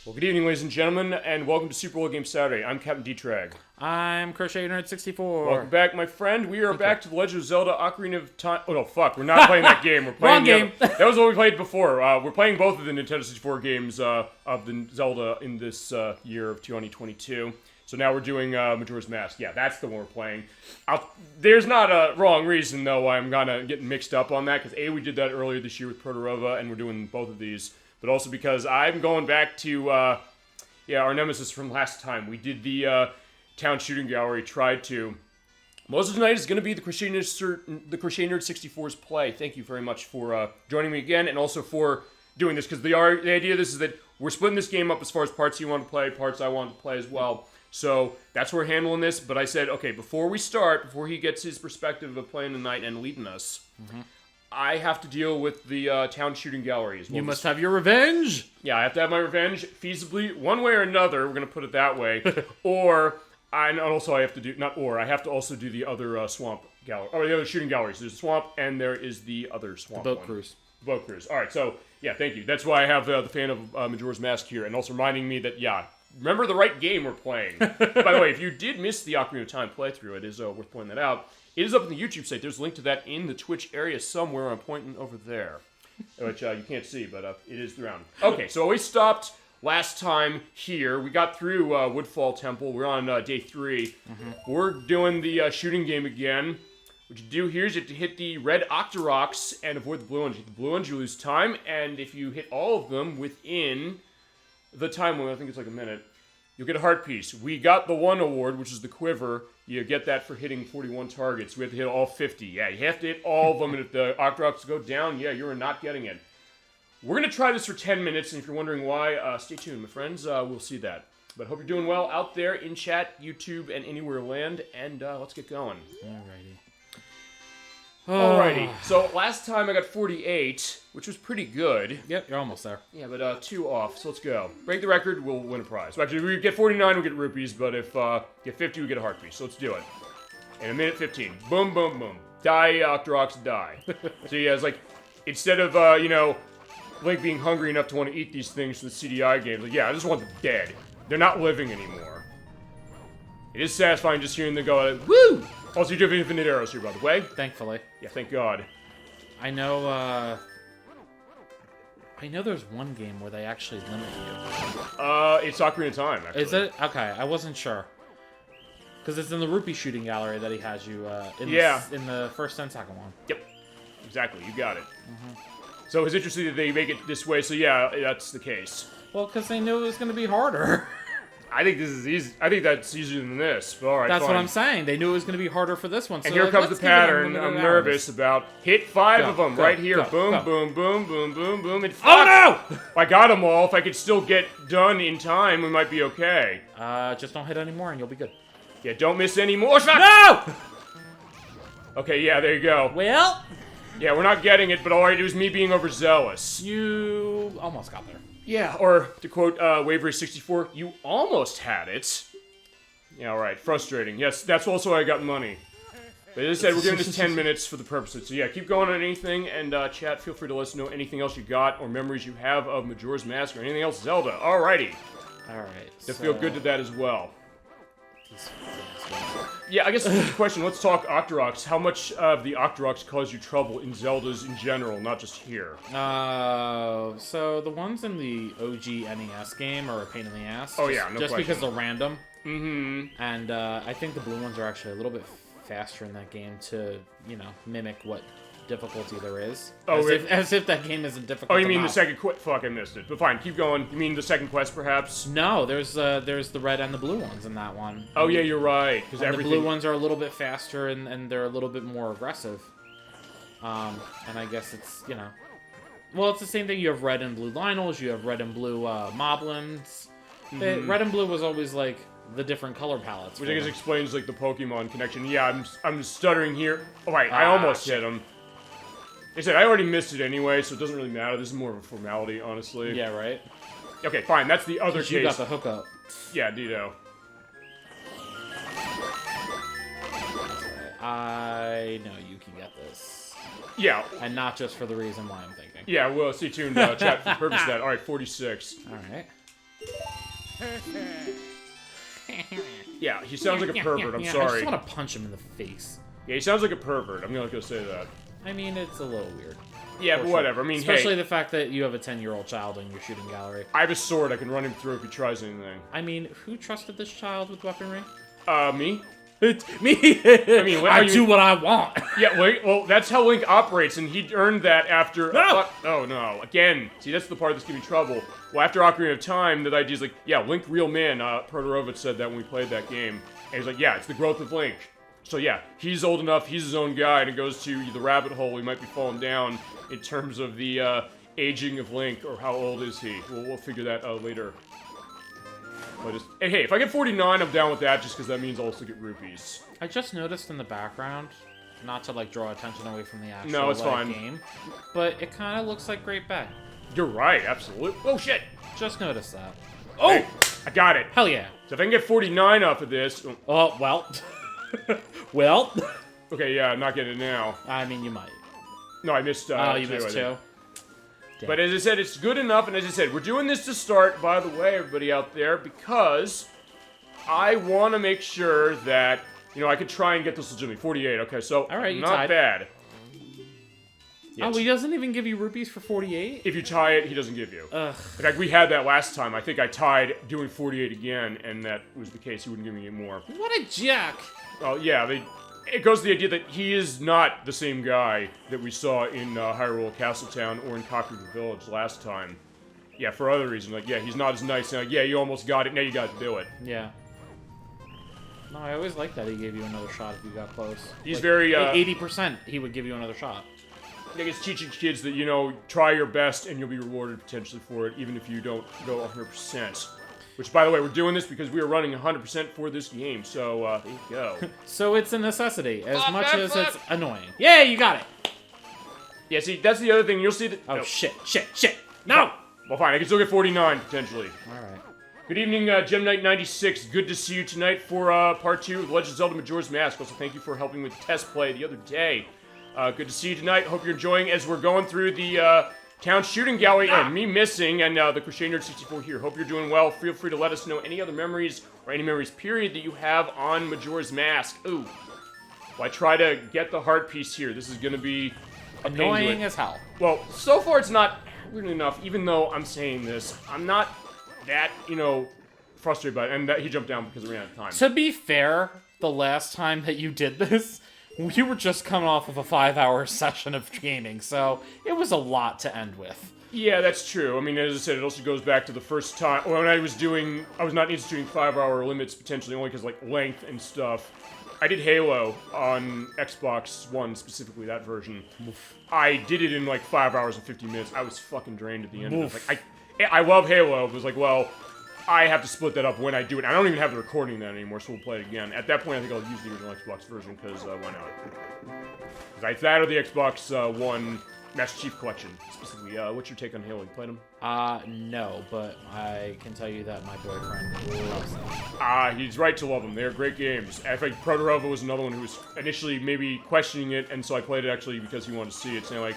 Well, good evening, ladies and gentlemen, and welcome to SuperOldGameSaturday. I'm Captain D-Trag. I'm Crochet Nerd 64. Welcome back, my friend. We are back to the Legend of Zelda Ocarina of Time. Oh, no, fuck. We're not playing that game. We're playing Wrong game. That was what we played before. We're playing both of the Nintendo 64 games of the Zelda in this year of 2022. So now we're doing Majora's Mask. Yeah, that's the one we're playing. There's not a wrong reason, though, why I'm kind of getting mixed up on that, because A, we did that earlier this year with Protorova, and we're doing both of these. But also because I'm going back to, our nemesis from last time. We did the town shooting gallery, tried to. Most of tonight is going to be the Crochet Nerd 64's play. Thank you very much for joining me again, and also for doing this, because the idea of this is that we're splitting this game up as far as parts you want to play, parts I want to play as well. So that's where we're handling this, but I said, okay, before he gets his perspective of playing the night and leading us, I have to deal with the town shooting gallery as well. You must have your revenge! Yeah, I have to have my revenge, feasibly, one way or another, we're going to put it that way, I have to also do the other swamp gallery, or the other shooting galleries. There's the swamp, and there is the other swamp boat cruise. Boat cruise. Alright, so, yeah, thank you. That's why I have the fan of Majora's Mask here, and also reminding me that, remember the right game we're playing. By the way, if you did miss the Ocarina of Time playthrough, it is worth pointing that out. It is up on the YouTube site. There's a link to that in the Twitch area somewhere. I'm pointing over there, which you can't see, but it is around. Okay, so we stopped last time here. We got through Woodfall Temple. We're on day 3. We're doing the shooting game again. What you do here is you have to hit the red Octoroks and avoid the blue ones. You hit the blue ones, you lose time, and if you hit all of them within the time limit, I think it's like a minute, you'll get a heart piece. We got the one award, which is the quiver. You get that for hitting 41 targets. We have to hit all 50. Yeah, you have to hit all of them, and if the Octoroks go down, you're not getting it. We're going to try this for 10 minutes, and if you're wondering why, stay tuned, my friends. We'll see that. But hope you're doing well out there in chat, YouTube, and anywhere land, and let's get going. Alrighty. So last time I got 48, which was pretty good. Yep, you're almost there. Yeah, but 2 off, so let's go. Break the record, we'll win a prize. Well, actually, if we get 49, we'll get rupees, but if get 50, we get a heart piece. So let's do it. In a minute 15. Boom, boom, boom. Die, Octoroks, die. So yeah, it's like, instead of, Link being hungry enough to want to eat these things for the CDI games, like, I just want them dead. They're not living anymore. It is satisfying just hearing them go, woo! Also, you do have infinite arrows here, by the way. Thankfully. Yeah, thank God. I know there's one game where they actually limit you. It's Ocarina of Time, actually. Is it? Okay, I wasn't sure. Because it's in the rupee shooting gallery that he has you, in the first and second one. Yep. Exactly, you got it. So it's interesting that they make it this way, so yeah, that's the case. Well, because they knew it was going to be harder. I think this is easy. I think that's easier than this, but alright, That's what I'm saying. They knew it was going to be harder for this one. So and here comes the pattern I'm nervous about. Hit 5 of them right here. Boom, boom, boom, boom, boom, boom, and oh no! If I got them all, if I could still get done in time, we might be okay. Just don't hit any more and you'll be good. Yeah, don't miss any more shots! No! Okay, yeah, there you go. Well... Yeah, we're not getting it, but alright, it was me being overzealous. You almost got there. Yeah, or to quote Wavery64, you almost had it. Yeah, alright, frustrating. Yes, that's also why I got money. But as I said, we're giving this 10 minutes for the purposes. So yeah, keep going on anything, and chat, feel free to let us know anything else you got, or memories you have of Majora's Mask, or anything else Zelda. Alrighty. Alright, so... feel good to that as well. Yeah, I guess the question, let's talk Octoroks. How much of the Octoroks cause you trouble in Zeldas in general, not just here? So the ones in the OG NES game are a pain in the ass. Oh yeah, no Just question. because they're random. And I think the blue ones are actually a little bit faster in that game to, mimic what difficulty there is. Oh, as if that game isn't difficult. Oh, you mean enough. the second quest? Fuck, I missed it. But fine, keep going. You mean the second quest, perhaps? No, there's the red and the blue ones in that one. Oh yeah, you're right. Because the blue ones are a little bit faster and they're a little bit more aggressive. And I guess it's well, it's the same thing. You have red and blue Lynels. You have red and blue Moblins. Red and blue was always like the different color palettes. Which I guess explains like the Pokemon connection. Yeah, I'm stuttering here. Oh wait, I almost hit him. Like I said, I already missed it anyway, so it doesn't really matter. This is more of a formality, honestly. Yeah, right? Okay, fine. That's the other case. You got the hookup. Yeah, Dito. I know you can get this. Yeah. And not just for the reason why I'm thinking. Yeah, well, stay tuned, chat, for the purpose of that. Alright, 46. Alright. Yeah, he sounds like a pervert. I'm I sorry. just want to punch him in the face. Yeah, he sounds like a pervert. I'm gonna go say that. I mean, it's a little weird. Yeah, but whatever. I mean, especially hey, the fact that you have a 10-year-old child in your shooting gallery. I have a sword. I can run him through if he tries anything. I mean, who trusted this child with weaponry? Me? It's me. I mean, I do what I want. Yeah, wait, well, that's how Link operates, and he earned that after... No! Oh, no. Again, see, that's the part that's giving me trouble. Well, after Ocarina of Time, the idea is like, yeah, Link, real man. Protorovich said that when we played that game. And he's like, yeah, it's the growth of Link. So yeah, he's old enough, he's his own guy, and it goes to the rabbit hole he might be falling down in terms of the aging of Link, or how old is he. We'll figure that out later. Hey, if I get 49, I'm down with that, just because that means I'll also get rupees. I just noticed in the background, not to like draw attention away from the actual it's fine. game, but it kind of looks like Great Bay. You're right, absolutely. Oh shit! Just noticed that. Oh! Hey, I got it. Hell yeah. So if I can get 49 off of this... Oh, well. Well. Okay, yeah, I'm not getting it now. I mean, you might. No, I missed oh, you missed two? But as I said, it's good enough, and as I said, we're doing this to start, by the way, everybody out there, because I want to make sure that, I could try and get this legitimately. 48, okay, so all right, you not tied. bad. Yes. Oh, he doesn't even give you rupees for 48? If you tie it, he doesn't give you. Ugh. In fact, we had that last time. I think I tied doing 48 again, and that was the case. He wouldn't give me any more. What a jack. Oh, yeah, it goes to the idea that he is not the same guy that we saw in Hyrule Castletown or in Kakariko Village last time. Yeah, for other reasons. Like, yeah, he's not as nice. And like, yeah, you almost got it. Now you got to do it. Yeah. No, I always liked that he gave you another shot if you got close. He's like, very... 80% he would give you another shot. I think it's teaching kids that, try your best and you'll be rewarded potentially for it, even if you don't go 100%. Which, by the way, we're doing this because we are running 100% for this game, so there you go. So it's a necessity, as much as it's annoying. Yeah, you got it! Yeah, see, that's the other thing. You'll see that... Oh, no. Shit. No! Well, fine. I can still get 49, potentially. Alright. Good evening, Gem Knight 96. Good to see you tonight for part 2 of Legend of Zelda Majora's Mask. Also, thank you for helping with the test play the other day. Good to see you tonight. Hope you're enjoying as we're going through the town shooting gallery and me missing and the Crochet Nerd 64 here. Hope you're doing well. Feel free to let us know any other memories or any memories period that you have on Majora's Mask. Ooh. Well, I try to get the heart piece here. This is going to be annoying as hell. Well, so far it's not weirdly enough, even though I'm saying this. I'm not that, frustrated by it. And that he jumped down because we ran out of time. To be fair, the last time that you did this, you were just coming off of a 5-hour session of gaming, so it was a lot to end with. Yeah, that's true. I mean, as I said, it also goes back to the first time when I was not instituting 5-hour limits potentially only because, length and stuff. I did Halo on Xbox One, specifically that version. Oof. I did it in 5 hours and 50 minutes. I was fucking drained at the end of it. I love Halo. It was well, I have to split that up when I do it. I don't even have the recording then anymore, so we'll play it again. At that point, I think I'll use the original Xbox version, because why not? It's that or the Xbox One Master Chief Collection, specifically. What's your take on Halo? You played them? No, but I can tell you that my boyfriend loves them. He's right to love them. They're great games. In fact, Protorova was another one who was initially maybe questioning it, and so I played it actually because he wanted to see it, saying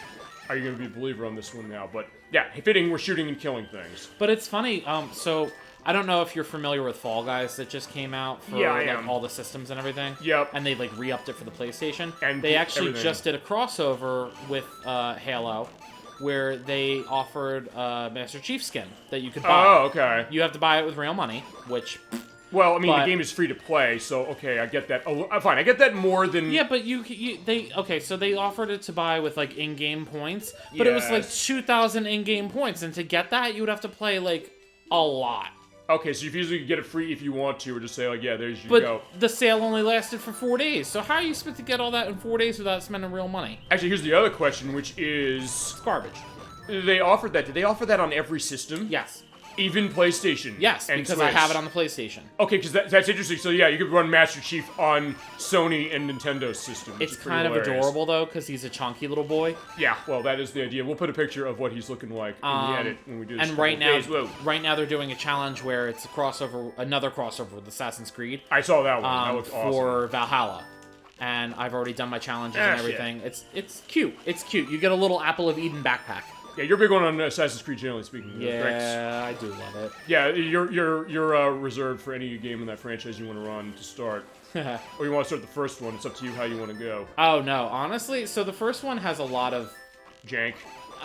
are you going to be a believer on this one now? But yeah, fitting, we're shooting and killing things. But it's funny, so I don't know if you're familiar with Fall Guys that just came out for all the systems and everything. Yep. And they re-upped it for the PlayStation. And they actually just did a crossover with Halo, where they offered a Master Chief skin that you could buy. Oh, okay. You have to buy it with real money, which... Well, I mean, the game is free to play, so okay, I get that. Oh, fine, I get that more than... Yeah, but so they offered it to buy with, in-game points, but it was, 2,000 in-game points, and to get that, you would have to play, a lot. Okay, so you usually get it free if you want to, or just say, there's you go. But the sale only lasted for 4 days, so how are you supposed to get all that in 4 days without spending real money? Actually, here's the other question, which is... It's garbage. They offered that. Did they offer that on every system? Yes. Even PlayStation? Yes, and because Switch. I have it on the PlayStation. Okay, because that's interesting. So yeah, you could run Master Chief on Sony and Nintendo's system. It's kind of adorable, though, because he's a chunky little boy. Yeah, well, that is the idea. We'll put a picture of what he's looking like in the edit when we do this. And right now they're doing a challenge where it's another crossover with Assassin's Creed. I saw that one. That looks awesome. For Valhalla. And I've already done my challenges and everything. Shit. It's cute. It's cute. You get a little Apple of Eden backpack. Yeah, you're big one on Assassin's Creed, generally speaking. Yeah, I do love it. Yeah, you're reserved for any game in that franchise you want to run to start. Or you want to start the first one. It's up to you how you want to go. Oh, no. Honestly, so the first one has a lot of... jank.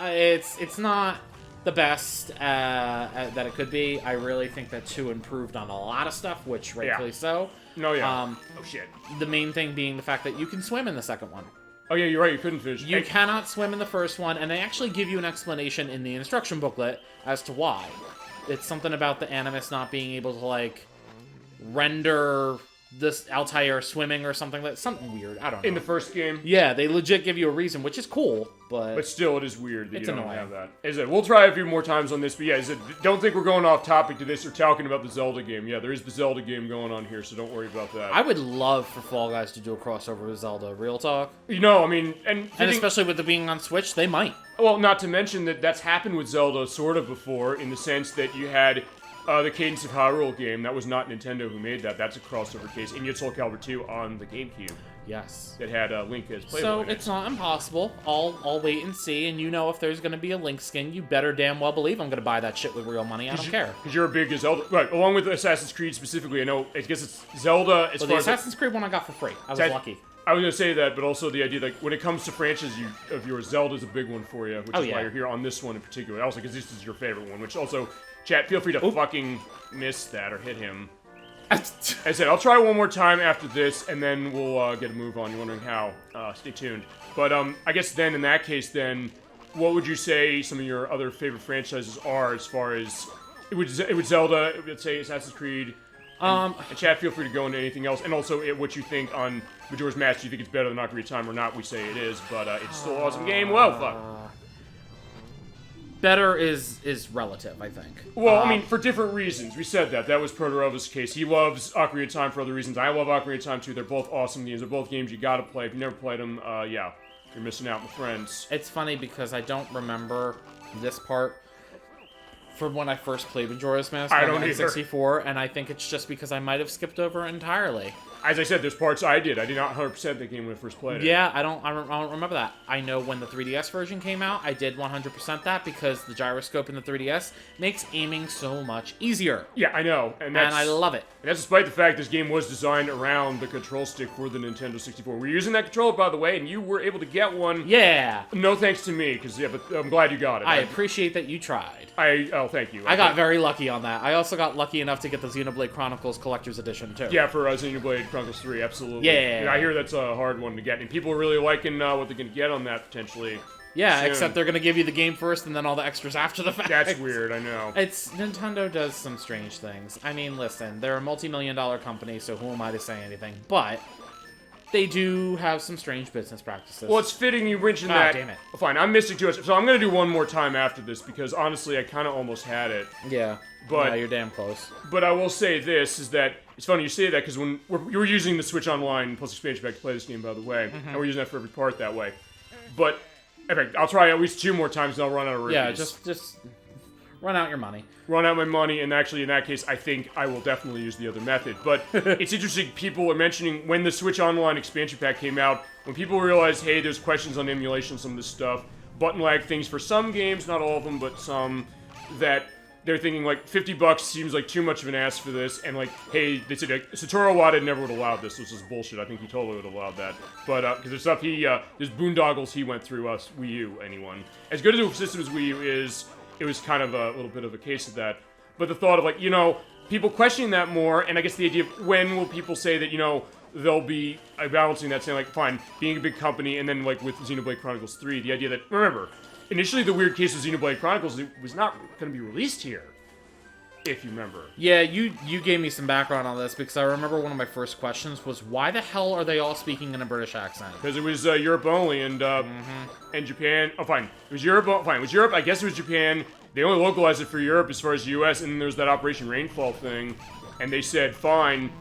It's not the best that it could be. I really think that 2 improved on a lot of stuff, which rightfully so. No, yeah. Oh, shit. The main thing being the fact that you can swim in the second one. Oh, yeah, you're right. You couldn't finish. You cannot swim in the first one, and they actually give you an explanation in the instruction booklet as to why. It's something about the Animus not being able to, like, render this Altair swimming or something. That's something weird. I don't know. In the first game? Yeah, they legit give you a reason, which is cool, but... But still, it is weird that it's you don't annoying. have that. As I said, we'll try a few more times on this, but yeah, don't think we're going off topic to this or talking about the Zelda game. Yeah, there is the Zelda game going on here, so don't worry about that. I would love for Fall Guys to do a crossover with Zelda. Real talk. You know, I mean... And especially with it being on Switch, they might. Well, not to mention that that's happened with Zelda sort of before, in the sense that you had... the Cadence of Hyrule game, that was not Nintendo who made that. That's a crossover case. And you had Soul Calibur 2 on the GameCube. Yes. That had Link as playable. So it's not impossible. I'll wait and see. And you know, if there's going to be a Link skin, you better damn well believe I'm going to buy that shit with real money. I don't care. Because you're a big Zelda... Right, along with Assassin's Creed specifically, I guess it's Zelda as far as... the Assassin's Creed one I got for free. I was lucky. I was going to say that, but also the idea that when it comes to franchises of yours, Zelda's a big one for you, which is why you're here on this one in particular. Also, because this is your favorite one, which also... Chat, feel free to fucking miss that or hit him. As I said, I'll try one more time after this, and then we'll get a move on. You're wondering how. Stay tuned. But I guess then, in that case, then, what would you say some of your other favorite franchises are as far as... It would Zelda, let's say Assassin's Creed. And chat, feel free to go into anything else. And also, what you think on Majora's Mask. Do you think it's better than Ocarina of Time or not? We say it is, but it's still an awesome game. Well, fuck. Better is relative, I think. Well, I mean, for different reasons. We said that. That was Proterova's case. He loves Ocarina of Time for other reasons. I love Ocarina of Time, too. They're both awesome games. They're both games you gotta play. If you never played them, yeah, you're missing out, my friends. It's funny because I don't remember this part from when I first played Majora's Mask on N64, and I think it's just because I might have skipped over it entirely. As I said, there's parts I did. I did not 100% the game when I first played it. Yeah, I don't remember that. I know when the 3DS version came out, I did 100% that because the gyroscope in the 3DS makes aiming so much easier. Yeah, I know. And I love it. And that's despite the fact this game was designed around the control stick for the Nintendo 64. We're using that controller, by the way, and you were able to get one. Yeah. No thanks to me, because, yeah, but I'm glad you got it. I appreciate that you tried. Oh, thank you. I got very lucky on that. I also got lucky enough to get the Xenoblade Chronicles Collector's Edition, too. Yeah, for Xenoblade Chronicles 3, absolutely. Yeah. And I hear that's a hard one to get, and people are really liking what they're going to get on that, potentially. Yeah, soon. Except they're going to give you the game first and then all the extras after the fact. That's weird, I know. Nintendo does some strange things. I mean, listen, they're a multi-million-dollar company, so who am I to say anything? But they do have some strange business practices. Well, it's fitting you mentioned that. Damn it. Fine, I'm missing too much. So I'm going to do one more time after this, because honestly, I kind of almost had it. Yeah. But you're damn close. But I will say this, is that, it's funny you say that, because when you were using the Switch Online plus expansion pack to play this game, by the way, and we're using that for every part that way. But, in fact, I'll try at least 2 more times and I'll run out of reviews. Yeah, just run out your money. Run out my money, and actually, in that case, I think I will definitely use the other method. But it's interesting, people are mentioning, when the Switch Online expansion pack came out, when people realized, hey, there's questions on emulation, some of this stuff, button lag things for some games, not all of them, but some, that they're thinking, like, $50 seems like too much of an ask for this, and, like, hey, they said, like, Satoru Iwata never would have allowed this. This is bullshit. I think he totally would have allowed that. But, because there's stuff there's boondoggles he went through, Wii U, anyone. As good as the system as Wii U is, it was kind of a little bit of a case of that. But the thought of, like, people questioning that more, and I guess the idea of when will people say that, they'll be balancing that, saying, like, fine, being a big company, and then, like, with Xenoblade Chronicles 3, the idea that, remember, initially the weird case of Xenoblade Chronicles, it was not going to be released here, if you remember. Yeah, you gave me some background on this, because I remember one of my first questions was, why the hell are they all speaking in a British accent? Because it was Europe only, and Japan. Oh, fine. It was Europe. Fine. It was Europe. I guess it was Japan. They only localized it for Europe as far as the US, and then there's that Operation Rainfall thing, and they said, fine,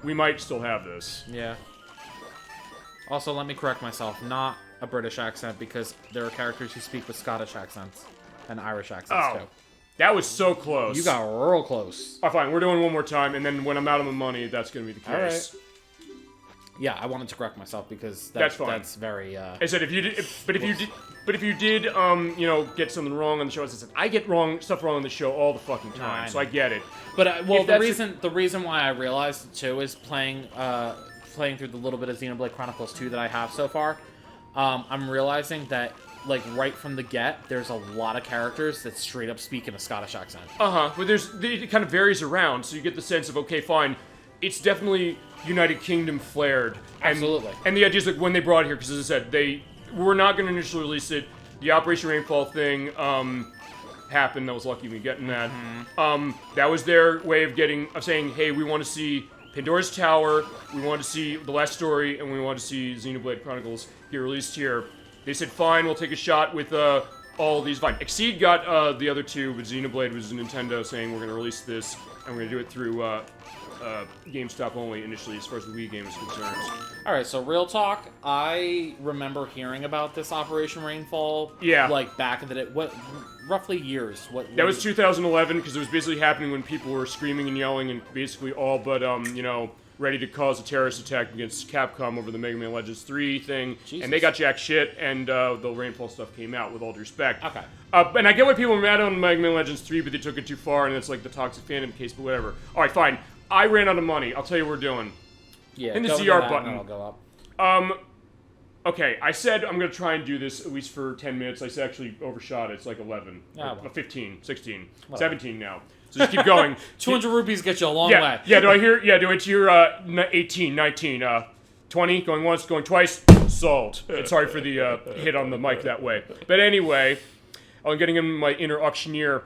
we might still have this. Yeah. Also, let me correct myself, not a British accent, because there are characters who speak with Scottish accents and Irish accents, too. That was so close. You got real close. Oh, fine, we're doing one more time, and then when I'm out of my money, that's going to be the case. All right. Yeah, I wanted to correct myself because that's fine. That's very. I said if you did, but But if you did, you know, get something wrong on the show, as I said, I get stuff wrong on the show all the fucking time, so I get it. But the reason why I realized it too is playing through the little bit of Xenoblade Chronicles 2 that I have so far. I'm realizing that like right from the get, there's a lot of characters that straight up speak in a Scottish accent. But it kind of varies around, so you get the sense of okay, fine, it's definitely United Kingdom flared. Absolutely. And the idea is like when they brought it here, because as I said, they were not going to initially release it. The Operation Rainfall thing happened. I was lucky me getting that. That was their way of saying, hey, we want to see Pandora's Tower, we want to see The Last Story, and we want to see Xenoblade Chronicles get released here. They said, fine, we'll take a shot with all these. Fine. Exceed got the other two, but Xenoblade was Nintendo saying we're going to release this, and we're going to do it through GameStop only initially, as far as the Wii game is concerned. Alright, so real talk, I remember hearing about this Operation Rainfall, like back in the day, roughly years? That was 2011, because it was basically happening when people were screaming and yelling and basically all but, you know, ready to cause a terrorist attack against Capcom over the Mega Man Legends 3 thing. Jesus. And they got jack shit, and the Rainfall stuff came out, with all due respect. Okay. And I get why people were mad on Mega Man Legends 3, but they took it too far, and it's like the toxic fandom case, but whatever. Alright, fine. I ran out of money. I'll tell you what we're doing. Yeah, in the ZR button. I'll go up. Okay, I said I'm going to try and do this at least for 10 minutes. I actually overshot it. It's like 11. Oh, well. 15, 16, well. 17 now. So just keep going. 200 rupees get you a long way. Yeah, do I hear 18, 19, 20, going once, going twice, sold. And sorry for the hit on the mic that way. But anyway, I'm getting in my inner auctioneer.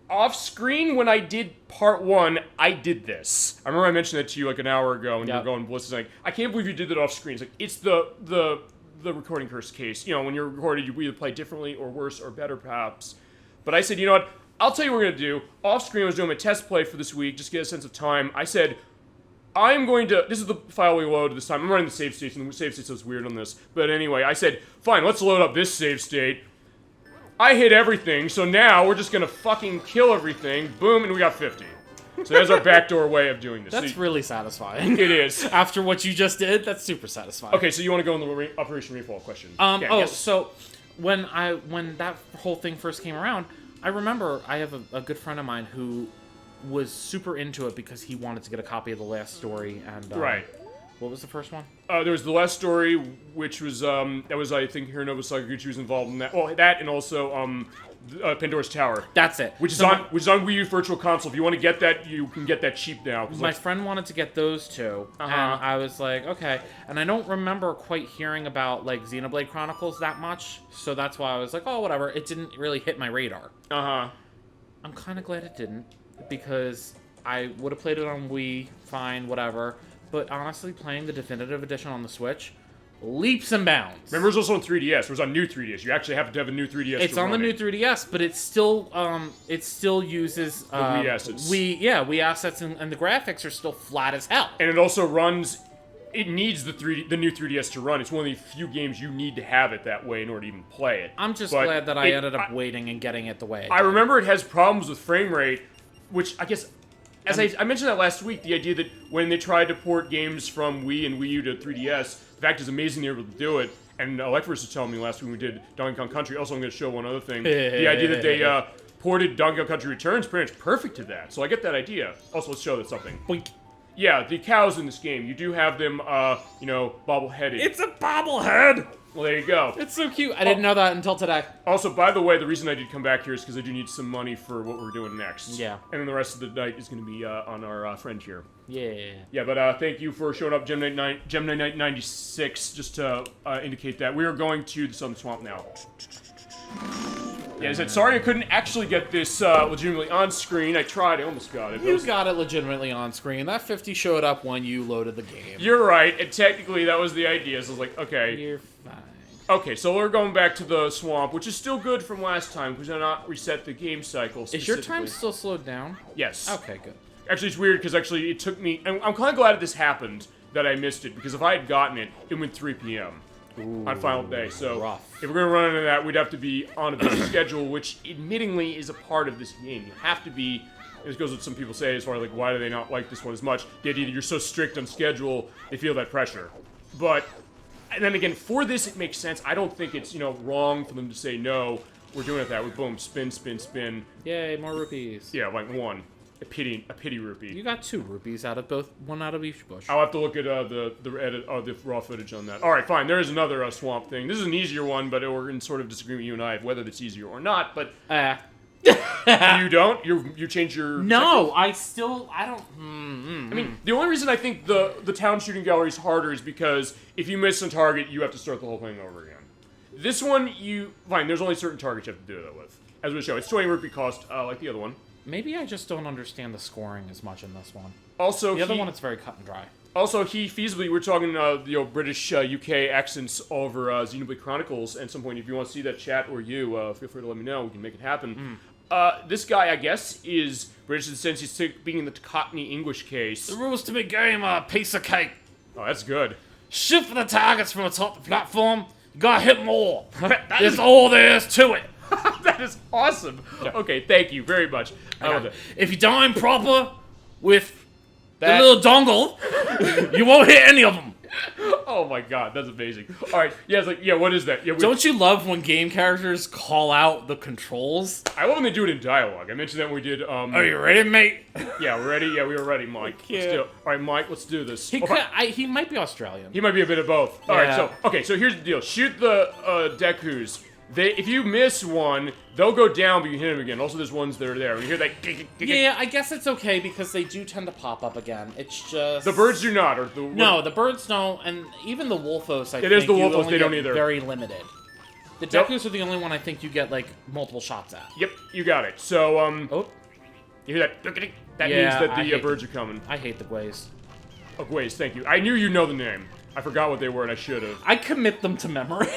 Off screen, when I did part 1, I did this. I remember I mentioned that to you like an hour ago, and you were going ballistic. Like, I can't believe you did that off screen. It's like, it's the recording curse case. You know, when you're recorded, you either play differently or worse or better, perhaps. But I said, you know what? I'll tell you what we're going to do. Off screen, I was doing my test play for this week, just to get a sense of time. I said, I'm going to... This is the file we loaded this time. I'm running the save state, and the save state is weird on this. But anyway, I said, fine, let's load up this save state. I hit everything, so now we're just going to fucking kill everything. Boom, and we got 50. So that's our backdoor way of doing this. That's really satisfying. It is. After what you just did, that's super satisfying. Okay, so you want to go on the Operation Rainfall question? So when that whole thing first came around, I remember I have a good friend of mine who was super into it because he wanted to get a copy of The Last Story and right. What was the first one? There was The Last Story, which was that was I think Hironobu Sakaguchi was involved in that. Well, that and also Pandora's Tower. That's it. Which is on Wii U Virtual Console. If you want to get that, you can get that cheap now. My friend wanted to get those two, and I was like, okay. And I don't remember quite hearing about like Xenoblade Chronicles that much, so that's why I was like, oh, whatever. It didn't really hit my radar. I'm kind of glad it didn't, because I would have played it on Wii, fine, whatever. But honestly, playing the definitive edition on the Switch, leaps and bounds. Remember, it was also on 3DS. It was on new 3DS. You actually have to have a new 3DS. It's on the new 3DS, but it still uses the Wii assets. Wii assets, and the graphics are still flat as hell. And it also runs. It needs the new 3DS to run. It's one of the few games you need to have it that way in order to even play it. I'm just glad that I ended up waiting and getting it the way I did. I remember it has problems with frame rate, which I guess. As I mentioned that last week, the idea that when they tried to port games from Wii and Wii U to 3DS, the fact is amazing they were able to do it. And Electverse was telling me last week when we did Donkey Kong Country. Also, I'm going to show one other thing. The idea that they ported Donkey Kong Country Returns pretty much perfect to that. So I get that idea. Also, let's show that something. Boink. Yeah, the cows in this game, you do have them, bobble-headed. It's a bobblehead! Well, there you go. It's so cute. I didn't know that until today. Also, by the way, the reason I did come back here is because I do need some money for what we're doing next. Yeah. And then the rest of the night is going to be on our friend here. Yeah. Yeah, but thank you for showing up, Gemini Knight 96, just to indicate that. We are going to the Southern Swamp now. Yeah, I said, sorry I couldn't actually get this legitimately on screen. I tried, I almost got it. You got it legitimately on screen. That 50 showed up when you loaded the game. You're right, and technically that was the idea. So I was like, okay. You're fine. Okay, so we're going back to the swamp, which is still good from last time, because I not reset the game cycle. Is your time still slowed down? Yes. Okay, good. Actually, it's weird, because actually it took me... I'm kind of glad this happened, that I missed it, because if I had gotten it, it went 3 p.m. on final day. So rough. If we're going to run into that, we'd have to be on a busy schedule, which admittingly is a part of this game. You have to be... This goes with what some people say as far as, like, why do they not like this one as much? The idea that you're so strict on schedule, they feel that pressure. But... And then again, for this, it makes sense. I don't think it's, wrong for them to say, no, we're doing it that way. Boom, spin, spin, spin. Yay, more rupees. Yeah, like one. A pity rupee. You got 2 rupees out of both, 1 out of each bush. I'll have to look at the raw footage on that. All right, fine. There is another swamp thing. This is an easier one, but we're in sort of disagreement, you and I, of whether it's easier or not. But you don't. You change your. No, section? I don't. I mean, the only reason I think the town shooting gallery is harder is because if you miss a target, you have to start the whole thing over again. This one, fine. There's only certain targets you have to do that with. As we show, it's 20 rupee cost, like the other one. Maybe I just don't understand the scoring as much in this one. Also, the other one, it's very cut and dry. Also, feasibly, we're talking, British, UK accents all over Xenoblade Chronicles. And at some point, if you want to see that chat or feel free to let me know. We can make it happen. This guy, I guess, is British in the sense he's speaking the Cockney English case. The rules to my game are a piece of cake. Oh, that's good. Shoot for the targets from atop the platform. You gotta hit more. That's all there is to it. That is awesome. Yeah. Okay, thank you very much. If you time proper with the little dongle, you won't hit any of them. Oh my god, that's amazing. All right, what is that? Yeah, don't you love when game characters call out the controls? I love when they do it in dialogue. I mentioned that when we did. Are you ready, mate? Yeah, we're ready. Yeah, we were ready, Mike. Let's do it. All right, Mike, let's do this. He might be Australian. He might be a bit of both. All right, so here's the deal. Shoot the Dekus. If you miss one, they'll go down, but you hit them again. Also, there's ones that are there. You hear that? Yeah, I guess it's okay because they do tend to pop up again. It's just the birds do not, no, the birds don't, and even the Wolfos. There's the Wolfos. They don't either. Very limited. The Dekus are the only one I think you get like multiple shots at. Yep, you got it. So you hear that? That means that the birds are coming. I hate the Gways. Oh, Gways, thank you. I knew you'd know the name. I forgot what they were, and I should have. I commit them to memory.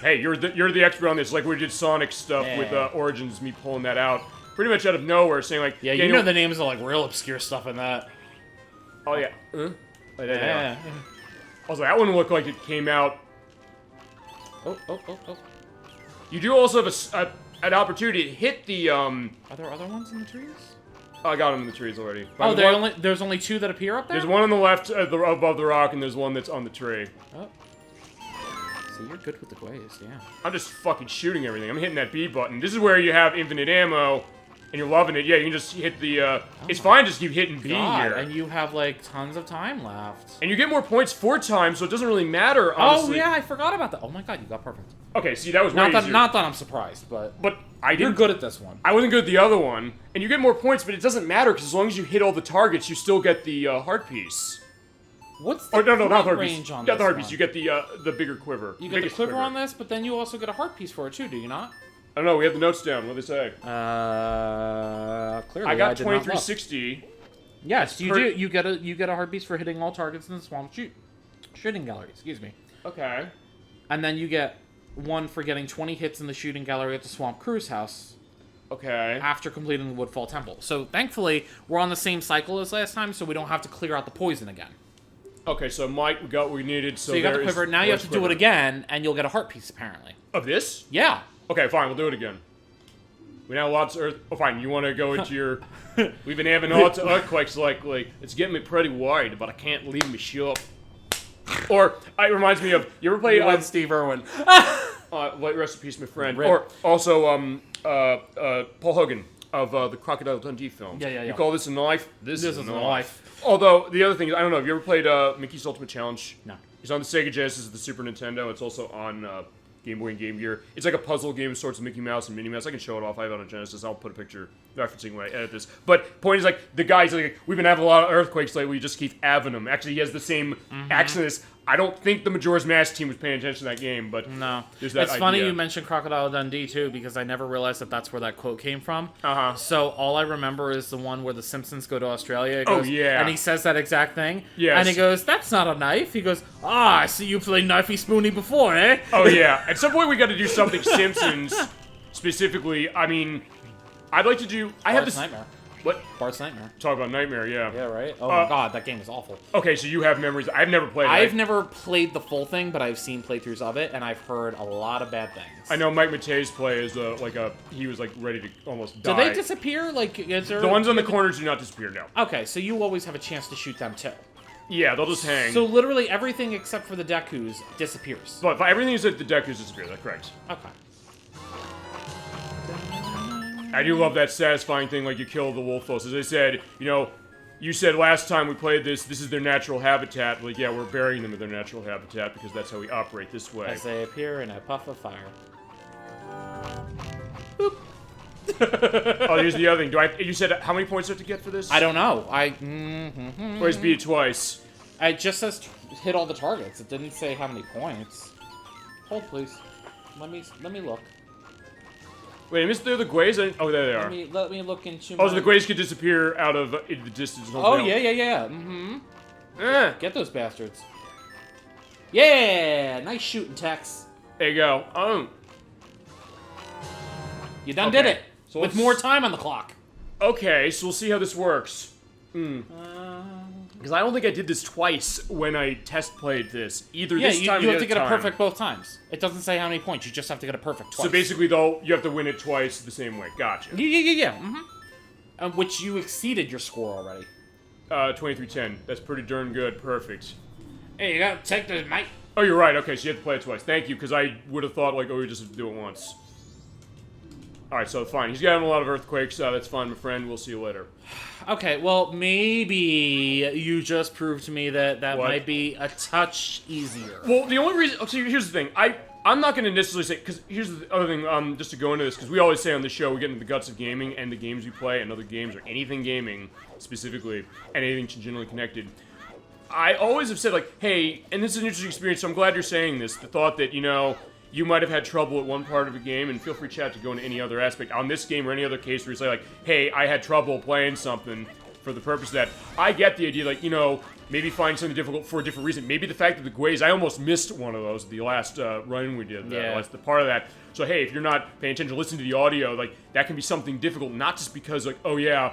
Hey, you're the expert on this. Like we did Sonic stuff with Origins, me pulling that out pretty much out of nowhere, saying like, yeah, you know the names of like real obscure stuff in that. Oh yeah. Also, that one looked like it came out. Oh. You do also have an opportunity to hit the Are there other ones in the trees? I got them in the trees already. There's only 2 that appear up there? There's one on the left above the rock, and there's one that's on the tree. Oh. See, you're good with the Gways, yeah. I'm just fucking shooting everything. I'm hitting that B button. This is where you have infinite ammo, and you're loving it. Yeah, you can just hit the, it's fine just keep hitting B here. And you have, like, tons of time left. And you get more points 4 times, so it doesn't really matter, honestly. Oh, yeah, I forgot about that. Oh my god, you got perfect. Okay, see, that was way easier. Not that I'm surprised, but you're good at this one. I wasn't good at the other one. And you get more points, but it doesn't matter, because as long as you hit all the targets, you still get the heart piece. What's the not range on this? Yeah, the heart piece. You get the bigger quiver. You get the quiver on this, but then you also get a heart piece for it too, do you not? I don't know. We have the notes down. What do they say? Clearly I got 2360. Yes, you do. You get a heart piece for hitting all targets in the swamp shooting gallery. Excuse me. Okay. And then you get 1 for getting 20 hits in the shooting gallery at the Swamp Cruise house. Okay. After completing the Woodfall Temple. So thankfully, we're on the same cycle as last time, so we don't have to clear out the poison again. Okay, so Mike, we got what we needed. So you got the quiver. Now you have to do it again, and you'll get a heart piece, apparently. Of this? Yeah. Okay, fine. We'll do it again. We now lots of Earth. Oh, fine. You want to go into your... We've been having lots of earthquakes lately. It's getting me pretty worried, but I can't leave me shop. Or, it reminds me of... You ever played... Steve Irwin. Rest in peace, my friend. Rip. Or, also, Paul Hogan of the Crocodile Dundee film. Yeah. You call this a knife? This is a knife. Although, the other thing is, I don't know, have you ever played Mickey's Ultimate Challenge? No. It's on the Sega Genesis, the Super Nintendo. It's also on Game Boy and Game Gear. It's like a puzzle game of sorts of Mickey Mouse and Minnie Mouse. I can show it off. I have it on Genesis. I'll put a picture referencing when I edit this. But point is, like, the guy's like, we've been having a lot of earthquakes lately. We just keep having them. Actually, he has the same accent as... I don't think the Majora's Mask team was paying attention to that game, but... No. There's that It's funny you mentioned Crocodile Dundee, too, because I never realized that that's where that quote came from. Uh-huh. So all I remember is the one where the Simpsons go to Australia. Goes, And he says that exact thing. Yes. And he goes, that's not a knife. He goes, I see you played Knifey Spoony before, eh? Oh, yeah. At some point, we got to do something Simpsons specifically. I mean, I'd like to do... I have this... Nightmare. What? Bart's Nightmare. Talk about Nightmare, yeah. Yeah, right? Oh my god, that game is awful. Okay, so you have memories. I've never played it. I've never played the full thing, but I've seen playthroughs of it, and I've heard a lot of bad things. I know Mike Matei's play is he was like ready to almost die. Do they disappear? Like, is there... The ones on the corners do not disappear, no. Okay, so you always have a chance to shoot them too. Yeah, they'll just hang. So literally everything except for the Dekus disappears. But everything is at the Dekus disappear. That's correct. Okay. I do love that satisfying thing, like you kill the wolf foes. As I said, you said last time we played this is their natural habitat. Like, yeah, we're burying them in their natural habitat because that's how we operate this way. As they appear in a puff of fire. Boop. Oh, here's the other thing. You said how many points do I have to get for this? I don't know. Always beat it twice. It just says hit all the targets. It didn't say how many points. Hold, please. Let me look. Wait, I missed the Gways? Oh, there they are. Let me look into. Oh, so the Gways could disappear out of the distance. Oh, yeah. Get those bastards. Yeah! Nice shooting, Tex. There you go. Oh. You done did it. So with more time on the clock. Okay, so we'll see how this works. Because I don't think I did this twice when I test played this. Either this time or you the have to other get time. a perfect both times. It doesn't say how many points. You just have to get a perfect twice. So basically, though, you have to win it twice the same way. Gotcha. Yeah. Which you exceeded your score already. 23-10. That's pretty darn good. Perfect. Hey, you gotta take this, mate. Oh, you're right. Okay, so you have to play it twice. Thank you, because I would have thought, like, oh, you just have to do it once. Alright, so fine. He's gotten a lot of earthquakes. That's fine, my friend. We'll see you later. Okay, well, maybe you just proved to me that might be a touch easier. Well, the only reason... Okay, here's the thing. I'm not going to necessarily say... Because here's the other thing, just to go into this, because we always say on the show, we get into the guts of gaming and the games we play and other games, or anything gaming, specifically, and anything generally connected. I always have said, like, hey, and this is an interesting experience, so I'm glad you're saying this, the thought that, you might have had trouble at one part of a game, and feel free, chat, to go into any other aspect. On this game or any other case where you say, like, hey, I had trouble playing something for the purpose of that. I get the idea, like, maybe find something difficult for a different reason. Maybe the fact that the Gways, I almost missed one of those, the last run we did. That's the part of that. So, hey, if you're not paying attention, listen to the audio, like, that can be something difficult, not just because, like, oh, yeah,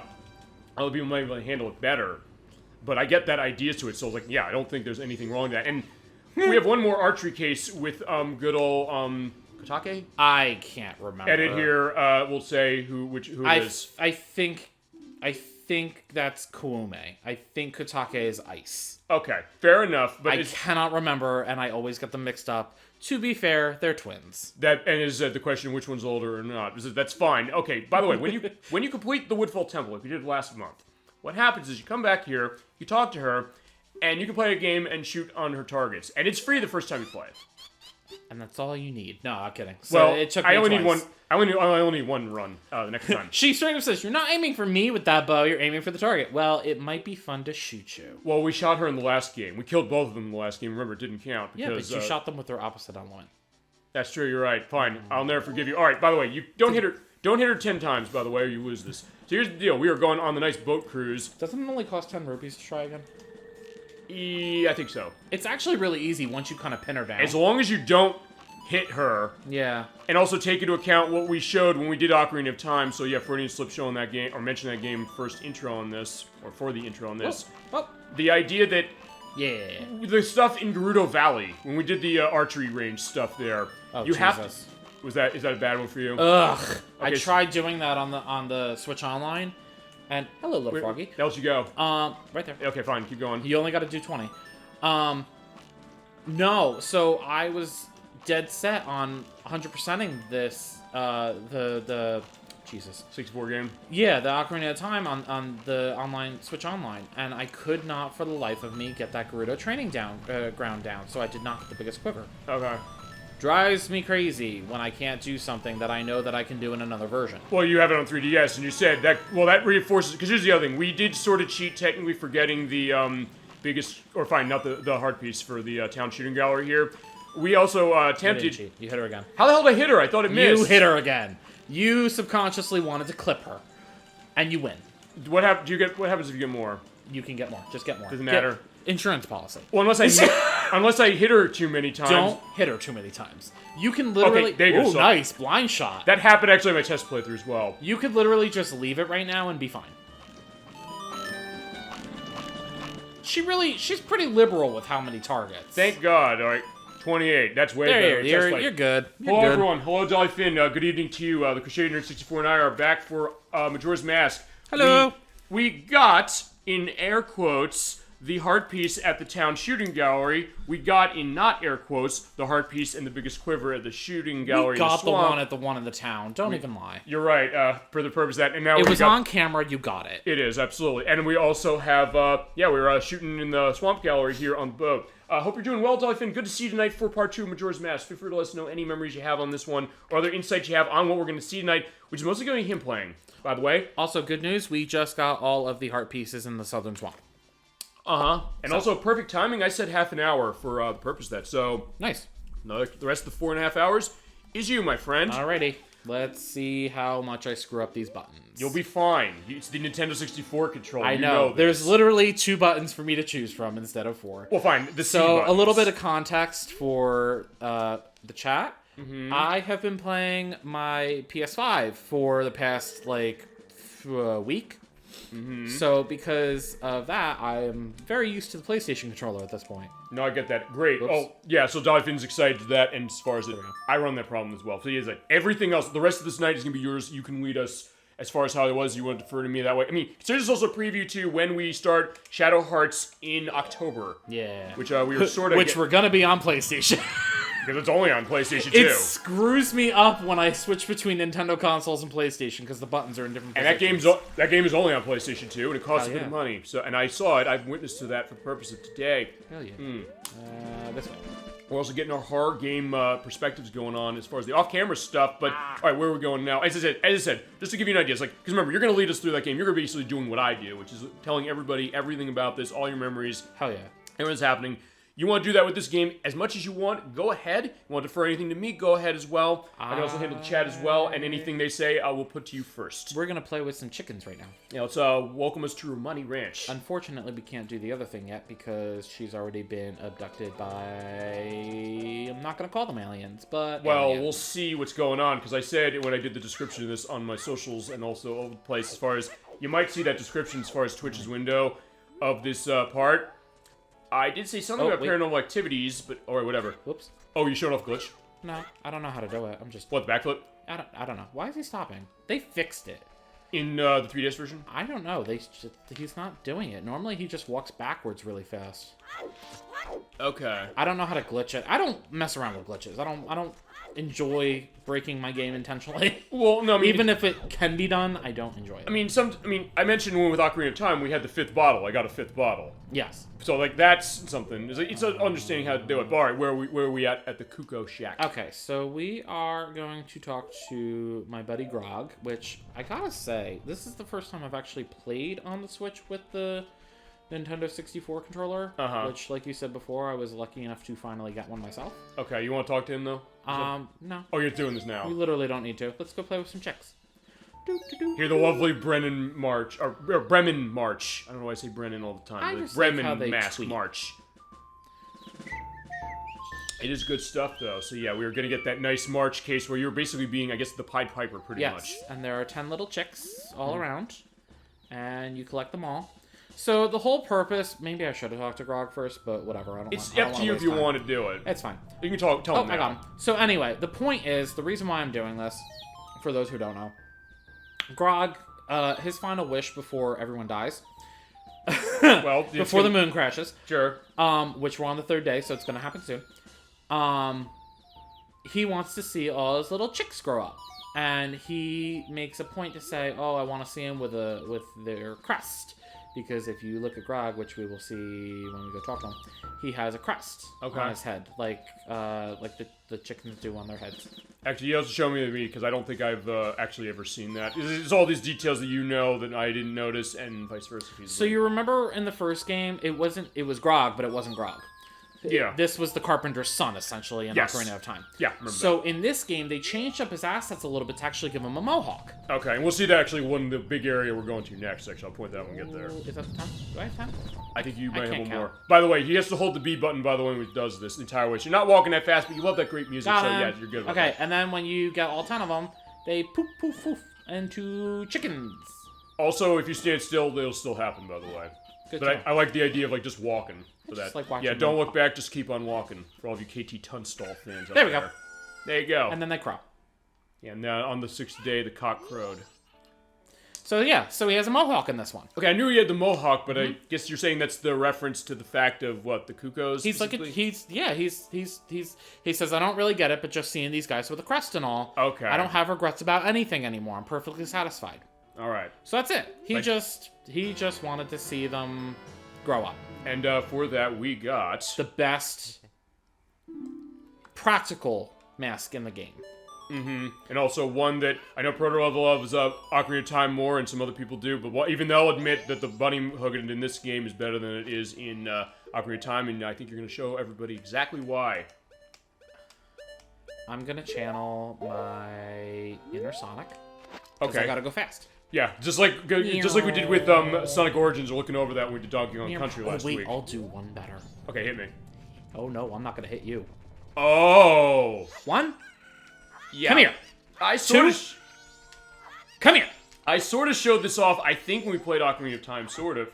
other people might be able to handle it better. But I get that idea to it, so, like, yeah, I don't think there's anything wrong with that. And we have one more archery case with good old Kotake. I can't remember. Edit here. We'll say who it is. I think that's Kuume. I think Kotake is ice. Okay, fair enough. But I cannot remember, and I always get them mixed up. To be fair, they're twins. And is the question which one's older or not? That's fine. Okay. By the way, when you complete the Woodfall Temple, like you did last month, what happens is you come back here, you talk to her. And you can play a game and shoot on her targets. And it's free the first time you play it. And that's all you need. No, I'm kidding. So it took me I only twice. need one. I only need one run the next time. She straight up says, "You're not aiming for me with that bow. You're aiming for the target." Well, it might be fun to shoot you. Well, we shot her in the last game. We killed both of them in the last game. Remember, it didn't count. Because, but you shot them with their opposite online. That's true. You're right. Fine. I'll never forgive you. All right. By the way, you don't hit her. Don't hit her 10 times. By the way, or you lose this. So here's the deal. We are going on the nice boat cruise. Doesn't it only cost 10 rupees to try again? I think so. It's actually really easy once you kind of pin her down. As long as you don't hit her. Yeah. And also take into account what we showed when we did Ocarina of Time. So yeah, Freudian slip showing that game, or mention that game first intro on this, or for the intro on this. The idea that the stuff in Gerudo Valley, when we did the archery range stuff there, you have to... is that a bad one for you? Ugh. Okay. I tried doing that on the Switch Online. And hello, little froggy. That lets you go. Right there. Okay, fine. Keep going. You only got to do 20. No. So I was dead set on 100%ing this. The Jesus 64 game. Yeah, the Ocarina of Time on the online Switch Online, and I could not for the life of me get that Gerudo training ground down. So I did not get the biggest quiver. Okay. Drives me crazy when I can't do something that I know that I can do in another version. Well, you have it on 3DS, and you said that. Well, that reinforces. Because here's the other thing: we did sort of cheat, technically, for getting the biggest, or fine, not the heart piece for the town shooting gallery here. We also attempted. You didn't cheat. You hit her again. How the hell did I hit her? I thought it missed. You hit her again. You subconsciously wanted to clip her, and you win. What happens? What happens if you get more? You can get more. Just get more. Doesn't matter. Insurance policy. Well, unless I hit her too many times. Don't hit her too many times. You can literally... Okay, there you go. Ooh, nice. Blind shot. That happened actually in my test playthrough as well. You could literally just leave it right now and be fine. She's pretty liberal with how many targets. Thank God. All right. 28. That's way better. You're good. Hello, everyone. Hello, Dolly Finn. Good evening to you. The Crusader Nerd 64 and I are back for Majora's Mask. Hello. We got, in air quotes, the heart piece at the town shooting gallery. We got, in not air quotes, the heart piece and the biggest quiver at the shooting gallery. We got in the swamp. one at the one in the town. Don't even lie. You're right, for the purpose of that. And now It was on camera, you got it. It is, absolutely. And we also have, we were shooting in the swamp gallery here on the boat. Hope you're doing well, Dolphin. Good to see you tonight for part 2 of Majora's Mask. Feel free to let us know any memories you have on this one, or other insights you have on what we're going to see tonight, which is mostly going to be him playing, by the way. Also, good news, we just got all of the heart pieces in the Southern Swamp. And also, perfect timing. I said half an hour for the purpose of that, so... Nice. The rest of the 4.5 hours is you, my friend. Alrighty. Let's see how much I screw up these buttons. You'll be fine. It's the Nintendo 64 controller. I know. There's literally 2 buttons for me to choose from instead of 4. Well, fine. So, a little bit of context for the chat. I have been playing my PS5 for the past, week. So, because of that, I am very used to the PlayStation controller at this point. No, I get that. Great. Oops. Oh, yeah, so Dolphin's excited to that, and as far as I run that problem as well. So he is like, everything else, the rest of this night is going to be yours. You can lead us as far as how it was. You want to defer to me that way. I mean, consider this also a preview to when we start Shadow Hearts in October. Yeah. Which we were sort of... Which we're going to be on PlayStation. Because it's only on PlayStation 2. It screws me up when I switch between Nintendo consoles and PlayStation because the buttons are in different positions. And that game is only on PlayStation 2, and it costs a bit of yeah. money. So, and I saw it. I've witnessed to that for the purpose of today. Hell yeah. This way. We're also getting our horror game perspectives going on as far as the off-camera stuff. But all right, where are we going now? As I said, just to give you an idea, it's like, because remember, you're going to lead us through that game. You're going to be basically doing what I do, which is telling everybody everything about this, all your memories. Hell yeah. Everything's happening. You want to do that with this game as much as you want, go ahead. You want to defer anything to me, go ahead as well. I can also handle the chat as well, and anything they say, I will put to you first. We're going to play with some chickens right now. Yeah, let's welcome us to Romani Ranch. Unfortunately, we can't do the other thing yet because she's already been abducted by... I'm not going to call them aliens, but... Well, aliens. we'll see what's going on, because I said when I did the description of this on my socials and also over the place, as far as... You might see that description as far as Twitch's window of this part. I did say something about paranormal activities, but... Or whatever. Whoops. Oh, you showing off glitch? No, I don't know how to do it. I'm just... What, the backflip? I don't know. Why is he stopping? They fixed it. In the 3DS version? I don't know. He's not doing it. Normally, he just walks backwards really fast. Okay. I don't know how to glitch it. I don't mess around with glitches. I don't enjoy breaking my game intentionally. Well, no, I mean... Even if it can be done, I don't enjoy it. I mean, I mentioned when with Ocarina of Time, we had the 5th bottle. I got a 5th bottle. Yes. So, that's something. It's understanding how to do it. But, all right, where are we at the Kuko Shack? Okay, so we are going to talk to my buddy Grog, which I gotta say, this is the first time I've actually played on the Switch with the Nintendo 64 controller, which, like you said before, I was lucky enough to finally get one myself. Okay, you want to talk to him, though? No. Oh, you're doing this now. We literally don't need to. Let's go play with some chicks. Hear the lovely Bremen March, or Bremen March. I don't know why I say Brennan all the time. I Like just like Bremen how they Mask tweet. March. It is good stuff, though. So, yeah, we were going to get that nice March case where you're basically being, I guess, the Pied Piper, pretty much. Yes, and there are 10 little chicks all around, and you collect them all. So the whole purpose, maybe I should have talked to Grog first, but whatever. I don't It's want, up to you if you want to do it. It's fine. You can tell him I now. got him. So anyway, the point is, the reason why I'm doing this, for those who don't know, Grog, his final wish before everyone dies, Well, before the moon crashes, Sure. which we're on the 3rd day, so it's going to happen soon, he wants to see all his little chicks grow up. And he makes a point to say, oh, I want to see them with their crest. Because if you look at Grog, which we will see when we go talk to him, he has a crest on his head, like the chickens do on their heads. Actually, you also show me because I don't think I've actually ever seen that. It's all these details that you know that I didn't notice, and vice versa. So you remember in the first game, it was Grog, but it wasn't Grog. Yeah. This was the carpenter's son, essentially, in Ocarina of Time. Yeah, remember So that. in this game, they changed up his assets a little bit to actually give him a mohawk. Okay, and we'll see that actually when the big area we're going to next. Actually, I'll point that out when we get there. Is that the time? Do I have time? I think you might have can't one count. more. By the way, he has to hold the B button, by the way, when he does this the entire way. So you're not walking that fast, but you love that great music, Got so him. yeah, you're good with Okay, that. and then when you get all 10 of them, they poof, poof, poof into chickens. Also, if you stand still, it'll still happen, by the way. Good But job. I like the idea of just walking for just that. like watching Yeah, don't them. look back, just keep on walking. For all of you KT Tunstall fans out There we go. There you go. And then they crow. Yeah, now on the 6th day, the cock crowed. So yeah, so he has a mohawk in this one. Okay, I knew he had the mohawk, but I guess you're saying that's the reference to the fact of what the Kukos. He says I don't really get it, but just seeing these guys with a crest and all. Okay. I don't have regrets about anything anymore. I'm perfectly satisfied. All right. So that's it. He just wanted to see them grow up. And for that, we got the best practical mask in the game. Mm-hmm. And also one that I know Proto loves Ocarina of Time more, and some other people do, but even they'll admit that the bunny hood in this game is better than it is in Ocarina of Time, and I think you're going to show everybody exactly why. I'm going to channel my inner Sonic. Okay. I got to go fast. Yeah, just like we did with Sonic Origins. We're looking over that when we did Donkey Kong Country last week. I'll do one better. Okay, hit me. Oh no, I'm not going to hit you. Oh. One? Yeah. Come here. Come here. I sort of showed this off, I think, when we played Ocarina of Time, sort of.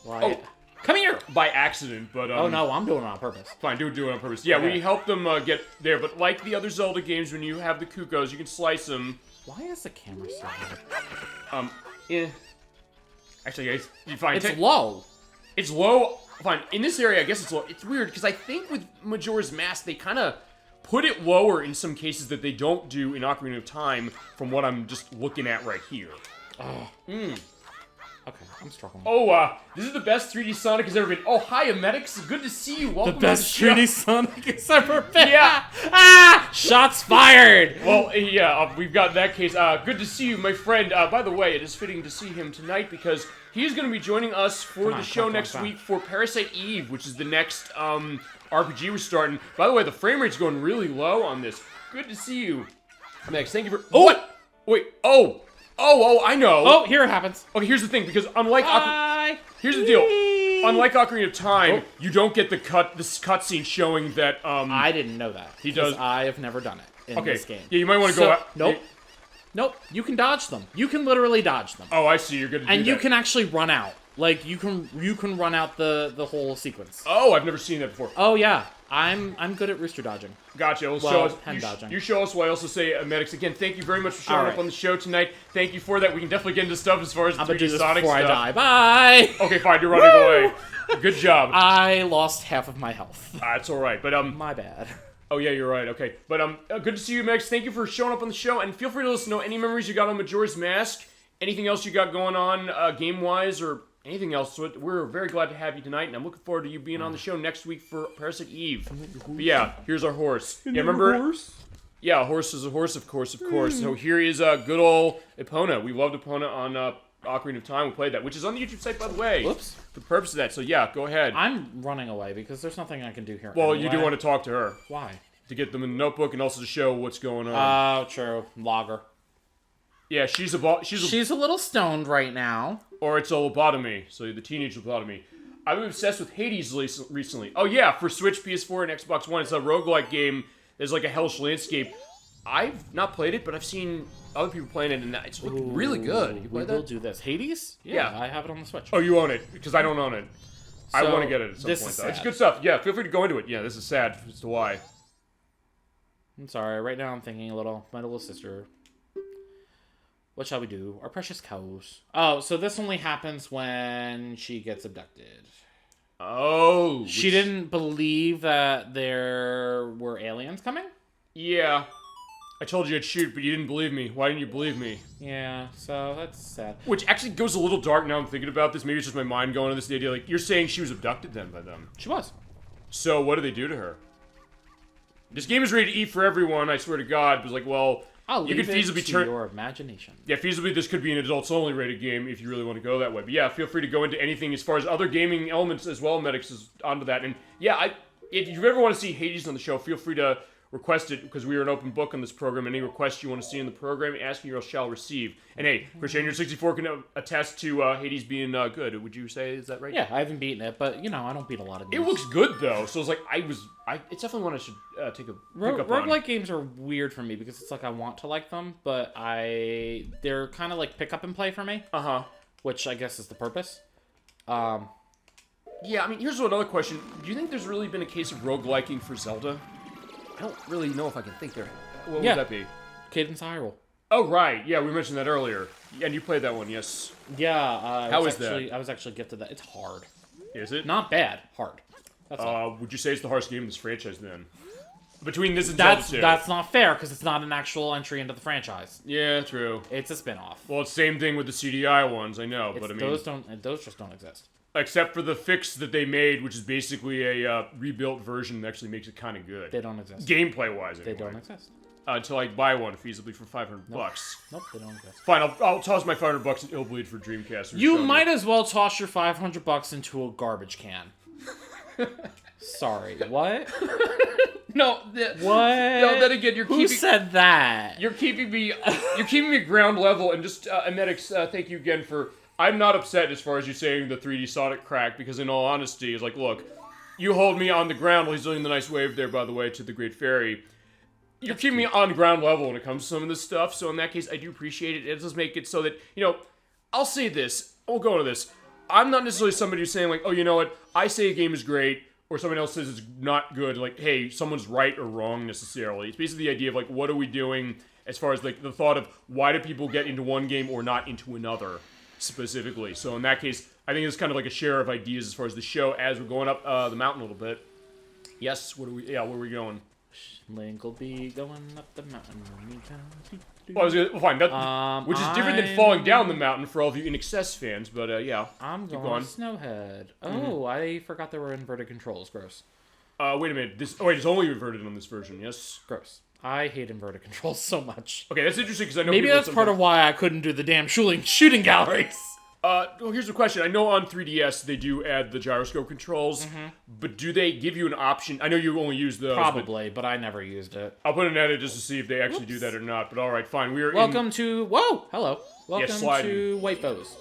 Right. Oh, come here. By accident, but... oh, no, I'm doing it on purpose. Fine, do it on purpose. Yeah, okay. We helped them get there, but like the other Zelda games, when you have the Kukos, you can slice them. Why is the camera so low? Actually, guys, you find... It's low. It's low. Fine, in this area, I guess it's low. It's weird, because I think with Majora's Mask, they kind of... put it lower in some cases that they don't do in Ocarina of Time, from what I'm just looking at right here. Oh. Okay, I'm struggling. Oh, this is the best 3D Sonic has ever been. Oh, hi, Emetics. Good to see you. Welcome the best to the 3D Sonic has ever been. Yeah. Shots fired. Well, yeah, we've got that case. Good to see you, my friend. By the way, it is fitting to see him tonight because he is going to be joining us for the show next week for Parasite Eve, which is the next RPG we're starting. By the way, the frame rate's going really low on this. Good to see you. Max, thank you for... Oh! What? Wait, Oh, I know. Oh, here it happens. Okay, here's the thing, because unlike... Here's the deal. Unlike Ocarina of Time, you don't get this cutscene showing that, I didn't know that. He does... I have never done it in this game. Yeah, you might want to go out... Nope. Nope. You can dodge them. You can literally dodge them. Oh, I see. You're good to do that. And you can actually run out. Like, you can run out the whole sequence. Oh, I've never seen that before. Oh, yeah. I'm good at rooster dodging. Gotcha. Hen dodging. You show us why. I also say, Medics, again, thank you very much for showing up on the show tonight. Thank you for that. We can definitely get into stuff as far as the 3D Sonic before stuff. I die. Bye! Okay, fine. You're running away. Good job. I lost half of my health. That's all right. But, my bad. Oh, yeah, you're right. Okay. But, good to see you, Medics. Thank you for showing up on the show. And feel free to let us know any memories you got on Majora's Mask. Anything else you got going on, game-wise, or... anything else. So we're very glad to have you tonight, and I'm looking forward to you being on the show next week for Parasite Eve. But yeah, here's our horse. Yeah, remember? Horse? Yeah, a horse is a horse, of course. So here is good old Epona. We loved Epona on Ocarina of Time. We played that, which is on the YouTube site, by the way. Whoops. For the purpose of that. So yeah, go ahead. I'm running away because there's nothing I can do here. Well, you do want to talk to her. Why? To get them in the notebook and also to show what's going on. Oh, true. Logger. Yeah, she's a little stoned right now. Or it's a lobotomy, so the teenage lobotomy. I've been obsessed with Hades recently. Oh yeah, for Switch, PS4, and Xbox One. It's a roguelike game. There's like a hellish landscape. I've not played it, but I've seen other people playing it, and it's looking really good. You play that? We'll do this. Hades? Yeah, I have it on the Switch. Oh, you own it? Because I don't own it. So, I want to get it at some point, though. It's good stuff. Yeah, feel free to go into it. Yeah, this is sad as to why. I'm sorry. Right now I'm thinking my little sister... What shall we do? Our precious cows. Oh, so this only happens when she gets abducted. Oh. She didn't believe that there were aliens coming? Yeah. I told you I'd shoot, but you didn't believe me. Why didn't you believe me? Yeah, so that's sad. Which actually goes a little dark now I'm thinking about this. Maybe it's just my mind going on this, the idea, like, you're saying she was abducted then by them. She was. So what did they do to her? This game is ready to eat for everyone, I swear to God. It was like, well... you could feasibly turn your imagination. Yeah, feasibly this could be an adults-only rated game if you really want to go that way. But yeah, feel free to go into anything as far as other gaming elements as well. Medics is onto that. And yeah, if you ever want to see Hades on the show, feel free to request it because we are an open book on this program. Any requests you want to see in the program, ask and you shall receive. And hey, Christian64 can attest to Hades being good. Would you say, is that right? Yeah, I haven't beaten it, but you know, I don't beat a lot of games. It looks good though, so it's like it's definitely one I should take a pick up on. Roguelike games are weird for me because it's like I want to like them, but they're kind of like pick up and play for me. Which I guess is the purpose. Yeah, I mean, here's another question. Do you think there's really been a case of rogueliking for Zelda? I don't really know if I can think there. What would that be? Cadence of Hyrule. Oh, right. Yeah, we mentioned that earlier. And you played that one, yes. Yeah. How is that? I was actually gifted that. It's hard. Is it? Not bad. Hard. That's all. Would you say it's the hardest game in this franchise, then? Between this and Zelda 2. That's not fair, because it's not an actual entry into the franchise. Yeah, true. It's a spin-off. Well, it's the same thing with the CDI ones, I know, but I mean... Those just don't exist. Except for the fix that they made, which is basically a rebuilt version that actually makes it kind of good. They don't exist. Gameplay-wise, anyway. They don't exist. Until I buy one feasibly for $500. Nope, they don't exist. Fine, I'll toss my $500 in Illbleed for Dreamcast. You might as well toss your $500 into a garbage can. Sorry, what? No, what? No, then again, Who said that? You're keeping me at ground level, and just Emetics, thank you again for. I'm not upset as far as you saying the 3D Sonic crack, because in all honesty, it's like, look, you hold me on the ground. Well, he's doing the nice wave there, by the way, to the Great Fairy. You're keeping me on ground level when it comes to some of this stuff, so in that case, I do appreciate it. It does make it so that, I'll say this. I'll go into this. I'm not necessarily somebody who's saying, like, oh, you know what? I say a game is great, or someone else says it's not good. Like, hey, someone's right or wrong necessarily. It's basically the idea of, like, what are we doing as far as, like, the thought of why do people get into one game or not into another specifically. So in that case, I think it's kind of like a share of ideas as far as the show as we're going up the mountain a little bit. Yes, where are we going? Link will be going up the mountain. Well, fine. Which is different than falling down the mountain for all of you In Excess fans, but yeah. I'm going Snowhead. Oh, I forgot there were inverted controls. Gross. Wait a minute. It's only inverted on this version, yes? Gross. I hate inverted controls so much. Okay, that's interesting because I know maybe that's part of why I couldn't do the damn shooting galleries. Well, here's the question. I know on 3DS they do add the gyroscope controls, but do they give you an option? I know you only use those. Probably, but I never used it. I'll put an edit just to see if they actually do that or not, but alright, fine. Welcome to White Bows.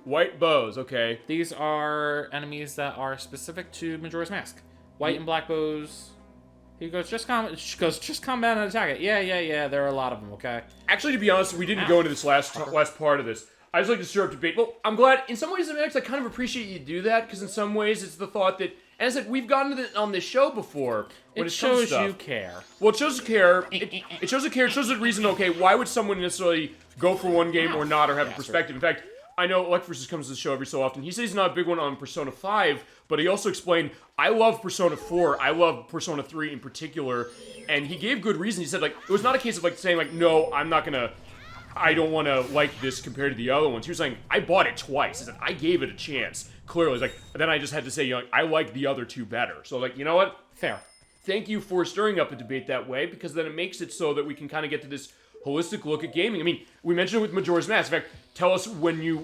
White Bows, okay. These are enemies that are specific to Majora's Mask. White and black bows. He goes, just combat and attack it. Yeah, there are a lot of them, okay? Actually, to be honest, we didn't go into this last part of this. I just like to stir up debate. Well, I'm glad, in some ways, I kind of appreciate you do that, because in some ways, it's the thought that, as I said, we've gotten to on this show before. It shows you care. Well, it shows you care. It shows you care. It shows the reason, okay, why would someone necessarily go for one game or not, or have a perspective? In fact, I know Electversus comes to the show every so often. He says he's not a big one on Persona 5, but he also explained, I love Persona 4, I love Persona 3 in particular, and he gave good reason. He said, like, it was not a case of, like, saying, like, no, I don't want to like this compared to the other ones. He was saying, I bought it twice. He said, I gave it a chance. Clearly, it's like, then I just had to say, I like the other two better. So, like, you know what? Fair. Thank you for stirring up a debate that way, because then it makes it so that we can kind of get to this holistic look at gaming. I mean, we mentioned it with Majora's Mask. In fact, tell us when you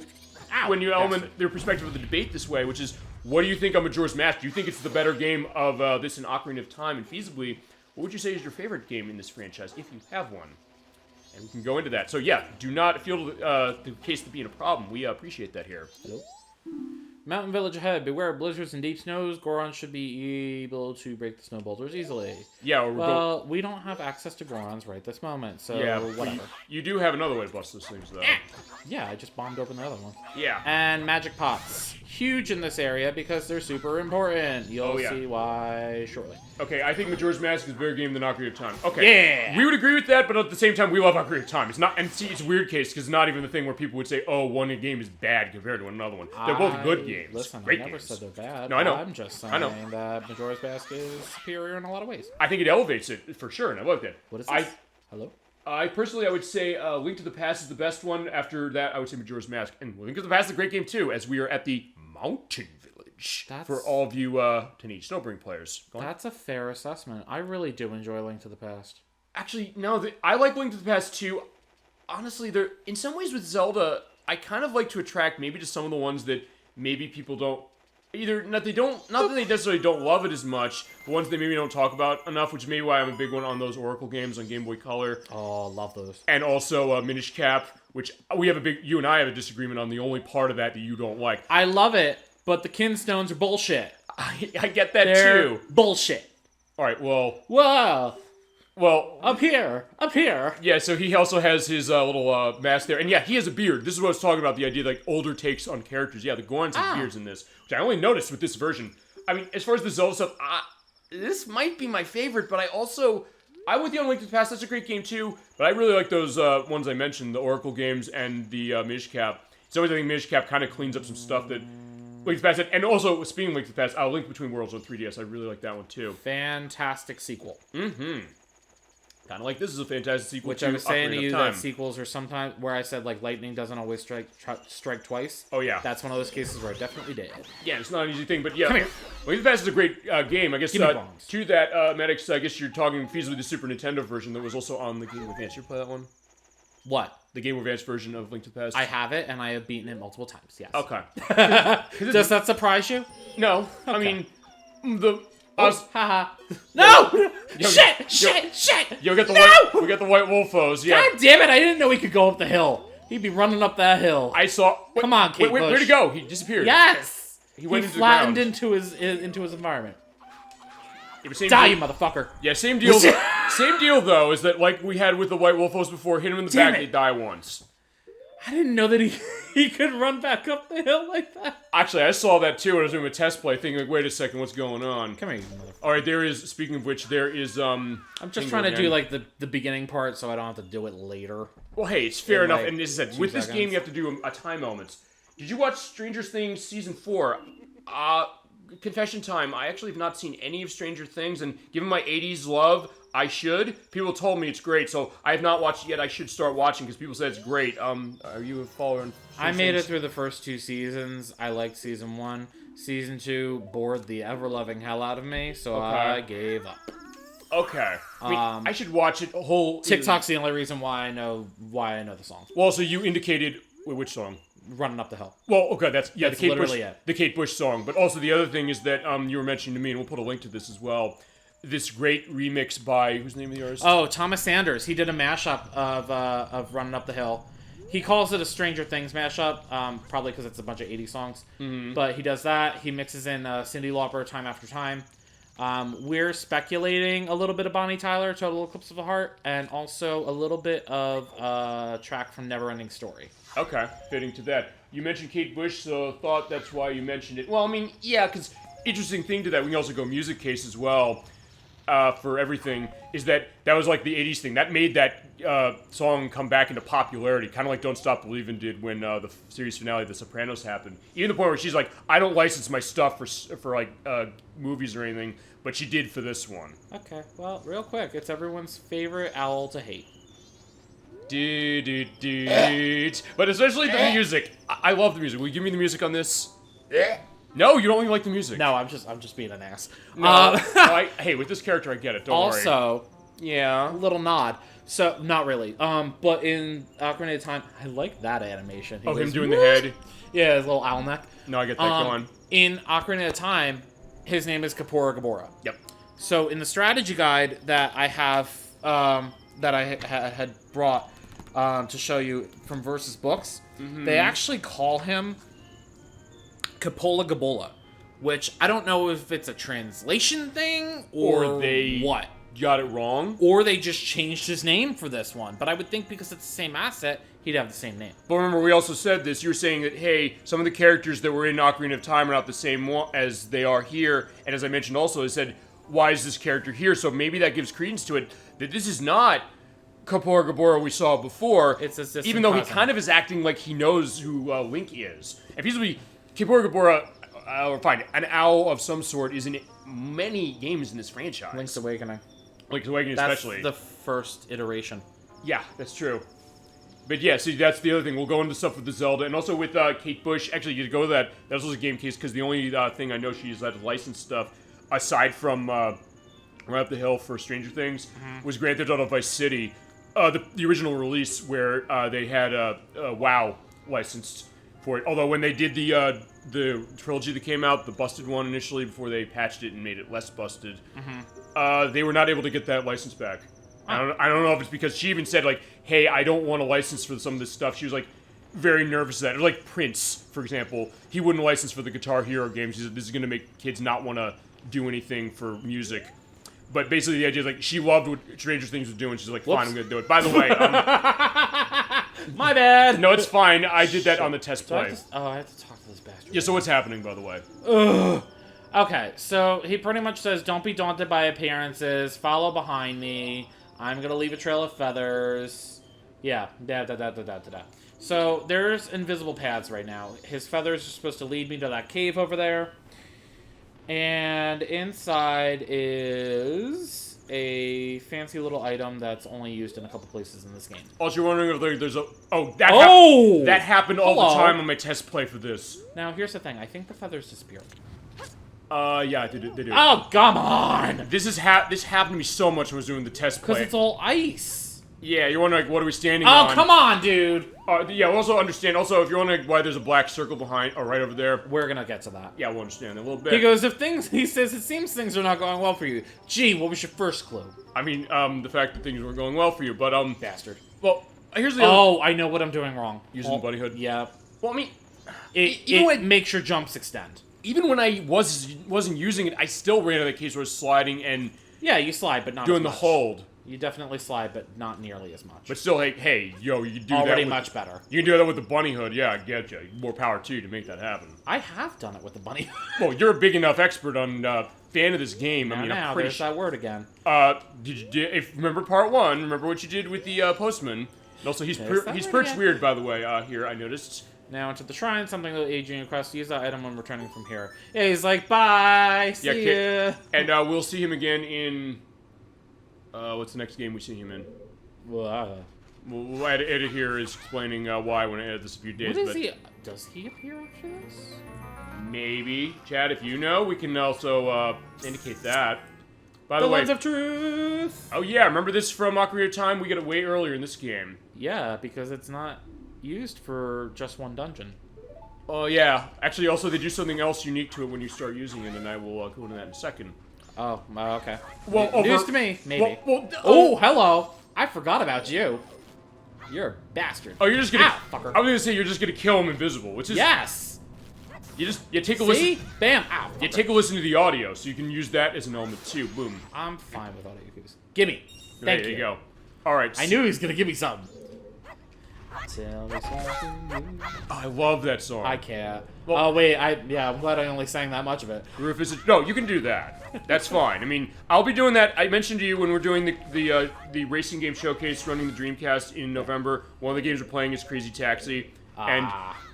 element their perspective of the debate this way, which is, what do you think of Majora's Mask? Do you think it's the better game of this and Ocarina of Time? And feasibly, what would you say is your favorite game in this franchise, if you have one? And we can go into that. So yeah, do not feel the case to being a problem. We appreciate that here. Hello? Mountain village ahead. Beware of blizzards and deep snows. Goron should be able to break the snow boulders easily. Yeah, we don't have access to Gorons right this moment, so yeah, whatever. You do have another way to bust those things, though. Yeah, I just bombed open the other one. Yeah. And magic pots. Huge in this area because they're super important. You'll see why shortly. Okay, I think Majora's Mask is a better game than Ocarina of Time. Okay. Yeah! We would agree with that, but at the same time, we love Ocarina of Time. It's not, and see, it's a weird case, because it's not even the thing where people would say, oh, one game is bad compared to another one. They're both good games. Listen, Great I never games. said they're bad. No, I know. I'm just saying that Majora's Mask is superior in a lot of ways. I think it elevates it, for sure, and I love that. What is this? Hello? I would say Link to the Past is the best one. After that, I would say Majora's Mask. And Link to the Past is a great game, too, as we are at the Mountain Village. For all of you Teenage Snowbring players. That's a fair assessment. I really do enjoy Link to the Past. Actually, no, I like Link to the Past, too. Honestly, in some ways with Zelda, I kind of like to attract maybe to some of the ones that maybe people don't... not that they necessarily don't love it as much, but ones they maybe don't talk about enough, which is maybe why I'm a big one on those Oracle games on Game Boy Color. Oh, love those. And also Minish Cap, which you and I have a disagreement on the only part of that you don't like. I love it, but the Kinstones are bullshit. I get that They're too. Bullshit. Alright, well... Whoa! Well... Up here! Yeah, so he also has his little mask there. And yeah, he has a beard. This is what I was talking about, the idea of, like, older takes on characters. Yeah, the Gorons have beards in this, which I only noticed with this version. I mean, as far as the Zelda stuff, this might be my favorite, but I also... I with you on Link to the Past. That's a great game too, but I really like those ones I mentioned, the Oracle games and the Minish Cap. It's always I think Minish Cap kind of cleans up some stuff that Link to the Past had. And also, speaking of Link to the Past, Link Between Worlds on 3DS, I really like that one too. Fantastic sequel. Mm-hmm. Kind of like this is a fantastic sequel. Which to I was saying to you Time. that sequels are sometimes where I said like lightning doesn't always strike twice. Oh yeah, that's one of those cases where I definitely did. Yeah, it's not an easy thing, but yeah, Come here. Link to the Past is a great game. I guess Give me bombs. to that, Maddox, I guess you're talking feasibly the Super Nintendo version that was also on the Game Boy Advance. You play that one? What? The Game Boy Advance version of Link to the Past. I have it, and I have beaten it multiple times. Yes. Okay. Does that surprise you? No, Okay. I mean the. Haha. No! Shit! Yo, we got the white wolfos. Yeah. God damn it! I didn't know he could go up the hill. He'd be running up that hill. I saw. Come on, Kate Bush. Where'd he go? He disappeared. Yes. He went into flattened the ground. into his environment. Yeah, Die, you motherfucker! Yeah, same deal. Same deal though is that like we had with the white wolfos before, hit him in the back, they die once. I didn't know that he could run back up the hill like that. Actually, I saw that too when I was doing a test play, thinking like, wait a second, what's going on? Come here, you motherfucker. All right, there is. Speaking of which, there is. I'm just trying to do like the beginning part, so I don't have to do it later. Well, hey, it's fair enough. like And as I said, with this game, you have to do a time element. Did you watch Stranger Things season 4? Confession time. I actually have not seen any of Stranger Things, and given my 80s love, I should. People told me it's great, so I have not watched it yet. I should start watching because people said it's great. Are you a follower on I made it through the first 2 seasons. I liked season 1. Season 2 bored the ever-loving hell out of me, so I gave up. Okay. I mean, I should watch it whole. TikTok's the only reason why I know the song. Well, so you indicated which song? Running Up the Hill. Well, okay, that's the Kate Bush, it. the Kate Bush song. But also the other thing is that you were mentioning to me, and we'll put a link to this as well. This great remix by who's the name of the artist? Oh, Thomas Sanders. He did a mashup of Running Up the Hill. He calls it a Stranger Things mashup, probably because it's a bunch of 80s songs. Mm-hmm. But he does that. He mixes in Cyndi Lauper, Time After Time. We're speculating a little bit of Bonnie Tyler, Total Eclipse of the Heart, and also a little bit of a track from Neverending Story. Okay, fitting to that. You mentioned Kate Bush, so thought that's why you mentioned it. Well, I mean, yeah, because interesting thing to that, we can also go music case as well for everything, is that was like the 80s thing. That made that song come back into popularity, kind of like Don't Stop Believin' did when the series finale of The Sopranos happened. Even the point where she's like, I don't license my stuff for like movies or anything, but she did for this one. Okay, well, real quick, it's everyone's favorite owl to hate. But especially the music. I love the music. Will you give me the music on this? No, you don't even like the music. No, I'm just being an ass. No, hey, with this character, I get it. Don't worry. Also, yeah, a little nod. So, not really. But in Ocarina of Time, I like that animation. Him doing the head. Yeah, his little owl neck. No, I get that. Go on. In Ocarina of Time, his name is Kapora Gabora. Yep. So in the strategy guide that I have, that I had brought to show you from Versus Books, they actually call him Capola Gabola, which I don't know if it's a translation thing or they what. Got it wrong. Or they just changed his name for this one. But I would think because it's the same asset, he'd have the same name. But remember, we also said this. You were saying that, hey, some of the characters that were in Ocarina of Time are not the same as they are here. And as I mentioned also, I said, why is this character here? So maybe that gives credence to it, that this is not Kapora Gabora we saw before. It's a even though he kind of is acting like he knows who Link is. If he's be Kapora Gabora, or fine, an owl of some sort is in many games in this franchise. Link's Awakening. Link's Awakening especially. That's the first iteration. Yeah, that's true. But yeah, see, that's the other thing. We'll go into stuff with the Zelda, and also with Kate Bush. Actually, you go to that. That was a game case, because the only thing I know she's had licensed stuff, aside from Right Up the Hill for Stranger Things, was Grand Theft Auto Vice City. The original release, where they had WoW licensed for it. Although when they did the trilogy that came out, the busted one initially, before they patched it and made it less busted, they were not able to get that license back. I don't know if it's because she even said, like, hey, I don't want a license for some of this stuff. She was, like, very nervous of that. Or, like, Prince, for example. He wouldn't license for the Guitar Hero games. He said, this is going to make kids not want to do anything for music. But basically the idea is, like, she loved what Stranger Things was doing. She's like, fine, I'm going to do it. By the way, my bad. No, it's fine. I did that on the test play. I have to talk to this bastard. Yeah, so what's happening, by the way? Ugh. Okay, so he pretty much says, don't be daunted by appearances, follow behind me, I'm gonna leave a trail of feathers. Yeah, da-da-da-da-da-da-da. So, there's invisible paths right now. His feathers are supposed to lead me to that cave over there. And inside is a fancy little item that's only used in a couple places in this game. Also, you're wondering if there's a... that happened all the time on my test play for this. Now, here's the thing. I think the feathers disappear. Yeah, they do. Oh, come on! This happened to me so much when I was doing the test play. Because it's all ice. Yeah, you're wondering, like, what are we standing on? Oh, come on, dude! Yeah, we'll also understand. Also, if you're wondering why there's a black circle behind, or right over there. We're gonna get to that. Yeah, we'll understand a little bit. He goes, he says, it seems things are not going well for you. Gee, what was your first clue? I mean, the fact that things weren't going well for you, but, Bastard. Well, here's the Oh, I know what I'm doing wrong. Using the bunny hood? Yeah. Well, I mean... It makes your jumps extend. Even when I wasn't using it, I still ran into the case where I was sliding and... Yeah, you slide, but not doing as the much. hold. You definitely slide, but not nearly as much. But still, hey, yo, you can do Already that much better. You can do that with the bunny hood, yeah, I get you. More power to you to make that happen. I have done it with the bunny hood. Well, you're a big enough expert on, fan of this game. I mean, I'm pretty there's that word again. Remember part 1, remember what you did with the, postman. And also, he's perched weird, by the way, here, I noticed. Now into the shrine, something that aging requests to use that item when returning from here. Yeah, he's like, bye, see ya. And we'll see him again in... what's the next game we see him in? We'll edit here is explaining why when I edit this a few days. Does he appear after this? Maybe. Chad, if you know, we can also indicate that. By the way... Lens of Truth! Oh yeah, remember this from Ocarina of Time? We get it way earlier in this game. Yeah, because it's not used for just one dungeon. Oh yeah. Actually, also, they do something else unique to it when you start using it, and I will go into that in a second. Oh, okay. Well, news to me, maybe. Oh, hello! I forgot about you. You're a bastard. Oh, you're just gonna... fucker. I was gonna say you're just gonna kill him invisible, which is... Yes! You take a listen... Bam! Ow! You take a listen to the audio, so you can use that as an element too. Boom. I'm fine with audio cues. Gimme! Thank you. There you go. Alright. I knew he was gonna give me something. Tell me something. I love that song. I can't. Well, wait, I'm glad I only sang that much of it. No, you can do that. That's fine. I mean, I'll be doing that. I mentioned to you when we're doing the racing game showcase running the Dreamcast in November, one of the games we're playing is Crazy Taxi. And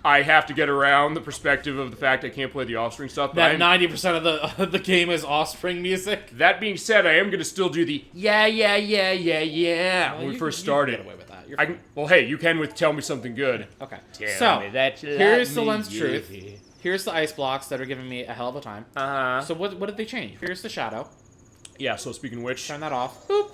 I have to get around the perspective of the fact I can't play the Offspring stuff. That 90% of the game is Offspring music. That being said, I am going to still do the yeah when we first started. You can get away with that. Well, hey, you can with Tell Me Something Good. Okay. Tell me that you here's the love lens me, truth. yeah. Here's the ice blocks that are giving me a hell of a time. So what did they change? Here's the shadow. Yeah, so speaking of which... Turn that off. Boop.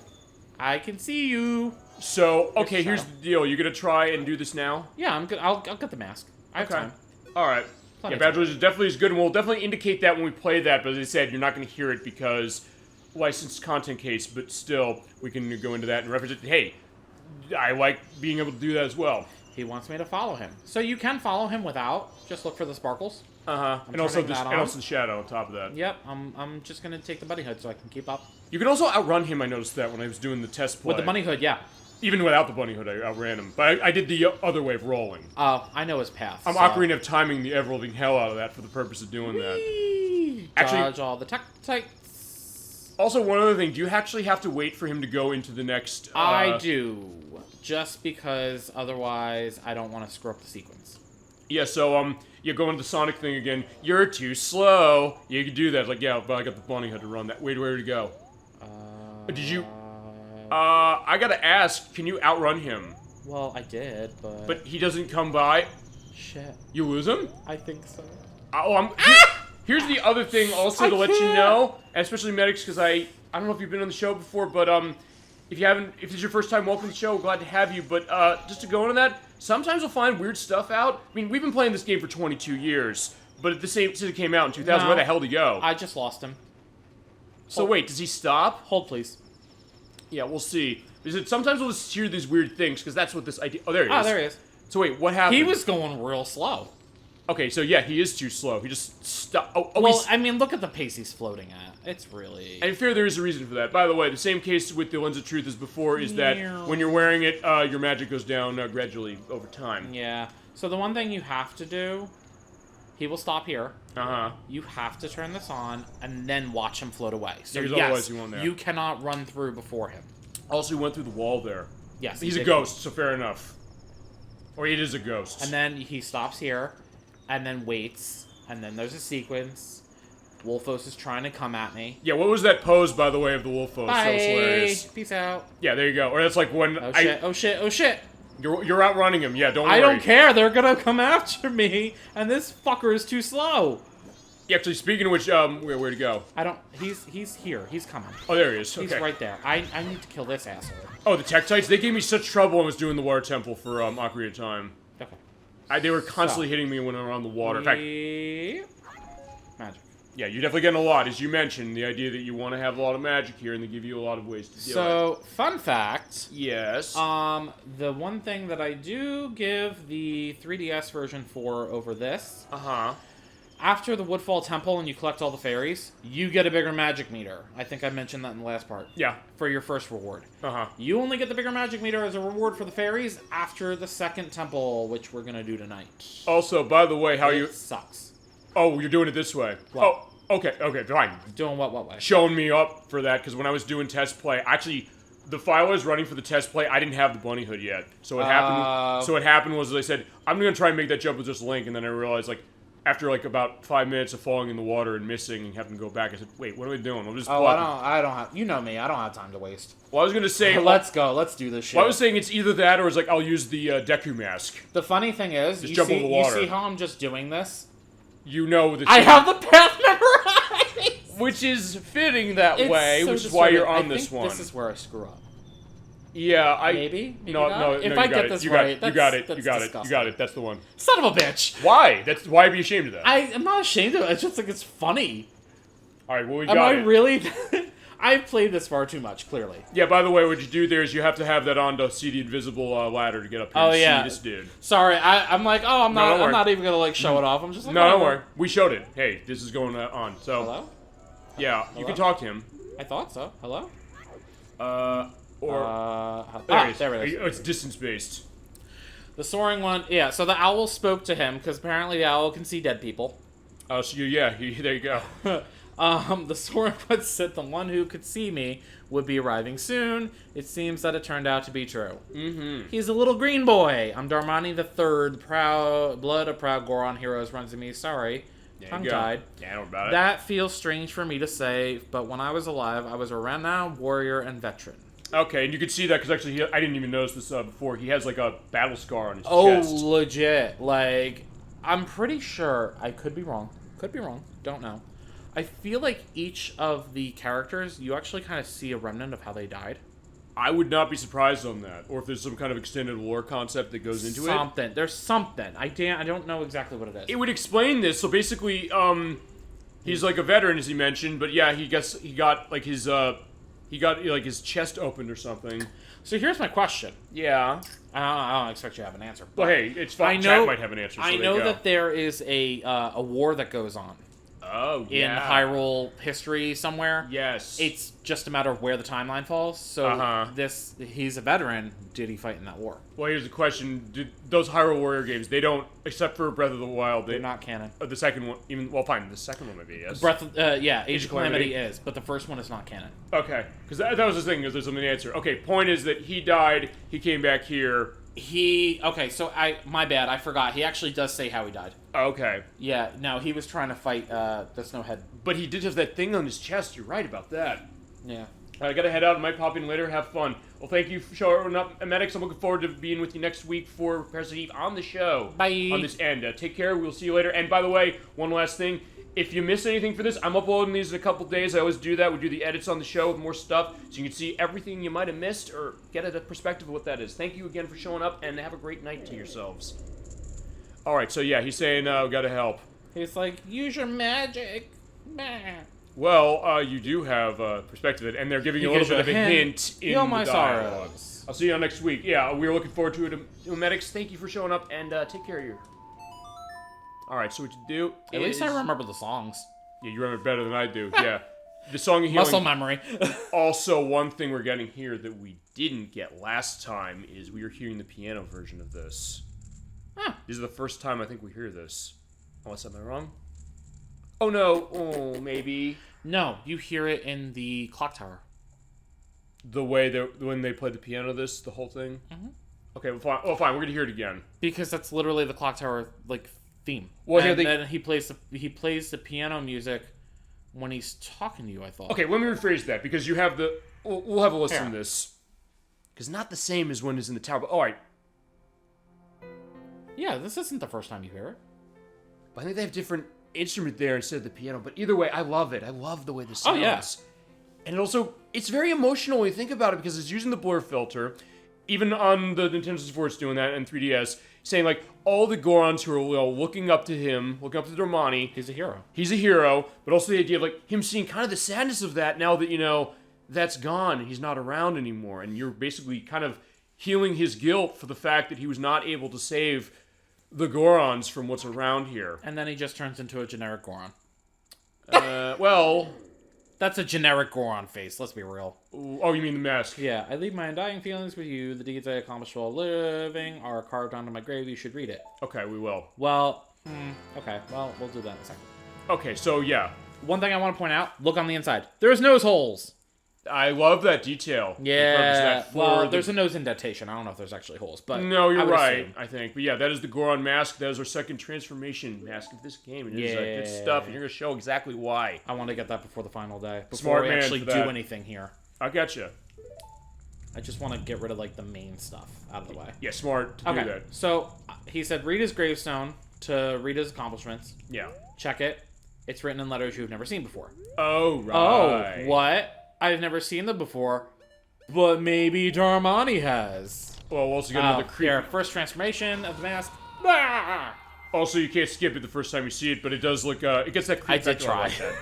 I can see you. So, okay, here's the deal. You gonna try and do this now? Yeah, I'm good. I'll get the mask. I have time. Alright. Yeah, Bad Religion definitely is good, and we'll definitely indicate that when we play that, but as I said, you're not gonna hear it because licensed content case, but still, we can go into that and reference it. Hey, I like being able to do that as well. He wants me to follow him. So you can follow him without. Just look for the sparkles. And also the shadow on top of that. Yep, I'm just gonna take the bunny hood so I can keep up. You can also outrun him, I noticed that when I was doing the test play. With the bunny hood, yeah. Even without the bunny hood, I outran him. But I did the other way of rolling. I know his path. I'm Ocarina of Timing the ever-loving hell out of that for the purpose of doing that. Actually, dodge all the tights. Also, one other thing, do you actually have to wait for him to go into the next... I do. Just because otherwise I don't want to screw up the sequence. Yeah, so, you go into the Sonic thing again. You're too slow. You can do that. Like, yeah, but I got the bunny hood to run that. Wait, where to go? Did you... I gotta ask, can you outrun him? Well, I did, but... But he doesn't come by? Shit. You lose him? I think so. Here's the other thing also to let you know, and especially medics, because I don't know if you've been on the show before, but, if you haven't, if it's your first time, welcome to the show, glad to have you, but, just to go into that, sometimes we'll find weird stuff out. I mean, we've been playing this game for 22 years, but at the same, since it came out in 2000, where the hell did he go? I just lost him. So wait, does he stop? Hold, please. Yeah, we'll see. Because sometimes we'll just hear these weird things, because that's what this idea... Oh, there he is. Oh, there he is. So wait, what happened? He was going real slow. Okay, so yeah, he is too slow. He just stopped. Well, I mean, look at the pace he's floating at. It's really... And fair, there is a reason for that. By the way, the same case with the Lens of Truth as before is that when you're wearing it, your magic goes down gradually over time. Yeah. So the one thing you have to do He will stop here. Uh-huh. You have to turn this on and then watch him float away. So Because yes, otherwise you won't know. you cannot run through before him. Also, he went through the wall there. Yes. He's a ghost, so fair enough. Or it is a ghost. And then he stops here, and then waits, and then there's a sequence. Wolfos is trying to come at me. Yeah, what was that pose, by the way, of the Wolfos? Bye. That was hilarious. Peace out. Yeah, there you go. Or that's like when Oh shit, oh shit, oh shit. You're outrunning him. Yeah, don't worry. I don't care. They're gonna come after me, and this fucker is too slow. Yeah, actually, speaking of which, where'd he go? I don't. He's here. He's coming. Oh, there he is. He's Okay. right there. I need to kill this asshole. Oh, the Tektites? They gave me such trouble when I was doing the Water Temple for Ocarina of Time. Okay. They were constantly hitting me when I was on the water. In fact, magic. yeah, you're definitely getting a lot, as you mentioned. The idea that you want to have a lot of magic here, and they give you a lot of ways to do it. So, fun fact. Yes. The one thing that I do give the 3DS version for over this. Uh-huh. After the Woodfall Temple and you collect all the fairies, you get a bigger magic meter. I think I mentioned that in the last part. Yeah. For your first reward. Uh-huh. You only get the bigger magic meter as a reward for the fairies after the second temple, which we're gonna do tonight. Also, by the way, It sucks. Oh, you're doing it this way. What? Oh, okay, fine. Doing what way? Showing me up for that, because when I was doing test play, actually, the file I was running for the test play, I didn't have the bunny hood yet. So what happened? So what happened was I said, I'm gonna try and make that jump with just Link, and then I realized after about 5 minutes of falling in the water and missing and having to go back, I said, wait, what am I doing? I'll just I don't have. You know me. I don't have time to waste. Well, I was gonna say, let's go. Let's do this shit. Well, I was saying it's either that or it's I'll use the Deku mask. The funny thing is, Just jump over the water. You see how I'm just doing this? You know that I have the path memorized. Which is fitting that It's way, so which is why you're I on this think one. This is where I screw up. Yeah, Maybe no, not. If you I got get it. this You right, got it. You got it. That's the one. Son of a bitch! Why? Why be ashamed of that? I'm not ashamed of it. It's just it's funny. All right, well we Am got I it. really? I've played this far too much. Clearly. Yeah. By the way, what you do there is you have to have that on to see the invisible ladder to get up here. Oh to yeah. See this dude. Sorry, I'm like, oh, I'm don't worry. not even gonna show it off. I'm just like, No, don't worry. We showed it. Hey, this is going on. So. Hello? Yeah, Hello? you can talk to him. I thought so. Hello? There it is. It's distance based. The soaring one, yeah, so the owl spoke to him, because apparently the owl can see dead people. Oh, so there you go. The soaring one said the one who could see me would be arriving soon. It seems that it turned out to be true. Mm-hmm. He's a little green boy. I'm Darmani III, proud blood of proud Goron heroes runs in me. Sorry. Tongue-tied. Yeah, don't about it. That feels strange for me to say, but when I was alive, I was a renowned warrior and veteran. Okay, and you can see that because actually I didn't even notice this before. He has a battle scar on his Oh, chest. legit. I'm pretty sure, I could be wrong, don't know. I feel like each of the characters, you actually kind of see a remnant of how they died. I would not be surprised on that, or if there's some kind of extended lore concept that goes into it. There's something. I don't know exactly what it is. It would explain this. So basically, he's a veteran, as he mentioned, but yeah, he got his chest opened or something. So here's my question. Yeah. I don't expect you to have an answer. Well, hey, it's fine. Chat might have an answer. So I know that there is a war that goes on. Oh, yeah. In Hyrule history somewhere. Yes. It's just a matter of where the timeline falls. So he's a veteran. Did he fight in that war? Well, here's the question: those Hyrule Warrior games? They don't, except for Breath of the Wild. They're not canon. The second one, fine. The second one maybe yes. Age of Calamity is, but the first one is not canon. Okay, because that was the thing. Is there's something to answer? Okay, point is that he died. He came back here. My bad. I forgot. He actually does say how he died. Okay. Yeah. No, he was trying to fight the Snowhead. But he did have that thing on his chest. You're right about that. Yeah. I gotta head out. Might pop in later. Have fun. Well, thank you for showing up, Medics. I'm looking forward to being with you next week for Parasite Eve on the show. Bye. On this end. Take care. We'll see you later. And by the way, one last thing. If you miss anything for this, I'm uploading these in a couple days. I always do that. We do the edits on the show with more stuff, so you can see everything you might have missed or get a perspective of what that is. Thank you again for showing up, and have a great night to yourselves. All right, so yeah, he's saying, gotta help. He's like, use your magic. Well, you do have perspective, and they're giving you a little bit of a hint in Heal my the dialogue. sorrows. I'll see you all next week. Yeah, we're looking forward to it. Medics, thank you for showing up, and take care of you. All right, so what you do At least I remember the songs. Yeah, you remember better than I do. Yeah. The Song of Healing. Muscle memory. Also, one thing we're getting here that we didn't get last time is we are hearing the piano version of this. Huh. This is the first time I think we hear this. Unless am I wrong? Oh no. Oh, maybe. No, you hear it in the clock tower. The way when they played the piano, the whole thing. Mm-hmm. Okay, well, fine. Oh, fine. We're gonna hear it again because that's literally the clock tower theme. Well, and then he plays the piano music when he's talking to you. I thought. Okay, let me rephrase that because you have the. We'll have a listen Here. to this because not the same as when it's in the tower. But all right, Yeah, this isn't the first time you hear it. I think they have different instrument there instead of the piano. But either way, I love it. I love the way this sounds. Oh, yeah. And it's very emotional when you think about it because it's using the blur filter. Even on the Nintendo 64, it's doing that, and 3DS, saying, like, all the Gorons who are looking up to him, looking up to Darmani. He's a hero. He's a hero, but also the idea of, like, him seeing kind of the sadness of that now that, that's gone and he's not around anymore. And you're basically kind of healing his guilt for the fact that he was not able to save the Gorons from what's around here. And then he just turns into a generic Goron. Well... That's a generic Goron face, let's be real. Oh, you mean the mask? Yeah, I leave my undying feelings with you. The deeds I accomplished while living are carved onto my grave. You should read it. Okay, we will. Well, okay. Well, we'll do that in a second. Okay, so yeah. One thing I want to point out, look on the inside. There's nose holes. I love that detail. Yeah, well, there's a nose indentation. I don't know if there's actually holes, but... No, you're right, assume. I think. But yeah, that is the Goron mask. That is our second transformation mask of this game. It is good stuff, and you're going to show exactly why. I want to get that before the final day. Before Smart we man actually for do that. anything here. I gotcha. I just want to get rid of, like, the main stuff out of the way. Yeah, smart to do that. So, he said read his gravestone to read his accomplishments. Yeah. Check it. It's written in letters you've never seen before. Oh, right. Oh, what? I've never seen them before, but maybe Darmani has. Well, also got another creep. Here, first transformation of the mask. Also, you can't skip it the first time you see it, but it does look, it gets that creep I did factor. try. like that.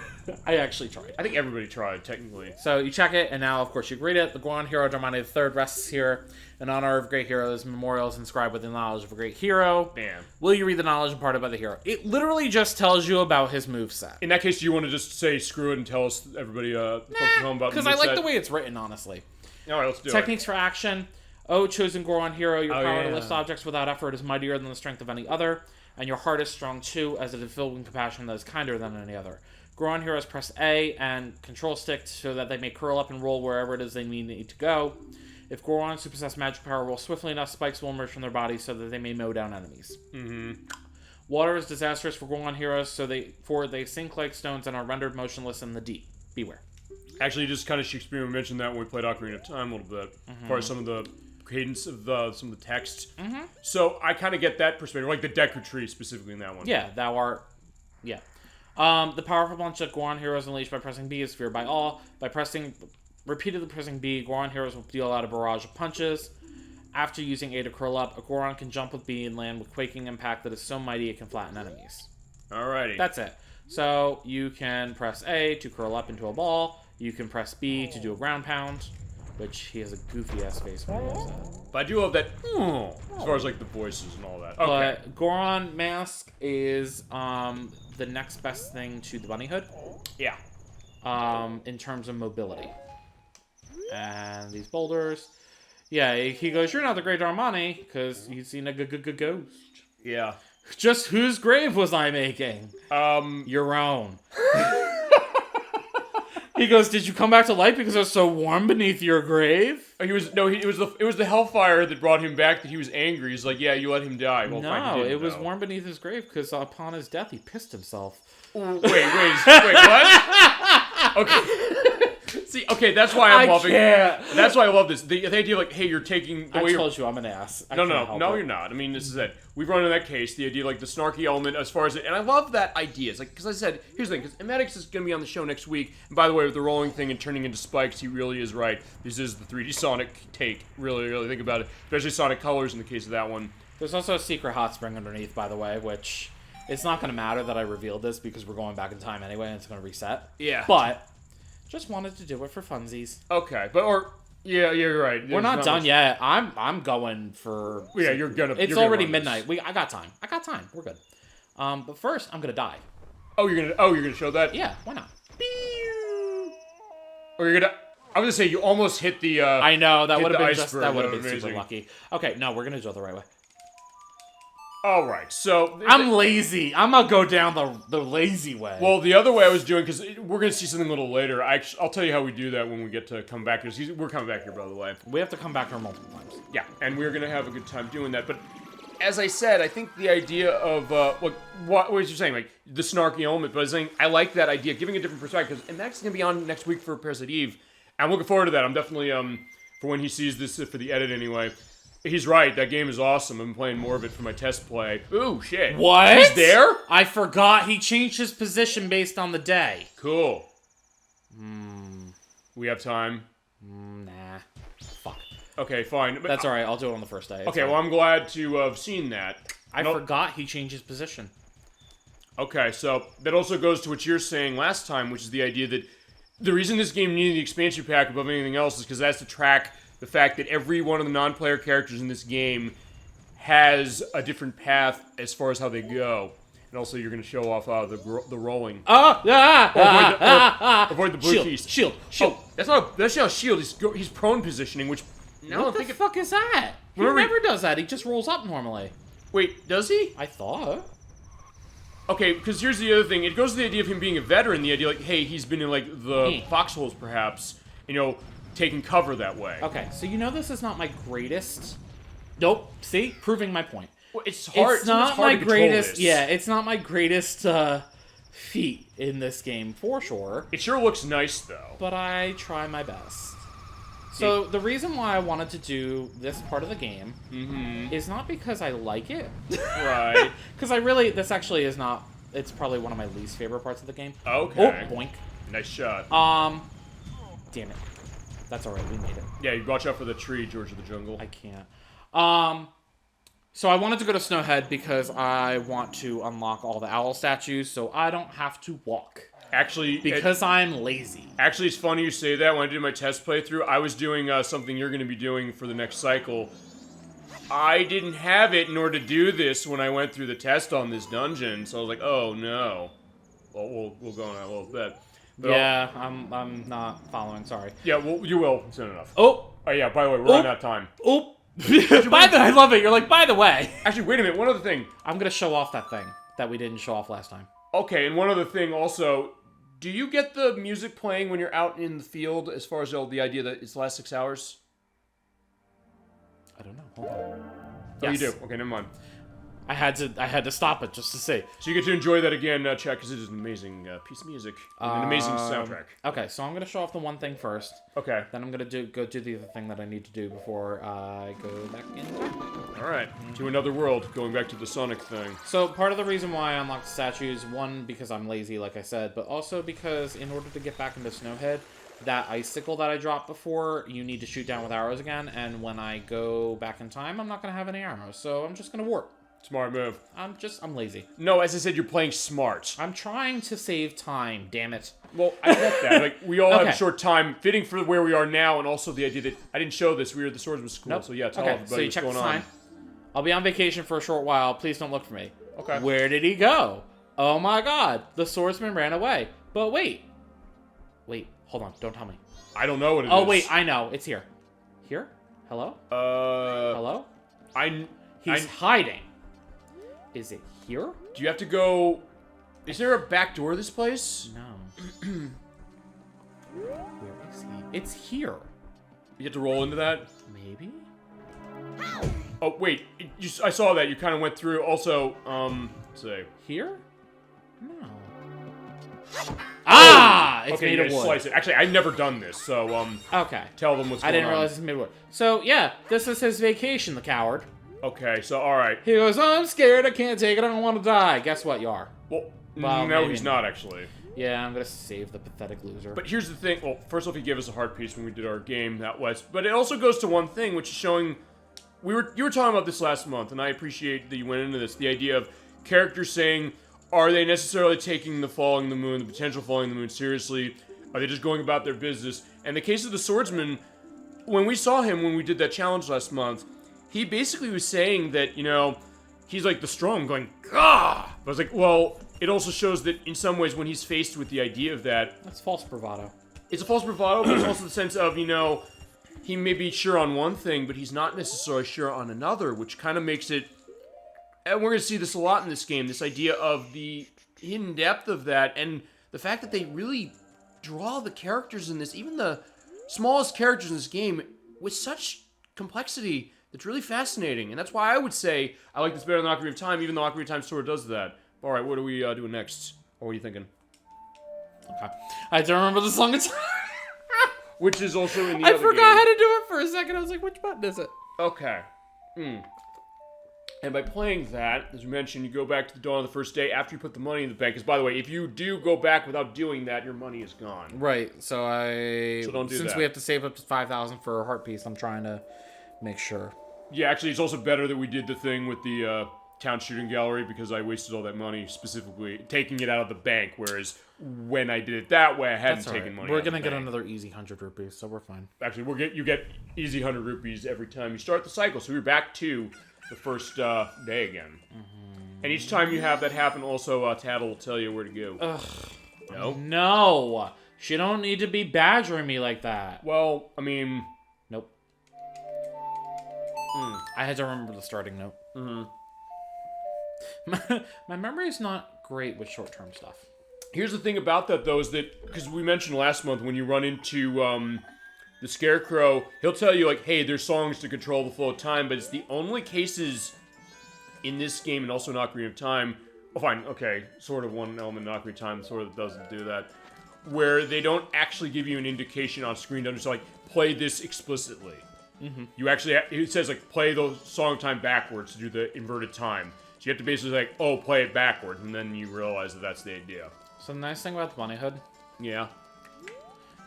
I actually tried. I think everybody tried, technically. So you check it, and now, of course, you can read it. The Goron hero Darmani III rests here in honor of great heroes. Memorials inscribed with the knowledge of a great hero. Damn. Will you read the knowledge imparted by the hero? It literally just tells you about his moveset. In that case, do you want to just say screw it and tell us, everybody, folks at home about the Because I like moveset? the way it's written, honestly. All right, let's do Techniques for action. Oh, chosen Goron hero, your power to yeah. lift objects without effort is mightier than the strength of any other, and your heart is strong too, as it is filled with compassion that is kinder than any other. Goron heroes press A and control stick so that they may curl up and roll wherever it is they need to go. If Gorons who possess magic power roll swiftly enough, spikes will emerge from their bodies so that they may mow down enemies. Mm-hmm. Water is disastrous for Goron heroes, so they sink like stones and are rendered motionless in the deep. Beware. Actually, just kind of Shakespeare mentioned that when we played Ocarina of Time a little bit, as far as some of the cadence of some of the text. Mm-hmm. So I kind of get that perspective, like the Deku Tree specifically in that one. Yeah, thou art... Yeah. The powerful punch that Goron heroes unleash by pressing B is feared by all. By repeatedly pressing B, Goron heroes will deal out a barrage of punches. After using A to curl up, a Goron can jump with B and land with quaking impact that is so mighty it can flatten enemies. Alrighty. That's it. So you can press A to curl up into a ball. You can press B to do a ground pound, which he has a goofy ass face when he does that. But I do love that, as far as like the voices and all that. Okay. But Goron mask is the next best thing to the bunny hood. Yeah. In terms of mobility. And these boulders. Yeah, he goes, you're not the great Darmani, because you've seen a ghost. Yeah. Just whose grave was I making? Your own. He goes, did you come back to life because it was so warm beneath your grave? It was the hellfire that brought him back that he was angry. He's like, yeah, you let him die. Well, fine, he didn't, it was though. warm beneath his grave because upon his death he pissed himself. Wait, what? Okay. See, okay, that's why I'm loving it. That's why I love this. The idea of like, hey, you're taking the way I told you I'm an ass. No, you're not. I mean, this is it. We've run into that case, the idea of like the snarky element as far as it, and I love that idea. It's like, because I said, here's the thing, because Maddox is going to be on the show next week, and by the way, with the rolling thing and turning into spikes, he really is right. This is the 3D Sonic take, really, really think about it, especially Sonic Colors in the case of that one. There's also a secret hot spring underneath, by the way, which it's not going to matter that I revealed this because we're going back in time anyway, and it's going to reset. Yeah. But just wanted to do it for funsies. Okay, yeah, you're right. We're not done yet. I'm going for. Yeah, you're gonna. It's you're already gonna midnight. I got time. We're good. But first, I'm gonna die. Oh, you're gonna show that? Yeah, why not? Or you're gonna. I was gonna say you almost hit the. I know that would have been iceberg. that would have been Amazing. super lucky. Okay, no, we're gonna do it the right way. All right, so I'm lazy. I'm gonna go down the lazy way. well, the other way I was doing, because we're gonna see something a little later. I'll tell you how we do that when we get to come back. Because we're coming back here, by the way. we have to come back here multiple times. Yeah, and we're gonna have a good time doing that. But as I said, I think the idea of what was you saying, like the snarky element? But I was saying I like that idea, giving a different perspective. And that's gonna be on next week for Parasite Eve. I'm looking forward to that. I'm definitely for when he sees this for the edit anyway. He's right. That game is awesome. I'm playing more of it for my test play. Ooh, shit. What? He's there? I forgot he changed his position based on the day. Cool. We have time. Nah. Fuck. Okay, fine. But, That's alright. I'll do it on the first day. It's okay, fine. well, I'm glad to have seen that. I forgot he changed his position. Okay, so that also goes to what you're saying last time, which is the idea that the reason this game needed the expansion pack above anything else is because that's to track the fact that every one of the non-player characters in this game has a different path as far as how they go. And also, you're going to show off the rolling. Avoid the blue keys. Shield. Oh, that's not a shield. He's prone positioning, which... Now What the fuck is that? He Remember- never does that. He just rolls up normally. Wait, does he? I thought. Okay, because here's the other thing. It goes to the idea of him being a veteran, the idea like, hey, he's been in, like, the foxholes, perhaps, taking cover that way. Okay, so you know this is not my greatest... Nope. See? Proving my point. Well, it's hard. It's not hard my to control greatest... this. Yeah, it's not my greatest feat in this game, for sure. It sure looks nice, though. But I try my best. So, the reason why I wanted to do this part of the game is not because I like it. Right. Because this actually is not... It's probably one of my least favorite parts of the game. Okay. Oh, boink. Nice shot. Damn it. That's alright, we made it. Yeah, you watch out for the tree, George of the Jungle. I can't. So I wanted to go to Snowhead because I want to unlock all the owl statues so I don't have to walk. Actually... Because I'm lazy. Actually, it's funny you say that. When I did my test playthrough, I was doing something you're going to be doing for the next cycle. I didn't have it in order to do this when I went through the test on this dungeon, so I was like, oh no. Well, we'll go on a little bit. But yeah, I'm not following, sorry. Yeah, well, you will soon enough. Oh! Oh yeah, by the way, we're on that time. Oh! I love it. You're like, by the way. Actually, wait a minute, one other thing. I'm going to show off that thing that we didn't show off last time. Okay, and one other thing also. Do you get the music playing when you're out in the field as far as the idea that it's the last 6 hours? I don't know. Hold on. Oh, you do? Okay, never mind. I had to stop it just to see. So you get to enjoy that again, Chad, because it is an amazing piece of music. And an amazing soundtrack. Okay, so I'm going to show off the one thing first. Okay. Then I'm going to go do the other thing that I need to do before I go back in time. Alright, to another world, going back to the Sonic thing. So part of the reason why I unlocked the statues, one, because I'm lazy, like I said, but also because in order to get back into Snowhead, that icicle that I dropped before, you need to shoot down with arrows again, and when I go back in time, I'm not going to have any arrows, so I'm just going to warp. Smart move. I'm lazy. No, as I said, you're playing smart. I'm trying to save time, damn it. Well, I get that. Like, we all have a short time fitting for where we are now, and also the idea that I didn't show this. We were at the swordsman's school, Nope. so yeah, tell Okay, everybody so you what's check going the on. sign. I'll be on vacation for a short while. Please don't look for me. Okay. Where did he go? Oh my god, the swordsman ran away. But wait. Wait, hold on, don't tell me. I don't know what it is. Oh wait, I know. It's here. Here? Hello? Hello? Hello? He's hiding. Is it here? Do you have to go... Is there a back door to this place? No. Where is he? It's here. You have to roll into that? Maybe? Oh, wait. I saw that. You kind of went through. Also, let's see. Here? No. Ah! It's okay, made of wood. Slice it. Actually, I've never done this, so, okay. tell them what's going on. I didn't realize it's made of wood. So, yeah, this is his vacation, the coward. Okay, so, alright. He goes, oh, I'm scared, I can't take it, I don't want to die. Guess what, you are? Well, Well, no, maybe. he's not, actually. Yeah, I'm gonna save the pathetic loser. But here's the thing. Well, first off, he gave us a heart piece when we did our game, that was. But it also goes to one thing, which is showing... You were talking about this last month, and I appreciate that you went into this. The idea of characters saying, are they necessarily taking the falling the moon, the potential falling the moon, seriously? Are they just going about their business? And the case of the swordsman, when we saw him when we did that challenge last month, he basically was saying that, he's like the strong going, gah! But I was like, well, it also shows that in some ways when he's faced with the idea of that... That's false bravado. It's a false bravado, but it's also the sense of, he may be sure on one thing, but he's not necessarily sure on another, which kind of makes it And we're going to see this a lot in this game, this idea of the hidden depth of that, and the fact that they really draw the characters in this, even the smallest characters in this game, with such complexity that's really fascinating. And that's why I would say I like this better than Ocarina of Time, even though Ocarina of Time sort of does that. All right, what are we doing next? Or what are you thinking? Okay. I don't remember the song. Which is also in the I other forgot game. how to do it for a second. I was like, which button is it? Okay. And by playing that, as we mentioned, you go back to the dawn of the first day after you put the money in the bank. Because, by the way, if you do go back without doing that, your money is gone. Right. So don't do since that. we have to save up to 5,000 for a heart piece, I'm trying to make sure. Yeah, actually, it's also better that we did the thing with the town shooting gallery because I wasted all that money specifically taking it out of the bank. Whereas when I did it that way, I hadn't taken money. We're out of gonna the get bank. another easy 100 rupees, so we're fine. Actually, you get easy 100 rupees every time you start the cycle. So we're back to the first day again. And each time you have that happen, also Tattle will tell you where to go. Ugh. No. She don't need to be badgering me like that. Well, I mean... Nope. I had to remember the starting note. My memory is not great with short-term stuff. Here's the thing about that, though, is that... Because we mentioned last month, when you run into the Scarecrow, he'll tell you, like, hey, there's songs to control the flow of time, but it's the only cases in this game, and also in Ocarina of Time... Oh, fine, okay, sort of one element in Ocarina of Time sort of doesn't do that, where they don't actually give you an indication on screen to understand, like, play this explicitly. You actually... It says, like, play the song time backwards to do the inverted time. So you have to basically, like, oh, play it backwards, and then you realize that that's the idea. So the nice thing about the bunny hood, Yeah.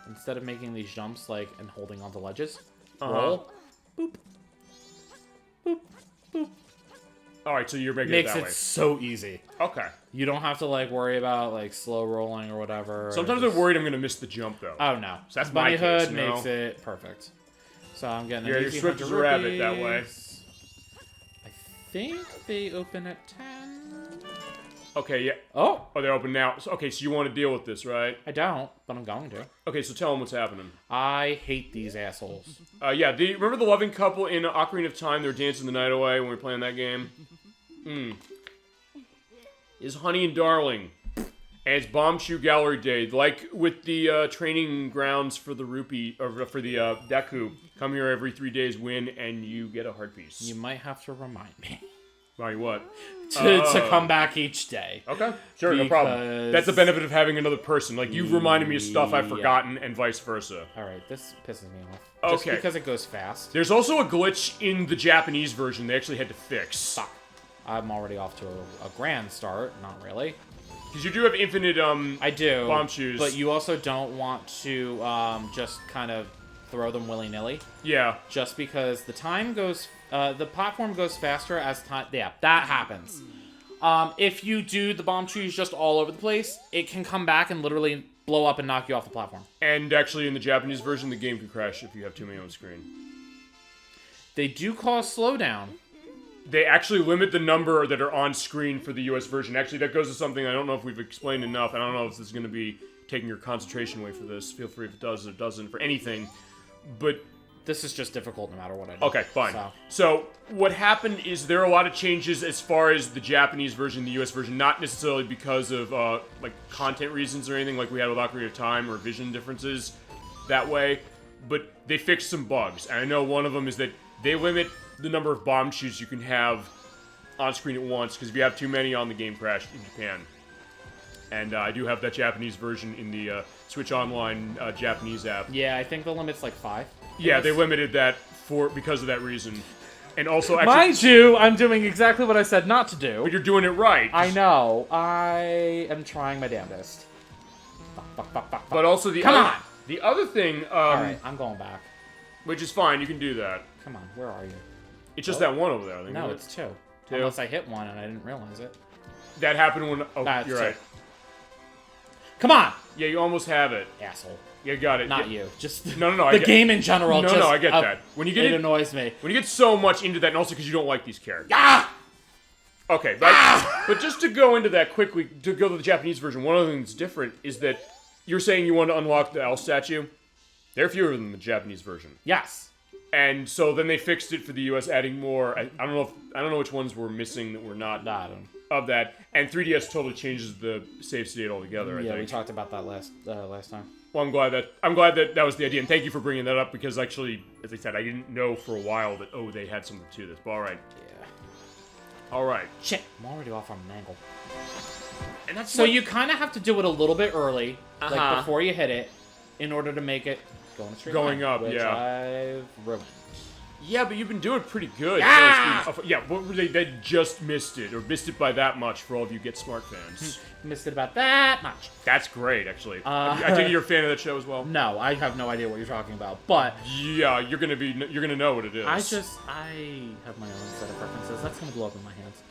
instead of making these jumps, like, and holding onto ledges, roll, boop, boop, boop. Alright, so you're making Makes it it that way. so easy. Okay. You don't have to, like, worry about, like, slow rolling or whatever. Sometimes I'm worried I'm going to miss the jump, though. Oh, no. So that's bunny my case, hood you know? makes it perfect. So I'm getting Yeah, an your easy switch is 100 a rabbit that way. rupees. I think they open at 10. Okay, yeah. Oh! Oh, they're open now. So, okay, so you want to deal with this, right? I don't, but I'm going to. Okay, so tell them what's happening. I hate these assholes. Yeah, remember the loving couple in Ocarina of Time? They were dancing the night away when we were playing that game? Is Honey and Darling. And it's Bomb Shoe Gallery Day. Like with the training grounds for the Rupee, or for the Deku. Come here every 3 days, win, and you get a heart piece. You might have to remind me. Right, what? to come back each day. Okay, sure, no problem. Because- That's the benefit of having another person. Like, you've reminded me of stuff I've forgotten, and vice versa. Alright, this pisses me off. Just Okay. because it goes fast. There's also a glitch in the Japanese version they actually had to fix. Fuck. I'm already off to a grand start. Not really. Because you do have infinite, I do. bomb shoes. But you also don't want to just kind of throw them willy-nilly. Yeah. Just because the time goes... the platform goes faster as time... Yeah, that happens. If you do the bomb trees just all over the place, it can come back and literally blow up and knock you off the platform. And actually, in the Japanese version, the game can crash if you have too many on screen. They do cause slowdown. They actually limit the number that are on screen for the US version. Actually, that goes to something I don't know if we've explained enough. I don't know if this is going to be taking your concentration away for this. Feel free if it does or doesn't for anything. But... This is just difficult no matter what I do. Okay, fine. So, what happened is there are a lot of changes as far as the Japanese version, the US version, not necessarily because of, like, content reasons or anything like we had with Ocarina of Time or vision differences that way, but they fixed some bugs. And I know one of them is that they limit the number of bomb shoes you can have on screen at once, because if you have too many on, the game crashed in Japan. And I do have that Japanese version in the Switch Online Japanese app. Yeah, I think the limit's like 5. Yeah, they limited that because of that reason. And also, actually... Mind you, I'm doing exactly what I said not to do. But you're doing it right. I know. I am trying my damnedest. Fuck. But also the other thing... Alright, I'm going back. Which is fine, you can do that. Come on, where are you? It's just that one over there, I think. No, it's 2. Two? Unless I hit 1 and I didn't realize it. That happened when... Oh, Nah, it's you're 2. right. Come on! Yeah, you almost have it. Asshole. You got it. Not you. Just No, the game in general. No, just, I get that. When you get it annoys me. When you get so much into that, and also because you don't like these characters. Ah! Okay, but just to go into that quickly, to go to the Japanese version, one of the things different is that you're saying you want to unlock the L statue. There are fewer than the Japanese version. Yes. And so then they fixed it for the US, adding more. I don't know which ones were missing that were not of that. And 3DS totally changes the save state altogether. Yeah, I think. we talked about that last time. Well, I'm glad that was the idea, and thank you for bringing that up because actually, as I said, I didn't know for a while that they had something to this. But all right. Yeah. All right. Shit, I'm already off on an angle. And that's so you kind of have to do it a little bit early, like before you hit it, in order to make it go in a straight line, up, which yeah. I've ruined. Yeah, but you've been doing pretty good. Ah! Yeah, what were they just missed it, or missed it by that much for all of you Get Smart fans. Missed it about that much. That's great, actually. I think you're a fan of that show as well. No, I have no idea what you're talking about, but yeah, you're gonna know what it is. I have my own set of preferences. That's gonna blow up in my hands.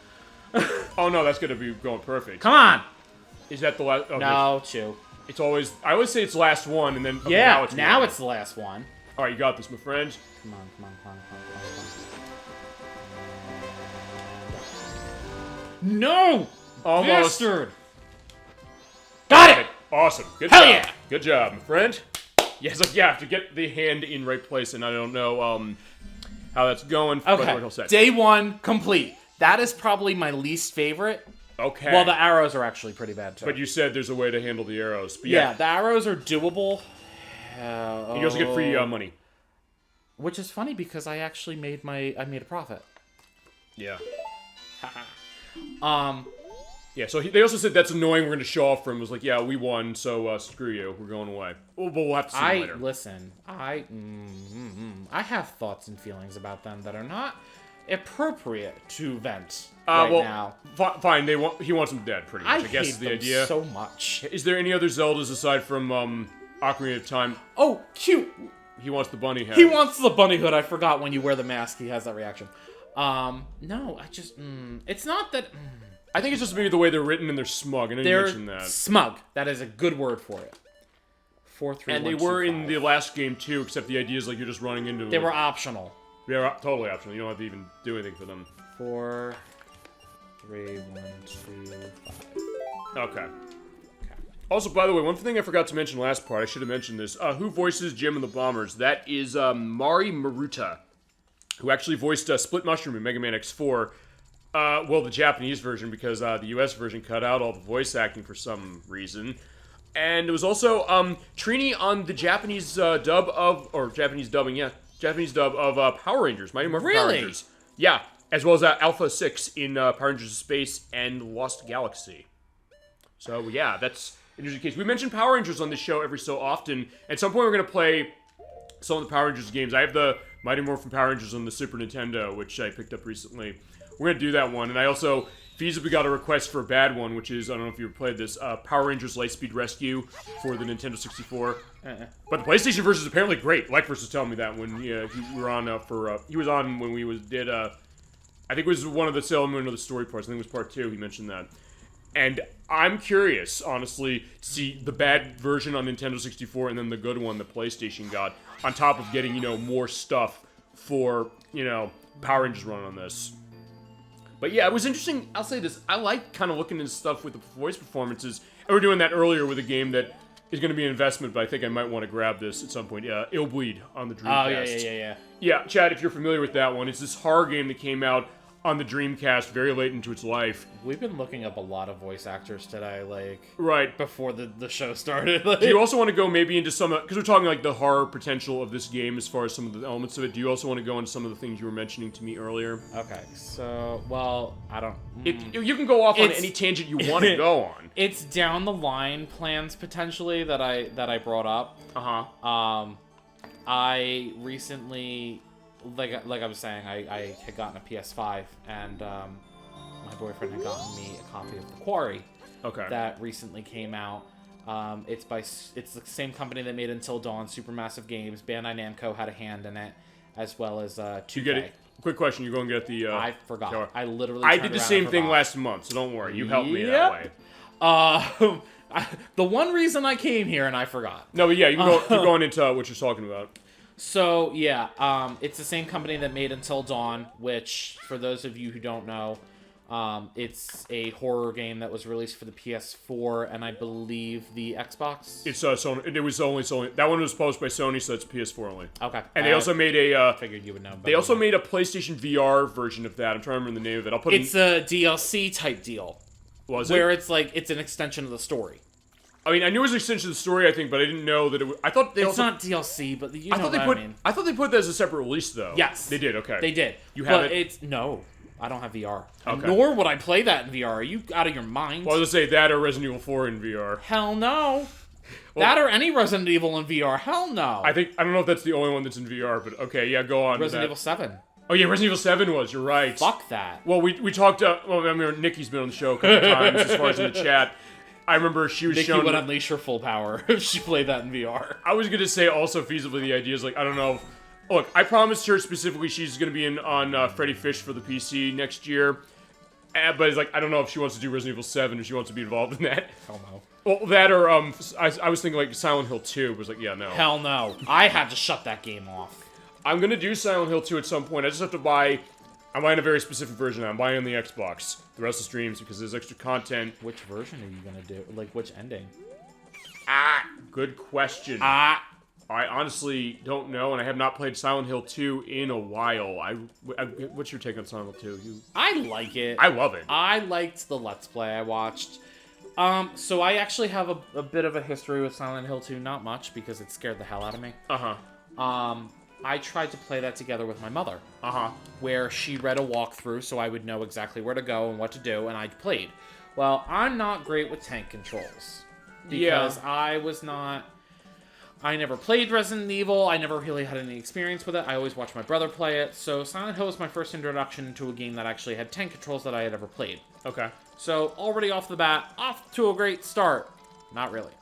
Oh no, that's gonna be going perfect. Come on. Is that the last? Oh, no, chew. It's always. I always say it's last one, and then yeah, now it's the last one. All right, you got this, my friend. Come on. No! Almost. Bastard! Got it! Awesome. Good Hell job. Yeah! Good job, my friend. Yeah, it's like, you have to get the hand in right place, and I don't know how that's going. Okay, day one, complete. That is probably my least favorite. Okay. Well, the arrows are actually pretty bad, too. But you said there's a way to handle the arrows. But yeah, the arrows are doable. And you also get free money. Which is funny because I actually made a profit. Yeah. Yeah, so they also said that's annoying. We're going to show off for him. It was like, yeah, we won, so screw you. We're going away. Well, but we'll have to see later. Listen, I have thoughts and feelings about them that are not appropriate to vent now. Fine. He wants them dead, pretty much. I guess is the idea. So much. Is there any other Zeldas aside from Ocarina of Time? Oh, cute. He wants the bunny head. He wants the bunny hood. I forgot when you wear the mask, he has that reaction. No, I just it's not that. I think it's just maybe the way they're written and they're smug. I know you mentioned that. Smug. That is a good word for it. 4, 3, and 1, they were 2, in 5. the last game too, except the idea is like you're just running into them. They were optional. They're totally optional. You don't have to even do anything for them. 4, 3, 1, 2, 5. Okay. Also, by the way, one thing I forgot to mention last part, I should have mentioned this. Who voices Jim and the Bombers? That is Mari Maruta, who actually voiced Split Mushroom in Mega Man X4. Well, the Japanese version, because the US version cut out all the voice acting for some reason. And it was also Trini on the Japanese dub of Power Rangers, Mighty Morphin Power Rangers. Yeah, as well as Alpha 6 in Power Rangers Space and Lost Galaxy. So, yeah, that's an interesting case. We mention Power Rangers on this show every so often. At some point, we're going to play some of the Power Rangers games. I have the Mighty Morphin Power Rangers on the Super Nintendo, which I picked up recently. We're going to do that one. And I also feasibly got a request for a bad one, which is, I don't know if you ever played this, Power Rangers Lightspeed Rescue for the Nintendo 64. But the PlayStation version is apparently great. Lightverse was telling me that when he were on he was on when we did, I think it was one of the Sailor Moon or the story parts. I think it was part 2. He mentioned that. And I'm curious, honestly, to see the bad version on Nintendo 64 and then the good one the PlayStation got, on top of getting, more stuff for, Power Rangers running on this. But yeah, it was interesting. I'll say this. I like kind of looking into stuff with the voice performances. And we were doing that earlier with a game that is going to be an investment, but I think I might want to grab this at some point. Ill Bleed on the Dreamcast. Oh, yeah. Yeah, Chad, if you're familiar with that one, it's this horror game that came out on the Dreamcast very late into its life. We've been looking up a lot of voice actors today, right before the show started. Do you also want to go maybe into some, because we're talking like the horror potential of this game as far as some of the elements of it, do you also want to go into some of the things you were mentioning to me earlier? Okay, so, well, I don't... You can go off on any tangent you want to go on. It's down the line plans, potentially, that I brought up. I recently... Like I was saying, I had gotten a PS5, and my boyfriend had gotten me a copy of The Quarry. Okay. That recently came out. It's the same company that made Until Dawn, Supermassive Games. Bandai Namco had a hand in it, as well as 2K. You get it. Quick question: you go and get the? I forgot. Car. I literally. I did the same thing last month, so don't worry. You helped me that way. The one reason I came here and I forgot. No, but yeah, you can go. You're going into what you're talking about. So, yeah, it's the same company that made Until Dawn, which, for those of you who don't know, It's a horror game that was released for the PS4 and I believe the Xbox. It's Sony. It was only Sony. That one was published by Sony, so it's PS4 only. Okay. And they also made a. Figured you would know. They also made a PlayStation VR version of that. I'm trying to remember the name of it. I'll put. It's a DLC type deal. Was it? Where it's like it's an extension of the story. I mean, I knew it was an extension of the story, I think, but I didn't know that it was... I thought they it's also... not DLC, but you know what I mean. I thought they put that as a separate release, though. Yes. They did, okay. They did. You have but it? No, I don't have VR. Okay. Nor would I play that in VR. Are you out of your mind? Well, I was going to say that or Resident Evil 4 in VR. Hell no. Well, that or any Resident Evil in VR. Hell no. I don't know if that's the only one that's in VR, but okay, yeah, go on. Resident Evil 7. Oh, yeah, Resident Evil 7 was, you're right. Fuck that. Well, we talked... well, I mean, Nikki's been on the show a couple times as far as in the chat. I remember she was shown... Nikki would unleash her full power if she played that in VR. I was going to say also feasibly the idea is like, I don't know. Look, I promised her specifically she's going to be on Freddy Fish for the PC next year. But it's like, I don't know if she wants to do Resident Evil 7 or she wants to be involved in that. Hell no. Well, that or, I was thinking like Silent Hill 2. It was like, yeah, no. Hell no. I had to shut that game off. I'm going to do Silent Hill 2 at some point. I just have to buy... I'm buying a very specific version now. I'm buying on the Xbox. The rest of the streams because there's extra content. Which version are you going to do? Like, which ending? Good question. I honestly don't know, and I have not played Silent Hill 2 in a while. What's your take on Silent Hill 2? I like it. I love it. I liked the Let's Play I watched. So I actually have a bit of a history with Silent Hill 2. Not much, because it scared the hell out of me. Uh-huh. I tried to play that together with my mother. Uh-huh. Where she read a walkthrough so I would know exactly where to go and what to do, and I played. Well, I'm not great with tank controls. Because I never played Resident Evil, I never really had any experience with it, I always watched my brother play it, so Silent Hill was my first introduction to a game that actually had tank controls that I had ever played. Okay. So, already off the bat, off to a great start. Not really.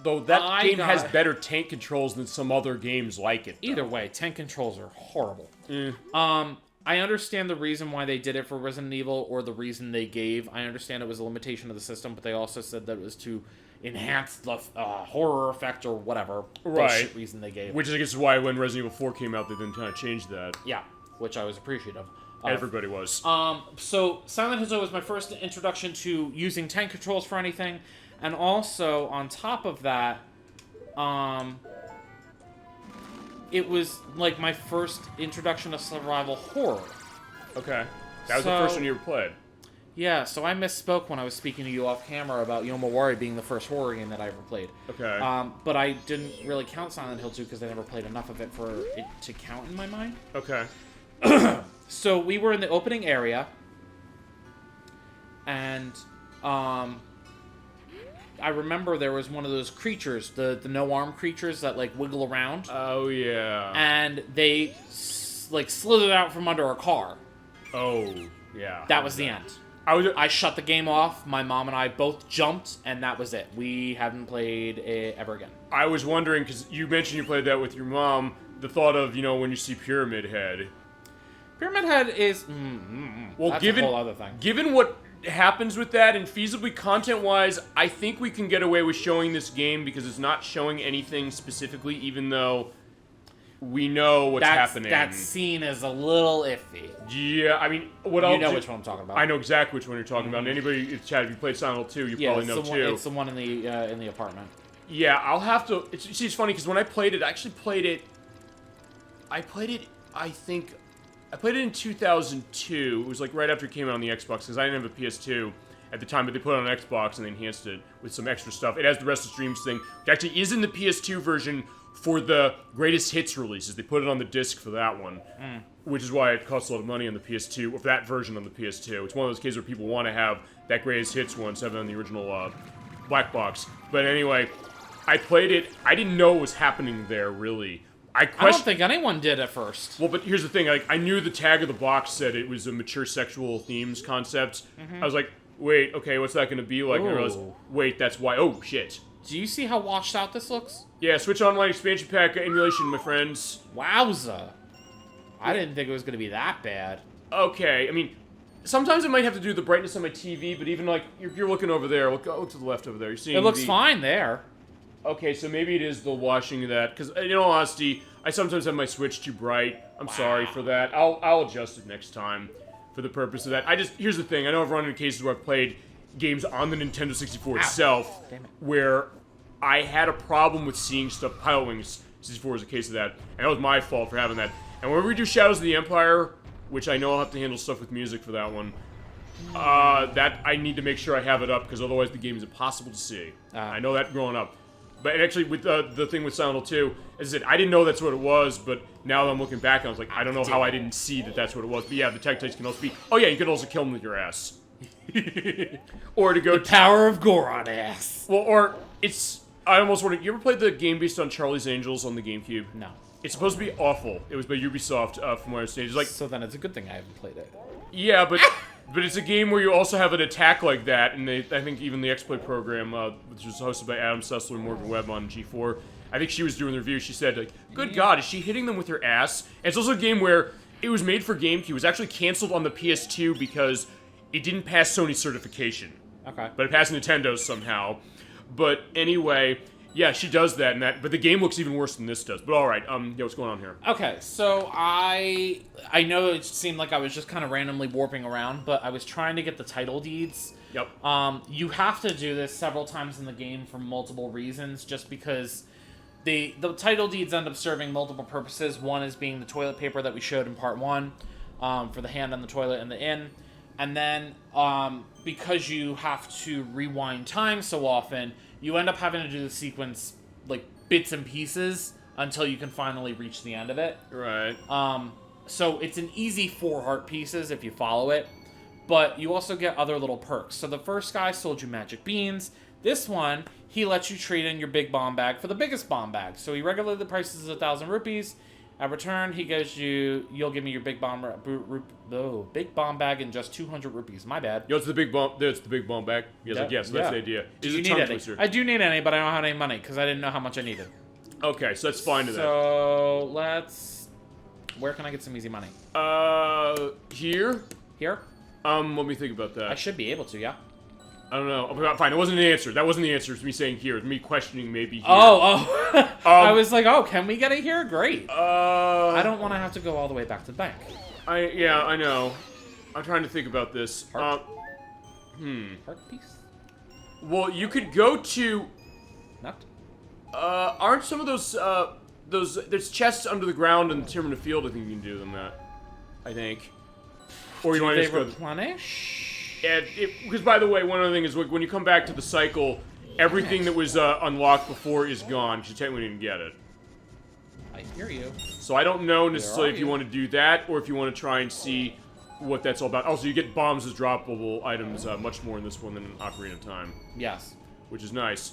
Though that game has better tank controls than some other games like it. Though. Either way, tank controls are horrible. I understand the reason why they did it for Resident Evil, or the reason they gave. I understand it was a limitation of the system, but they also said that it was to enhance the horror effect or whatever bullshit reason they gave. Which I guess is why when Resident Evil 4 came out, they then kind of changed that. Yeah, which I was appreciative of. Everybody was. So Silent Hill was my first introduction to using tank controls for anything. And also, on top of that, it was, like, my first introduction to survival horror. Okay. That was the first one you ever played. Yeah, so I misspoke when I was speaking to you off camera about Yomawari being the first horror game that I ever played. Okay. But I didn't really count Silent Hill 2 because I never played enough of it for it to count in my mind. Okay. So we were in the opening area, and, I remember there was one of those creatures, the no-arm creatures that, like, wiggle around. Oh, yeah. And they, like, slithered out from under a car. Oh, yeah. That was the end. I shut the game off, my mom and I both jumped, and that was it. We haven't played it ever again. I was wondering, because you mentioned you played that with your mom, the thought of, when you see Pyramid Head. Pyramid Head is... well, that's a whole other thing. Given what happens with that, and feasibly content-wise, I think we can get away with showing this game because it's not showing anything specifically, even though we know what's happening. That scene is a little iffy. Yeah, I mean, which one I'm talking about. I know exactly which one you're talking about. And anybody in chat, if you played Silent Hill 2, you probably know too. It's the one in the apartment. Yeah, I'll have to... it's funny, because when I played it, I actually played it... I played it in 2002. It was like right after it came out on the Xbox, because I didn't have a PS2 at the time, but they put it on Xbox and they enhanced it with some extra stuff. It has the Rest of Streams thing, which actually is in the PS2 version for the greatest hits releases. They put it on the disc for that one, which is why it costs a lot of money on the PS2, or for that version on the PS2. It's one of those cases where people want to have that greatest hits one instead of on the original black box. But anyway, I played it. I didn't know what was happening there, really. I don't think anyone did at first. Well, but here's the thing. I knew the tag of the box said it was a mature sexual themes concept. I was like, wait, okay, what's that going to be like? And I realized, wait, that's why. Oh, shit. Do you see how washed out this looks? Yeah, Switch Online expansion pack emulation, my friends. Wowza. I didn't think it was going to be that bad. Okay, I mean, sometimes I might have to do the brightness on my TV, but even like, you're looking over there. Look to the left over there. You're seeing it looks fine there. Okay, so maybe it is the washing of that, because in all honesty, I sometimes have my Switch too bright. I'm sorry for that. I'll adjust it next time. for the purpose of that. Here's the thing. I know I've run into cases where I've played games on the Nintendo 64 itself where I had a problem with seeing stuff. Pilot Wings 64 is a case of that, and that was my fault for having that. And whenever we do Shadows of the Empire, which I know I'll have to handle stuff with music for that one, that I need to make sure I have it up, because otherwise the game is impossible to see. I know that growing up. But actually, with the thing with Silent Hill 2, as I said, I didn't know that's what it was, but now that I'm looking back, I was like, I don't know how I didn't see that that's what it was. But yeah, the Tektites can also be, oh yeah, you can also kill them with your ass. Or to go the power of Goron ass. Well, or it's, I almost wonder, you ever played the game based on Charlie's Angels on the GameCube? No. It's supposed to be awful. It was by Ubisoft, from what I understand. It's like, so then it's a good thing I haven't played it. Yeah, but it's a game where you also have an attack like that, and I think even the exploit program, which was hosted by Adam Sessler and Morgan Webb on G4, I think she was doing the review, she said, like, good God, is she hitting them with her ass? And it's also a game where it was made for GameCube. It was actually canceled on the PS2 because it didn't pass Sony certification. Okay. But it passed Nintendo's somehow. But anyway, yeah, she does that, but the game looks even worse than this does. But alright, yeah, what's going on here? Okay, so I know it seemed like I was just kind of randomly warping around, but I was trying to get the title deeds. Yep. You have to do this several times in the game for multiple reasons, just because the title deeds end up serving multiple purposes. One is being the toilet paper that we showed in part 1, for the hand on the toilet and the inn. And then, because you have to rewind time so often, you end up having to do the sequence, like, bits and pieces until you can finally reach the end of it. Right. So it's an easy 4 heart pieces if you follow it, but you also get other little perks. So the first guy sold you magic beans. This one, he lets you trade in your big bomb bag for the biggest bomb bag. So he regulated the prices as 1,000 rupees. At return, he gives you'll give me your big bomb bag in just 200 rupees. My bad. Yo, it's the big bomb. It's the big bomb bag. He was like, yes, that's the idea. Do you need any? I do need any, but I don't have any money because I didn't know how much I needed. Okay, so that's fine to that. So where can I get some easy money? Here. Here. Let me think about that. I should be able to, yeah. I don't know. Okay, fine. It wasn't an answer. That wasn't the answer. It's me saying here. It's me questioning maybe here. Oh. I was like, oh, can we get it here? Great. I don't want to have to go all the way back to the bank. Yeah, I know. I'm trying to think about this. Heart piece? Well, you could go to... Nut? Aren't some of those, there's chests under the ground in the Timber in the Field, I think you can do them that. I think. Or you want to just go... replenish? Yeah, because by the way, one other thing is when you come back to the cycle, everything that was unlocked before is gone, because you technically didn't get it. I hear you. So I don't know necessarily if you want to do that, or if you want to try and see what that's all about. Also, you get bombs as droppable items much more in this one than in Ocarina of Time. Yes. Which is nice.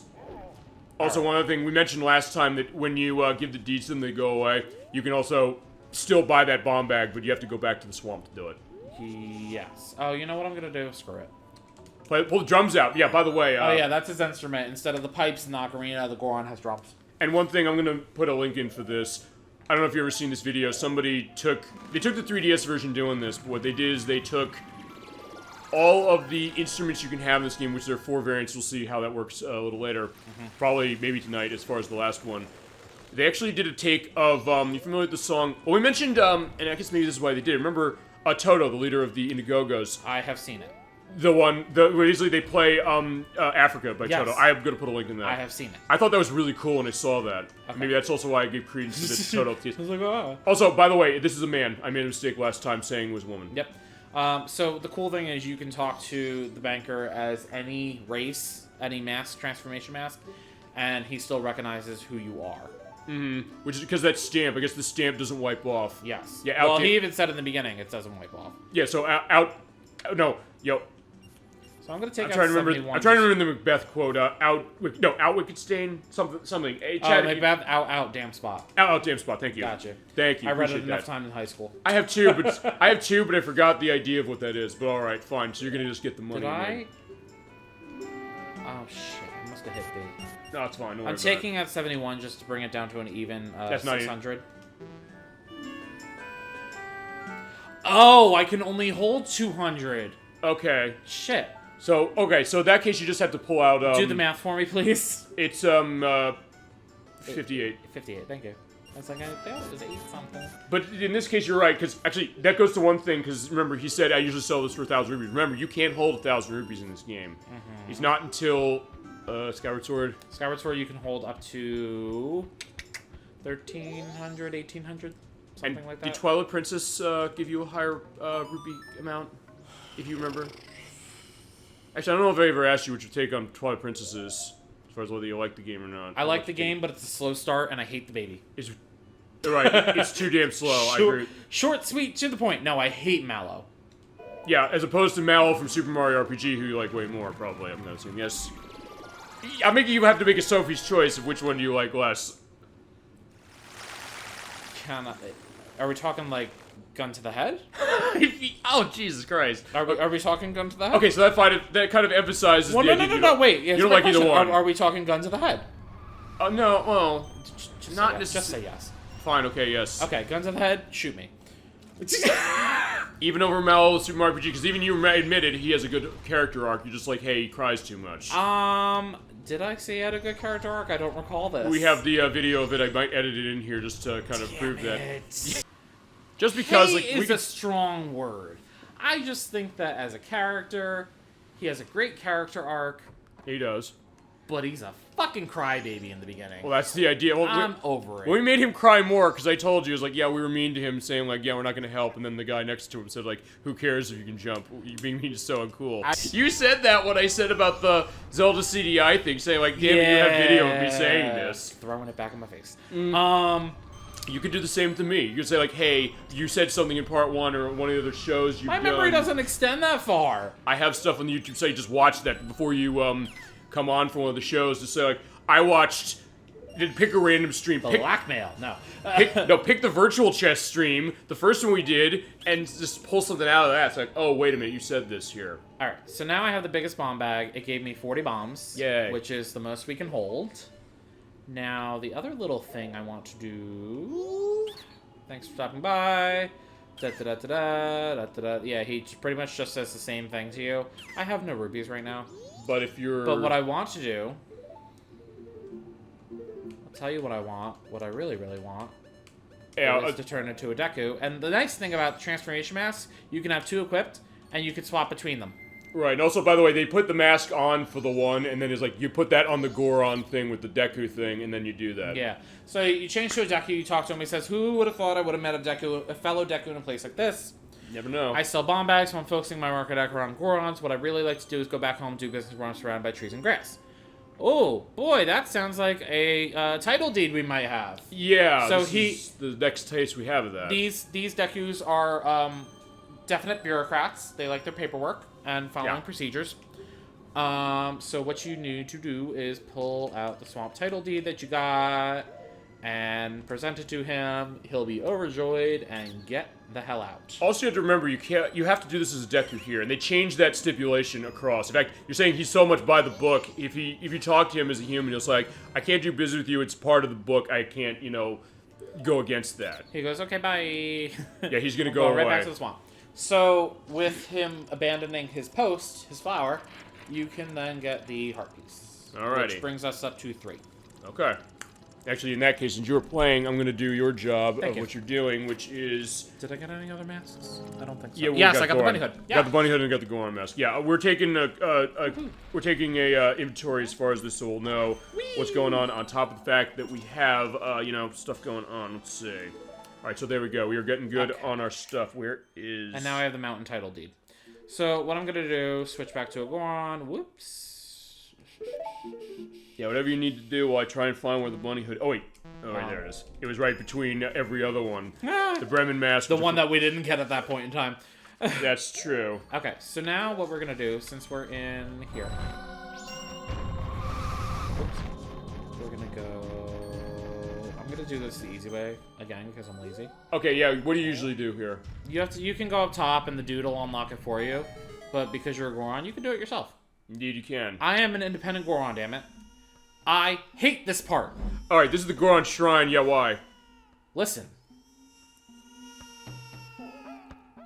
Also, one other thing, we mentioned last time that when you give the deeds to them, they go away. You can also still buy that bomb bag, but you have to go back to the swamp to do it. Yes. Oh, you know what I'm gonna do? Screw it. Pull the drums out. Yeah, by the way... oh, yeah, that's his instrument. Instead of the pipes in the ocarina, the Goron has drums. And one thing, I'm gonna put a link in for this. I don't know if you've ever seen this video. They took the 3DS version doing this, but what they did is they took all of the instruments you can have in this game, which there are 4 variants. We'll see how that works a little later. Probably, maybe tonight, as far as the last one. They actually did a take of, you familiar with the song? Well, we mentioned, and I guess maybe this is why they did it. Remember... Toto, the leader of the Indiegogo's. I have seen it. The one, where usually they play Africa by Toto. I'm going to put a link in that. I have seen it. I thought that was really cool when I saw that. Okay. Maybe that's also why I gave credence to the Toto. I was like, oh. Also, by the way, this is a man. I made a mistake last time saying it was a woman. Yep. So the cool thing is you can talk to the banker as any race, any mask, transformation mask, and he still recognizes who you are. Which is because that stamp. I guess the stamp doesn't wipe off. Yes. Yeah. Well, he even said in the beginning it doesn't wipe off. Yeah. So no. Yo. So I'm gonna take. I'm trying to remember the Macbeth quote. Out wicked stain. Something. Hey, Chad, Macbeth. Out. Damn spot. Out. Damn spot. Thank you. Gotcha. Thank you. I read it enough time in high school. I have two, but I forgot the idea of what that is. But all right, fine. So you're gonna just get the money. Did I? Oh shit! I must have hit B. No, it's fine. I'm taking out 71 just to bring it down to an even 600. Oh, I can only hold 200. Okay. Shit. So in that case, you just have to pull out. Do the math for me, please. It's 58. 58. Thank you. I was like, they always ate something. But in this case, you're right, because actually, that goes to one thing, because remember, he said, I usually sell this for 1,000 rupees. Remember, you can't hold 1,000 rupees in this game. It's not until Skyward Sword. Skyward Sword, you can hold up to 1,300, 1,800, something and like that. Did Twilight Princess give you a higher rupee amount, if you remember? Actually, I don't know if I ever asked you what your take on Twilight Princess is, as far as whether you like the game or not. I like the game, but it's a slow start, and I hate the baby. It's, right, it's too damn slow, I agree. Short, sweet, to the point. No, I hate Mallow. Yeah, as opposed to Mallow from Super Mario RPG, who you like way more, probably, I'm gonna assume. Yes. I'm making you have to make a Sophie's choice of which one do you like less. Are we talking, like, gun to the head? Oh, Jesus Christ. Are we talking gun to the head? Okay, so that kind of emphasizes the idea No, wait. You don't like either one. Are we talking gun to the head? No, well, not Just say yes. Fine, okay, yes. Okay, gun to the head, shoot me. Even over Mallow Super Mario RPG, because even you admitted he has a good character arc, you're just like, hey, he cries too much. Did I say he had a good character arc? I don't recall this. We have the video of it. I might edit it in here just to kind of prove that. Just because, hey like, is a strong word. I just think that as a character, he has a great character arc. He does. But he's a fucking crybaby in the beginning. Well, that's the idea. Well, I'm over it. We made him cry more, because I told you, it was like, yeah, we were mean to him, saying, like, yeah, we're not going to help, and then the guy next to him said, like, who cares if you can jump? You being mean is so uncool. You said that when I said about the Zelda CDI thing, saying, like, damn it, you have video of me saying this. Throwing it back in my face. You could do the same to me. You could say, like, hey, you said something in part 1 or one of the other shows you've done. My memory doesn't extend that far. I have stuff on the YouTube site, just watch that before you, come on for one of the shows to say, like, I watched, pick a random stream. Blackmail, no. Pick the virtual chess stream, the first one we did, and just pull something out of that. It's like, oh, wait a minute, you said this here. Alright, so now I have the biggest bomb bag. It gave me 40 bombs. Yay. Which is the most we can hold. Now, the other little thing I want to do... Thanks for stopping by. Yeah, he pretty much just says the same thing to you. I have no rupees right now. But if you're... But what I want to do... I'll tell you what I want. What I really, really want. Yeah, is to turn into a Deku. And the nice thing about transformation masks, you can have 2 equipped, and you can swap between them. Right, and also, by the way, they put the mask on for the one, and then it's like, you put that on the Goron thing with the Deku thing, and then you do that. Yeah. So you change to a Deku, you talk to him, he says, who would have thought I would have met a fellow Deku in a place like this? Never know. I sell bomb bags, so I'm focusing my market around Gorons. What I really like to do is go back home, do business where I'm surrounded by trees and grass. Oh, boy, that sounds like a title deed we might have. Yeah, so this is the next taste we have of that. These Dekus are definite bureaucrats. They like their paperwork and following procedures. So what you need to do is pull out the swamp title deed that you got and present it to him. He'll be overjoyed and get the hell out. Also, you have to remember, you have to do this as a Deku here, and they changed that stipulation across. In fact, you're saying he's so much by the book. If you talk to him as a human, he's like, I can't do business with you. It's part of the book. I can't, go against that. He goes, okay, bye. Yeah, he's gonna go away. Right back to the swamp. So, with him abandoning his post, his flower, you can then get the heart piece. Alrighty. Which brings us up to 3. Okay. Actually, in that case, since you're playing, I'm going to do your job Thank of you. what you're doing, which is... Did I get any other masks? I don't think so. Yeah, yes, I got the bunny hood. Yeah. Got the bunny hood and got the Goron mask. Yeah, we're taking a inventory as far as this, so we'll know what's going on top of the fact that we have, stuff going on. Let's see. All right, so there we go. We are getting good on our stuff. Where is... And now I have the mountain title deed. So, what I'm going to do, switch back to a Goron. Whoops. Yeah, whatever you need to do while I try and find where the bunny hood... Oh, wait. Oh, wait, there it is. It was right between every other one. The Bremen mask. The one that we didn't get at that point in time. That's true. Okay, so now what we're going to do, since we're in here... Oops. We're going to go... I'm going to do this the easy way, again, because I'm lazy. Okay, yeah, what do you usually do here? You can go up top, and the dude will unlock it for you. But because you're a Goron, you can do it yourself. Indeed, you can. I am an independent Goron, damn it. I hate this part. Alright, this is the Goron Shrine. Yeah, why? Listen.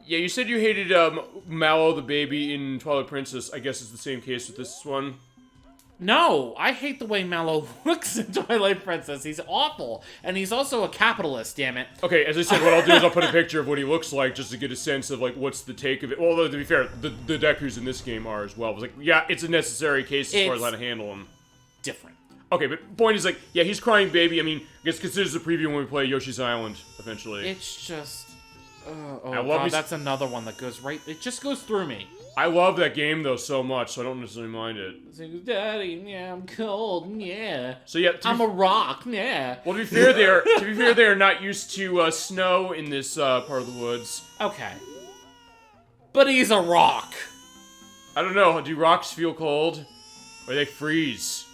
Yeah, you said you hated Mallow the baby in Twilight Princess. I guess it's the same case with this one. No, I hate the way Mallow looks in Twilight Princess. He's awful. And he's also a capitalist, damn it. Okay, as I said, what I'll do is I'll put a picture of what he looks like just to get a sense of, like, what's the take of it. Well, to be fair, the Dekus in this game are as well. It's like, yeah, it's a necessary case as far as how to handle him. Different. Okay, but point is, like, yeah, he's crying baby. I mean, I guess considers a preview when we play Yoshi's Island, eventually. It's just... oh, I love God, that's another one that goes right... It just goes through me. I love that game, though, so much, so I don't necessarily mind it. It's like, Daddy, yeah, I'm cold, yeah. So, yeah... I'm a rock, yeah. Well, to be fair, they are not used to snow in this part of the woods. Okay. But he's a rock. I don't know, do rocks feel cold? Or they freeze?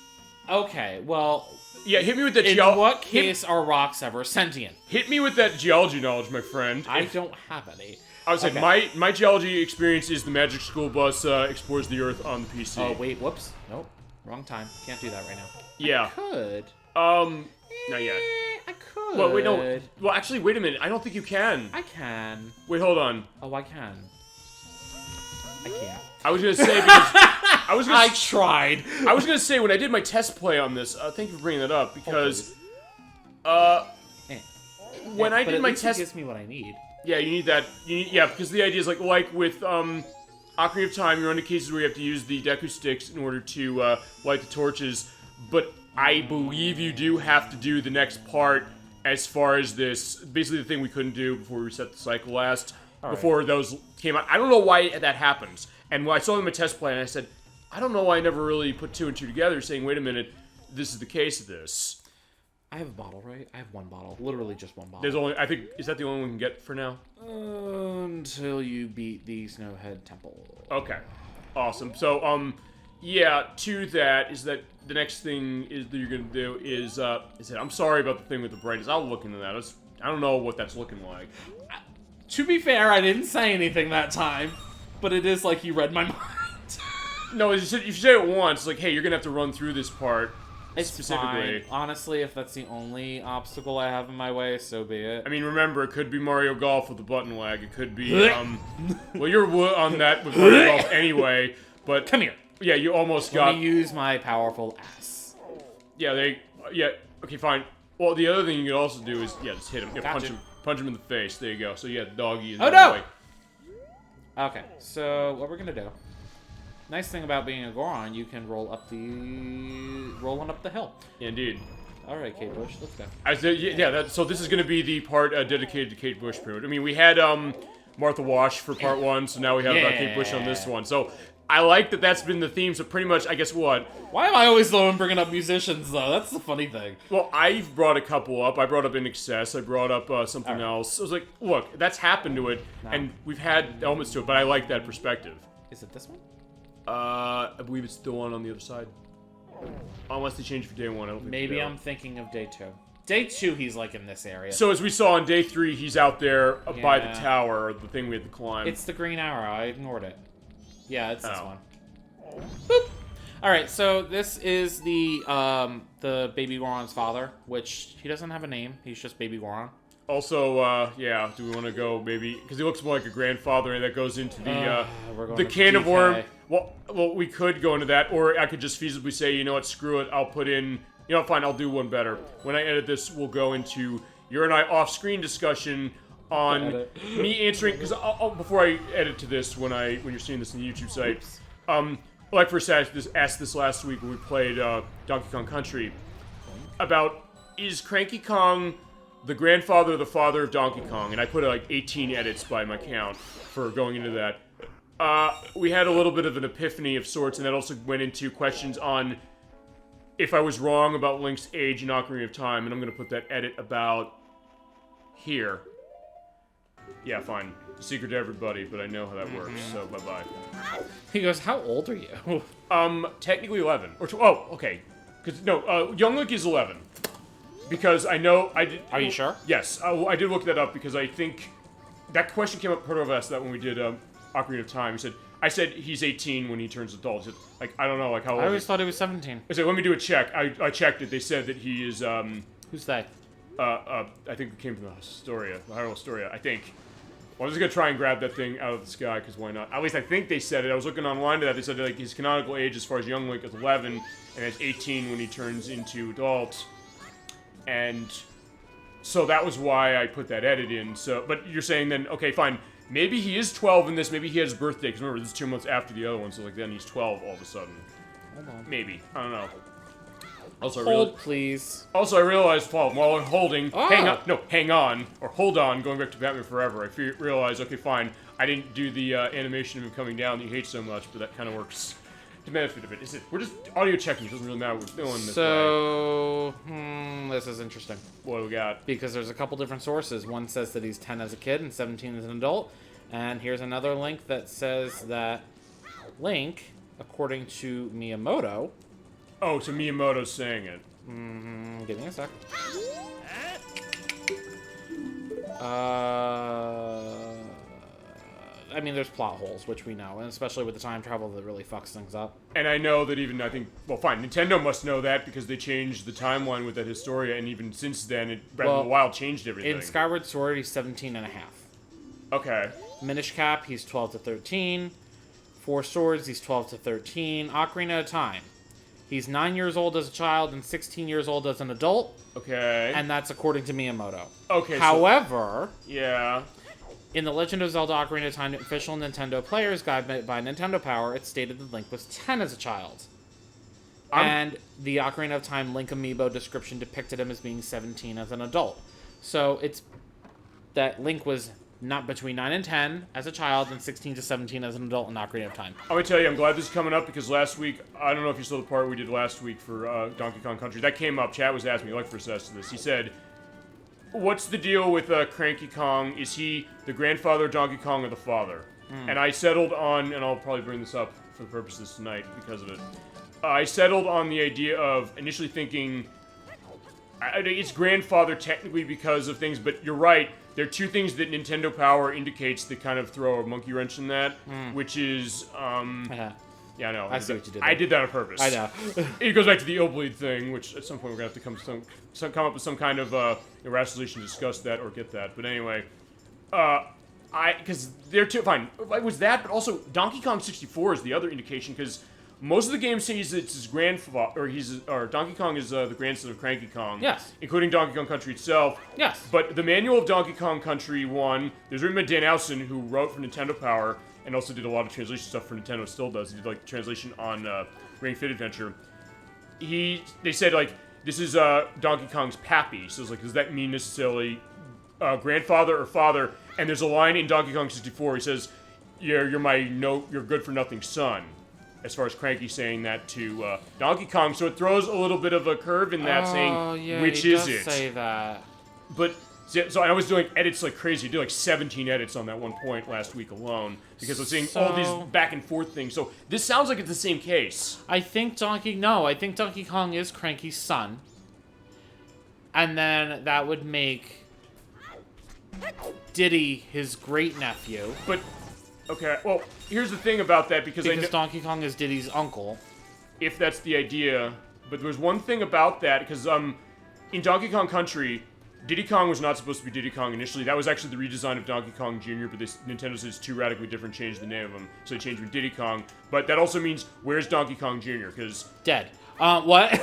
Okay, well... Yeah, hit me with that in what case are rocks ever sentient? Hit me with that geology knowledge, my friend. I don't have any. I was saying, my geology experience is the Magic School Bus explores the Earth on the PC. Oh, wait, whoops. Nope. Wrong time. Can't do that right now. Yeah. I could. Not yet. I could. Well, wait, no. Well, actually, wait a minute. I don't think you can. I can. Wait, hold on. Oh, I can. I can't. I was gonna say because I tried. I was gonna say when I did my test play on this. Thank you for bringing that up because, when I did my test, it gives me what I need. Yeah, you need that. Yeah, because the idea is like with Ocarina of Time, you're into cases where you have to use the Deku sticks in order to light the torches. But I believe you do have to do the next part as far as this. Basically, the thing we couldn't do before we reset the cycle last. Before those came out. I don't know why that happens. And when I saw them in my test play, and I said, I don't know why I never really put two and two together, saying, wait a minute, this is the case of this. I have a bottle, right? I have one bottle. Literally just one bottle. There's only, I think, is that the only one we can get for now? Until you beat the Snowhead Temple. Okay. Awesome. So, yeah, to that, is that the next thing is that you're going to do is I'm sorry about the thing with the brightness. I'll look into that. I don't know what that's looking like. To be fair, I didn't say anything that time, but it is like you read my mind. No, if you say it once, like, hey, you're going to have to run through this part. It's specifically. Fine. Honestly, if that's the only obstacle I have in my way, so be it. I mean, remember, it could be Mario Golf with the button lag. It could be, well, you're on that with Mario Golf anyway, but... Come here. Yeah, you almost got... Let me use my powerful ass. Yeah, okay, fine. Well, the other thing you could also do is, just hit him. Yeah, punch him in the face. There you go. So, yeah, doggy is... Oh, no! Okay, so what we're gonna do... Nice thing about being a Goron, you can rolling up the hill. Yeah, indeed. All right, Kate Bush, let's go. So this is going to be the part dedicated to Kate Bush. I mean, we had Martha Wash for part 1, so now we have Kate Bush on this one. So I like that that's been the theme. So pretty much, I guess what? Why am I always the one bringing up musicians though? That's the funny thing. Well, I've brought a couple up. I brought up In Excess. I brought up something else. I was like, look, that's happened to it, and we've had elements to it. But I like that perspective. Is it this one? I believe it's the one on the other side. Unless they change for day 1, I don't think. Maybe I'm thinking of day 2. Day 2, he's like in this area. So as we saw on day 3, he's out there by the tower, or the thing we had to climb. It's the green arrow. I ignored it. Yeah, it's this one. Boop. All right, so this is the Baby Goron's father, which he doesn't have a name. He's just Baby Goron. Also, do we want to go maybe because he looks more like a grandfather, and that goes into the can of worm. Well, we could go into that, or I could just feasibly say, you know what, screw it. I'll put in, you know, fine. I'll do one better. When I edit this, we'll go into your and I off-screen discussion on me answering because before I edit to this, when you're seeing this on the YouTube site, like first asked this last week when we played Donkey Kong Country about is Cranky Kong the grandfather of the father of Donkey Kong, and I put like 18 edits by my count for going into that. We had a little bit of an epiphany of sorts, and that also went into questions on if I was wrong about Link's age in Ocarina of Time, and I'm going to put that edit about here. Yeah, fine. Secret to everybody, but I know how that works, so bye-bye. He goes, how old are you? Technically 11. Okay. Because, no, Young Link is 11. Because I know I did. Are you sure? Yes, I did look that up because I think that question came up. Proto asked that when we did Ocarina of Time. I said he's 18 when he turns adult. He said, like, I don't know, like how old. I always thought he was 17. I said, let me do a check. I checked it. They said that he is. Who's that? I think it came from the Hyrule Historia. I think. Well, I'm just gonna try and grab that thing out of the sky, because why not? At least I think they said it. I was looking online to that. They said like his canonical age as far as young Link is 11, and it's 18 when he turns into adult. And so that was why I put that edit in. So, but you're saying then, okay, fine. Maybe he is 12 in this. Maybe he had his birthday, because remember, this is 2 months after the other one, so like then he's 12 all of a sudden. Hold on. Maybe. I don't know. Also, Hold, please. Also, I realized, while I'm holding, Oh. hang on, or hold on, going back to Batman Forever, I realized, okay, fine, I didn't do the animation of him coming down that you hate so much, but that kind of works to benefit of it. We're just audio checking, it doesn't really matter what we're doing this way. So, this is interesting. What do we got? Because there's a couple different sources. One says that he's 10 as a kid and 17 as an adult. And here's another link that says that Link, according to Miyamoto... Oh, so Miyamoto's saying it. Give me a sec. I mean, there's plot holes, which we know, and especially with the time travel that really fucks things up. And I know that even, I think, well, fine, Nintendo must know that because they changed the timeline with that Historia, and even since then, Breath of the Wild changed everything. In Skyward Sword, he's 17 and a half. Okay. Minish Cap, he's 12 to 13. Four Swords, he's 12 to 13. Ocarina of Time. He's 9 years old as a child and 16 years old as an adult. Okay. And that's according to Miyamoto. Okay. However, yeah. In the Legend of Zelda Ocarina of Time official Nintendo Player's Guide by Nintendo Power, it stated that Link was 10 as a child. And the Ocarina of Time Link amiibo description depicted him as being 17 as an adult. So it's that Link was not between 9 and 10 as a child and 16 to 17 as an adult in Ocarina of Time. I'm going to tell you, I'm glad this is coming up because last week, I don't know if you saw the part we did last week for Donkey Kong Country. That came up. Chad was asking me, like, for assess to this. He said, what's the deal with Cranky Kong? Is he the grandfather of Donkey Kong or the father? And I settled on, and I'll probably bring this up for the purposes tonight because of it. I settled on the idea of initially thinking it's grandfather technically because of things, but you're right. There are two things that Nintendo Power indicates that kind of throw a monkey wrench in that, which is, yeah, I know. I see what you did there. I did that on purpose. I know. It goes back to the Illbleed thing, which at some point we're going to have to come up with some kind of rationalization to discuss that or get that. But anyway, because they're two, fine. It was that, but also Donkey Kong 64 is the other indication, because most of the games say it's his grandfather, or Donkey Kong is the grandson of Cranky Kong. Yes. Including Donkey Kong Country itself. Yes. But the manual of Donkey Kong Country 1, there's written by Dan Owson, who wrote for Nintendo Power, and also did a lot of translation stuff for Nintendo, still does. He did, like, translation on Ring Fit Adventure. They said, like, this is Donkey Kong's pappy, so it's like, does that mean necessarily grandfather or father? And there's a line in Donkey Kong 64, he says, you're good for nothing son. As far as Cranky saying that to Donkey Kong, so it throws a little bit of a curve in that, saying, which is it? Say that. But, so I was doing edits like crazy. I did like 17 edits on that one point last week alone, because I was seeing all these back and forth things. So this sounds like it's the same case. I think Donkey Kong is Cranky's son. And then that would make Diddy his great-nephew. But, okay, well, here's the thing about that, because Donkey Kong is Diddy's uncle. If that's the idea. But there's one thing about that, because in Donkey Kong Country, Diddy Kong was not supposed to be Diddy Kong initially. That was actually the redesign of Donkey Kong Jr., but Nintendo says it's too radically different, changed the name of him, so they changed him to Diddy Kong. But that also means, where's Donkey Kong Jr.? Because... Dead. What?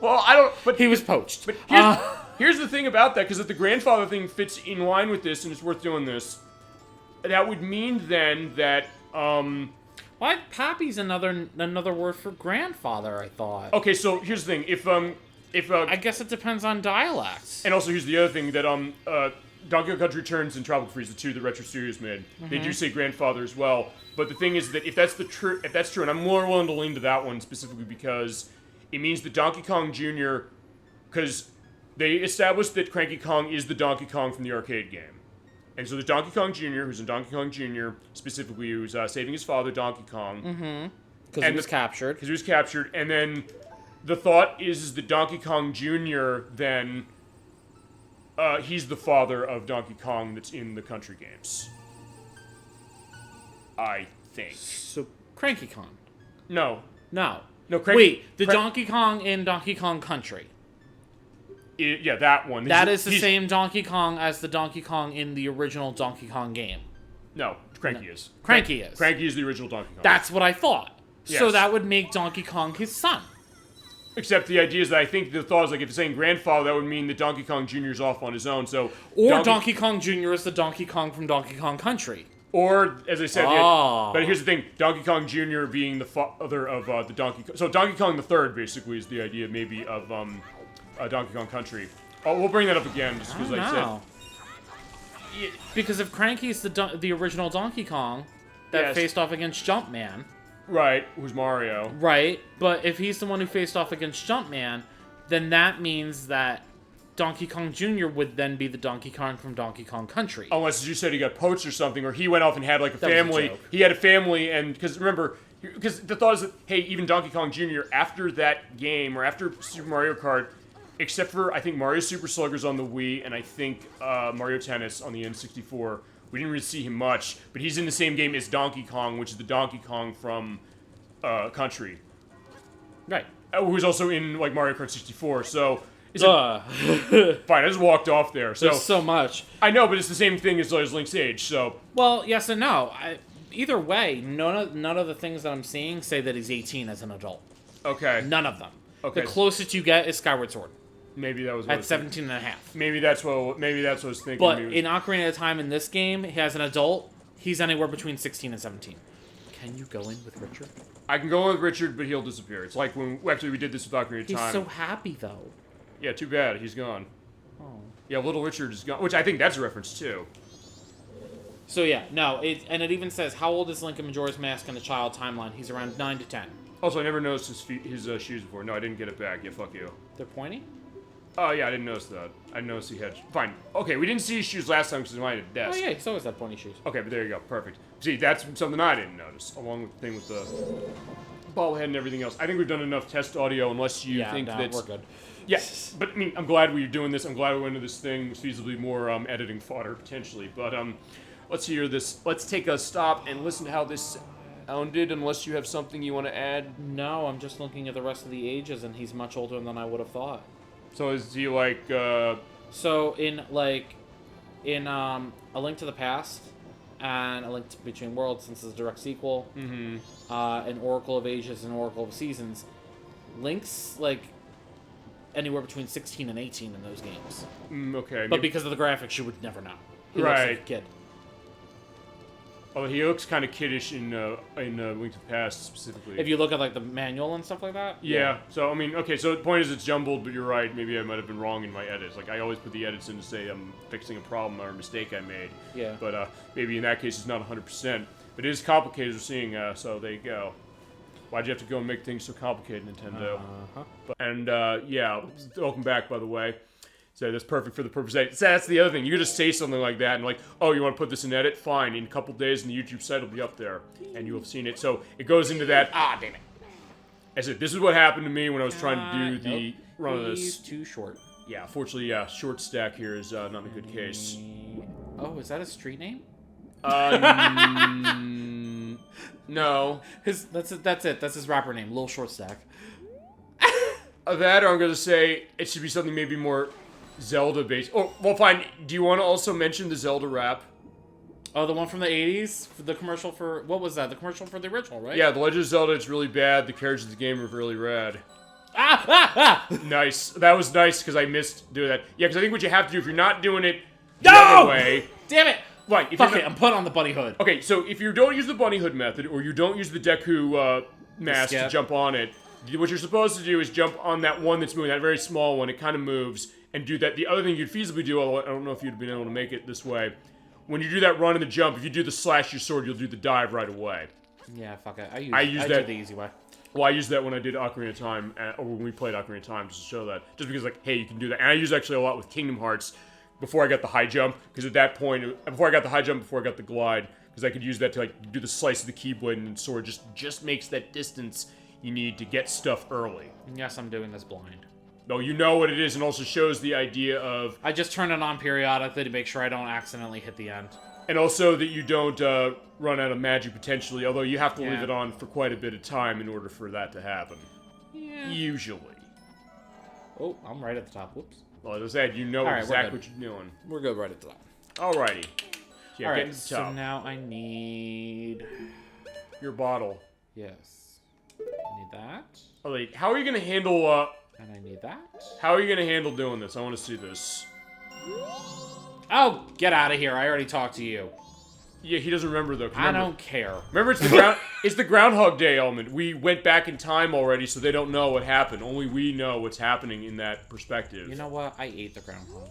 Well, I don't... But he was poached. But here's the thing about that, because if the grandfather thing fits in line with this, and it's worth doing this, that would mean then that, Why? Pappy's another word for grandfather, I thought. Okay, so here's the thing. If I guess it depends on dialects. And also, here's the other thing that Donkey Kong Country Returns and Tropical Freeze, the two that Retro Studios made, they do say grandfather as well. But the thing is that if that's true, and I'm more willing to lean to that one specifically because it means that Donkey Kong Jr., because they established that Cranky Kong is the Donkey Kong from the arcade game. And so there's Donkey Kong Jr., who's in Donkey Kong Jr., specifically, who's saving his father, Donkey Kong. Because he was captured. Because he was captured, and then the thought is that Donkey Kong Jr., then, he's the father of Donkey Kong that's in the Country games. I think. So, Cranky Kong. No. No. No, Wait, Donkey Kong in Donkey Kong Country. Yeah, that one. That is the same Donkey Kong as the Donkey Kong in the original Donkey Kong game. No, Cranky is. Cranky is. Cranky is the original Donkey Kong. That's what I thought. Yes. So that would make Donkey Kong his son. Except the idea is that I think the thought is like if it's saying grandfather, that would mean that Donkey Kong Jr. is off on his own. So or Donkey Kong Jr. is the Donkey Kong from Donkey Kong Country. Or, as I said, but here's the thing, Donkey Kong Jr. being the father of the Donkey Kong. So Donkey Kong the Third, basically, is the idea maybe of Donkey Kong Country. Oh, we'll bring that up again, just because I said. Because if Cranky's the original Donkey Kong that faced off against Jumpman. Right, who's Mario. Right, but if he's the one who faced off against Jumpman, then that means that Donkey Kong Jr. would then be the Donkey Kong from Donkey Kong Country. Unless, as you said, he got poached or something, or he went off and had like a family. He had a family, and because remember, because the thought is that, hey, even Donkey Kong Jr. after that game, or after Super Mario Kart, except for, I think, Mario Super Sluggers on the Wii, and I think Mario Tennis on the N64, we didn't really see him much, but he's in the same game as Donkey Kong, which is the Donkey Kong from Country. Right. Who's also in, like, Mario Kart 64, so... Fine, I just walked off there. So there's so much. I know, but it's the same thing as Link's age, so... Well, yes and no. Either way, none of the things that I'm seeing say that he's 18 as an adult. Okay. None of them. Okay. The closest you get is Skyward Sword. Maybe that was what at 17 and a half. Maybe that's what I was thinking. But in Ocarina of Time in this game, he has an adult. He's anywhere between 16 and 17. Can you go in with Richard? I can go in with Richard, but he'll disappear. It's like when actually we did this with Ocarina of Time. He's so happy though. Yeah, too bad. He's gone. Oh. Yeah, little Richard is gone, which I think that's a reference too. So yeah, no, and it even says how old is Link in Majora's Mask in the child timeline? He's around 9 to 10. Also, I never noticed his shoes before. No, I didn't get it back. Yeah, fuck you. They're pointy? Oh yeah, I didn't notice that. I noticed he had. Fine. Okay, we didn't see his shoes last time because he might have desk. Oh yeah, he's always had pointy shoes. Okay, but there you go. Perfect. See, that's something I didn't notice, along with the thing with the bobblehead and everything else. I think we've done enough test audio, unless you think that we're good. Yes, but I mean, I'm glad we're doing this. I'm glad we went into this thing. Feasibly more editing fodder potentially. But let's hear this. Let's take a stop and listen to how this sounded. Unless you have something you want to add. No, I'm just looking at the rest of the ages, and he's much older than I would have thought. So is he like? So in A Link to the Past and A Link Between Worlds, since it's a direct sequel, an Oracle of Ages and Oracle of Seasons, Link's like anywhere between 16 and 18 in those games. Okay. But because of the graphics, you would never know. He right. looks like a kid. Oh, he looks kind of kiddish in Link to the Past specifically. If you look at like the manual and stuff like that. Yeah. So I mean, okay. So the point is, it's jumbled, but you're right. Maybe I might have been wrong in my edits. Like I always put the edits in to say I'm fixing a problem or a mistake I made. Yeah. But maybe in that case it's not 100%. But it is complicated as we're seeing. So there you go. Why'd you have to go and make things so complicated, Nintendo? And yeah, welcome back, by the way. So that's perfect for the purpose. That's the other thing. You could just say something like that and like, oh, you want to put this in edit? Fine. In a couple days, and the YouTube site will be up there, and you will have seen it. So it goes into that. Ah, damn it! I said, this is what happened to me when I was trying to do the run of this. He's too short. Yeah, fortunately, yeah, short stack here is not a good case. Oh, is that a street name? No. That's it. That's his rapper name, Lil Short Stack. That, or I'm gonna say it should be something maybe more Zelda based. Oh, well, fine. Do you want to also mention the Zelda rap? Oh, the one from the 80s? The commercial for... What was that? The commercial for the original, right? Yeah, The Legend of Zelda, it's really bad. The characters of the game are really rad. Nice. That was nice, because I missed doing that. Yeah, because I think what you have to do, if you're not doing it the other way... Damn it! Right. Fuck it, I'm put on the bunny hood. Okay, so if you don't use the bunny hood method, or you don't use the Deku mask to jump on it, what you're supposed to do is jump on that one that's moving, that very small one. It kind of moves, and do that. The other thing you'd feasibly do, although I don't know if you'd been able to make it this way, when you do that run and the jump, if you do the slash your sword, you'll do the dive right away. Yeah, fuck it. I used that the easy way. Well, I used that when I did Ocarina of Time, or when we played Ocarina of Time, just to show that. Just because, like, hey, you can do that. And I use actually a lot with Kingdom Hearts before I got the high jump, because at that point, before I got the high jump, before I got the glide, because I could use that to, like, do the slice of the Keyblade, and the sword just makes that distance you need to get stuff early. Yes, I'm doing this blind. No, you know what it is, and also shows the idea of... I just turn it on periodically to make sure I don't accidentally hit the end. And also that you don't run out of magic potentially, although you have to leave it on for quite a bit of time in order for that to happen. Yeah. Usually. Oh, I'm right at the top. Whoops. Well, as I said, you know Alright, exactly what you're doing. We're good right at the top. Alrighty. Yeah, Alright, get to the so top. now I need... Your bottle. Yes. I need that. Oh, wait, how are you gonna handle, And I need that. how are you gonna handle doing this? I want to see this. Oh, get out of here. I already talked to you. Yeah, he doesn't remember, though. I don't care. Remember, it's the Groundhog Day element. We went back in time already, so they don't know what happened. Only we know what's happening in that perspective. You know what? I ate the groundhog.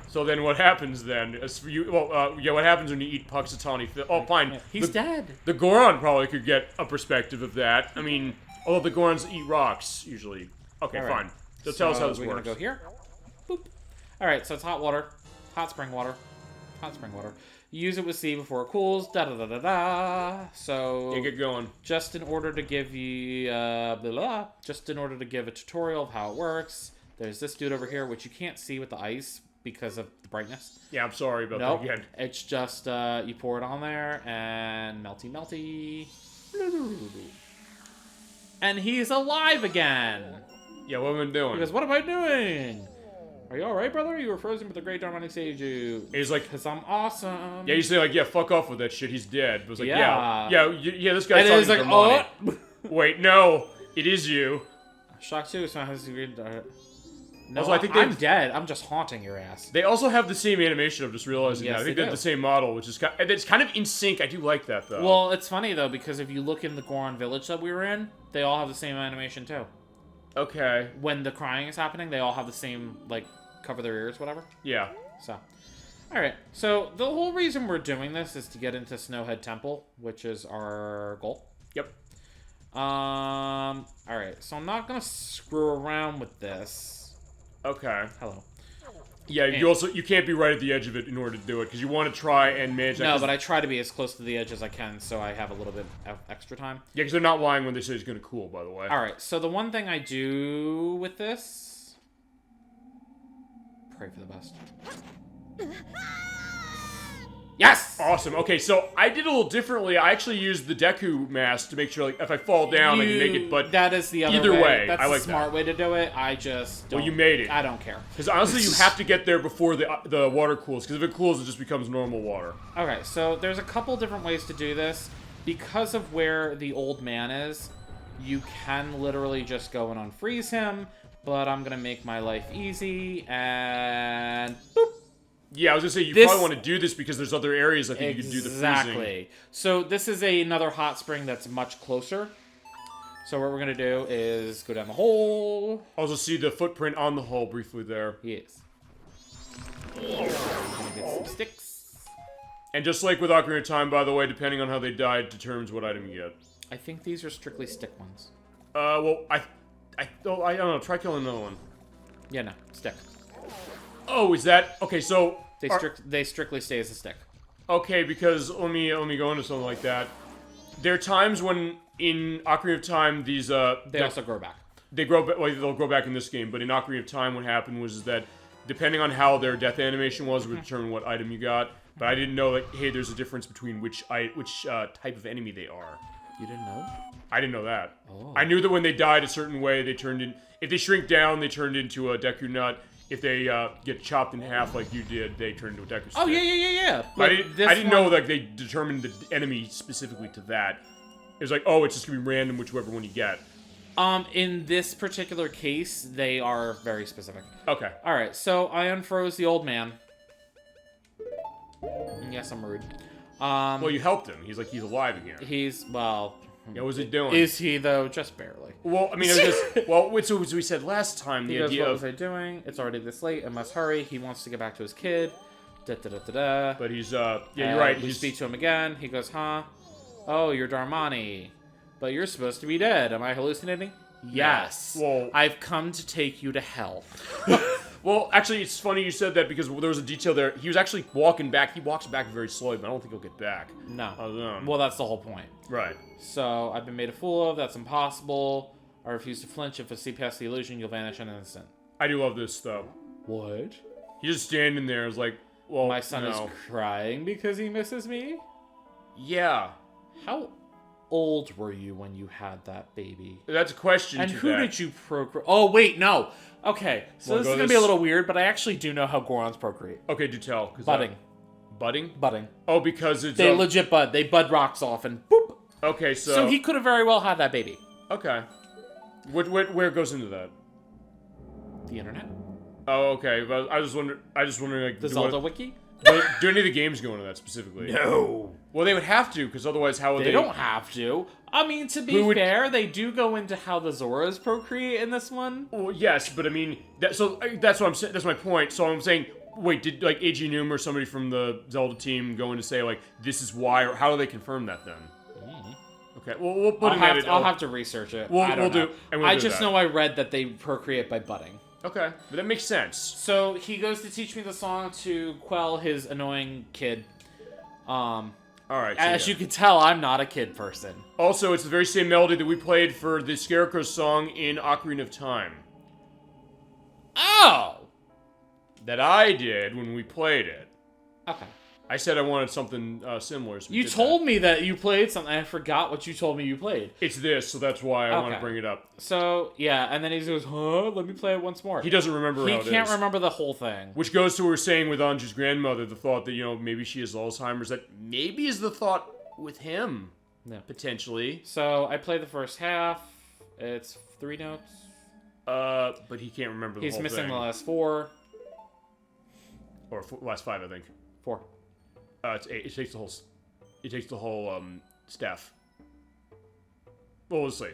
So then what happens then? What happens when you eat Puxatawny? Oh, fine. He's dead. The Goron probably could get a perspective of that. I mean, although the Gorons eat rocks, usually. Okay, All right. fine. So tell us how this we're works. We're gonna go here. Boop. Alright, so it's hot water. Hot spring water. Hot spring water. You use it with C before it cools. Da da da da da. So Yeah, get going. just in order to give you just in order to give a tutorial of how it works, there's this dude over here which you can't see with the ice because of the brightness. Yeah, I'm sorry about Nope. that again. It's just you pour it on there and melty melty. And he's alive again. Yeah, what have we been doing? He goes, "What am I doing? Are you alright, brother? You were frozen, but the great Darmanic saved you." He's like, "Because I'm awesome." yeah, you say like, yeah, fuck off with that shit. He's dead. But it's like, Yeah. this guy's And it's talking like, to Darmani. Wait, no, it is you. Shock 2 is not his great Darmanic. No, Also, I think I'm dead. I'm just haunting your ass. They also have the same animation. I'm just realizing Yes, that. I think they they have do. the same model, which is it's kind of in sync. I do like that though. Well, it's funny though because if you look in the Goron village that we were in, they all have the same animation too. okay, When the crying is happening, they all have the same like cover their ears, whatever. yeah. So, all right. So the whole reason we're doing this is to get into Snowhead Temple, which is our goal. Yep. All right. So I'm not gonna screw around with this. Okay. Hello. Yeah, you can't be right at the edge of it in order to do it because you want to try and manage that. No, but I try to be as close to the edge as I can, so I have a little bit of extra time. Yeah, because they're not lying when they say it's going to cool. By the way. All right. So the one thing I do with this, pray for the best. Yes! Awesome. Okay, so I did a little differently. I actually used the Deku mask to make sure, like, if I fall down, I can make it. But that is the other either way, That's I like the smart that. way to do it. I just don't, Well, you made it. I don't care. Because honestly, you have to get there before the water cools. Because if it cools, it just becomes normal water. Okay, so there's a couple different ways to do this. Because of where the old man is, you can literally just go and unfreeze him. But I'm gonna make my life easy and boop. Yeah, I was gonna say you This- probably want to do this because there's other areas I think you can do the freezing. Exactly. So this is another hot spring that's much closer. So what we're gonna do is go down the hole. Also, see the footprint on the hole briefly there. Yes. We're gonna get some sticks. And just like with Ocarina of Time, by the way, depending on how they died determines what item you get. I think these are strictly stick ones. Well, I don't know. Try killing another one. Yeah, no, stick. Oh, is that okay? So They strictly stay as a stick. okay, because let me go into something like that. There are times when in Ocarina of Time these They also grow back. they grow back. Well, they'll grow back in this game, but in Ocarina of Time, what happened was that depending on how their death animation was, would determine what item you got. But I didn't know like, hey, there's a difference between which type of enemy they are. You didn't know? I didn't know that. Oh. I knew that when they died a certain way, they turned in. If they shrink down, they turned into a Deku Nut. If they get chopped in half like you did, they turn into a Deku Stick. Oh, yeah. But I didn't know like they determined the enemy specifically to that. It was like, oh, it's just gonna be random whichever one you get. In this particular case, they are very specific. Okay. All right, so I unfroze the old man. Yes, I'm rude. Well, you helped him. He's alive again. Well... Yeah, what was he doing? Is he, though? Just barely. Well, I mean, it was just... Well, so as we said last time, He the goes, idea what of... was I doing? It's already this late. I must hurry. He wants to get back to his kid. Da-da-da-da-da. But he's, yeah, you're right. We He's... speak to him again. He goes, huh? Oh, you're Darmani. But you're supposed to be dead. Am I hallucinating? Yes. Well... I've come to take you to hell. Well, actually, it's funny you said that because there was a detail there. He was actually walking back. He walks back very slowly, but I don't think he'll get back. No. Alone. Well, that's the whole point. Right. So, I've been made a fool of. That's impossible. I refuse to flinch. If I see past the illusion, you'll vanish in an instant. I do love this, though. What? He's just standing there. It's like, well, My son no. is crying because he misses me? Yeah. How old were you when you had that baby? That's a question. And to who that. did you procreate? Oh, wait, no. Okay, so Wanna this is go going to be a little weird, but I actually do know how Gorons procreate. Okay, do tell. 'Cause Budding. Budding? Budding. Oh, because it's... They legit bud. They bud rocks off and boop. Okay, so... So he could have very well had that baby. Okay. Where goes into that? The internet? Oh, okay. But I was wondering, like... The Zelda wiki? do any of the games go into that specifically? No. Well, they would have to, because otherwise how would they... They don't have to. I mean, to be fair, they do go into how the Zoras procreate in this one. Well, yes, but I mean... that's what I'm saying. That's my point. So I'm saying... Wait, did, like, AG Noom or somebody from the Zelda team go in to say, like, this is why, or how do they confirm that, then? Okay, well, we'll put I'll have to research it. I just know I read that they procreate by budding. Okay, but that makes sense. So, he goes to teach me the song to quell his annoying kid. Alright, so as you can tell, I'm not a kid person. Also, it's the very same melody that we played for the Scarecrow song in Ocarina of Time. Oh! That I did when we played it. Okay. I said I wanted something similar. So you told me that you played something. I forgot what you told me you played. It's this, so that's why I want to bring it up. So, yeah, and then he goes, huh? Let me play it once more. He doesn't remember how it is. He can't remember the whole thing. Which goes to what we were saying with Anju's grandmother, the thought that, you know, maybe she has Alzheimer's. That maybe is the thought with him, potentially. So, I played the first half. It's 3 notes. But he can't remember the whole thing. He's missing the last 4. Or last 5, I think. 4. It's 8. It takes the whole. It takes the whole staff. Well, we'll see.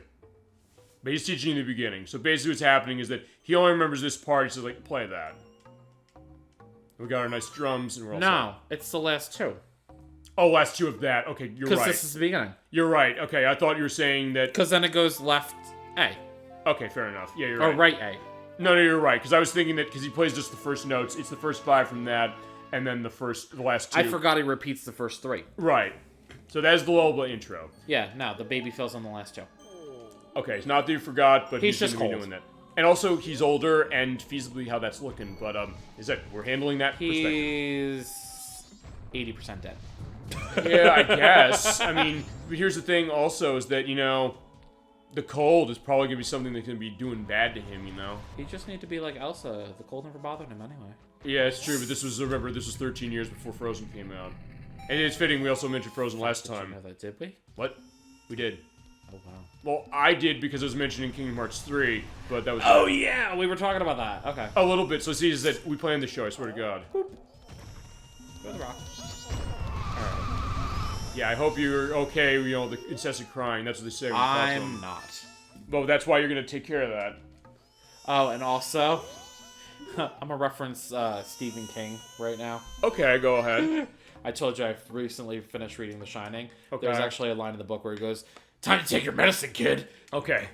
But he's teaching in the beginning. So basically, what's happening is that he only remembers this part. He says, like, play that. We got our nice drums, and we're all set. It's the last 2. Oh, last 2 of that. Okay, you're right. Because this is the beginning. You're right. Okay, I thought you were saying that. Because then it goes left A. Okay, fair enough. Yeah, you're right. Or right A. No, you're right. Because I was thinking that because he plays just the first notes, it's the first 5 from that, and then the last 2. I forgot he repeats the first 3. Right. So that is the lullaby intro. Yeah, no, the baby fills on the last 2. Okay, it's not that you forgot, but he's just going to be doing that. And also, he's older, and feasibly how that's looking. But we're handling that. He's 80% dead. Yeah, I guess. I mean, here's the thing. Also, is that the cold is probably going to be something that's going to be doing bad to him. He just need to be like Elsa. The cold never bothered him anyway. Yeah, it's true. But this was 13 years before Frozen came out, and it's fitting. We also mentioned Frozen last time. Did you know that? Did we? What? We did. Oh wow. Well, I did because it was mentioned in Kingdom Hearts 3, but that was... Oh yeah, we were talking about that. Okay. A little bit. So see, is that we planned the show, I swear to God. Boop. Go to the rock. Alright. Yeah, I hope you're okay, the incessant crying. That's what they say. I'm not. Well, that's why you're going to take care of that. Oh, and also... I'm gonna reference Stephen King right now. Okay, go ahead. I told you I recently finished reading The Shining. Okay. There's actually a line in the book where he goes, "Time to take your medicine, kid." Okay.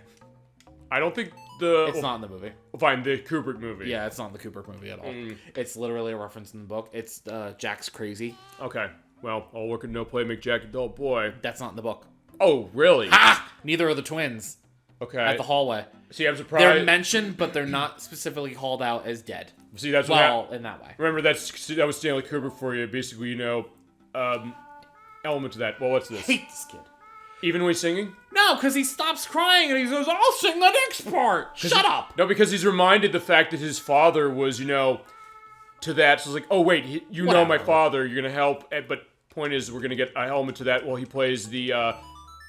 I don't think It's not in the movie. Fine, the Kubrick movie. Yeah, it's not in the Kubrick movie at all. It's literally a reference in the book. It's Jack's crazy. Okay. Well, all work and no play make Jack a dull boy. That's not in the book. Oh, really? Ha! Neither are the twins. Okay. At the hallway. See, I'm surprised. They're mentioned, but they're not specifically called out as dead. See, that's in that way. Remember, that was Stanley Kubrick for you. Basically, element to that. Well, what's this? I hate this kid. Even when he's singing? No, because he stops crying and he goes, "I'll sing the next part." Shut up. No, because he's reminded the fact that his father was, to that. So it's like, oh wait, know my father. You're gonna help. But point is, we're gonna get a element to that while he plays the.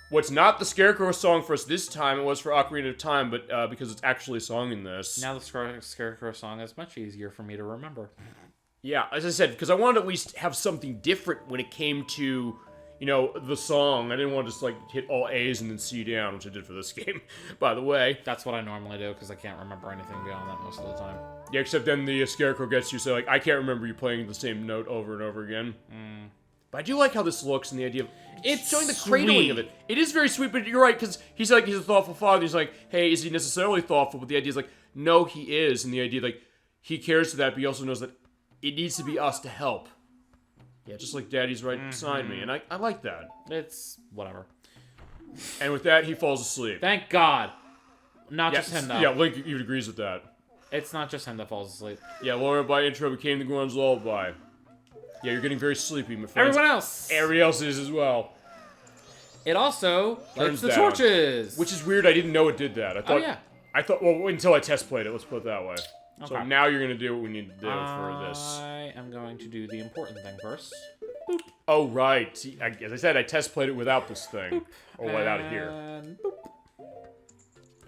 What's not the Scarecrow song for us this time, it was for Ocarina of Time, but because it's actually a song in this. Now the Scarecrow song is much easier for me to remember. Yeah, as I said, because I wanted to at least have something different when it came to, the song. I didn't want to just, hit all A's and then C down, which I did for this game, by the way. That's what I normally do, because I can't remember anything beyond that most of the time. Yeah, except then the Scarecrow gets you, so, I can't remember you playing the same note over and over again. But I do like how this looks and the idea of... It's showing the cradling of it. It is very sweet, but you're right, because he's a thoughtful father. He's like, hey, is he necessarily thoughtful? But the idea is no, he is. And the idea, he cares to that, but he also knows that it needs to be us to help. Yeah, just like Daddy's right beside me. And I like that. It's whatever. And with that, he falls asleep. Thank God. Not just him, though. Yeah, Link even agrees with that. It's not just him that falls asleep. Yeah, lullaby intro became the Goron's lullaby. Yeah, you're getting very sleepy, my friends. Everyone else! Everybody else is as well. It also lights Turns the down. torches. Which is weird. I didn't know it did that. I thought. Oh, yeah. I thought. Well, until I test played it. Let's put it that way. So Okay. now you're gonna do what we need to do for this. I am going to do the important thing first. Oh right. See, as I said, I test played it without this thing, or without it here. And boop.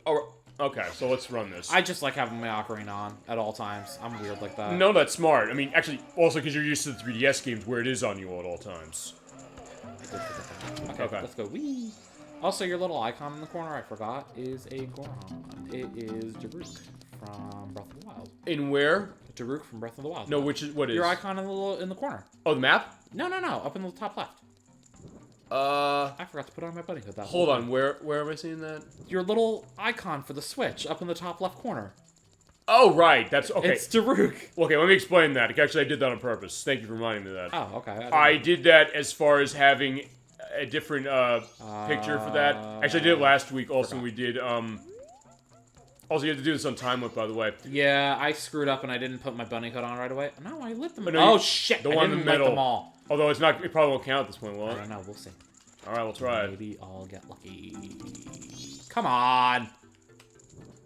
Oh. Okay. So let's run this. I just like having my ocarina on at all times. I'm weird like that. No, that's smart. I mean, actually, also because you're used to the 3DS games where it is on you at all times. Okay, let's go. Whee! Also, your little icon in the corner, I forgot, is a Goron. It is Daruk from Breath of the Wild. In where? Daruk from Breath of the Wild. No, what is? Your icon in the corner. Oh, the map? No, up in the top left. I forgot to put on my bunny hood. Hold on, where am I seeing that? Your little icon for the Switch, up in the top left corner. Oh, right. That's okay. It's Daruk. Okay, let me explain that. Actually, I did that on purpose. Thank you for reminding me of that. Oh, okay. I did that as far as having a different picture for that. Actually, I did it last week. Also, we did. Also, you have to do this on time limit, by the way. Yeah, I screwed up and I didn't put my bunny hood on right away. No, I lit them. No, oh shit! The I one didn't in the middle. light them all. Although it's not. It probably won't count at this point, will I it? don't know. We'll see. All right, we'll try it. Maybe I'll get lucky. Come on.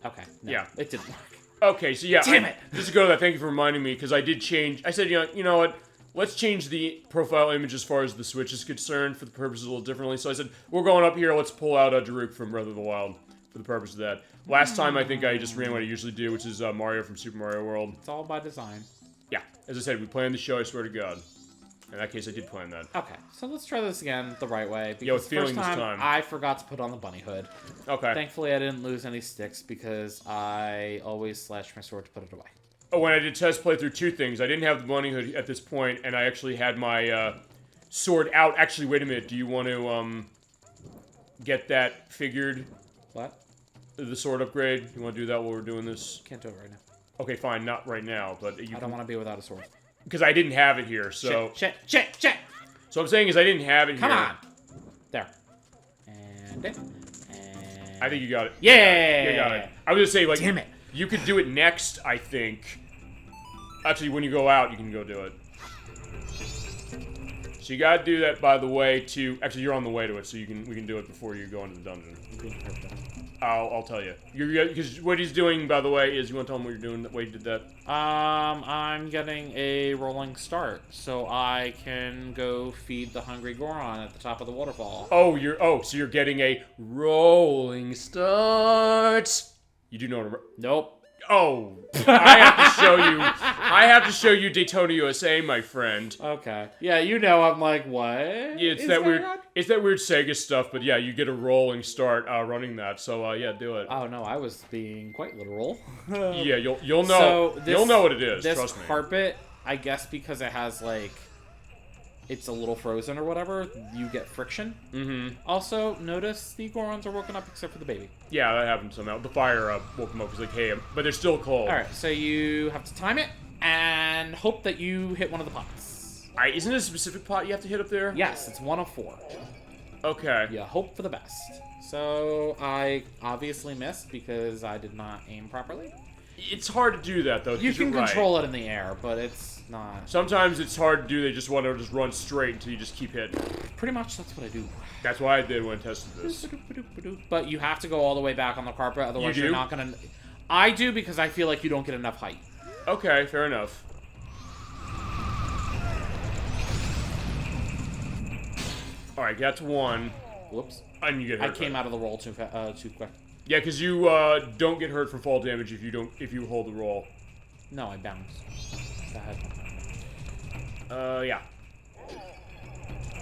Okay. No, Yeah. it didn't work. Okay, so yeah. Damn it. Just to go to that, thank you for reminding me, because I did change. I said, you know what? Let's change the profile image as far as the Switch is concerned for the purposes a little differently. So I said, we're going up here. Let's pull out Daruk from Breath of the Wild for the purpose of that. Last time, I think I just ran what I usually do, which is Mario from Super Mario World. It's all by design. Yeah, as I said, we planned the show. I swear to God. In that case, I did plan that. Okay, so let's try this again the right way. Because Yeah, with feeling first this time. I forgot to put on the bunny hood. Okay. Thankfully, I didn't lose any sticks because I always slash my sword to put it away. Oh, when I did test play through two things, I didn't have the bunny hood at this point, and I actually had my sword out. Actually, wait a minute. Do you want to get that figured? What? The sword upgrade? You want to do that while we're doing this? Can't do it right now. Okay, fine. Not right now, but you I don't want to be without a sword. Because I didn't have it here, so... Shit. So what I'm saying is I didn't have it Come here. on. There. And I think you got it. Yeah! You got it. I was going to say, like... Damn it. You could do it next, I think. Actually, when you go out, you can go do it. So you gotta do that, by the way, to... Actually, you're on the way to it, so we can do it before you go into the dungeon. I'll tell you. Because what he's doing, by the way, is... You want to tell him what you're doing, the way you did that? I'm getting a rolling start, so I can go feed the hungry Goron at the top of the waterfall. Oh, so you're getting a rolling start. You do know what Nope. Oh, I have to show you Daytona, USA, my friend. Okay. Yeah, you know, I'm like, what? Yeah, it's that weird. It's that weird Sega stuff, but yeah, you get a rolling start running that. So yeah, do it. Oh no, I was being quite literal. Yeah, you'll know. You'll know what it is. Trust me. This carpet, I guess, because it has like, it's a little frozen or whatever, you get friction. Mm-hmm. Also, notice the Gorons are woken up except for the baby. Yeah, that happened somehow. The fire woke them up. He's like, hey, but they're still cold. All right, so you have to time it and hope that you hit one of the pots. Isn't it a specific pot you have to hit up there? Yes, it's 1 of 4. Okay. Yeah, hope for the best. So I obviously missed because I did not aim properly. It's hard to do that though. You can control it in the air, but it's not. Sometimes it's hard to do. They just want to just run straight until you just keep hitting. Pretty much, that's what I do. That's why I did when I tested this. But you have to go all the way back on the carpet, otherwise you're not gonna. I do because I feel like you don't get enough height. Okay, fair enough. All right, got to 1. Whoops. And you get hurt. I came out of the roll too quick. Yeah, because you don't get hurt from fall damage if you hold the roll. No, I bounce. Go ahead. Yeah.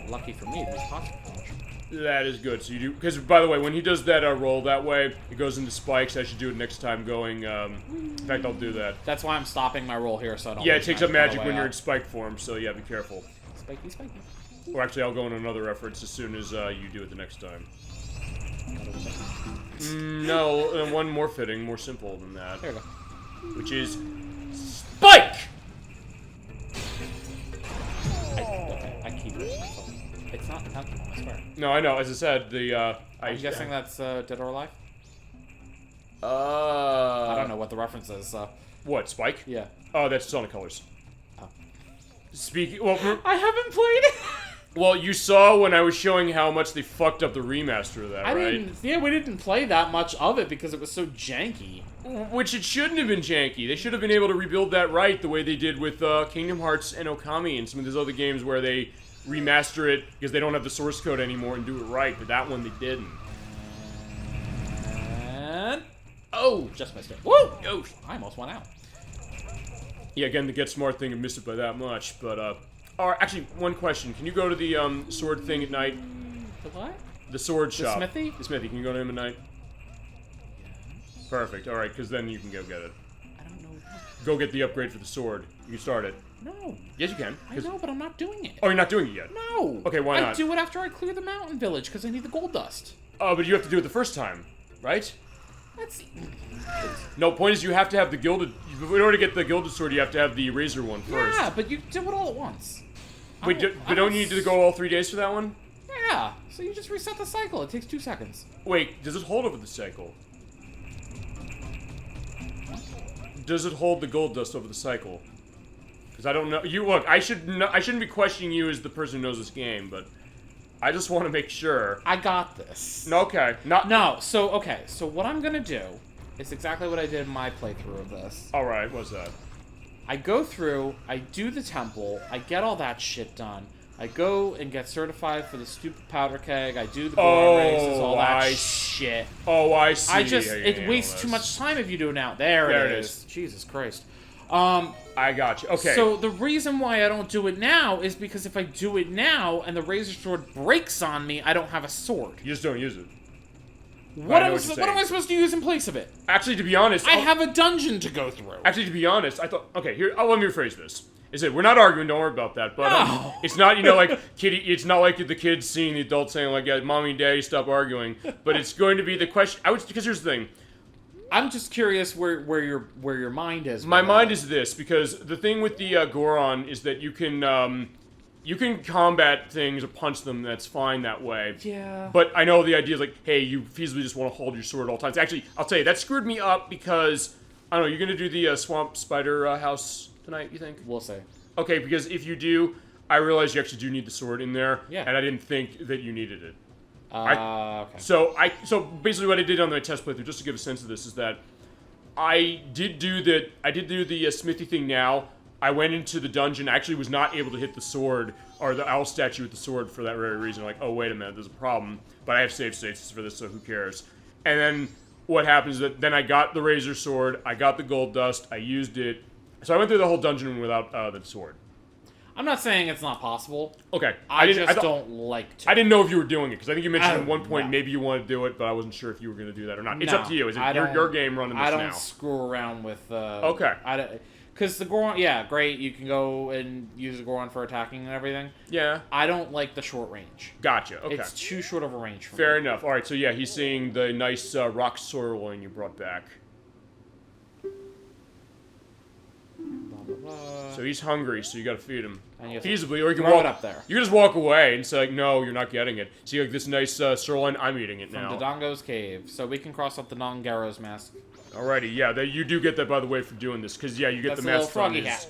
Lucky for me, there's positive damage. That is good. So you do, because by the way, when he does that roll that way, it goes into spikes. I should do it next time going. In fact, I'll do that. That's why I'm stopping my roll here, so I don't. Yeah, it takes up magic when you're in spike form. So yeah, be careful. Spiky. Or actually, I'll go in another reference as soon as you do it the next time. No, one more fitting, more simple than that. There we go. Which is spike. I keep it. It's not intentional, I swear. No, I know. As I said, I'm guessing that's Dead or Alive? I I don't know what the reference is, so. What, Spike? Yeah. Oh, that's Sonic Colors. Oh. Speaking. Well, I haven't played it! Well, you saw when I was showing how much they fucked up the remaster of that, right? We didn't play that much of it because it was so janky. Which it shouldn't have been janky. They should have been able to rebuild that right the way they did with Kingdom Hearts and Okami and some of those other games where they remaster it because they don't have the source code anymore and do it right, but that one they didn't. And... Oh! Just missed it. Woo! Oh! I almost went out. Yeah, again, the Get Smart thing and missed it by that much, but, actually, one question. Can you go to the, sword thing at night? The what? The sword shop. The smithy? The smithy. Can you go to him at night? Perfect. Alright, because then you can go get it. I don't know. Go get the upgrade for the sword. You can start it. No. Yes, you can. I know, but I'm not doing it. Oh, you're not doing it yet? No. Okay, why not? I do it after I clear the mountain village, because I need the gold dust. Oh, but you have to do it the first time, right? That's... No, point is you have to have the gilded... In order to get the gilded sword, you have to have the razor one first. Yeah, but you do it all at once. Wait, but don't you need to go all 3 days for that one? Yeah, so you just reset the cycle. It takes 2 seconds. Wait, does it hold over the cycle? Does it hold the gold dust over the cycle? Because I don't know. You look, I shouldn't be questioning you as the person who knows this game, but I just want to make sure. I got this. No, okay. So what I'm gonna do is exactly what I did in my playthrough of this. Alright, what's that? I go through, I do the temple, I get all that shit done. I go and get certified for the stupid powder keg, I do the Goron races, all that shit. Oh, I see. It wastes too much time if you do it now. There it is. Jesus Christ. I got you. Okay. So the reason why I don't do it now is because if I do it now and the razor sword breaks on me, I don't have a sword. You just don't use it. What am I supposed to use in place of it? Actually, to be honest... I have a dungeon to go through. Actually, to be honest, I thought... Okay, here, let me rephrase this. Is it, we're not arguing, don't worry about that, but No. It's not, like, it's not like the kids seeing the adults saying, like, yeah, Mommy and Daddy, stop arguing. But it's going to be the question... because here's the thing. I'm just curious where your mind is. My mind is this, because the thing with the Goron is that you can combat things or punch them, that's fine that way. Yeah. But I know the idea is like, hey, you feasibly just want to hold your sword at all times. Actually, I'll tell you, that screwed me up because, I don't know, you're going to do the Swamp Spider house tonight, you think? We'll see. Okay, because if you do, I realize you actually do need the sword in there. Yeah. And I didn't think that you needed it. Okay. So basically what I did on my test playthrough, just to give a sense of this, is that I did do the smithy thing now. I went into the dungeon, actually was not able to hit the sword, or the owl statue with the sword for that very reason. Like, oh, wait a minute, there's a problem. But I have save states for this, so who cares? And then what happens is that then I got the razor sword, I got the gold dust, I used it. So I went through the whole dungeon without the sword. I'm not saying it's not possible. Okay. I don't like to. I didn't know if you were doing it, because I think you mentioned at one point maybe you wanted to do it, but I wasn't sure if you were going to do that or not. It's up to you. Is it your game running this now? I don't screw around with... okay. Because the Goron, yeah, great, you can go and use the Goron for attacking and everything. Yeah. I don't like the short range. Gotcha, okay. It's too short of a range for me. Fair enough. Alright, so yeah, he's seeing the nice rock sirloin you brought back. So he's hungry, so you gotta feed him. Feasibly, or you can walk it up there. You can just walk away and say, like, no, you're not getting it. See, like, this nice sirloin, I'm eating it now. From Dodongo's cave. So we can cross up the Nongaro's mask. Alrighty, yeah, you do get that, by the way, for doing this. Because, yeah, you get the mask from froggy hat.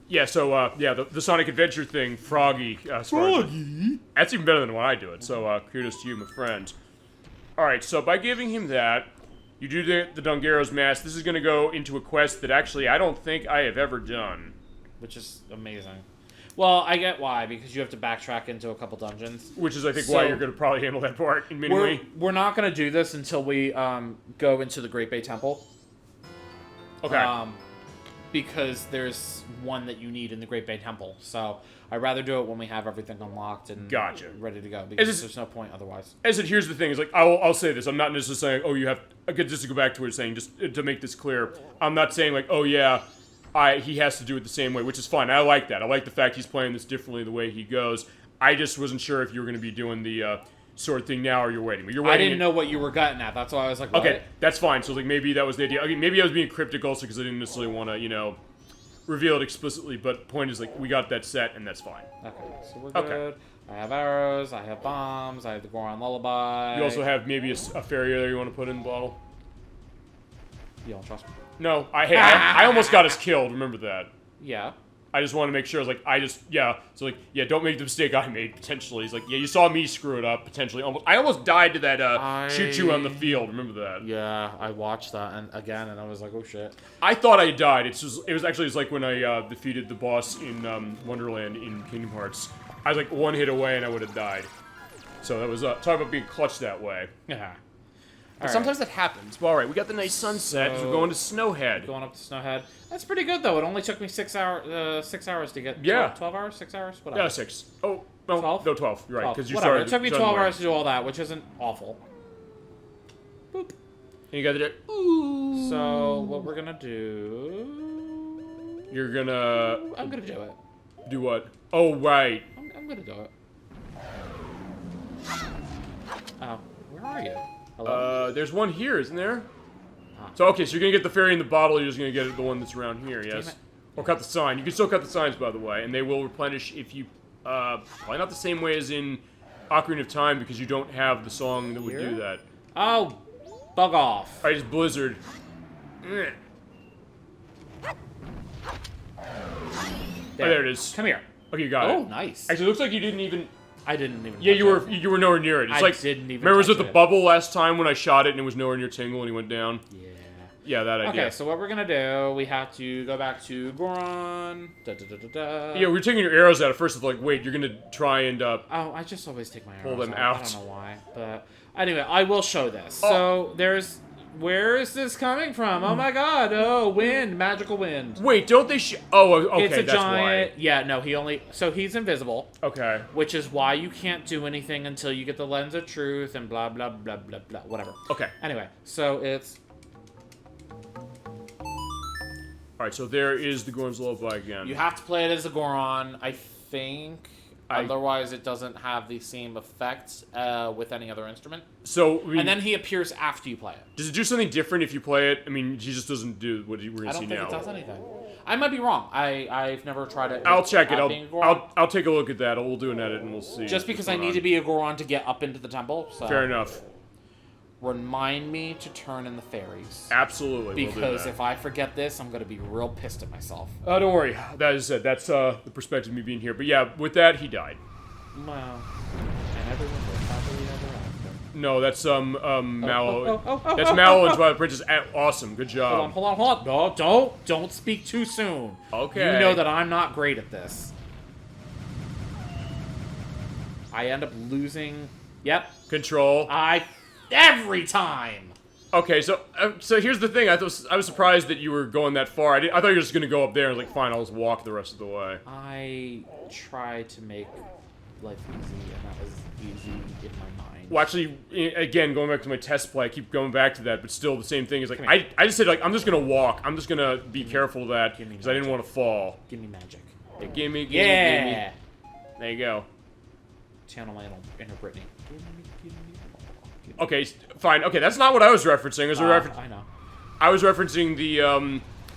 Yeah, so, yeah, the Sonic Adventure thing, Froggy. Froggy? That's even better than when I do it, so, kudos to you, my friend. Alright, so by giving him that, you do the Dongaro's mask. This is going to go into a quest that actually I don't think I have ever done. Which is amazing. Well, I get why, because you have to backtrack into a couple dungeons. Which is, I think, why you're going to probably handle that part in mini-way. We're not going to do this until we go into the Great Bay Temple. Okay. Because there's one that you need in the Great Bay Temple. So I'd rather do it when we have everything unlocked and ready to go. Because there's no point otherwise. Here's the thing. Is like, I'll say this. I'm not necessarily saying, oh, you have... Just to go back to what you're saying, just to make this clear. I'm not saying, like, oh, yeah... he has to do it the same way, which is fine. I like that. I like the fact he's playing this differently the way he goes. I just wasn't sure if you were going to be doing the sword thing now or you're waiting. But you're waiting. I didn't know what you were getting at. That's why I was like, what? Okay, that's fine. So like maybe that was the idea. Okay, maybe I was being cryptic also because I didn't necessarily want to, reveal it explicitly. But point is, like, we got that set and that's fine. Okay, so we're good. Okay. I have arrows, I have bombs, I have the Goron Lullaby. You also have maybe a fairy there you want to put in the bottle? You don't trust me? No, I almost got us killed, remember that. Yeah. I just want to make sure. So don't make the mistake I made potentially. He's like, yeah, you saw me screw it up potentially. I almost died to that shoot you on the field. Remember that? Yeah, I watched that and I was like, oh shit. I thought I died. It was actually like when I defeated the boss in Wonderland in Kingdom Hearts. I was like one hit away and I would have died. So that was talk about being clutch that way. Yeah. But sometimes that happens. Well, all right, we got the nice sunset. So we're going to Snowhead. Going up to Snowhead. That's pretty good though. It only took me 6 hours. 6 hours to get. 12 hours. 6 hours. Whatever. Yeah, 6. Oh, no, 12? No, 12. You're right. 12. Whatever. It took me 12 hours to do all that, which isn't awful. Boop. And you got the. Ooh. So what we're gonna do? You're gonna. I'm gonna do it. Do what? Oh right. I'm gonna do it. Oh, where are you? Hello? There's one here, isn't there? So, okay, so you're gonna get the fairy in the bottle, you're just gonna get the one that's around here, yes? Or cut the sign. You can still cut the signs, by the way, and they will replenish if you, probably not the same way as in Ocarina of Time, because you don't have the song that would do that. Oh, bug off. Alright, it's Blizzard. There. Oh, there it is. Come here. Okay, you got it. Oh, nice. Actually, it looks like you didn't even... I didn't even. Yeah, you were nowhere near it. It's like didn't even. Remember, was it the bubble last time when I shot it and it was nowhere near Tingle and he went down? Yeah. Yeah, that idea. Okay, so what we're gonna do? We have to go back to Goron. Yeah, we were taking your arrows out at first. It's like, wait, you're gonna try and Oh, I just always take my arrows pull them out. I don't know why, but anyway, I will show this. So there's. Where is this coming from? Oh my god! Oh, wind, magical wind. Wait, don't they? Oh, okay, it's a that's giant. why. Yeah, no, he's invisible. Okay. Which is why you can't do anything until you get the lens of truth and blah blah blah blah blah. Whatever. Okay. Anyway, so it's. All right, so there is the Goron's Lullaby again. You have to play it as a Goron, I think. Otherwise, it doesn't have the same effects with any other instrument. So, and then he appears after you play it. Does it do something different if you play it? I mean, he just doesn't do what we're gonna see now. I don't think it does anything. I might be wrong. I've never tried it. I'll check it. I'll take a look at that. We'll do an edit and we'll see. Just because I need to be a Goron to get up into the temple. So. Fair enough. Remind me to turn in the fairies. Absolutely. Because if I forget this, I'm going to be real pissed at myself. Oh, don't worry. That is it. That's the perspective of me being here. But yeah, with that, he died. Wow. And everyone was happily ever after. No, that's Mallow. That's Mallow and Twilight Princess. Awesome. Good job. Hold on. No, don't speak too soon. Okay. You know that I'm not great at this. I end up losing. Yep. Control. Every time. Okay, so here's the thing. I was surprised that you were going that far. I thought you were just gonna go up there and like, fine, I'll just walk the rest of the way. I tried to make life easy, and that was easy in my mind. Well, actually, again, going back to my test play, I keep going back to that, but still the same thing is like I just said like I'm just gonna walk. I'm just gonna be careful of that because I didn't want to fall. Give me magic. Yeah, give me. Yeah. There you go. Channel my inner Britney. Okay, fine. Okay, that's not what I was referencing. I know. I was referencing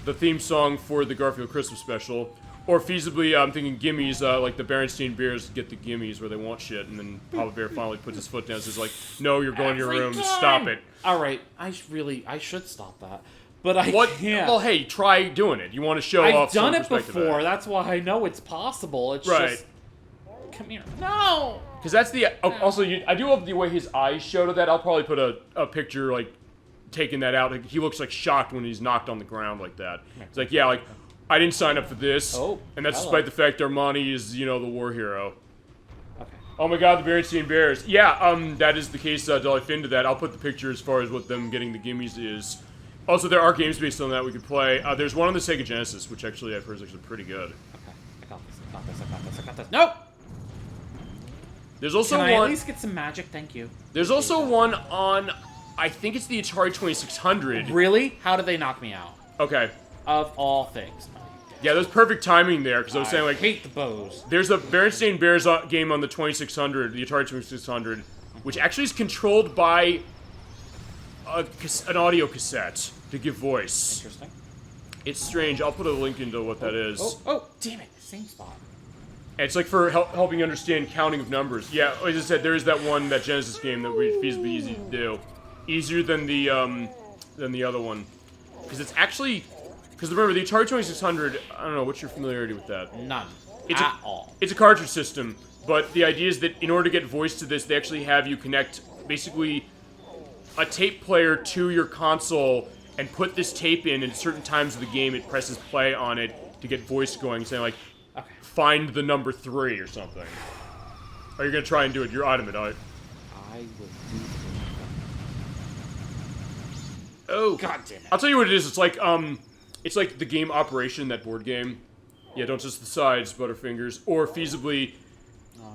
the theme song for the Garfield Christmas special, or feasibly, I'm thinking Gimmies, like the Berenstein Bears get the Gimmies where they want shit, and then Papa Bear finally puts his foot down and says like, "No, you're going to your room. Stop it." All right, I should stop that, but I can't. Well, hey, try doing it. You want to show off? I've done it before. That's why I know it's possible. It's right. Just come here. No. Because that's the... Also, I do love the way his eyes show to that. I'll probably put a picture, like, taking that out. Like, he looks, like, shocked when he's knocked on the ground like that. It's like, yeah, like, I didn't sign up for this. Oh, and that's despite the fact Armani is, you know, the war hero. Okay. Oh my god, the Berenstein Bears. Yeah, that is the case, Dolly Finn to that. I'll put the picture as far as what them getting the gimmies is. Also, there are games based on that we could play. There's one on the Sega Genesis, which actually I've heard is actually pretty good. Okay, I got this. Nope! There's also Can I at least get some magic? Thank you. There's also one on, I think it's the Atari 2600. Really? How did they knock me out? Okay. Of all things. Yeah, there's perfect timing there, because I was saying, like... I hate the bows. There's a Berenstain Bears game on the 2600, the Atari 2600, which actually is controlled by an audio cassette to give voice. Interesting. It's strange. I'll put a link into what that is. Oh, damn it. Same spot. And it's like for helping you understand counting of numbers. Yeah, as I said, there is that Genesis game that would be feasibly easy to do. Easier than the other one. Because it's actually Because remember, the Atari 2600, I don't know, what's your familiarity with that? None. It's At all. It's a cartridge system, but the idea is that in order to get voice to this, they actually have you connect, basically, a tape player to your console and put this tape in, and at certain times of the game, it presses play on it to get voice going, saying, like, Okay. find the number 3 or something. Are you going to try and do it? You're automated, all right? I will do Oh. God damn it. I'll tell you what it is. It's like the game Operation, that board game. Yeah, don't just the sides, Butterfingers. Or feasibly,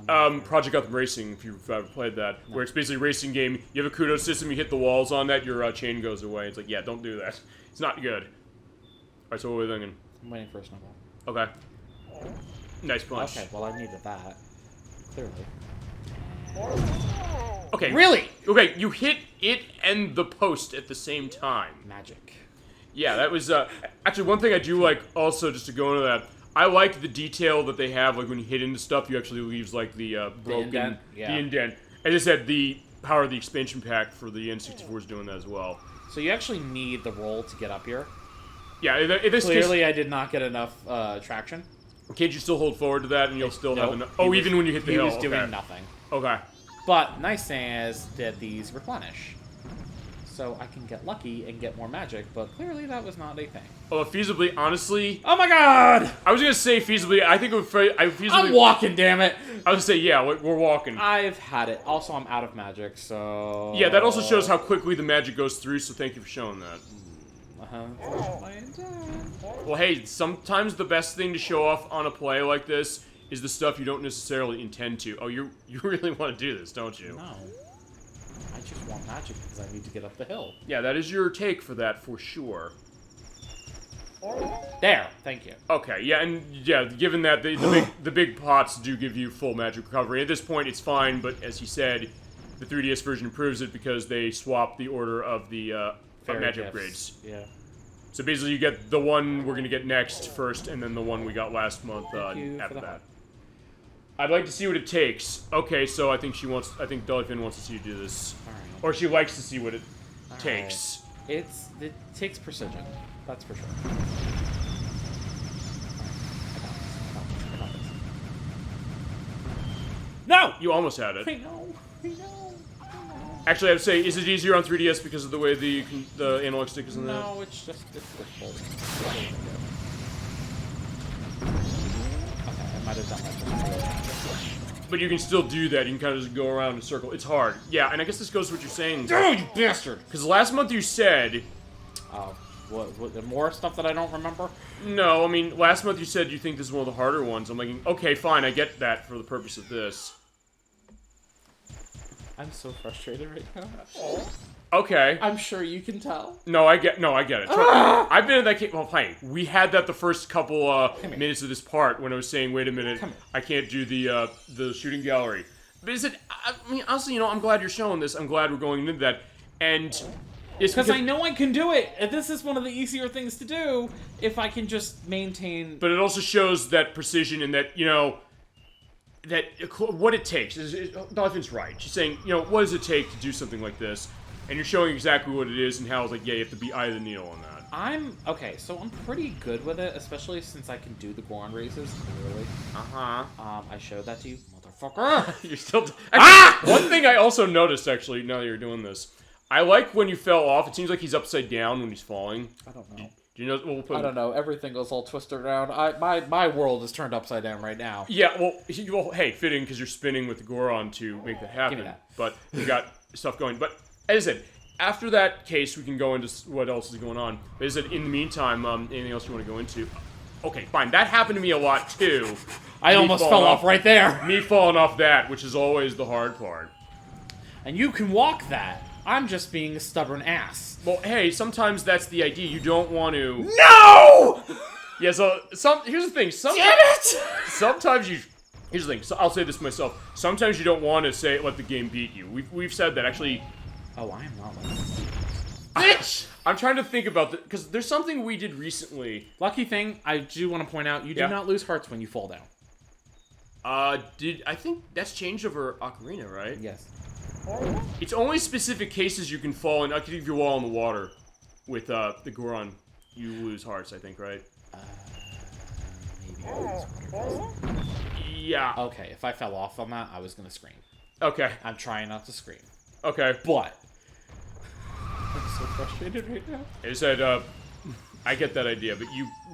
Project Gotham Racing, if you've ever played that. No. Where it's basically a racing game. You have a kudo system, you hit the walls on that, your chain goes away. It's like, yeah, don't do that. It's not good. Alright, so what are we thinking? I'm waiting for a snowball. Okay. Nice punch. Okay, well I needed that. Clearly. Okay. Really? Okay, you hit it and the post at the same time. Magic. Yeah, that was, actually one thing I do like, also, just to go into that, I like the detail that they have, like when you hit into stuff, you actually leaves, like, the broken... indent? Yeah. The indent. As I said, the power of the expansion pack for the N64 is doing that as well. So you actually need the roll to get up here? Yeah, in this Clearly case, I did not get enough traction. Can't you still hold forward to that and you'll still have enough? Oh, even when you hit the hill. He was doing nothing. Okay. But nice thing is that these replenish. So I can get lucky and get more magic, but clearly that was not a thing. Oh, feasibly, honestly... Oh my god! I was gonna say feasibly, I think it would... feasibly, I'm walking, damn it! I was gonna say, yeah, we're walking. I've had it. Also, I'm out of magic, so... Yeah, that also shows how quickly the magic goes through, so thank you for showing that. Well, hey, sometimes the best thing to show off on a play like this is the stuff you don't necessarily intend to. Oh, you really want to do this, don't you? No. I just want magic because I need to get up the hill. Yeah, that is your take for that, for sure. There, thank you. Okay, yeah, and yeah, given that the big pots do give you full magic recovery, at this point it's fine, but as he said, the 3DS version improves it because they swap the order of the magic upgrades. Yeah. So basically you get the one we're gonna get next first, and then the one we got last month after that. I'd like to see what it takes. Okay, so I think Dollyfin wants to see you do this. Alright. Or she likes to see what it takes. It takes precision. That's for sure. I got this. No! You almost had it. I know. Actually, I would say, is it easier on 3DS because of the way the analog stick is in there? No, it's just difficult. Okay, I might have done that. But you can still do that. You can kind of just go around in a circle. It's hard. Yeah, and I guess this goes to what you're saying. Oh, you bastard! Because last month you said... What, more stuff that I don't remember? No, I mean, last month you said you think this is one of the harder ones. I'm like, okay, fine, I get that for the purpose of this. I'm so frustrated right now. Okay. I'm sure you can tell. No, I get it. I've been in that case. Well, hey, we had that the first couple minutes of this part when I was saying, wait a minute, I can't do the shooting gallery. But is it? I mean, honestly, I'm glad you're showing this. I'm glad we're going into that, and it's because I know I can do it. And this is one of the easier things to do if I can just maintain. But it also shows that precision and that that what it takes. Dolphin's right. She's saying, what does it take to do something like this? And you're showing exactly what it is and how it's like, yeah, you have to be eye of the needle on that. Okay, so I'm pretty good with it, especially since I can do the Goron races, clearly. I showed that to you, motherfucker! You're still... One thing I also noticed, actually, now that you're doing this, I like when you fell off, it seems like he's upside down when he's falling. I don't know. Do you know... Well, I don't know, everything goes all twisted around. My world is turned upside down right now. Yeah, well hey, fitting, because you're spinning with the Goron to make that happen. Give me that. But we got stuff going. But, as I said, after that case, we can go into what else is going on. But as I said, in the meantime, anything else you want to go into? Okay, fine. That happened to me a lot, too. I almost fell off right there. Me falling off that, which is always the hard part. And you can walk that. I'm just being a stubborn ass. Well, hey, sometimes that's the idea. You don't want to... No! Yeah, so, here's the thing. Damn it! Sometimes you... Here's the thing. So I'll say this myself. Sometimes you don't want to let the game beat you. We've said that, actually... Oh, I am not like this. Bitch! I'm trying to think about that, because there's something we did recently. Lucky thing, I do want to point out, you do not lose hearts when you fall down. I think that's changed over Ocarina, right? Yes. It's only specific cases you can fall in. I could give you all in the water with the Goron. you lose hearts, I think, right? Maybe I lose water. Yeah. Okay, if I fell off on that, I was gonna scream. Okay. I'm trying not to scream. Okay. But I'm so frustrated right now. I said, I get that idea, but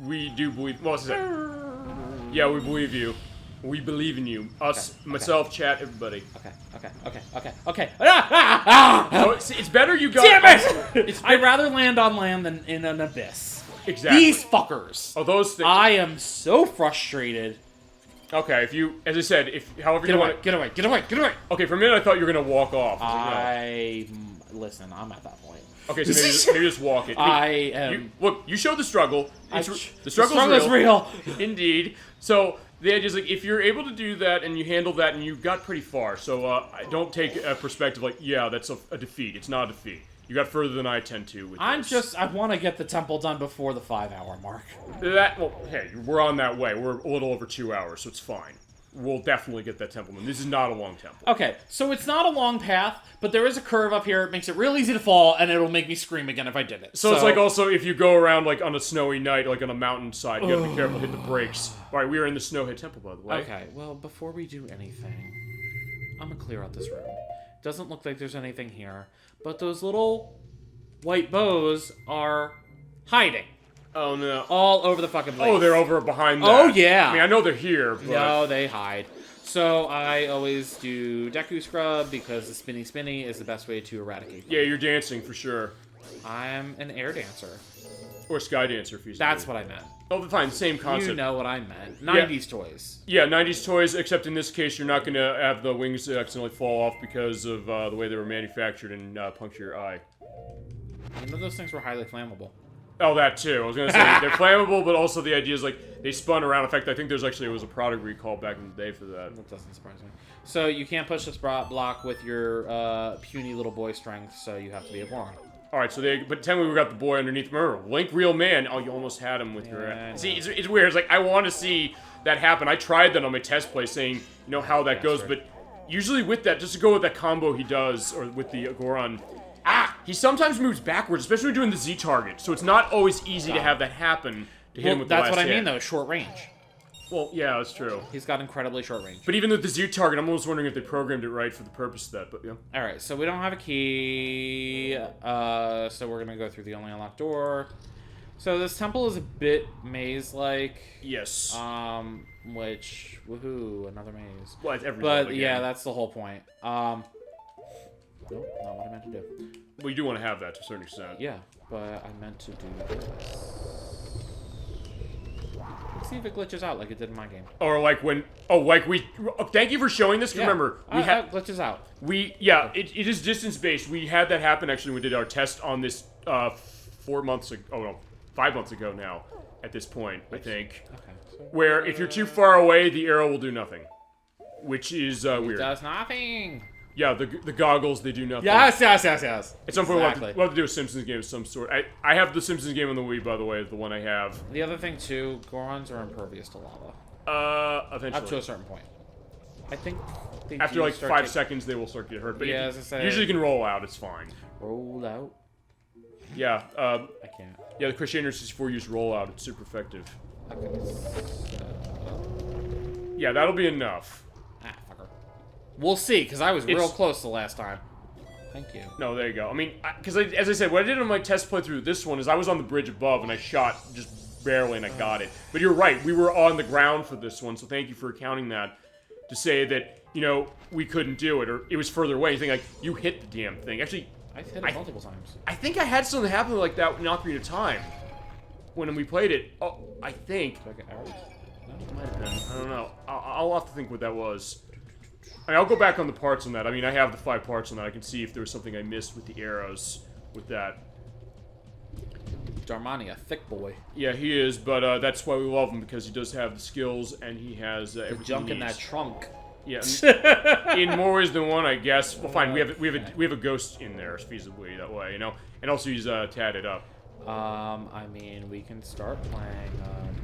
we do believe. Well, what's it? Yeah, we believe you. We believe in you. Us, myself, chat, everybody. Okay. Oh, it's better you go. Damn it! I'd rather land on land than in an abyss. Exactly. These fuckers. Oh, those things. I am so frustrated. Okay, if you, as I said, however you want Get away. Okay, for a minute I thought you were gonna walk off. Listen, I'm at that point. Okay, so maybe just walk it. Look, you showed the struggle. The struggle is real. Indeed. So the idea is like if you're able to do that and you handle that and you got pretty far. So I don't take a perspective like that's a defeat. It's not a defeat. You got further than I tend to. With I want to get the temple done before the 5-hour mark. Hey, we're on that way. We're a little over 2 hours, so it's fine. We'll definitely get that temple done. This is not a long temple. Okay, so it's not a long path, but there is a curve up here. It makes it real easy to fall, and it'll make me scream again if I did it. So it's like also if you go around like on a snowy night, like on a mountainside, you gotta be careful, hit the brakes. All right, we are in the Snowhead Temple, by the way. Okay, well, before we do anything, I'm gonna clear out this room. Doesn't look like there's anything here, but those little white bows are hiding. Oh no! All over the fucking place. Oh, they're over behind that. Oh yeah. I mean, I know they're here, but... No, they hide. So I always do Deku Scrub because the spinny is the best way to eradicate them. Yeah, you're dancing for sure. I'm an air dancer. Or sky dancer, if you That's what I meant. Oh, fine, same concept. You know what I meant. 90s toys. Yeah, 90s toys, except in this case, you're not going to have the wings accidentally fall off because of the way they were manufactured and puncture your eye. You know those things were highly flammable. Oh, that too. I was going to say, they're flammable, but also the idea is, like, they spun around. In fact, I think it was a product recall back in the day for that. That doesn't surprise me. So you can't push this block with your puny little boy strength, so you have to be a Goron. Alright, but technically we got the boy underneath. Remember, Link, real man. Oh, you almost had him with your... See, it's weird. It's like, I want to see that happen. I tried that on my test play, saying, how that goes, but usually with that, just to go with that combo he does, or with the Goron... he sometimes moves backwards, especially when doing the Z target. So it's not always easy to have that happen to hit him with the last That's what I hit. mean, though. Short range. Well, yeah, that's true. He's got incredibly short range. But even with the Z target, I'm almost wondering if they programmed it right for the purpose of that. But yeah. All right, so we don't have a key. So we're gonna go through the only unlocked door. So this temple is a bit maze-like. Yes. Which woohoo, another maze. Well, it's every But game. yeah, that's the whole point. Nope, not what I meant to do. Well, you do want to have that to a certain extent. Yeah, but I meant to do this. Let's see if it glitches out like it did in my game. Or like when... thank you for showing this. Yeah. Remember, we had... glitches out. It is distance-based. We had that happen, actually, when we did our test on this 4 months ago... Oh, no. 5 months ago now, at this point, I think. Okay. So, where if you're too far away, the arrow will do nothing. Which is weird. It does nothing! Yeah, the goggles, they do nothing. Yes. At some point, we'll have to do a Simpsons game of some sort. I have the Simpsons game on the Wii, by the way, is the one I have. The other thing, too, Gorons are impervious to lava. Eventually. Up to a certain point. I think... After, like, 5 seconds, they will start to get hurt. But yeah, as I say... Usually you can roll out, it's fine. Roll out? Yeah, I can't. Yeah, the Crusader 64 use rollout. It's super effective. Okay. Yeah, that'll be enough. Fucker. We'll see, because I was real close the last time. Thank you. No, there you go. I mean, because as I said, what I did on my test playthrough this one is I was on the bridge above and I shot just barely and I got it. But you're right, we were on the ground for this one, so thank you for accounting that. To say that, we couldn't do it, or it was further away. You think, like, you hit the damn thing. Actually... I've hit it multiple times. I think I had something happen like that in Ocarina of Time. When we played it. Oh, I think. Did I get arrows? No. It might have been. I don't know. I'll have to think what that was. I mean, I'll go back on the parts on that. I mean, I have the 5 parts on that. I can see if there was something I missed with the arrows with that. Darmani, a thick boy. Yeah, he is, but that's why we love him, because he does have the skills and he has everything. The junk in that trunk. Yeah, in more ways than one, I guess. Well, fine. We have a ghost in there, feasibly that way, and also he's tatted up. I mean, we can start playing.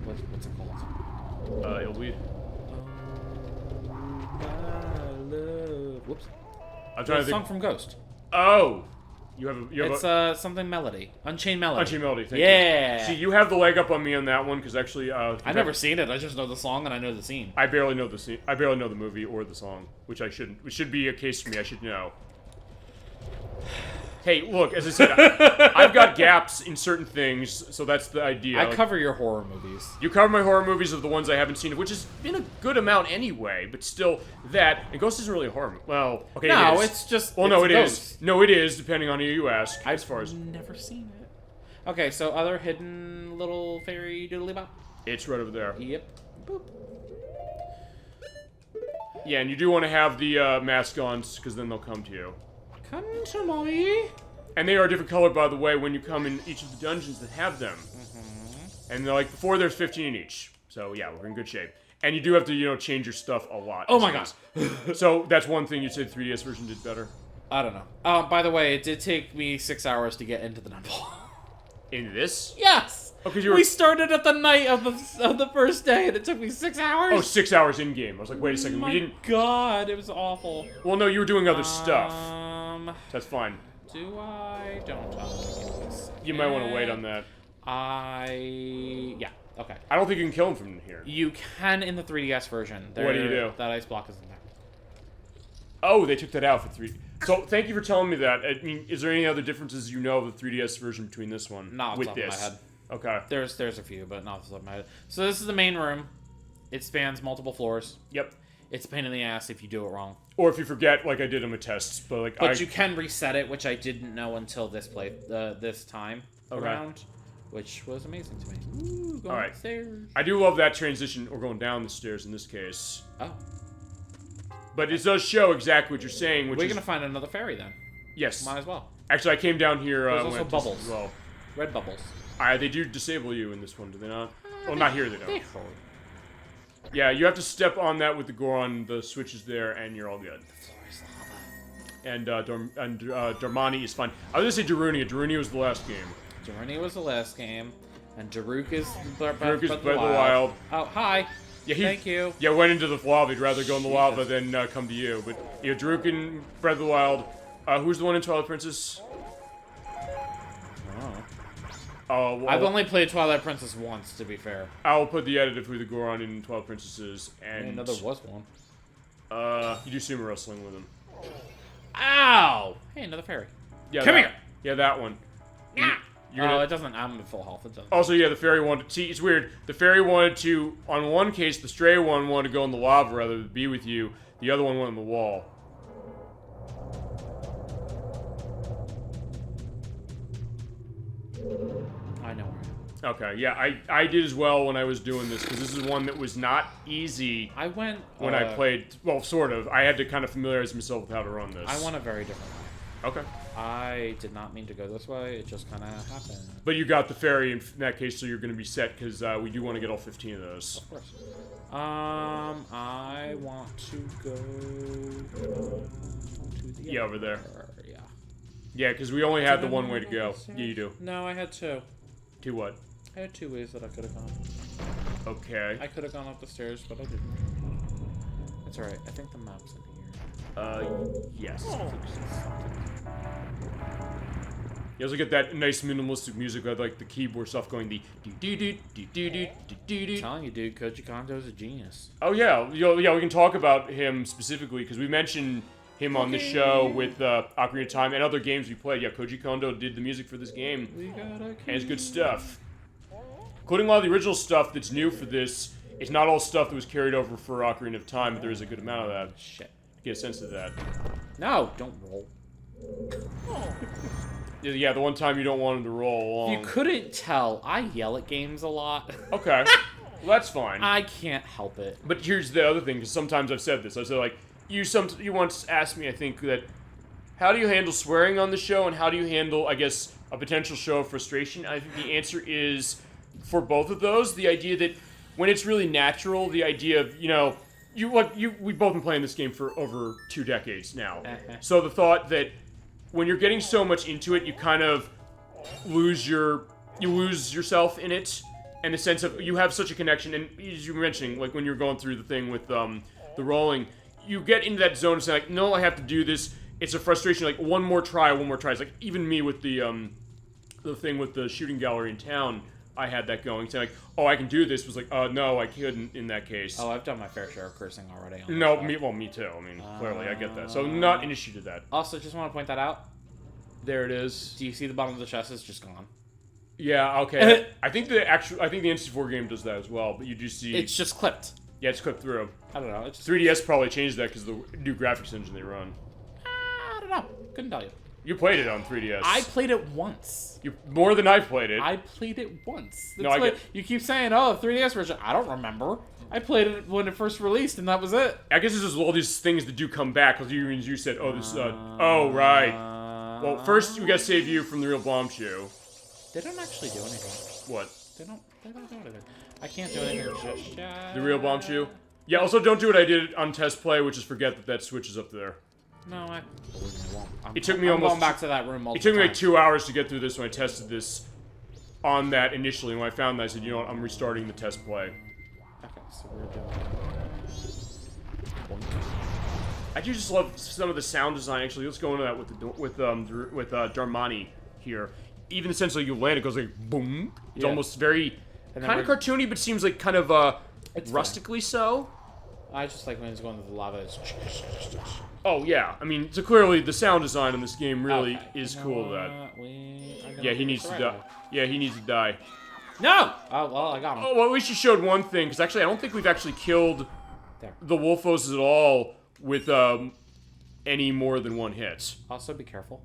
What's it called? It'll be. Whoops. I'm trying to think. Song from Ghost. Oh. You have It's something Melody. Unchained Melody. Unchained Melody, thank Yeah. you. See, you have the leg up on me on that one, because actually... I've never seen it. I just know the song and I know the scene. I barely know the scene. I barely know the movie or the song, which I shouldn't. Which should be a case for me. I should know. Hey, look, as I said, I've got gaps in certain things, so that's the idea. I cover your horror movies. You cover my horror movies of the ones I haven't seen, which has been a good amount anyway, but still, that... And Ghost isn't really a horror movie. Well, okay, No, it is. it's just... Well, it's no, it Ghost. is. No, it is, depending on who you ask, as far as... I've never seen it. Okay, so other hidden little fairy doodly bop. It's right over there. Yep. Boop. Yeah, and you do want to have the mask on, because then they'll come to you. Come to me. And they are a different color, by the way, when you come in each of the dungeons that have them. And they're like, before there's 15 in each. So, yeah, we're in good shape. And you do have to, you know, change your stuff a lot. Oh my god. So, that's one thing you said the 3DS version did better? I don't know. By the way, it did take me 6 hours to get into the temple. In this? Yes! Oh, 'cause you were... We started at the night of the first day, and it took me 6 hours? Oh, 6 hours in-game. I was like, wait a second, we didn't... God, it was awful. Well, no, you were doing other stuff. That's fine. Do I? Don't You might want to wait on that. Yeah, okay. I don't think you can kill him from here. You can in the 3DS version. What do you do? That ice block isn't there. Oh, they took that out for 3... So, thank you for telling me that. I mean, is there any other differences you know of the 3DS version between this one? Not with off the top this? of my head. Okay. There's a few, but not off the top of my head. So this is the main room. It spans multiple floors. Yep. It's a pain in the ass if you do it wrong. Or if you forget, like I did on my tests, but you can reset it, which I didn't know until this this time around, which was amazing to me. Ooh, going upstairs. I do love that transition, or going down the stairs in this case. Oh. But it does show exactly what you're saying, which We're gonna find another fairy then. Yes. Might as well. Actually, I came down here. There's when also I tested bubbles. as well. Red bubbles. They do disable you in this one, do they not? Well, not here, they don't. They hurt. Yeah, you have to step on that with the Goron, the switch is there, and you're all good. And Darmani is fine. I was gonna say Darunia. Darunia was the last game. Darunia was the last game, and Daruk is Daruk is Breath of the Wild. Oh, hi. Yeah, Thank you. Yeah, went into the lava. He'd rather go in the lava than come to you. But yeah, Daruk in Breath of the Wild. Who's the one in Twilight Princess? Oh, well, I've only played Twilight Princess once, to be fair. I'll put the edit of who the Goron in Twilight Princess is, and... I didn't know there was one. You do sumo wrestling with him. Ow! Hey, another fairy. Yeah, Come here! Yeah, that one. It doesn't... I'm at full health. It doesn't. Also, yeah, the fairy wanted... See, it's weird. The fairy wanted to... On one case, the stray one wanted to go in the lava rather than be with you. The other one went on the wall. I know where I am. Okay, yeah, I did as well when I was doing this, because this is one that was not easy. I went... When I played... Well, sort of. I had to kind of familiarize myself with how to run this. I went a very different way. Okay. I did not mean to go this way. It just kind of happened. But you got the fairy in that case, so you're going to be set, because we do want to get all 15 of those. Of course. I want to go to the... Yeah, over there. Yeah. Yeah, because we only had the one way to go. Yeah, you do. No, I had two. Two what? I had two ways that I could have gone. Okay. I could have gone up the stairs, but I didn't. That's alright. I think the map's in here. Yes. You also get that nice minimalistic music with like the keyboard stuff going the I'm telling you, dude, Koji Kondo's a genius. Oh yeah, yeah. We can talk about him specifically because we mentioned him on the show with Ocarina of Time and other games we played. Yeah, Koji Kondo did the music for this game, and it's good stuff, including a lot of the original stuff that's new for this. It's not all stuff that was carried over for Ocarina of Time, but there is a good amount of that. Shit. Get a sense of that. No, don't roll. Yeah, the one time you don't want him to roll along. If you couldn't tell, I yell at games a lot. Okay. Well, that's fine. I can't help it. But here's the other thing, because sometimes I've said this. I said, like, you once asked me, I think, that how do you handle swearing on the show, and how do you handle, I guess, a potential show of frustration? I think the answer is, for both of those, the idea that when it's really natural, the idea of, we've both been playing this game for over 2 decades now. So the thought that when you're getting so much into it, you kind of lose yourself in it, and the sense of you have such a connection. And as you were mentioning, like when you're going through the thing with the rolling, you get into that zone of saying, like, no, I have to do this. it's a frustration. Like one more try. It's like even me with the thing with the shooting gallery in town. I had that going. Saying like, oh, I can do this. Was like, no, I couldn't in that case. Oh, I've done my fair share of cursing already. No, me too. I mean, clearly, I get that. So not an issue to that. Also, just want to point that out. There it is. Do you see the bottom of the chest is just gone? Yeah. Okay. I think the N64 game does that as well. But you do see it's just clipped. Yeah, it's clipped through. I don't know. It's just... 3DS probably changed that because the new graphics engine they run. I don't know. Couldn't tell you. You played it on 3DS. I played it once. More than I've played it. I played it once. No, you keep saying, oh, 3DS version. I don't remember. I played it when it first released, and that was it. I guess it's just all these things that do come back. Because you said, oh, this. Oh, right. Well, first we gotta save you from the real bomb shoe. They don't actually do anything. What? They don't do anything. I can't do anything just yet. The real bomb shoe? Yeah, also don't do what I did on test play, which is forget that switch is up there. No, I believe me, won't. It took me I'm almost... going back to that room multiple It took me like times. 2 hours to get through this when I tested this on that initially. And when I found that, I said, you know what, I'm restarting the test play. Okay, so we're doing... I do just love some of the sound design, actually. Let's go into that with Darmani here. Even essentially you land, it goes like boom. It's almost very kind of cartoony, but seems like kind of rustically so. I just like when it's going to the lava. It's... Oh yeah, I mean, so clearly the sound design in this game really is cool. Yeah, he needs to die. Yeah, he needs to die. No! Oh well, I got him. Oh well, at least you showed one thing, because actually I don't think we've actually killed the Wolfos at all with any more than one hit. Also, be careful.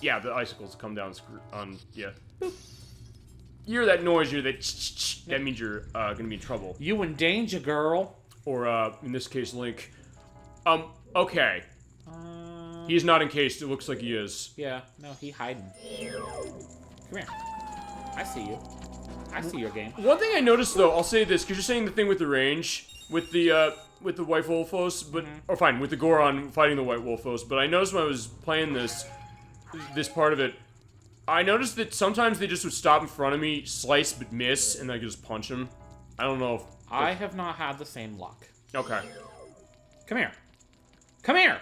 Yeah, the icicles come down on, yeah. Boop. You hear that noise, you hear that that means you're gonna be in trouble. You in danger, girl. Or, in this case, Link. Okay. He's not encased, it looks like he is. Yeah, no, he hiding. Come here. I see you. I see your game. One thing I noticed, though, I'll say this, because you're saying the thing with the range, with the White Wolfos, but, or fine, with the Goron fighting the White Wolfos, but I noticed when I was playing this part of it, I noticed that sometimes they just would stop in front of me, slice but miss, and I could just punch them. I don't know if... I have not had the same luck. Okay. Come here. Come here!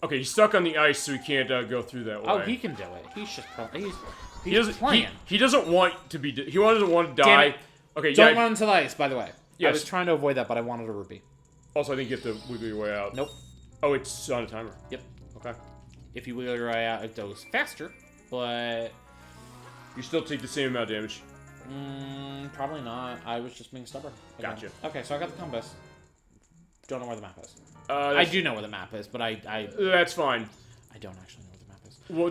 Okay, he's stuck on the ice, so he can't go through that way. Oh, he can do it. He's just he's playing. He doesn't want to be... He doesn't want to die. Damn it. Okay, Don't run into the ice, by the way. Yes. I was trying to avoid that, but I wanted a rupee. Also, I think you have to wiggle your way out. Nope. Oh, it's on a timer. Yep. Okay. If you wiggle your way out, it goes faster, but... You still take the same amount of damage. Probably not. I was just being stubborn. Again. Gotcha. Okay, so I got the compass. Don't know where the map is. I do know where the map is, but I That's fine. I don't actually know where the map is. Well,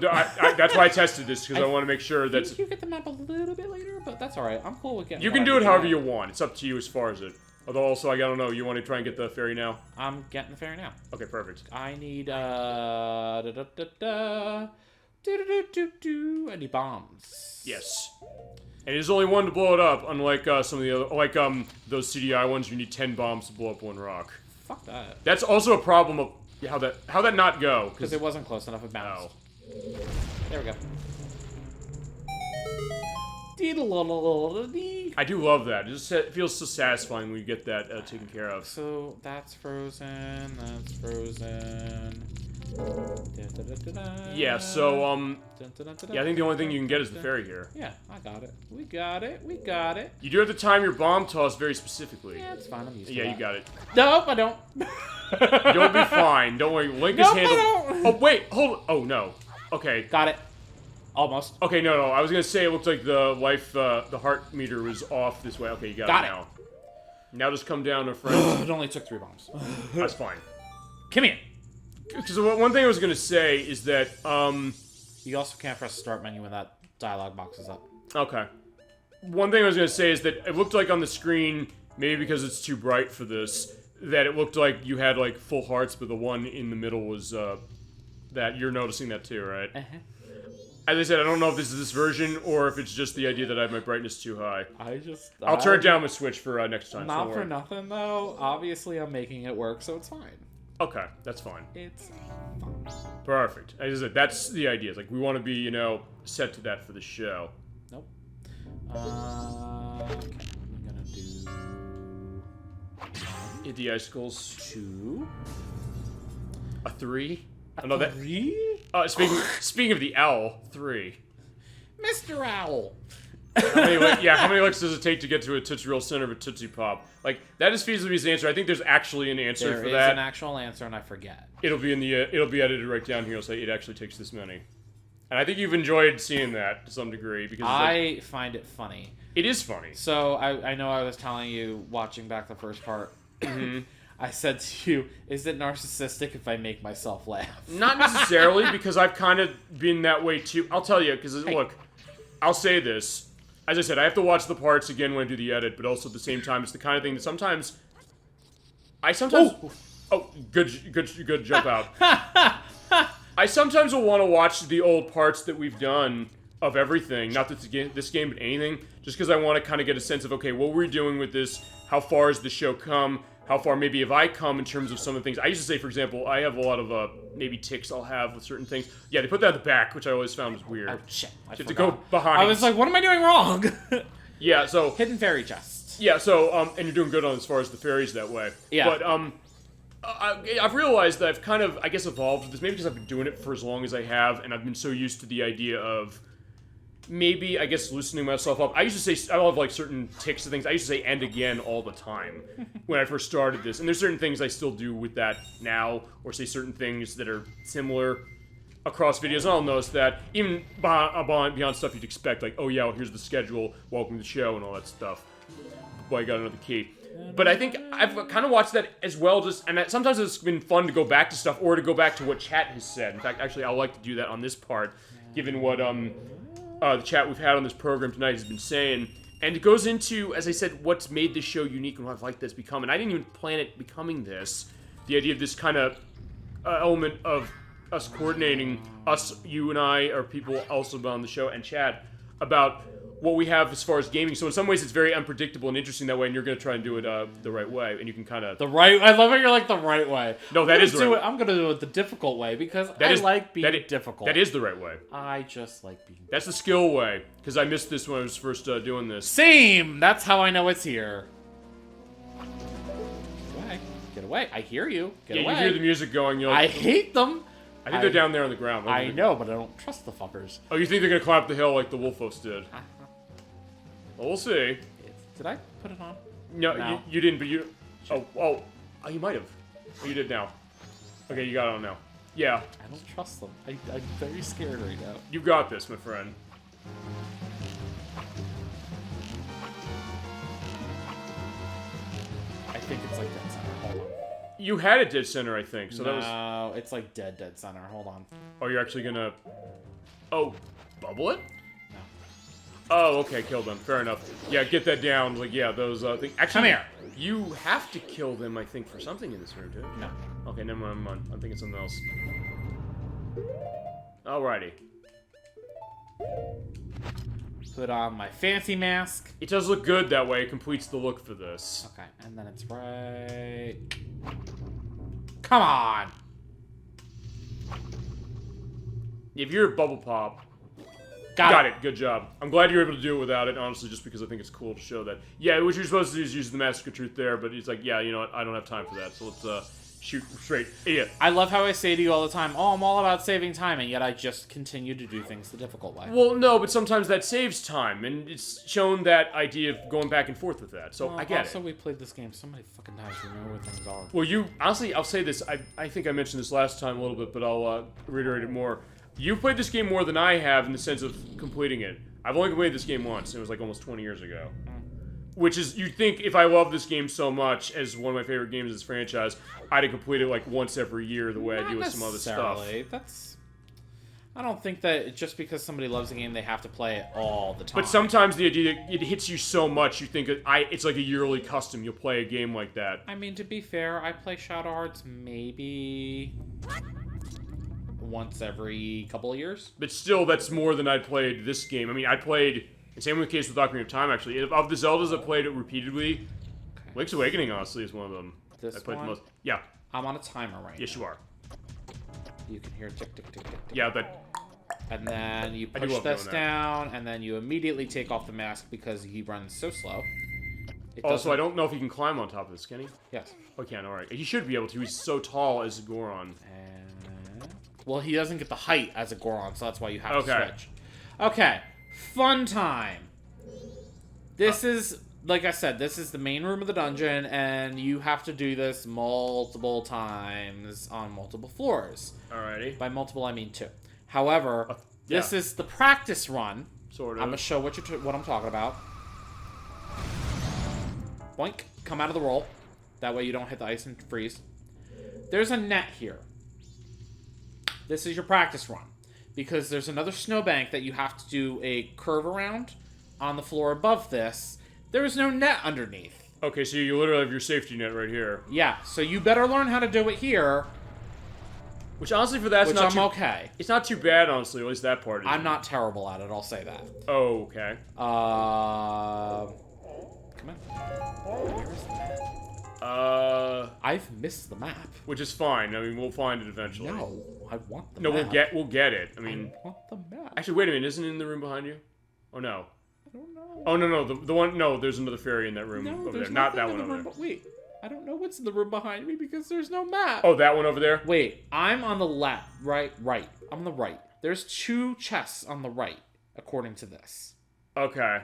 that's why I tested this, because I want to make sure that... You get the map a little bit later, but that's alright. I'm cool with getting... You can do it however you want. It's up to you as far as it... Although, also, I don't know, you want to try and get the ferry now? I'm getting the ferry now. Okay, perfect. I need, I need bombs. Yes. And there's only one to blow it up, unlike some of the other... Like, those CDI ones, you need 10 bombs to blow up one rock. Fuck that. That's also a problem of... How that not go? Because it wasn't close enough, it bounced. Oh. There we go. I do love that. It feels so satisfying when you get that taken care of. So, that's frozen, that's frozen. Yeah, so, yeah, I think the only thing you can get is the ferry here. Yeah, I got it. We got it. We got it. You do have to time your bomb toss very specifically. Yeah, it's fine. I'm used to Yeah, that. you got it. Nope, I don't. You'll be fine. Don't worry. Link is handled. I don't. Oh, wait. Hold. Oh, no. Okay. Got it. Almost. Okay, no. I was going to say it looked like the life, the heart meter was off this way. Okay, you got it now. Now just come down to friends. It only took 3 bombs. That's fine. Come here. Because one thing I was going to say is that, You also can't press the start menu when that dialogue box is up. Okay. One thing I was going to say is that it looked like on the screen, maybe because it's too bright for this, that it looked like you had, like, full hearts, but the one in the middle was, that you're noticing that too, right? Uh-huh. As I said, I don't know if this is this version, or if it's just the idea that I have my brightness too high. I'll turn it down with Switch for next time. Not for nothing, though. Obviously, I'm making it work, so it's fine. Okay, that's fine. It's fine. Perfect. As I said, that's the idea. It's like, we want to be, you know, set to that for the show. Nope. Okay, I'm gonna do... Hit the icicles. 2. A 3? A 3? Speaking of the owl, 3. Mr. Owl. How many licks does it take to get to a Tootsie Roll center of a Tootsie Pop? Like, that is feasibly his answer. I think there's actually an answer for that. There is an actual answer, and I forget. It'll be it'll be edited right down here. It'll say it actually takes this many. And I think you've enjoyed seeing that to some degree because I find it funny. It is funny. So I know I was telling you watching back the first part. I said to you, "Is it narcissistic if I make myself laugh?" Not necessarily, because I've kind of been that way too. I'll tell you, because look, I'll say this. As I said, I have to watch the parts again when I do the edit, but also at the same time, it's the kind of thing that sometimes... Oh, good jump out. I sometimes will want to watch the old parts that we've done of everything, not this game, but anything, just because I want to kind of get a sense of, okay, what were we doing with this? How far has the show come? How far maybe have I come in terms of some of the things? I used to say, for example, I have a lot of maybe tics I'll have with certain things. Yeah, they put that at the back, which I always found was weird. Oh, shit. You have to go behind. I was like, what am I doing wrong? Yeah, so... Hidden fairy chest. Yeah, so, and you're doing good on as far as the fairies that way. Yeah. But, I've realized that I've kind of, I guess, evolved with this. Maybe because I've been doing it for as long as I have, and I've been so used to the idea of maybe, I guess, loosening myself up. I used to say, I love, like, certain tics and things. I used to say "and again" all the time when I first started this. And there's certain things I still do with that now, or say certain things that are similar across videos. And I'll notice that, even beyond stuff you'd expect, like, oh yeah, well, here's the schedule, welcome to the show, and all that stuff. Boy, I got another key. But I think I've kind of watched that as well, and sometimes it's been fun to go back to stuff, or to go back to what chat has said. In fact, actually, I like to do that on this part, given what, the chat we've had on this program tonight has been saying. And it goes into, as I said, what's made this show unique and what I've liked this become. And I didn't even plan it becoming this. The idea of this kind of element of us coordinating, you and I, or people also on the show, and chat, about what we have as far as gaming. So in some ways it's very unpredictable and interesting that way, and you're going to try and do it the right way. And you can kind of... I love how you're like, the right way. No, that is the right way. I'm going to do it the difficult way, because I like being difficult. That is the right way. I just like being That's the skill way, because I missed this when I was first doing this. Same! That's how I know it's here. Get away. Get away. I hear you. Get away. You hear the music going. You're like, I hate them. I think they're down there on the ground. I know, but I don't trust the fuckers. Oh, you think they're going to climb up the hill like the wolf folks did? Well, we'll see. Did I put it on? No. You didn't, but you... Oh, you might have. Oh, you did now. Okay, you got it on now. Yeah. I don't trust them. I'm very scared right now. You got this, my friend. I think it's like dead center. Hold on. You had it dead center, I think. So that was... No, it's like dead center. Hold on. Oh, you're actually gonna... Oh, bubble it? No. Oh, okay, kill them. Fair enough. Yeah, get that down. Like, yeah, those things. Actually, come here. You have to kill them, I think, for something in this room, too. No. Okay, never mind. I'm thinking something else. Alrighty. Put on my fancy mask. It does look good that way. It completes the look for this. Okay, and then it's right... Come on! If you're a bubble pop... Got it. Good job. I'm glad you were able to do it without it, honestly, just because I think it's cool to show that. Yeah, what you're supposed to do is use the Mask of Truth there, but he's like, yeah, you know what? I don't have time for that, so let's shoot straight. Yeah. I love how I say to you all the time, oh, I'm all about saving time, and yet I just continue to do things the difficult way. Well, no, but sometimes that saves time, and it's shown that idea of going back and forth with that, so I get it. Also, we played this game so many fucking times, we know where things are. Well, honestly, I'll say this, I think I mentioned this last time a little bit, but I'll reiterate it more. You've played this game more than I have in the sense of completing it. I've only completed this game once, and it was like almost 20 years ago. Which is, you'd think if I love this game so much as one of my favorite games in this franchise, I'd have completed it like once every year the way I do with some other stuff. I don't think that just because somebody loves a game, they have to play it all the time. But sometimes the idea that it hits you so much, you think it's like a yearly custom. You'll play a game like that. I mean, to be fair, I play Shadow Hearts maybe once every couple of years. But still, that's more than I played this game. I mean, I played... And same with the case with Ocarina of Time, actually. Of the Zeldas, I played it repeatedly. Okay. Link's Awakening, honestly, is one of them. This I played one? the most. Yeah. I'm on a timer right now. Yes, you are. You can hear tick, tick, tick, tick, tick. Yeah, but... And then you push this down, and then you immediately take off the mask because he runs so slow. Also, I don't know if he can climb on top of this, can he? Yes. Oh, he can, alright. He should be able to. He's so tall as Goron. And Well, he doesn't get the height as a Goron, so that's why you have to Okay. switch. Okay. Fun time. This is, like I said, this is the main room of the dungeon, and you have to do this multiple times on multiple floors. Alrighty. By multiple, I mean 2. However, this is the practice run. Sort of. I'm going to show what I'm talking about. Boink. Come out of the roll. That way you don't hit the ice and freeze. There's a net here. This is your practice run. Because there's another snowbank that you have to do a curve around on the floor above this. There is no net underneath. Okay, so you literally have your safety net right here. Yeah, so you better learn how to do it here. Which honestly, for that's which not I'm okay. It's not too bad, honestly. At least that part is. I'm not terrible at it, I'll say that. Oh, okay. Come on. Where is the map? I've missed the map. Which is fine. I mean, we'll find it eventually. No, I want the No, map. we'll get it. I mean, I want the map. actually, wait a minute. Isn't it in the room behind you? Oh no. I don't know. Oh no, the one. No, there's another fairy in that room No, over there's there. Not that nothing one in the over room. there. Wait, I don't know what's in the room behind me because there's no map. Oh, that one over there. Wait, I'm on the left, right. I'm on the right. There's 2 chests on the right, according to this. Okay.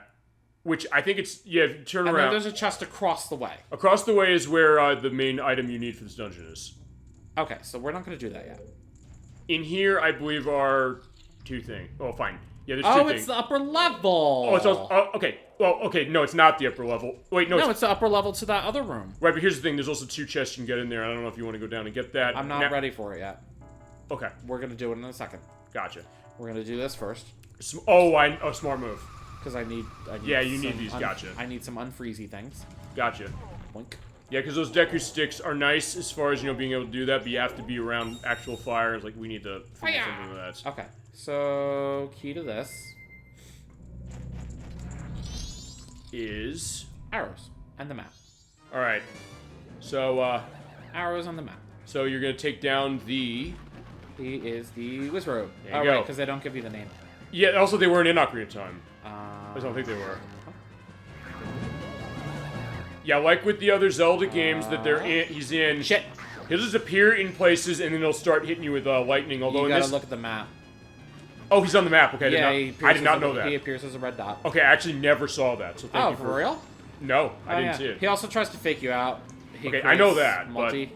Which I think it's turn And around. then there's a chest across the way. Across the way is where the main item you need for this dungeon is. Okay, so we're not going to do that yet. In here, I believe are 2 things. Oh, fine. Yeah, there's 2 things. Oh, it's the upper level. Oh, it's also, okay. Well, okay. No, it's not the upper level. Wait, no. No, it's the upper level to that other room. Right, but here's the thing. There's also 2 chests you can get in there. I don't know if you want to go down and get that. I'm not ready for it yet. Okay. We're going to do it in a second. Gotcha. We're going to do this first. Smart move. Because I need yeah, you need these. Gotcha. I need some unfreezy things. Gotcha. Boink. Yeah, because those Deku sticks are nice as far as, being able to do that, but you have to be around actual fire. It's like, we need to figure something with that. Okay, so key to this is arrows and the map. Alright. So, arrows on the map. So you're going to take down the... He is the Wizrobe. There you go. Right, because they don't give you the name. Yeah, also they weren't in Ocarina of Time. I don't think they were. Yeah, like with the other Zelda games that he's in. Shit. He'll just appear in places and then he'll start hitting you with lightning. Although You in gotta this, look at the map. oh, he's on the map. Okay, Yeah, I did not know that. He appears as a red dot. Okay, I actually never saw that. So thank you For real? No, I didn't yeah. see it. He also tries to fake you out. Okay, I know that, multi.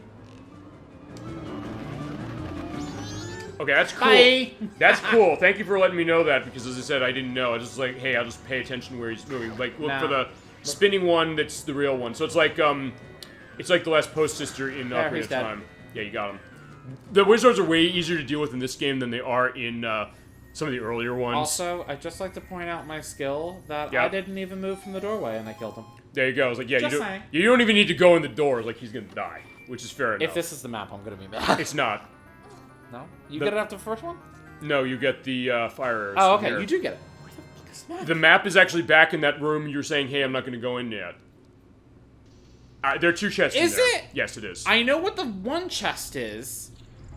Okay, that's cool. Bye. That's cool. Thank you for letting me know that because, as I said, I didn't know. I was just like, hey, I'll just pay attention where he's moving. Like, look for the spinning one that's the real one. So it's like the last post sister in Ocarina of Time. Yeah, you got him. The wizards are way easier to deal with in this game than they are in some of the earlier ones. Also, I'd just like to point out my skill that I didn't even move from the doorway and I killed him. There you go. I was like, yeah, saying. you don't even need to go in the doors. Like, he's gonna die, which is fair enough. If this is the map, I'm gonna be mad. It's not. No? You get it after the first one? No, you get the fire arrows. Oh, okay, you do get it. The map is actually back in that room you're saying, hey, I'm not going to go in yet. There are 2 chests in there. Is it? Yes, it is. I know what the one chest is.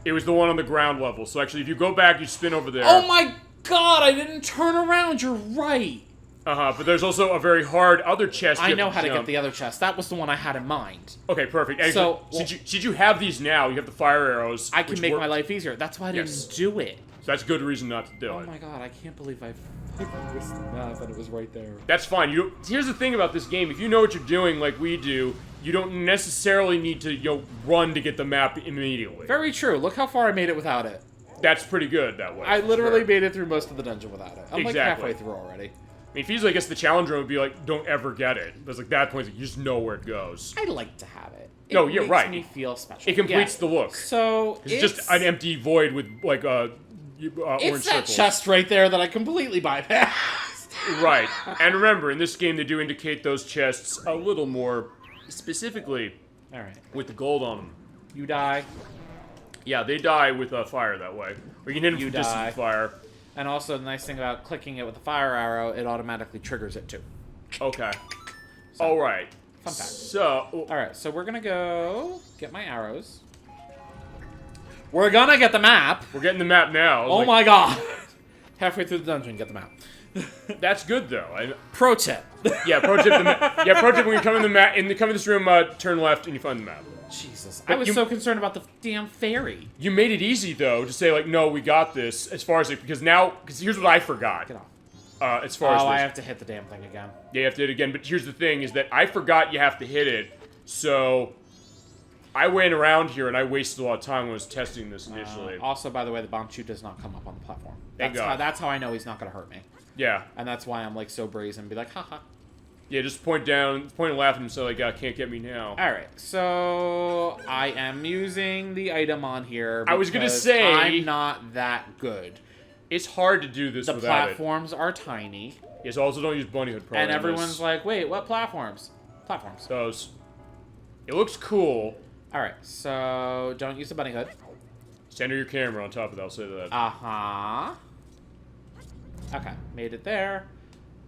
It was the one on the ground level. So actually, if you go back, you spin over there. Oh my god, I didn't turn around. You're right. But there's also a very hard other chest. I know how to get the other chest. That was the one I had in mind. Okay, perfect. And so, since you have these now, you have the fire arrows. I can make my life easier. That's why I didn't do it. So that's a good reason not to do it. Oh my god, I can't believe I missed the map and it was right there. That's fine. Here's the thing about this game. If you know what you're doing like we do, you don't necessarily need to run to get the map immediately. Very true. Look how far I made it without it. That's pretty good that way. I literally made it through most of the dungeon without it. I'm like halfway through already. I mean, feels like I guess the challenger would be like, don't ever get it. But it's like that point, like, you just know where it goes. I like to have it. No, you're right. It makes me feel special. It completes the look. So it's just an empty void with like orange it's that circles. chest right there that I completely bypassed. Right. And remember, in this game, they do indicate those chests a little more specifically. All right. With the gold on them. You die. Yeah, they die with fire that way. Or you can hit them from distance with fire. And also, the nice thing about clicking it with the fire arrow, it automatically triggers it too. Okay. So, all right. Fun fact. So, all right. So we're gonna go get my arrows. We're gonna get the map. We're getting the map now. Oh my god! Halfway through the dungeon, get the map. That's good though. Pro tip. Yeah, pro tip. Pro tip: when you come in the map, come in this room, turn left, and you find the map. Jesus, But I was so concerned about the damn fairy. You made it easy though to say like, no, we got this. As far as because here's what I forgot. Get off. As far as I have to hit the damn thing again. Yeah, you have to hit it again. But here's the thing: is that I forgot you have to hit it. So I went around here and I wasted a lot of time when I was testing this initially. Also, by the way, the bomb chute does not come up on the platform. Thank God. That's how I know he's not going to hurt me. Yeah. And that's why I'm like so brazen and be like, haha. Yeah, just point down, point and laugh at him so like, can't get me now. Alright, so I am using the item on here. I was gonna say I'm not that good. It's hard to do this without it. The platforms are tiny. Yes, also don't use bunny hood probably. And everyone's like, wait, what platforms? Platforms. Those. It looks cool. Alright, so don't use the bunny hood. Center your camera on top of that, I'll say that. Uh-huh. Okay, made it there.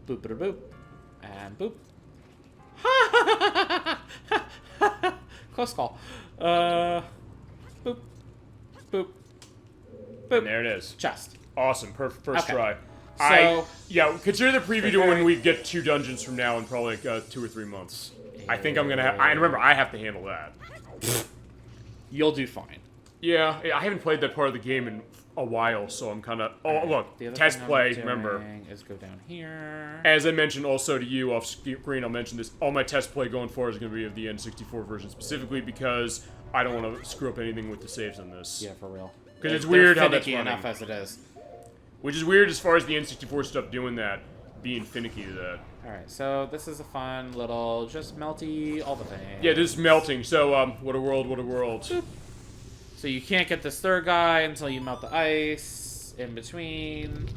Boop-a-da-boop. And boop. Close call. Boop. Boop. Boop. And there it is. Chest. Awesome. First try. So, consider the preview to when we get 2 dungeons from now in probably like 2 or 3 months. I think I'm gonna have. Remember, I have to handle that. You'll do fine. Yeah, I haven't played that part of the game in a while, so I'm kind of. Oh, look, test play. Remember, is go down here. As I mentioned also to you off screen, I'll mention this. All my test play going forward is going to be of the N64 version specifically because I don't want to screw up anything with the saves on this. Yeah, for real. Because it's weird how that's finicky running. enough as it is. Which is weird as far as the N64 stuff doing that, being finicky to that. Alright, so this is a fun little, just melty, all the things. Yeah, this is melting, so, what a world, what a world. Boop. So you can't get this third guy until you melt the ice in between.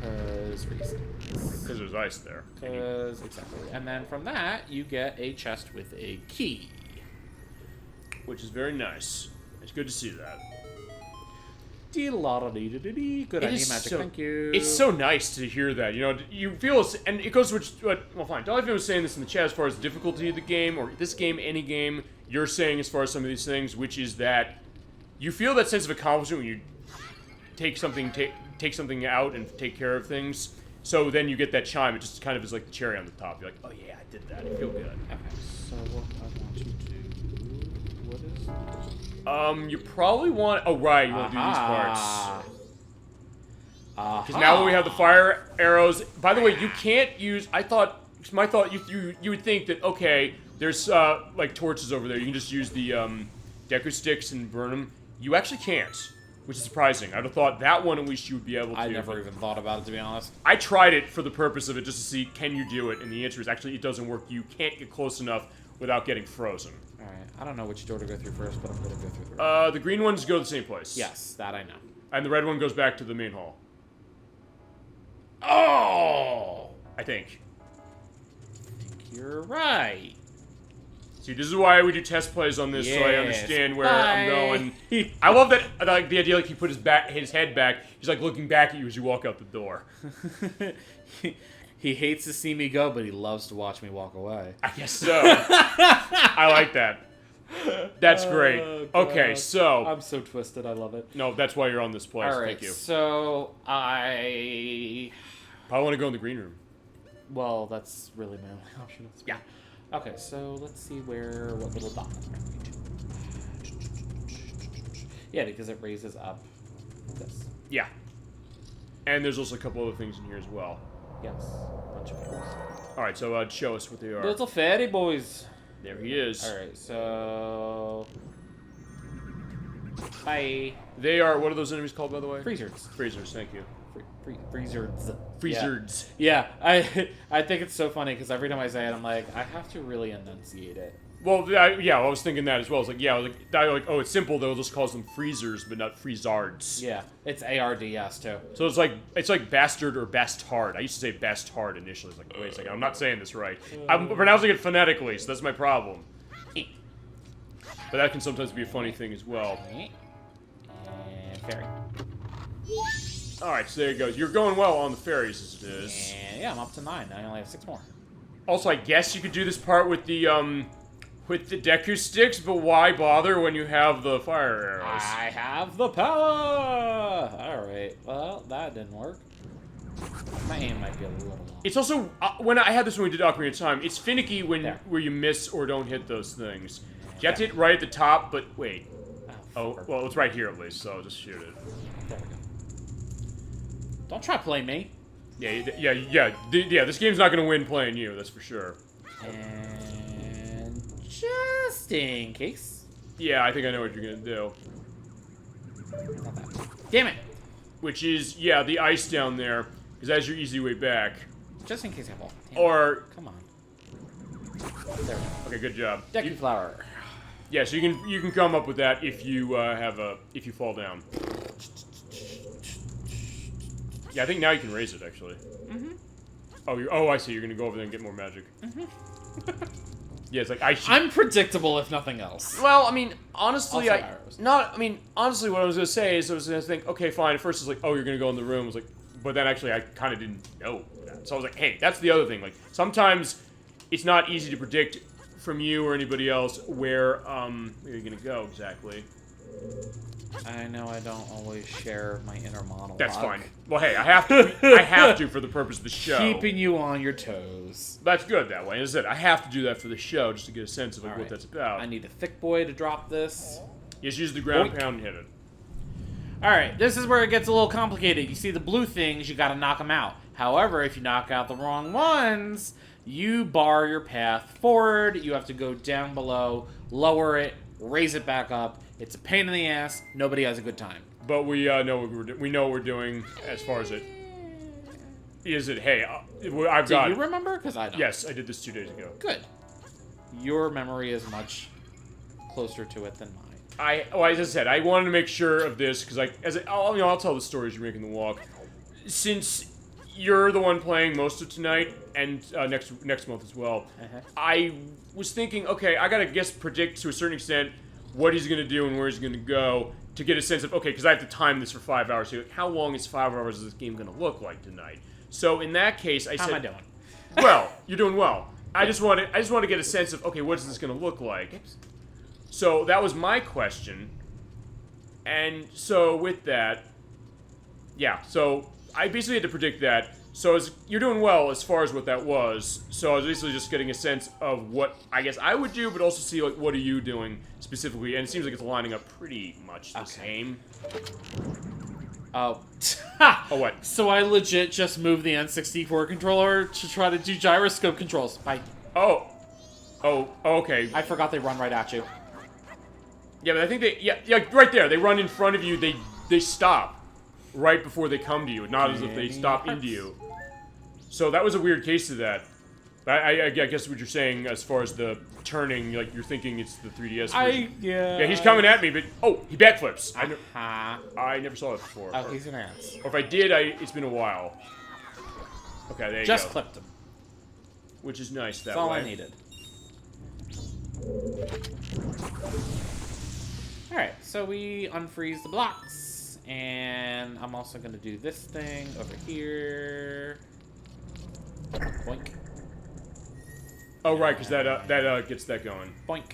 Because reasons. Because there's ice there. Because, exactly. And then from that, you get a chest with a key. Which is very nice. It's good to see that. Good idea, Magic, thank you. It's so nice to hear that, you know, you feel, and it goes which, well fine, Dolphin was saying this in the chat as far as the difficulty of the game, or this game, any game, you're saying as far as some of these things, which is that you feel that sense of accomplishment when you take something out and take care of things, so then you get that chime, it just kind of is like the cherry on the top, you're like, oh yeah, I did that, I feel good. Okay, so what I want you to do, what is you probably want, oh right, you want to do these parts. Because now that we have the fire arrows, by the way, you can't use, my thought, you would think that, okay, there's, like, torches over there, you can just use the, Deku sticks and burn them. You actually can't, which is surprising. I'd have thought that one at least you would be able to. I never even thought about it, to be honest. I tried it for the purpose of it, just to see, can you do it? And the answer is, actually, it doesn't work. You can't get close enough without getting frozen. Alright, I don't know which door to go through first, but I'm gonna go through the green ones go to the same place. Yes, that I know. And the red one goes back to the main hall. Oh! I think. You're right. See, this is why we do test plays on this, yes. so I understand where I'm going. I love that, like, the idea, like, he put his head back, he's, like, looking back at you as you walk out the door. He hates to see me go, but he loves to watch me walk away. I guess so. I like that. That's great. Okay, so... I'm so twisted, I love it. No, that's why you're on this place. Alright, Thank you. so I want to go in the green room. Well, that's really my only option. Yeah. Okay, so let's see what little dot. Yeah, because it raises up this. Yeah. And there's also a couple other things in here as well. Yes, a bunch of fairies. Alright, so show us what they are. Little fairy boys. There he is. Alright, so... Bye. They are, what are those enemies called, by the way? Freezers. Freezers, thank you. Freezers. Freezers. Yeah, I think it's so funny because every time I say it, I'm like, I have to really enunciate it. Well, yeah, I was thinking that as well. I was like, yeah, oh, it's simple though. Just calls them freezers, but not freezards. Yeah, it's ARDS too. So it's like bastard or bastard. I used to say bastard initially. It's like, wait a second, I'm not saying this right. I'm pronouncing it phonetically, so that's my problem. But that can sometimes be a funny thing as well. And fairy. Alright, so there you go. You're going well on the fairies as it is. And yeah, I'm up to 9. I only have 6 more. Also, I guess you could do this part with the Deku sticks, but why bother when you have the fire arrows? I have the power! Alright, well, that didn't work. My aim might be a little long. It's also, when I had this when we did Ocarina of Time, it's finicky where you miss or don't hit those things. You have to hit right at the top, but wait. Oh, well, it's right here at least, so I'll just shoot it. There we go. Don't try to play me. Yeah, this game's not going to win playing you, that's for sure. And just in case. Yeah, I think I know what you're going to do. Not that. Damn it! Which is, yeah, the ice down there, because that's your easy way back. Just in case I fall. Or... Come on. There we go. Okay, good job. Decky flower. Yeah, so you can come up with that if you if you fall down. Yeah, I think now you can raise it actually. Oh, I see. You're gonna go over there and get more magic. Yeah, it's like I'm predictable if nothing else. Well, I mean, honestly, also honestly, what I was gonna say is I was gonna think, okay, fine. At first, it's like, oh, you're gonna go in the room. I was like, but then actually, I kind of didn't know that. So I was like, hey, that's the other thing. Like sometimes it's not easy to predict from you or anybody else where you're gonna go exactly. I know I don't always share my inner monologue. That's fine. Well, hey, I have to. I have to for the purpose of the show. Keeping you on your toes. That's good that way. As I said, I have to do that for the show just to get a sense of like, what that's about. I need a thick boy to drop this. Just use the ground pound and hit it. Alright, this is where it gets a little complicated. You see the blue things, you gotta knock them out. However, if you knock out the wrong ones, you bar your path forward. You have to go down below, lower it, raise it back up. It's a pain in the ass. Nobody has a good time. But we know what we're doing as far as it. Is it? Hey, I've got. Do you remember? Because I don't. Yes, I did this 2 days ago. Good. Your memory is much closer to it than mine. As I said, I wanted to make sure of this because I'll tell the stories you're making the walk. Since you're the one playing most of tonight and next month as well, I was thinking, okay, I gotta predict to a certain extent what he's gonna do and where he's gonna go to get a sense of because I have to time this for 5 hours. So how long is 5 hours of this game gonna look like tonight? So in that case, I said, how am I doing? Well, you're doing well. I just want to get a sense of what is this gonna look like. Oops. So that was my question, and so with that, yeah. So I basically had to predict that. So you're doing well as far as what that was. So I was basically just getting a sense of what I guess I would do, but also see what are you doing specifically. And it seems like it's lining up pretty much the same. Oh. Oh, what? So I legit just moved the N64 controller to try to do gyroscope controls. Bye. Oh, okay. I forgot they run right at you. Yeah, but I think right there. They run in front of you. They stop right before they come to you, not as if they stop into you. So that was a weird case of that. I guess what you're saying as far as the turning, like you're thinking it's the 3DS version. Yeah, he's coming at me, but he backflips. I never saw that before. Oh, he's an ass. Or if I did, it's been a while. Okay, there you go. Just clipped him. Which is nice that That's all way. I needed. Alright, so we unfreeze the blocks, and I'm also going to do this thing over here. Boink. Oh, right, because that gets that going. Boink.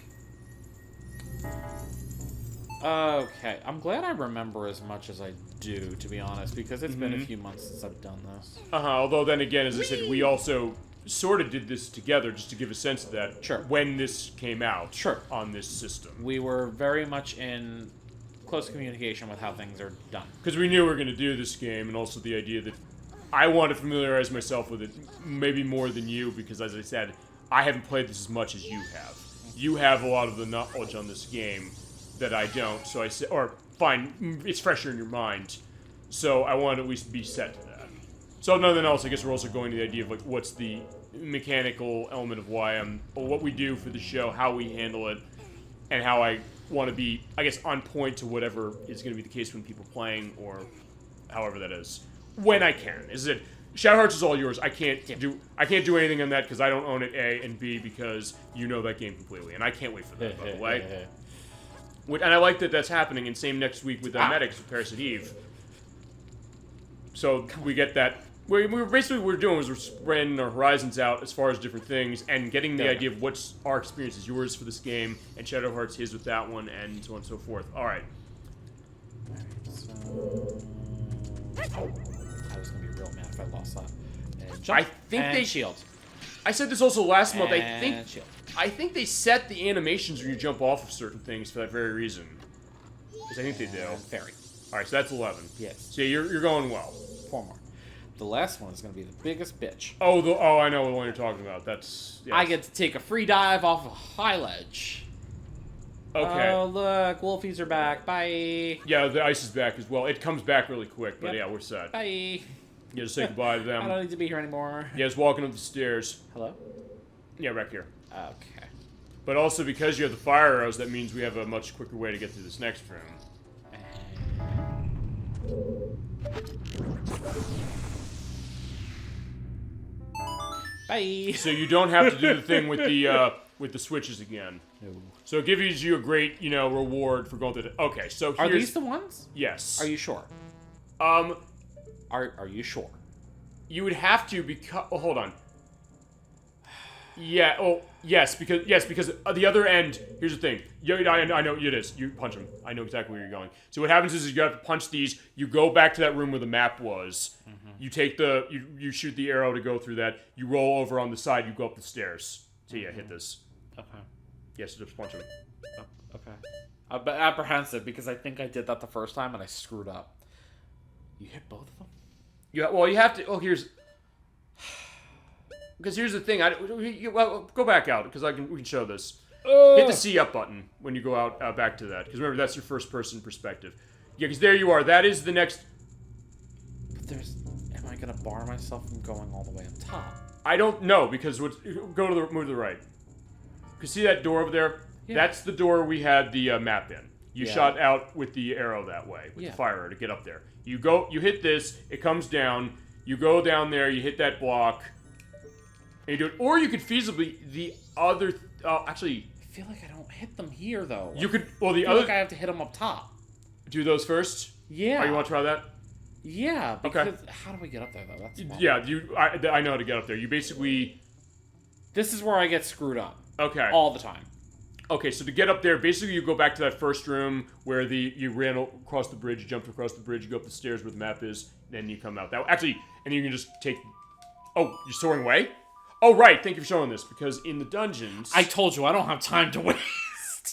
Okay, I'm glad I remember as much as I do, to be honest, because it's been a few months since I've done this. Although then again, as I said, we also sort of did this together just to give a sense of that. Sure. When this came out. Sure. On this system. We were very much in close communication with how things are done. Because we knew we were going to do this game, and also the idea that I want to familiarize myself with it maybe more than you, because as I said, I haven't played this as much as you have. You have a lot of the knowledge on this game that I don't, so I said, or fine, it's fresher in your mind, so I want to at least be set to that. So, if nothing else, I guess we're also going to the idea of, like, what's the mechanical element of what we do for the show, how we handle it, and how I want to be, I guess, on point to whatever is going to be the case when people playing, or however that is. When I can. Shadow Hearts is all yours. I can't do anything on that because I don't own it, A, and B, because you know that game completely, and I can't wait for that, by the way. And I like that that's happening, and same next week with Medics with Parasite Eve. So we get that. Basically what we're doing is we're spreading our horizons out as far as different things and getting the idea of what's our experience is yours for this game and Shadow Hearts his with that one and so on and so forth. Alright. So I was going to be real mad if I lost that. And jump, I think and they shield. I said this also last month. And shield. I think they set the animations when you jump off of certain things for that very reason. Because I think they do. Fairy. All right, so that's 11. Yes. So you're going well. 4 more. The last one is going to be the biggest bitch. Oh, I know the one you're talking about. That's... Yes. I get to take a free dive off a high ledge. Okay. Oh, look. Wolfies are back. Bye. Yeah, the ice is back as well. It comes back really quick, but Yep. yeah, we're set. Bye. You just say goodbye to I them. don't need to be here anymore. Yeah, just walking up the stairs. Hello? Yeah, right here. Okay. But also, because you have the fire arrows, that means we have a much quicker way to get through this next room. Bye. So you don't have to do the thing with the switches again. No. So it gives you a great, reward for going through the... Okay, so Are here's... these the ones? Yes. Are you sure? Are you sure? You would have to because... Oh, hold on. Yeah, yes, because the other end... Here's the thing. I know it is. You punch him. I know exactly where you're going. So what happens is you have to punch these. You go back to that room where the map was. Mm-hmm. You take the... You shoot the arrow to go through that. You roll over on the side. You go up the stairs. So yeah, hit this. Okay. Yes, just punch him. Oh, okay. I'm apprehensive because I think I did that the first time and I screwed up. You hit both of them? Yeah, well, you have to... Oh, here's... Because here's the thing. Well, go back out, because we can show this. Hit the C up button when you go out back to that. Because remember, that's your first-person perspective. Yeah, because there you are. That is the next... But am I going to bar myself from going all the way up top? I don't know, because... Move to the right. You see that door over there? Yeah. That's the door we had the map in. You shot out with the arrow that way, with the fire arrow to get up there. You hit this, it comes down, you go down there, you hit that block, and you do it. Or you could feasibly, the other, actually... I feel like I don't hit them here, though. You could, well, the I feel other... like I have to hit them up top. Do those first? Yeah. Oh, you want to try that? Yeah, because how do we get up there, though? That's fun. Yeah, I know how to get up there. You basically... This is where I get screwed up. Okay. All the time. Okay, so to get up there, basically you go back to that first room where you ran across the bridge, you jumped across the bridge, you go up the stairs where the map is, then you come out. And you can just take... Oh, you're soaring away? Oh, right, thank you for showing this, because in the dungeons... I told you, I don't have time to waste.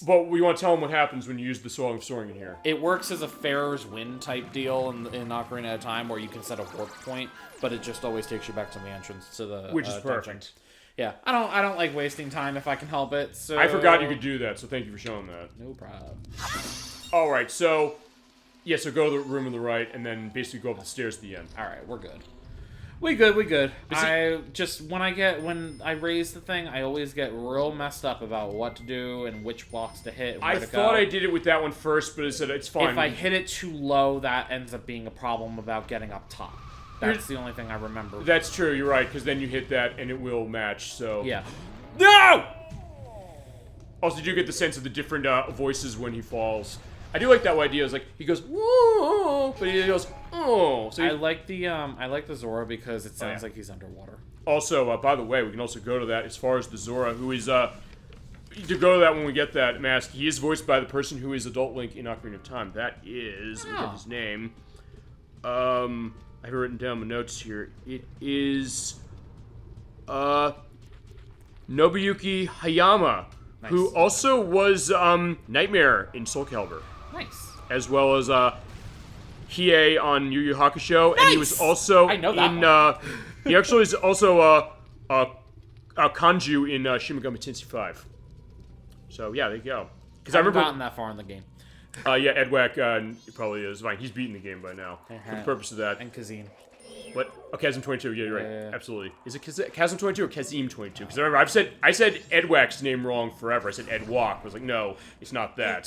But we want to tell them what happens when you use the Song of Soaring in here. It works as a Farer's Wind type deal in Ocarina of Time, where you can set a warp point, but it just always takes you back to the entrance to the Which is perfect. dungeon. Yeah, I don't like wasting time if I can help it, so... I forgot you could do that, so thank you for showing that. No problem. Alright, so... Yeah, so go to the room on the right, and then basically go up the stairs at the end. Alright, we're good. We good. When I raise the thing, I always get real messed up about what to do and which blocks to hit and where to go. I thought I did it with that one first, but it said it's fine. If I hit it too low, that ends up being a problem about getting up top. That's the only thing I remember. That's true, you're right, because then you hit that and it will match, so... Yeah. No! Also, did you get the sense of the different voices when he falls? I do like that idea. It's like, he goes, whoa, but he goes, oh. So I like the Zora because it sounds like he's underwater. Also, by the way, we can also go to that as far as the Zora, who is, to go to that when we get that mask, he is voiced by the person who is Adult Link in Ocarina of Time. That is, let me get his name. I have it written down in my notes here. It is Nobuyuki Hayama, nice. Who also was Nightmare in Soul Calibur. Nice. As well as Hiei on Yu Yu Hakusho, nice. And he was also he actually is also Kanju in Shin Megami Tensei 5. So yeah, there you go. Because I remember gotten that far in the game. Yeah, Edwack probably is fine. He's beaten the game by now for the purpose of that. And Kazim. What? Oh, Chasm 22. Yeah, you're right. Yeah. Absolutely. Is it Chasm 22 or Kazim 22? Because I remember I said Edwack's name wrong forever. I said Edwalk. I was like, no, it's not that.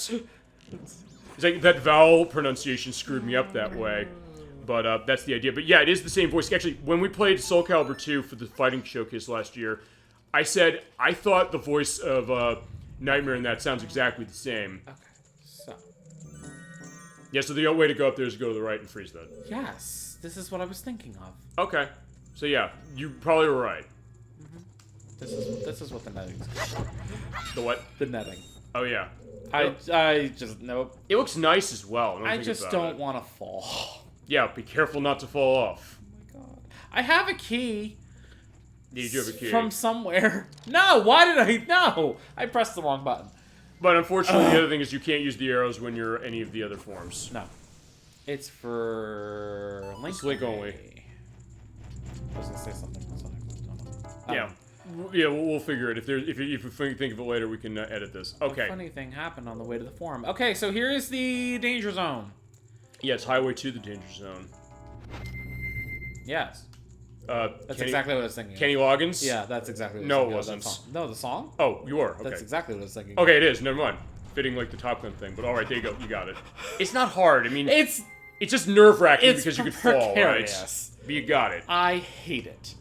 It's like that vowel pronunciation screwed me up that way. But that's the idea. But yeah, it is the same voice. Actually, when we played Soul Calibur 2 for the fighting showcase last year, I said I thought the voice of Nightmare in that sounds exactly the same. Okay. So. Yeah, so the way to go up there is to go to the right and freeze that. Yes, this is what I was thinking of. Okay. So yeah, you probably were right. Mm-hmm. This is what the netting is called. The what? The netting. Oh yeah. I just nope. It looks nice as well. I just don't want to fall. Yeah, be careful not to fall off. Oh my god. I have a key. You do have a key. From somewhere. No, why did I? No! I pressed the wrong button. But unfortunately, the other thing is you can't use the arrows when you're any of the other forms. No. It's for Link. It's Link only. I was gonna say something. Yeah. Yeah, we'll figure it. If you think of it later, we can edit this. Okay. A funny thing happened on the way to the forum. Okay, so here is the danger zone. Yeah, it's highway to the danger zone. Yes. That's Kenny, exactly what I was thinking. Kenny Loggins? Yeah, that's exactly what I No, was it thinking. wasn't. No, the song? Oh, you were. Okay. That's exactly what I was thinking. Okay, it is. Never mind. Fitting like the Top Gun thing, but all right, there you go. You got it. It's not hard. I mean, it's just nerve-wracking because you could fall, right? But you got it. I hate it.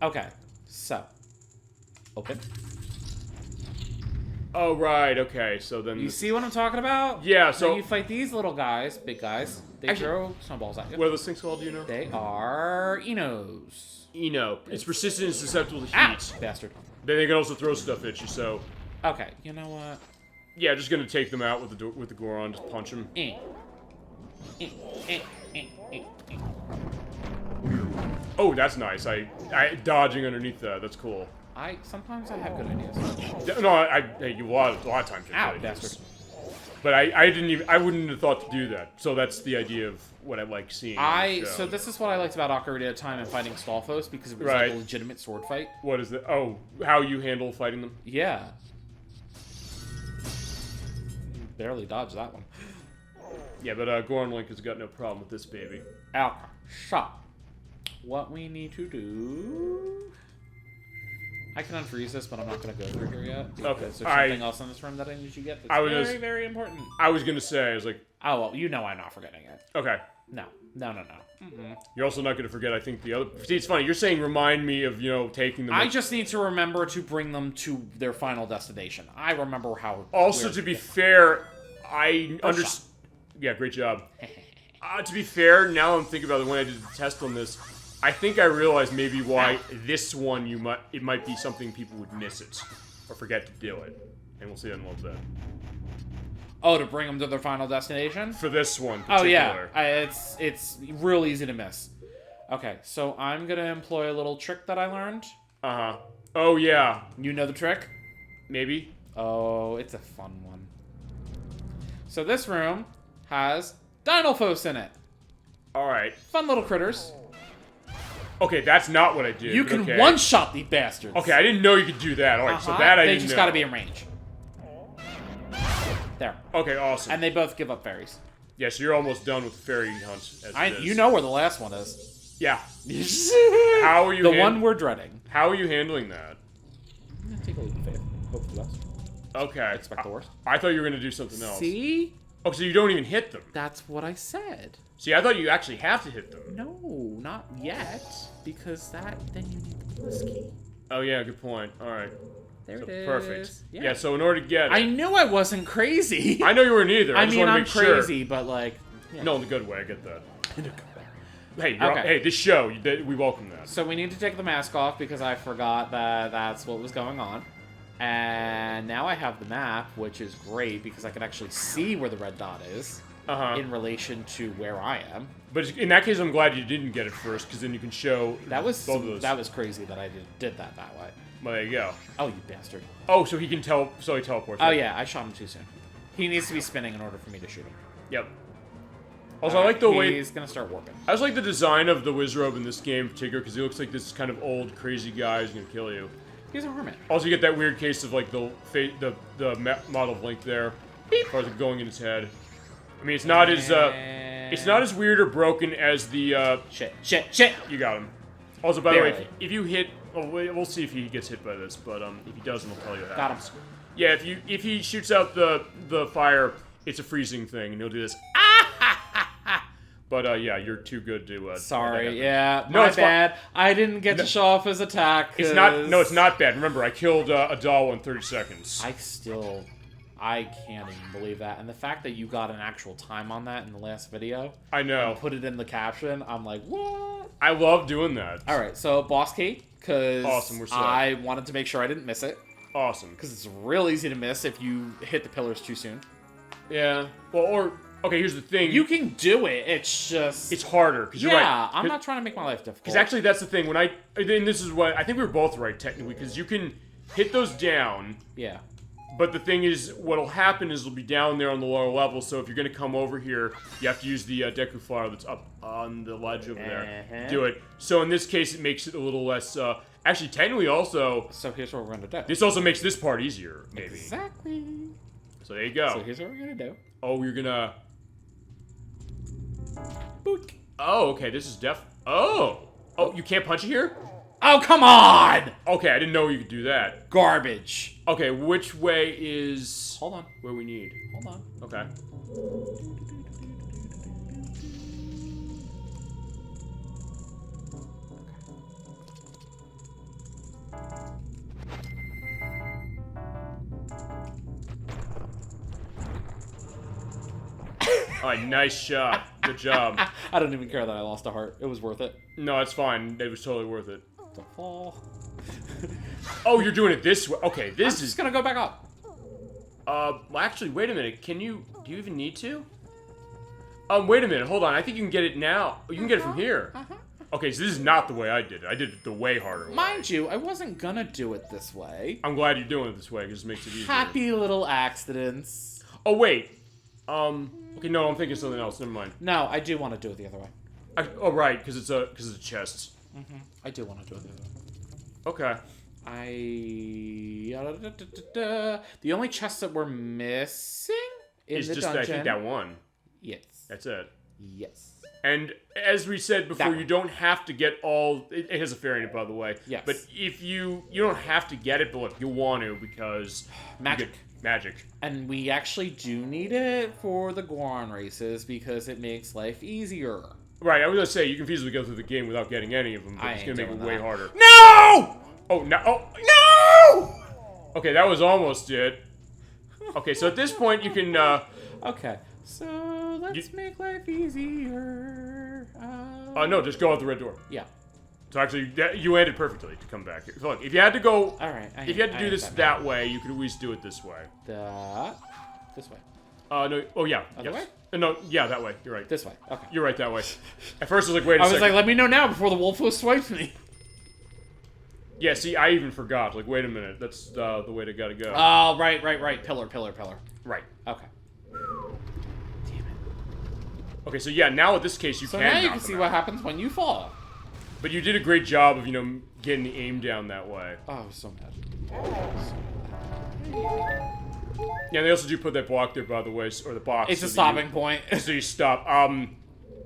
Okay, so open. Oh right. Okay. So then You see what I'm talking about? Yeah. So then you fight these little guys, big guys. They throw snowballs at you. What are those things called? Do you know? They are Enos. Eno. It's persistent and susceptible to heat. Ah, bastard. Then they can also throw stuff at you. So. Okay. You know what? Yeah, just gonna take them out with the Goron. Just punch them. Oh, that's nice. I dodging underneath that. That's cool. Sometimes I have good ideas. No, hey, you a lot of times. Ow, bastard. But I wouldn't have thought to do that. So that's the idea of what I like seeing. So this is what I liked about Ocarina of Time and fighting Stalfos, because it was like a legitimate sword fight. What is it? Oh, how you handle fighting them? Yeah. Barely dodged that one. Yeah, but Goron Link has got no problem with this baby. Okay, so what we need to do... I can unfreeze this, but I'm not going to go through here yet. Okay. There's something else in this room that I need you to get that's very, very important. I was going to say, I was like... Oh, well, you know I'm not forgetting it. Okay. No. Mm-mm. You're also not going to forget, I think, the other... See, it's funny. You're saying remind me of, taking them... I just need to remember to bring them to their final destination. I remember how... Also, to be fair, I understand... Yeah, great job. To be fair, now I'm thinking about it when I did the test on this... I think I realized maybe why this one it might be something people would miss it or forget to do it, and we'll see that in a little bit. Oh, to bring them to their final destination? For this one, oh yeah, it's real easy to miss. Okay, so I'm gonna employ a little trick that I learned. Oh yeah. You know the trick? Maybe. Oh, it's a fun one. So this room has Dinolfos in it. All right. Fun little critters. Okay, that's not what I did. You can one-shot the bastards. Okay, I didn't know you could do that. All right, so that I didn't know. They just gotta be in range. There. Okay, awesome. And they both give up fairies. Yeah, so you're almost done with the fairy hunt. You know where the last one is. Yeah. How are you? The one we're dreading. How are you handling that? I'm gonna take a leap of faith. Hope for the best. Okay. Expect the worst. I thought you were gonna do something else. See? Oh, so you don't even hit them. That's what I said. See, I thought you actually have to hit them. No, not yet. Because then you need the plus key. Oh yeah, good point. All right. There it is. Perfect. Yeah, so in order to get it... I knew I wasn't crazy. I know you weren't either. I mean, I'm crazy, but like... Yeah. No, in a good way, I get that. In a good way. Hey, hey, this show, we welcome that. So we need to take the mask off because I forgot that that's what was going on. And now I have the map, which is great because I can actually see where the red dot is in relation to where I am. But in that case, I'm glad you didn't get it first because then you can show both of those. That was crazy that I did that way. Well, there you go. Oh, you bastard. Oh, so he can so he teleports. Oh, yeah, I shot him too soon. He needs to be spinning in order for me to shoot him. Yep. Also, I like the way... He's gonna start warping. I just like the design of the Wizrobe in this game in particular, because he looks like this kind of old, crazy guy who's gonna kill you. He's a hermit. Also, you get that weird case of, like, the model of Link there, as far as it going in his head. I mean, it's not as weird or broken as the, Shit. You got him. Also, by the way, if you hit... Oh, we'll see if he gets hit by this, but, if he doesn't, we'll tell you what happens. Got him. Yeah, if he shoots out the fire, it's a freezing thing, and he'll do this. But, yeah, you're too good to, sorry, yeah, my bad. I didn't get to show off his attack. It's not bad. Remember, I killed a doll in 30 seconds. I can't even believe that. And the fact that you got an actual time on that in the last video. I know. And put it in the caption, I'm like, what? I love doing that. Alright, so boss key, because awesome, we're set. I wanted to make sure I didn't miss it. Awesome. Because it's real easy to miss if you hit the pillars too soon. Yeah. Well, or... Okay, here's the thing. You can do it. It's just... It's harder, because you're Yeah, right. I'm not trying to make my life difficult. Because actually, that's the thing. And this is what... I think we were both right, technically, because you can hit those down. Yeah. But the thing is, what'll happen is it'll be down there on the lower level, so if you're going to come over here, you have to use the Deku Flower that's up on the ledge over there. Do it. So in this case, it makes it a little less... actually, technically also... So here's what we're going to do. This also makes this part easier, maybe. Exactly. So there you go. So here's what we're going to do. Oh, you're going to... Boink. Oh, okay, this is Oh! Oh, you can't punch it here? Oh, come on! Okay, I didn't know you could do that. Garbage. Okay, which way is... Hold on. Where we need? Hold on. Okay. Alright, nice shot. Good job. I don't even care that I lost a heart. It was worth it. No, it's fine. It was totally worth it. To fall. Oh, you're doing it this way. Okay, this I'm just gonna go back up. Well, actually, wait a minute. Do you even need to? Wait a minute. Hold on. I think you can get it now. You can get it from here. Okay, so this is not the way I did it. I did it the way harder way. Mind you, I wasn't gonna do it this way. I'm glad you're doing it this way, because it makes it easier. Happy little accidents. Oh, wait. Okay, no, I'm thinking something else. Never mind. No, I do want to do it the other way. Oh, right, because it's a chest. I do want to do it the other way. Okay. The only chest that we're missing in It's the just, dungeon. I think, that one. Yes. That's it. Yes. And as we said before, you don't have to get all... It has a variant, by the way. Yes. But if you don't have to get it, but look, you'll want to, because... Magic. Magic. And we actually do need it for the Goron races, because it makes life easier. Right, I was going to say, you can feasibly go through the game without getting any of them, but it's going to make it way harder. No! Oh, no! Oh, no! Okay, that was almost it. Okay, so at this point, you can, Okay, so let's make life easier. no, just go out the red door. Yeah. So actually, you landed perfectly to come back here. So look, if you had to go... Alright. If you had to do this that way, you could always do it this way. This way. No, oh yeah. Other way? No, yeah, that way. You're right. This way. Okay. You're right that way. At first, I was like, wait a second. I was like, let me know now before the wolf swipes me. Yeah, see, I even forgot. Like, wait a minute. That's the way to gotta go. Oh, right. Pillar. Right. Okay. Damn it. Okay, so yeah, now in this case, you So can now you knock can them see out. what happens when you fall. But you did a great job of, getting the aim down that way. Oh, I was so mad. Yeah, they also do put that block there, by the way, or the box. It's so a stopping point. So you stop.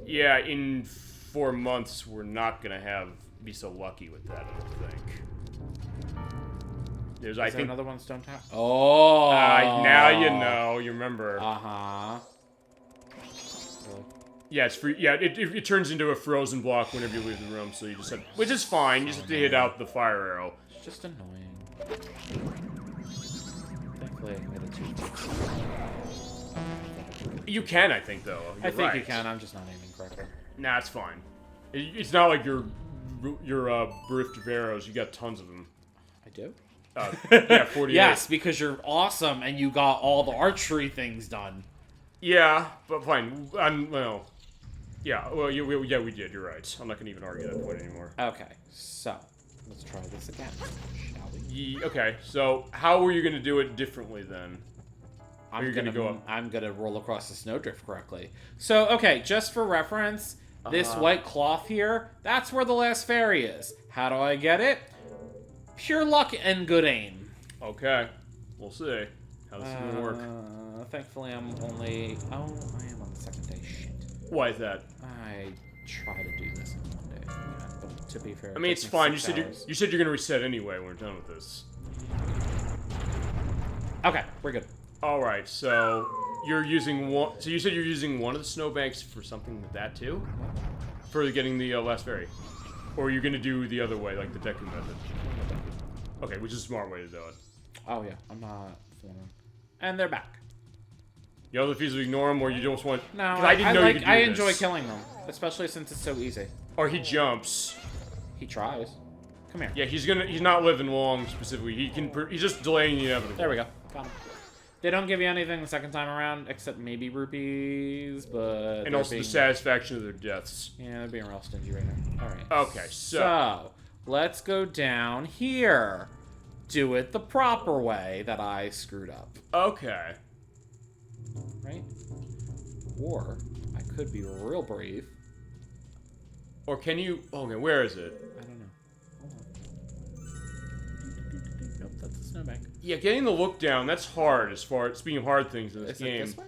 Yeah, in 4 months, we're not gonna be so lucky with that, I don't think. There's, I think, another one stone tower. Oh. now you know. You remember. Uh-huh. Yeah, it's free. Yeah, it turns into a frozen block whenever you leave the room, so you just have, which is fine. You just have to hit out the fire arrow. It's just annoying. Thankfully, I can get a 2. You can, I think, though. I think you can. I'm just not aiming correctly. Nah, it's fine. It's not like your bereft of arrows. You got tons of them. I do. Yeah, 48. Yes, because you're awesome and you got all the archery things done. Yeah, but fine. Well, yeah. Well, yeah, we did. You're right. I'm not gonna even argue that point anymore. Okay, so let's try this again, shall we? Okay, so how were you gonna do it differently then? I'm gonna roll across the snowdrift correctly. So, okay, just for reference, this white cloth here, that's where the last fairy is. How do I get it? Pure luck and good aim. Okay, we'll see how this is gonna work. Thankfully, I'm only... Oh, I am on the second day. Shit. Why is that? I try to do this in one day. But to be fair, I mean, it's fine. You said you're gonna reset anyway when we're done with this. Okay, we're good. All right, so you're using one. So you said you're using one of the snowbanks for something with that too, for getting the last fairy, or are you gonna do the other way, like the Deku method? Okay, which is a smart way to do it. Oh yeah, I'm not fooling. And they're back. You know, if you ignore them, or you just want. No, I didn't know you could do I this. enjoy killing them, especially since it's so easy. Or he jumps. He tries. Come here. Yeah, he's not living long specifically. He's just delaying the inevitable. There we go. Got him. They don't give you anything the second time around, except maybe rupees, but... And also the satisfaction of their deaths. Yeah, they're being real stingy right now. Alright. Okay, So, let's go down here. Do it the proper way that I screwed up. Okay. Right? Or, I could be real brave. Or can you... Okay, where is it? I don't know. Hold on. Nope, that's a snowbank. Yeah, getting the look down, that's hard as far as... Speaking of hard things in this Is game. it this way?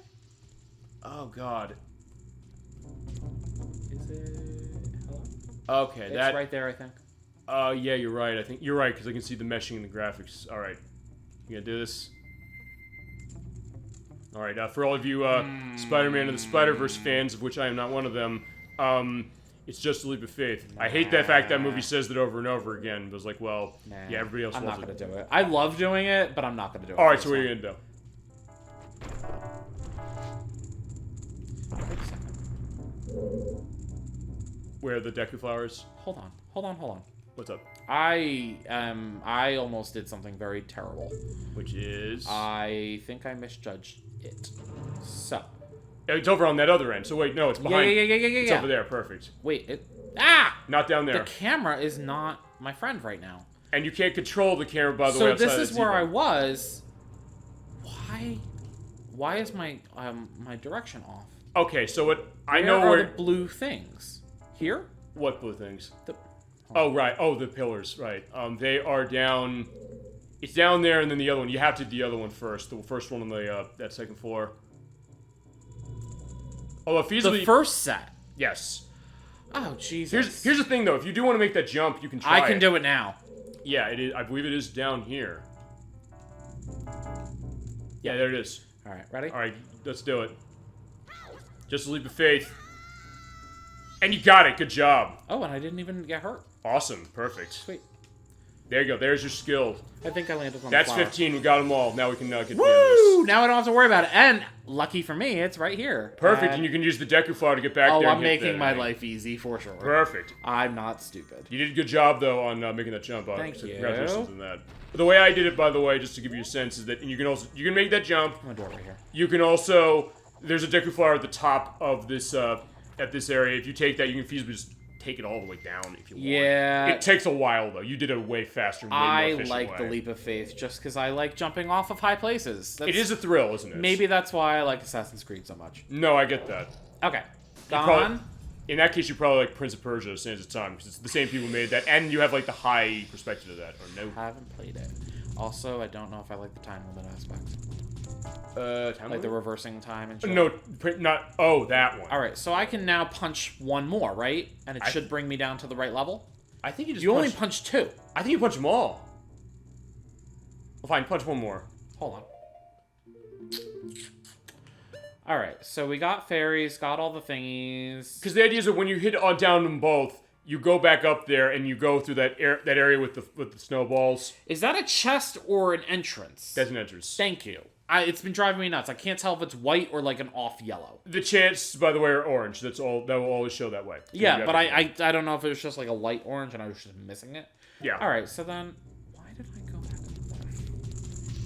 Oh, God. Is it... Hello? Okay, It's right there, I think. Yeah, you're right. I think you're right, because I can see the meshing in the graphics. Alright. You gonna do this? Alright, for all of you, Spider-Man and the Spider-Verse fans, of which I am not one of them, it's just a leap of faith. I hate that fact that movie says that over and over again. It was like, well, yeah, everybody else I'm wants not it. gonna do it. I love doing it, but I'm not gonna do it. Alright, so what are you gonna do? Wait a second. Where are the Deku flowers? Hold on. What's up? I almost did something very terrible. Which is... I think I misjudged it. So. It's over on that other end. So wait, no, it's behind. Yeah. It's over there. Perfect. Wait, it... Ah! Not down there. The camera is not my friend right now. And you can't control the camera, by the way, So outside this of is the where I TV. was. Why is my my direction off? Okay, so what... I Where know are where... the blue things? Here? What blue things? The... Oh, right. Oh, the pillars, right. They are down... It's down there, and then the other one. You have to do the other one first. The first one on the that second floor. Although feasibly... The first set. Yes. Oh, Jesus. Here's the thing, though. If you do want to make that jump, you can try I can do it now. Yeah, it is. I believe it is down here. Yeah, there it is. All right, ready? All right, let's do it. Just a leap of faith. And you got it. Good job. Oh, and I didn't even get hurt. Awesome. Perfect. Sweet. There you go. There's your skill. I think I landed on That's the flower. 15. We got them all. Now we can get Woo! Now I don't have to worry about it. And lucky for me, it's right here. Perfect, and you can use the Deku flower to get back Oh, there. I'm making my life easy for sure. Perfect. I'm not stupid. You did a good job though on making that jump. Thank you. Congratulations on that. The way I did it, by the way, just to give you a sense, is that you can make that jump. I'm gonna do it right here. You can also there's a Deku flower at the top of this at this area. If you take that, you can feasibly just take it all the way down if you want. Yeah. It takes a while though. You did it way faster. Way more efficient like way. the leap of faith just because I like jumping off of high places. It is a thrill, isn't it? Maybe that's why I like Assassin's Creed so much. No, I get that. Okay. In that case, you probably like Prince of Persia: Sands of Time because it's the same people who made that, and you have like the high perspective of that. Or no? I haven't played it. Also, I don't know if I like the time limit aspect. Time Like the reversing time and shit. No, not. Oh, that one. All right, so I can now punch one more, right? And it should bring me down to the right level. I think you just. Only punch two. I think you punch them all. Well, fine, punch one more. Hold on. All right, so we got fairies, got all the thingies. Because the idea is that when you hit down them both, you go back up there and you go through that area with the snowballs. Is that a chest or an entrance? That's an entrance. Thank you. It's been driving me nuts. I can't tell if it's white or like an off yellow. The chants, by the way, are orange. That's all. That will always show that way. Yeah, but I don't know if it was just like a light orange and I was just missing it. Yeah. All right, so then why did I go back up there?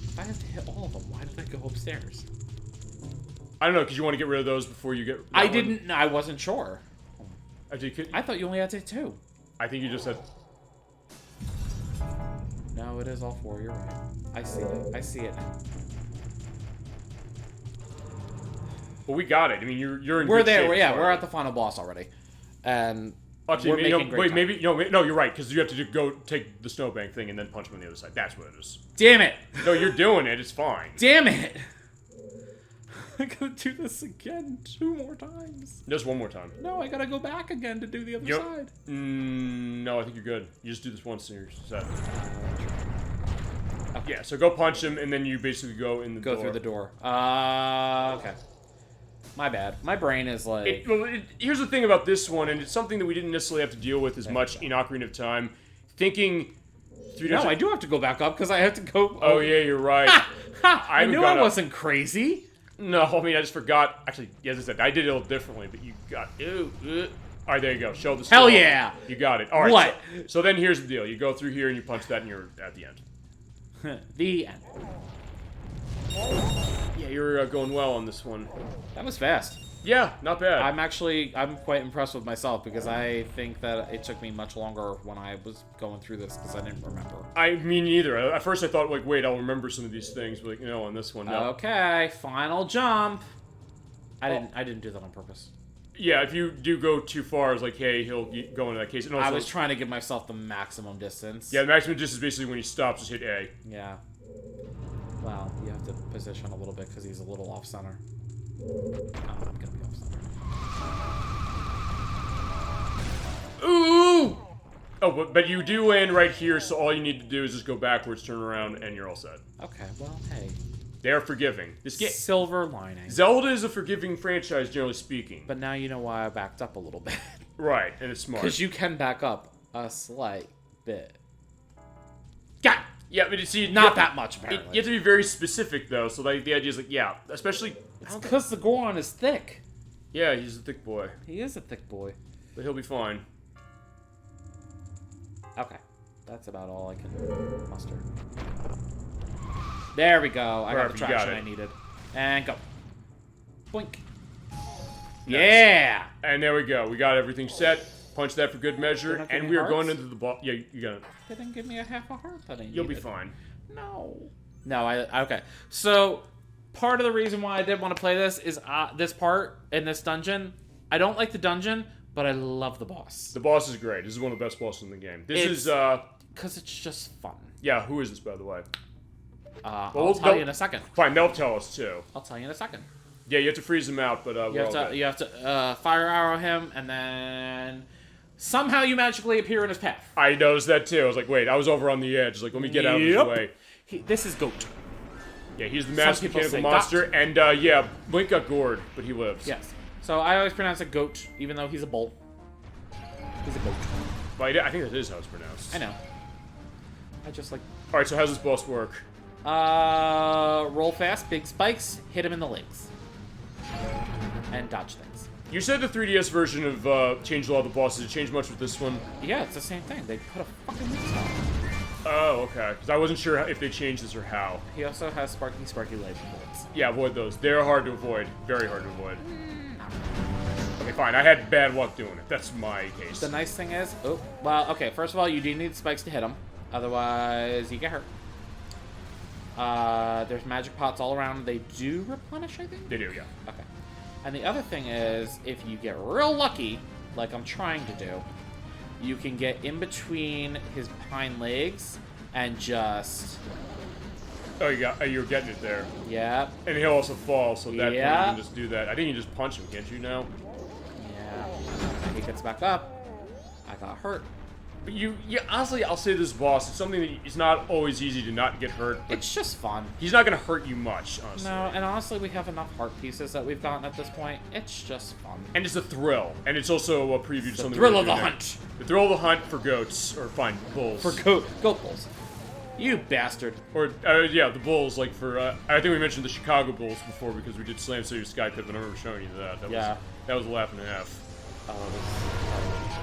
If I have to hit all of them, why did I go upstairs? I don't know, because you want to get rid of those before you get. I didn't. I wasn't sure. I thought you only had to hit two. I think you just had. No, it is all four. You're right. I see it. I see it now. Well, we got it. I mean, you're in. We're good there. shape, Yeah, sorry. we're at the final boss already, and Actually, we're making great time. maybe no, you're right because you have to go take the snowbank thing and then punch him on the other side. That's what it is. Damn it! No, you're doing it. It's fine. Damn it! I gotta do this again 2 more times. Just one more time. No, I gotta go back again to do the other side. No, I think you're good. You just do this once and you're set. Okay. Yeah, so go punch him and then you basically go in the door. Go through the door. Okay. My bad. My brain is like... Here's the thing about this one, and it's something that we didn't necessarily have to deal with as much in Ocarina of Time. Thinking... No, I do have to go back up because I have to go... Oh, yeah, you're right. I knew I wasn't crazy. No, I mean, I just forgot. Actually, as I said, I did it a little differently, but you got... All right, there you go. Show the Hell skill. yeah! You got it. All right. What? So then here's the deal. You go through here and you punch that and you're at the end. The end. you're going well on this one. That was fast. Yeah, not bad. I'm quite impressed with myself because I think that it took me much longer when I was going through this because I didn't remember. I mean, neither. At first I thought, like, wait, I'll remember some of these things, but, like, on this one, no. Okay, final jump. I didn't do that on purpose. Yeah, if you do go too far, it's like, hey, he'll go into that case. And also, I was trying to give myself the maximum distance. Yeah, the maximum distance is basically when he stops, just hit A. Yeah. Well, you have to position a little bit because he's a little off-center. Oh, I'm gonna be off-center. Ooh! Oh, but you do land right here, so all you need to do is just go backwards, turn around, and you're all set. Okay, well, hey. They are forgiving. This game, silver lining. Zelda is a forgiving franchise, generally speaking. But now you know why I backed up a little bit. Right, and it's smart. Because you can back up a slight bit. God! Yeah, but you see, not that much, apparently. You have to be very specific, though, so like, the idea is like, yeah, especially... It's because the Goron is thick. Yeah, he's a thick boy. He is a thick boy. But he'll be fine. Okay. That's about all I can muster. There we go. I got the traction I needed. And go. Boink. Nice. Yeah! And there we go. We got everything set. Punch that for good measure. And we are going into the ball. Yeah, you got it. They didn't give me a half a heart that I needed. You'll be fine. No. No, okay. So, part of the reason why I did want to play this is this part in this dungeon. I don't like the dungeon, but I love the boss. The boss is great. This is one of the best bosses in the game. This is, because it's just fun. Yeah, who is this, by the way? I'll tell you in a second. Fine, they'll tell us, too. I'll tell you in a second. Yeah, you have to freeze him out, but you have to fire arrow him, and then somehow you magically appear in his path. I noticed that, too. I was like, wait, I was over on the edge. Like, let me get out of his way. This is Goat. Yeah, he's the master mechanical monster, and, yeah, Link got gored, but he lives. Yes. So I always pronounce it Goat, even though he's a bull. He's a goat. But I think that is how it's pronounced. I know. I just like... Alright, so how does this boss work? Roll fast, big spikes, hit him in the legs. And dodge things. You said the 3DS version of changed a lot of the bosses. Did it change much with this one? Yeah, it's the same thing. They put a fucking mix on. Oh, okay. Because I wasn't sure if they changed this or how. He also has sparky laser bullets. Yeah, avoid those. They're hard to avoid. Very hard to avoid. Okay, fine. I had bad luck doing it. That's my case. The nice thing is... Oh, well, okay. First of all, you do need spikes to hit him. Otherwise, you get hurt. There's magic pots all around. They do replenish, I think? They do, yeah. Okay. And the other thing is, if you get real lucky, like I'm trying to do, you can get in between his hind legs and just... Oh, you're getting it there. Yeah. And he'll also fall, so that point you can just do that. I think you just punch him, can't you now? Yeah. And he gets back up. I got hurt. But honestly, I'll say this boss, it's something that it's not always easy to not get hurt. But it's just fun. He's not going to hurt you much, honestly. No, and honestly, we have enough heart pieces that we've gotten at this point. It's just fun. And it's a thrill. And it's also a preview to something. The thrill of the hunt. The thrill of the hunt for goats, or fine, bulls. For goat bulls. You bastard. Or, yeah, the bulls, like for, I think we mentioned the Chicago Bulls before because we did Slam City Skypip, and I remember showing you that. That was a laugh and a half.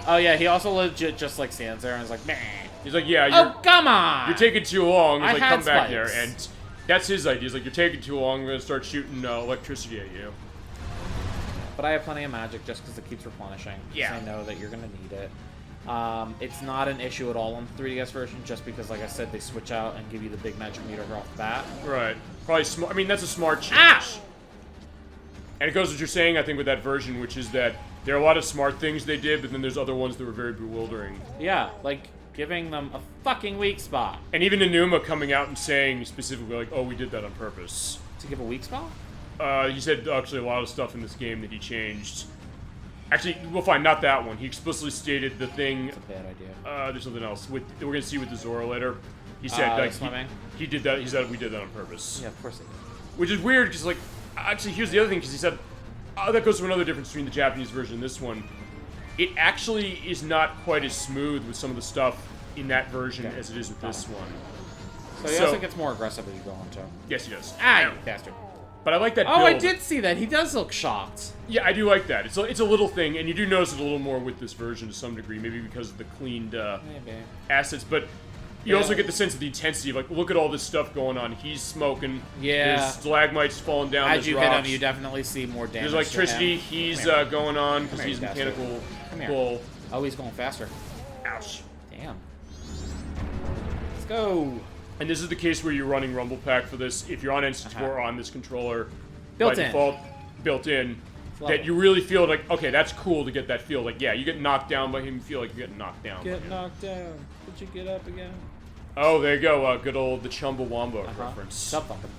Oh, yeah, he also legit just, like, stands there and is like, meh. He's like, yeah, oh, come on! You're taking too long. He's like, come back spikes. there. And that's his idea. He's like, you're taking too long. I'm going to start shooting electricity at you. But I have plenty of magic just because it keeps replenishing. Yeah. I know that you're going to need it. It's not an issue at all on the 3DS version, just because, like I said, they switch out and give you the big magic meter off the bat. Right. Probably smart. I mean, that's a smart change. Ah! And it goes with what you're saying, I think, with that version, which is that there are a lot of smart things they did, but then there's other ones that were very bewildering. Yeah, like giving them a fucking weak spot. And even Enuma coming out and saying specifically, like, oh, we did that on purpose. To give a weak spot? He said, actually, a lot of stuff in this game that he changed. Actually, we'll find not that one. He explicitly stated the thing... That's a bad idea. There's something else. We're going to see with the Zora later. He said, like, swimming? He did that. He said we did that on purpose. Yeah, of course he did. Which is weird, because, like, actually, here's the other thing, because he said... that goes to another difference between the Japanese version and this one. It actually is not quite as smooth with some of the stuff in that version as it is with this one. So he also gets more aggressive as you go on, too. Yes, he does. Ah, you bastard. But I like that build. build. I did see that. He does look shocked. Yeah, I do like that. It's a little thing, and you do notice it a little more with this version to some degree, maybe because of the cleaned assets. But You also get the sense of the intensity of, like, look at all this stuff going on. He's smoking. Yeah. There's stalagmites falling down. As you hit rocks. him, you definitely see more damage. There's electricity. To him. He's going on because Come here, he's you bastard. mechanical Come here. bull. Oh, he's going faster. Ouch. Damn. Let's go. And this is the case where you're running Rumble Pack for this. If you're on N64 or on this controller, Built by in. default, built in, Level. that you really feel like, okay, that's cool to get that feel. Like, yeah, you get knocked down by him, you feel like you're getting knocked down. Get knocked down. Did you get up again? Oh, there you go. Good old the Chumbawamba reference. Tub thumping.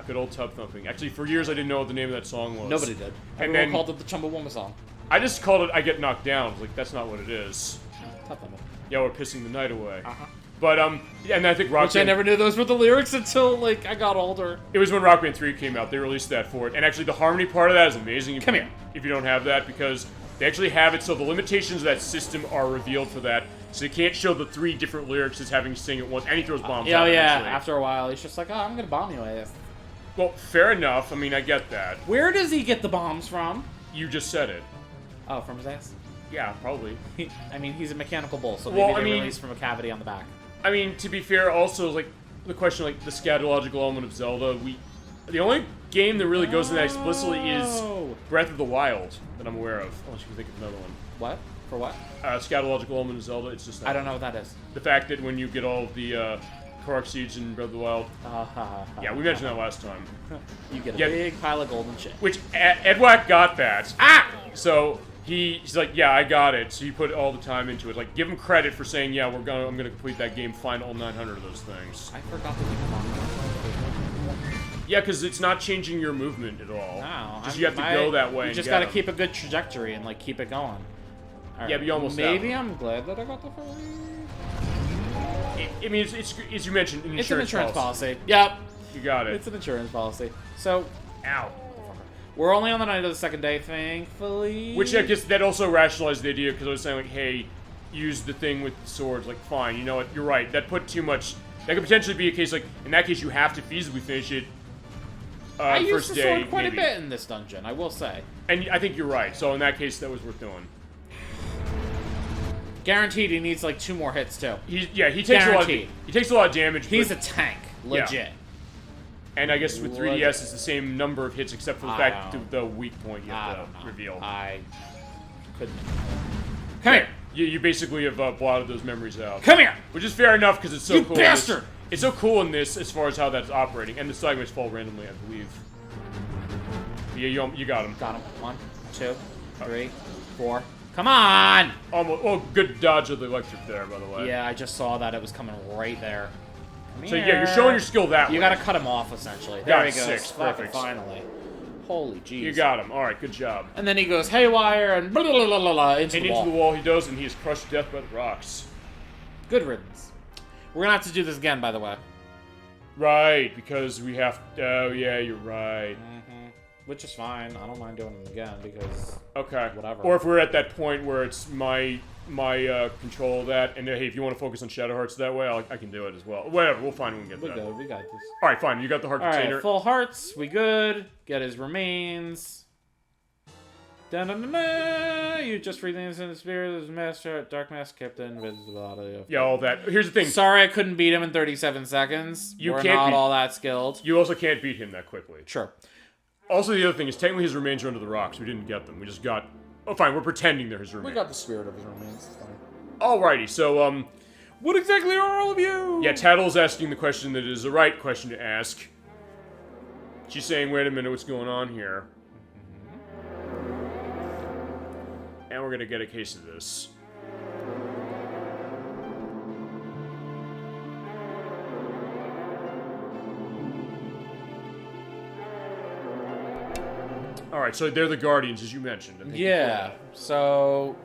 Good old tub thumping. Actually, for years I didn't know what the name of that song was. Nobody did. And Everyone then called it the Chumbawamba song. I just called it I Get Knocked Down. I was like, that's not what it is. Tub thumping. Yeah, we're pissing the night away. Uh-huh. But, yeah, and I think Rock Which I Band, never knew those were the lyrics until, like, I got older. it was when Rock Band 3 came out. They released that for it. And actually, the harmony part of that is amazing. Come here. If you don't have that, because they actually have it so the limitations of that system are revealed for that. So you can't show the 3 different lyrics as having to sing at once. And he throws bombs out Yeah. eventually. After a while, he's just like, oh, I'm gonna bomb you with this. Well, fair enough. I mean, I get that. Where does he get the bombs from? You just said it. Oh, from his ass? Yeah, probably. I mean, he's a mechanical bull, so Well, maybe I they mean- release from a cavity on the back. I mean, to be fair, also, like, the question, like, the scatological element of Zelda, the only game that really goes into that explicitly is Oh. Breath of the Wild, that I'm aware of. Unless you can think of another one. What? For what? Scatological element of Zelda, it's just I don't know what that is. the fact that when you get all of the Korok seeds in Breath of the Wild. Yeah, we mentioned that last time. You get a Yeah. big pile of golden shit. Which, Edwack got that. So, he's like, yeah, I got it. So he put all the time into it. Like, give him credit for saying, yeah, I'm gonna complete that game, find all 900 of those things. I forgot to leave them on. Yeah, because it's not changing your movement at all. No. Just you have to go that way. You and just get gotta 'em. keep a good trajectory and, like, keep it going. All right. Yeah, but you almost have Maybe them. I'm glad that I got the free. I mean, it's as you mentioned, an It's an insurance insurance policy. Yep. You got it. It's an insurance policy. So, Ow. we're only on the night of the second day, thankfully. Which I guess that also rationalized the idea because I was saying like, hey, use the thing with the swords. Like, fine, you know what? You're right. That put too much. That could potentially be a case like in that case you have to feasibly finish it. I used first the day, sword quite maybe. a bit in this dungeon, I will say. And I think you're right. So in that case, that was worth doing. Guaranteed he needs like 2 more hits too. He takes Guaranteed. he takes a lot of damage. He's but, a tank. Legit. and I guess with 3DS it's the same number of hits except for the fact that the weak point you I have don't to know. reveal. I couldn't. Come here. You basically have blotted those memories out. Come here! Which is fair enough because it's so You cool. bastard! It's so cool in this as far as how that's operating, and the stalagmites fall randomly, I believe. Yeah, you got him. Got him. 1, 2, 3, 4. Come on! Almost. Oh, good dodge of the electric there, by the way. Yeah, I just saw that. It was coming right there. Come So here. yeah, you're showing your skill that way. You gotta cut him off, essentially. There Got he goes. 6, Fucking perfect. Finally. Holy jeez. You got him. All right, good job. And then he goes haywire and blah, blah, blah, blah, blah, into And the into wall. the wall he does, and he is crushed to death by the rocks. Good riddance. We're gonna have to do this again, by the way. Right, because we have. Oh yeah, you're right. Which is fine. I don't mind doing them again because Okay. whatever. Or if we're at that point where it's my control of that, and hey, if you want to focus on Shadow Hearts that way, I can do it as well. Whatever, we'll find when we get we there. good. We got this. All right, fine. You got the heart All container. right, full hearts. We good. Get his remains. Da-da-da-da. You just freed the innocent spirit of his master. Dark mask kept invisibility. Yeah, all that. Here's the thing. Sorry, I couldn't beat him in 37 seconds. We're can't not beat- all that skilled. You also can't beat him that quickly. Sure. Also, the other thing is technically his remains are under the rocks. We didn't get them. We just got. Oh, fine. We're pretending they're his remains. We got the spirit of his remains. It's fine. Alrighty. So, What exactly are all of you? yeah, Tattle's asking the question that is the right question to ask. She's saying, "Wait a minute, what's going on here?" And we're gonna get a case of this. Alright, so they're the Guardians, as you mentioned. I think Yeah. So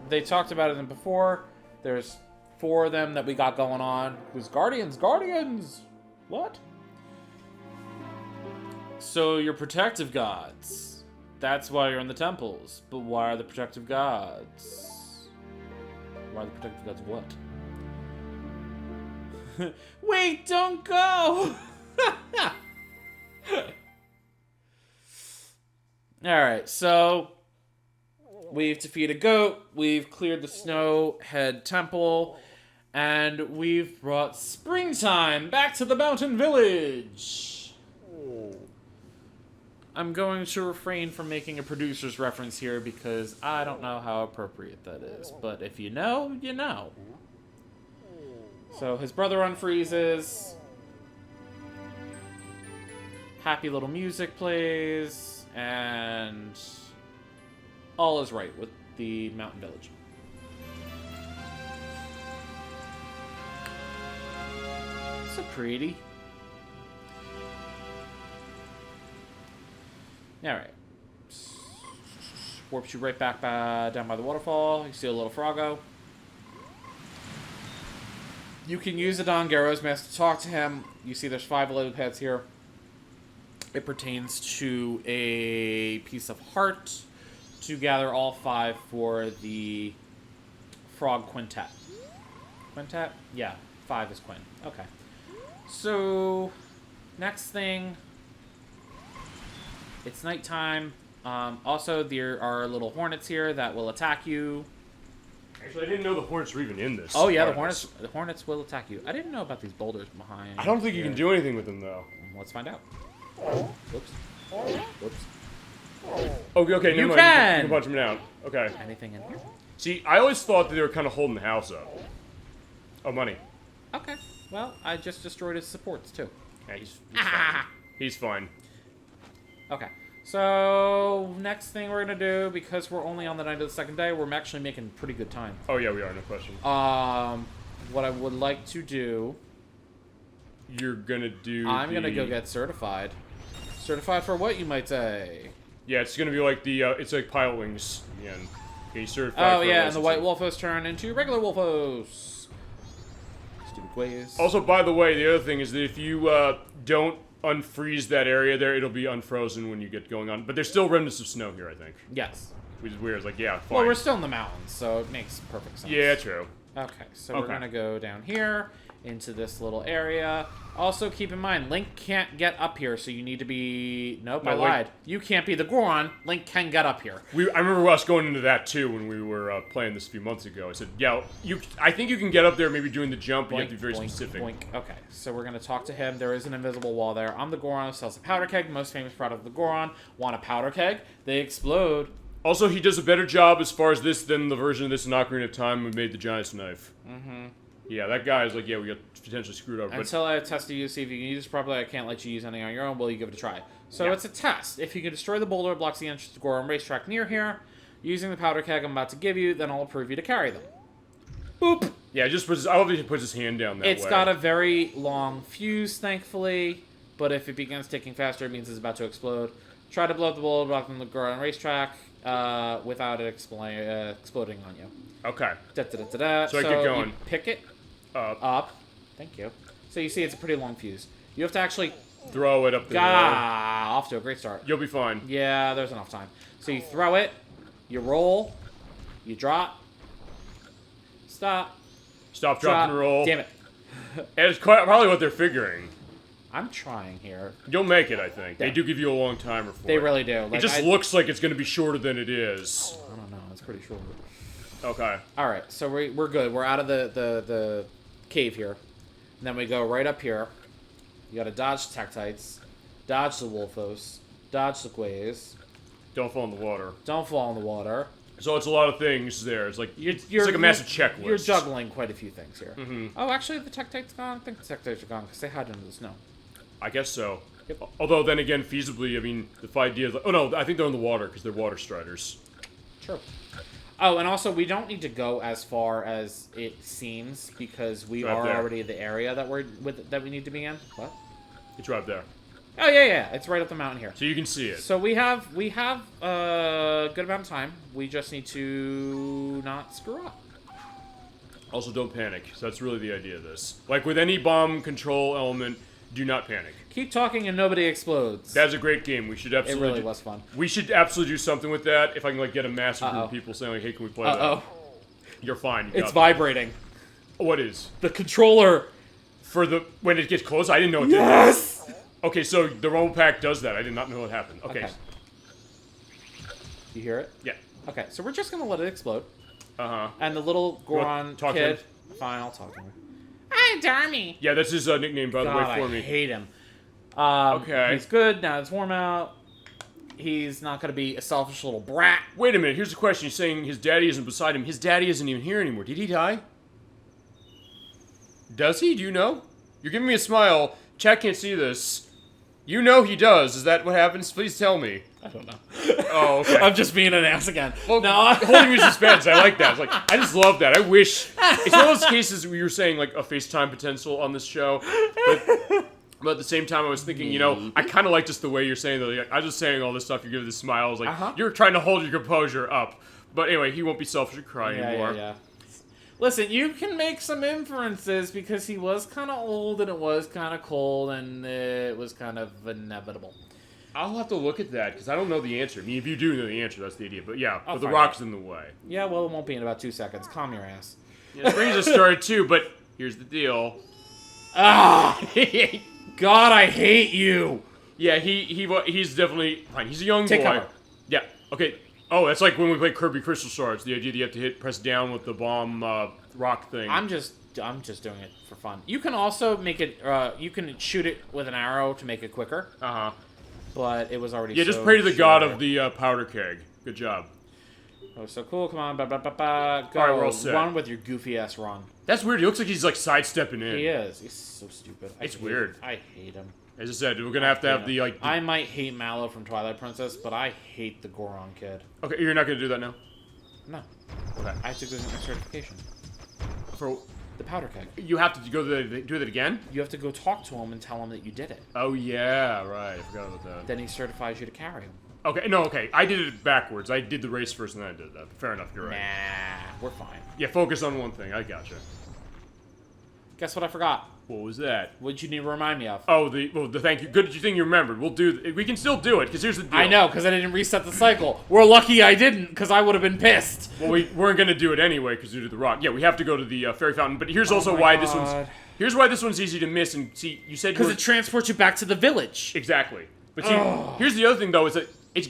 they talked about it before. There's 4 of them that we got going on. Who's Guardians? What? So you're protective gods. That's why you're in the temples. But why are the protective gods? Why are the protective gods what? Wait, don't go! Alright, so we've defeated Goat, we've cleared the Snowhead Temple, And we've brought springtime back to the mountain village. I'm going to refrain from making a producer's reference here because I don't know how appropriate that is. But if you know, you know. So his brother unfreezes. Happy little music plays. And all is right with the mountain village. So pretty. Alright. Warps you right back down by the waterfall. You see a little froggo. You can use the Don Garrow's mask to talk to him. You see there's 5 lily pads here. It pertains to a piece of heart to gather all 5 for the frog quintet. Quintet? Yeah, 5 is quin. Okay. So, next thing... It's nighttime. Also, there are little hornets here that will attack you. Actually, I didn't know the hornets were even in this. Oh yeah, the hornets will attack you. I didn't know about these boulders behind. I don't think you can do anything with them though. Let's find out. Whoops. Whoops. Okay, You never mind. can! You can punch them out. Okay. Anything in here? See, I always thought that they were kind of holding the house up. Oh, money. Okay. Well, I just destroyed his supports too. Yeah, he's fine. He's fine. Okay. So, next thing we're going to do, because we're only on the night of the second day, we're actually making pretty good time. Oh, yeah, we are, no question. What I would like to do... You're going to do I'm going to go get certified. Certified for what, you might say? Yeah, it's going to be like the, it's like pilot wings again. Okay, certified Oh, for yeah, and the white licensing. wolfos turn into regular wolfos. Stupid ways. Also, by the way, the other thing is that if you don't unfreeze that area there, it'll be unfrozen when you get going on. But there's still remnants of snow here, I think. Yes. Which is weird. It's like, yeah, fine. Well, we're still in the mountains, so it makes perfect sense. Yeah, true. Okay, so we're going to go down here into this little area. Also, keep in mind, Link can't get up here, so you need to be... Nope, I lied. You can't be the Goron. Link can get up here. I remember us going into that, too, when we were playing this a few months ago. I said, yeah, I think you can get up there maybe doing the jump, but you have to be very specific. Boink. Okay, so we're going to talk to him. There is an invisible wall there. I'm the Goron who sells a powder keg, most famous product of the Goron. Want a powder keg? They explode. Also, he does a better job as far as this than the version of this in Ocarina of Time we made the Giant's Knife. Mm-hmm. Yeah, that guy is like, yeah, we got potentially screwed over. Until I tested you to see if you can use this properly, I can't let you use any on your own. Will you give it a try? So it's a test. If you can destroy the boulder that blocks the entrance to Goron Racetrack near here, using the powder keg I'm about to give you, then I'll approve you to carry them. Boop! Yeah, just puts I love that he puts his hand down that way. It's got a very long fuse, thankfully, but if it begins ticking faster, it means it's about to explode. Try to blow up the boulder blocking the Goron Racetrack without it exploding on you. Okay. Da-da-da-da-da. So I get going. You pick it up. Thank you. So you see it's a pretty long fuse. You have to actually... Throw it up the road. Off to a great start. You'll be fine. Yeah, there's enough time. So you throw it, you roll, you drop, stop, Stop, drop, and roll. Damn it. And it's probably what they're figuring. I'm trying here. You'll make it, I think. Yeah. They do give you a long timer for it. They really do. It just looks like it's going to be shorter than it is. I don't know. It's pretty short. Okay. All right, so we're good. We're out of the cave here. And then we go right up here. You got to dodge the Tektites, dodge the Wolfos, dodge the Quays. Don't fall in the water. Don't fall in the water. So it's a lot of things there. It's like You're it's like a massive checklist. You're juggling quite a few things here. Mm-hmm. Oh, actually, the Tektites gone. I think the Tektites are gone because they hide under the snow. I guess so. Yep. Although then again, feasibly, I mean, the idea is like, oh no, I think they're in the water because they're water striders. True. Oh, and also we don't need to go as far as it seems because we Right are there. already in the area that we need to be in. What? It's right there. Oh yeah, it's right up the mountain here. So you can see it. So we have a good amount of time. We just need to not screw up. Also, don't panic. So that's really the idea of this. Like with any bomb control element, do not panic. Keep talking and nobody explodes. That's a great game. We should absolutely. It really was fun. We should absolutely do something with that. If I can like get a massive group of people saying like, "Hey, can we play that?" You're fine. You It's got vibrating. What is? The controller. For the when it gets close, I didn't know it Yes. did. Okay, so the rumble pack does that. I did not know it happened. Okay. You hear it? Yeah. Okay, so we're just gonna let it explode. Uh huh. And the little Goron talk to kid. him? Fine, I'll talk to him. Hi, Darmy. Yeah, that's his nickname, by the way, for me. I hate him. Okay. He's good, now it's warm out. He's not going to be a selfish little brat. Wait a minute, here's the question. He's saying his daddy isn't beside him. His daddy isn't even here anymore. Did he die? Does he? Do you know? You're giving me a smile. Chat can't see this. You know he does. Is that what happens? Please tell me. I don't know. Oh, okay. I'm just being an ass again. Well, no, holding me in suspense. I like that. It's like, I just love that. I wish. It's one of those cases where you're saying, like, a FaceTime potential on this show. But at the same time, I was thinking, you know, I kind of like just the way you're saying that. Like, I was just saying all this stuff. You're giving this smile. I was like, you're trying to hold your composure up. But anyway, he won't be selfish or cry anymore. Yeah. Listen, you can make some inferences because he was kind of old and it was kind of cold and it was kind of inevitable. I'll have to look at that because I don't know the answer. I mean, if you do know the answer, that's the idea. But yeah, but the find rock's out. in the way. Yeah, well, it won't be in about 2 seconds. Calm your ass. Yeah, this brings us started too, but here's the deal. Ah! God, I hate you! Yeah, he's definitely fine. He's a young Take boy. cover. Yeah, okay. Oh, that's like when we play Kirby Crystal Shards. The idea that you have to press down with the bomb rock thing. I'm just doing it for fun. You can also make it. You can shoot it with an arrow to make it quicker. But it was already. Yeah, just pray to the god of the powder keg. Good job. Oh, so cool! Come on, Go. All right, we're all set. Run with your goofy ass run. That's weird. He looks like he's like sidestepping in. He is. He's so stupid. It's weird. I hate him. As I said, we're gonna have to have the like. I might hate Mallow from Twilight Princess, but I hate the Goron kid. Okay, you're not gonna do that now. No. Okay. I have to go get my certification. For the powder keg. You have to go do that again. You have to go talk to him and tell him that you did it. Oh yeah, right. I forgot about that. Then he certifies you to carry him. Okay, no, okay. I did it backwards. I did the race first and then I did that. Fair enough, you're right. Nah, we're fine. Yeah, focus on one thing. I gotcha. Guess what I forgot? What was that? What'd you need to remind me of? Oh, the thank you. Good thing you remembered. We can still do it, because here's the deal. I know, because I didn't reset the cycle. We're lucky I didn't, because I would have been pissed. Well, we weren't going to do it anyway, because due to the rock. Yeah, we have to go to the fairy fountain, but here's also why this one's... Here's why this one's easy to miss, and see, you said... Because it transports you back to the village. Exactly. But see, here's the other thing, though, is that it's...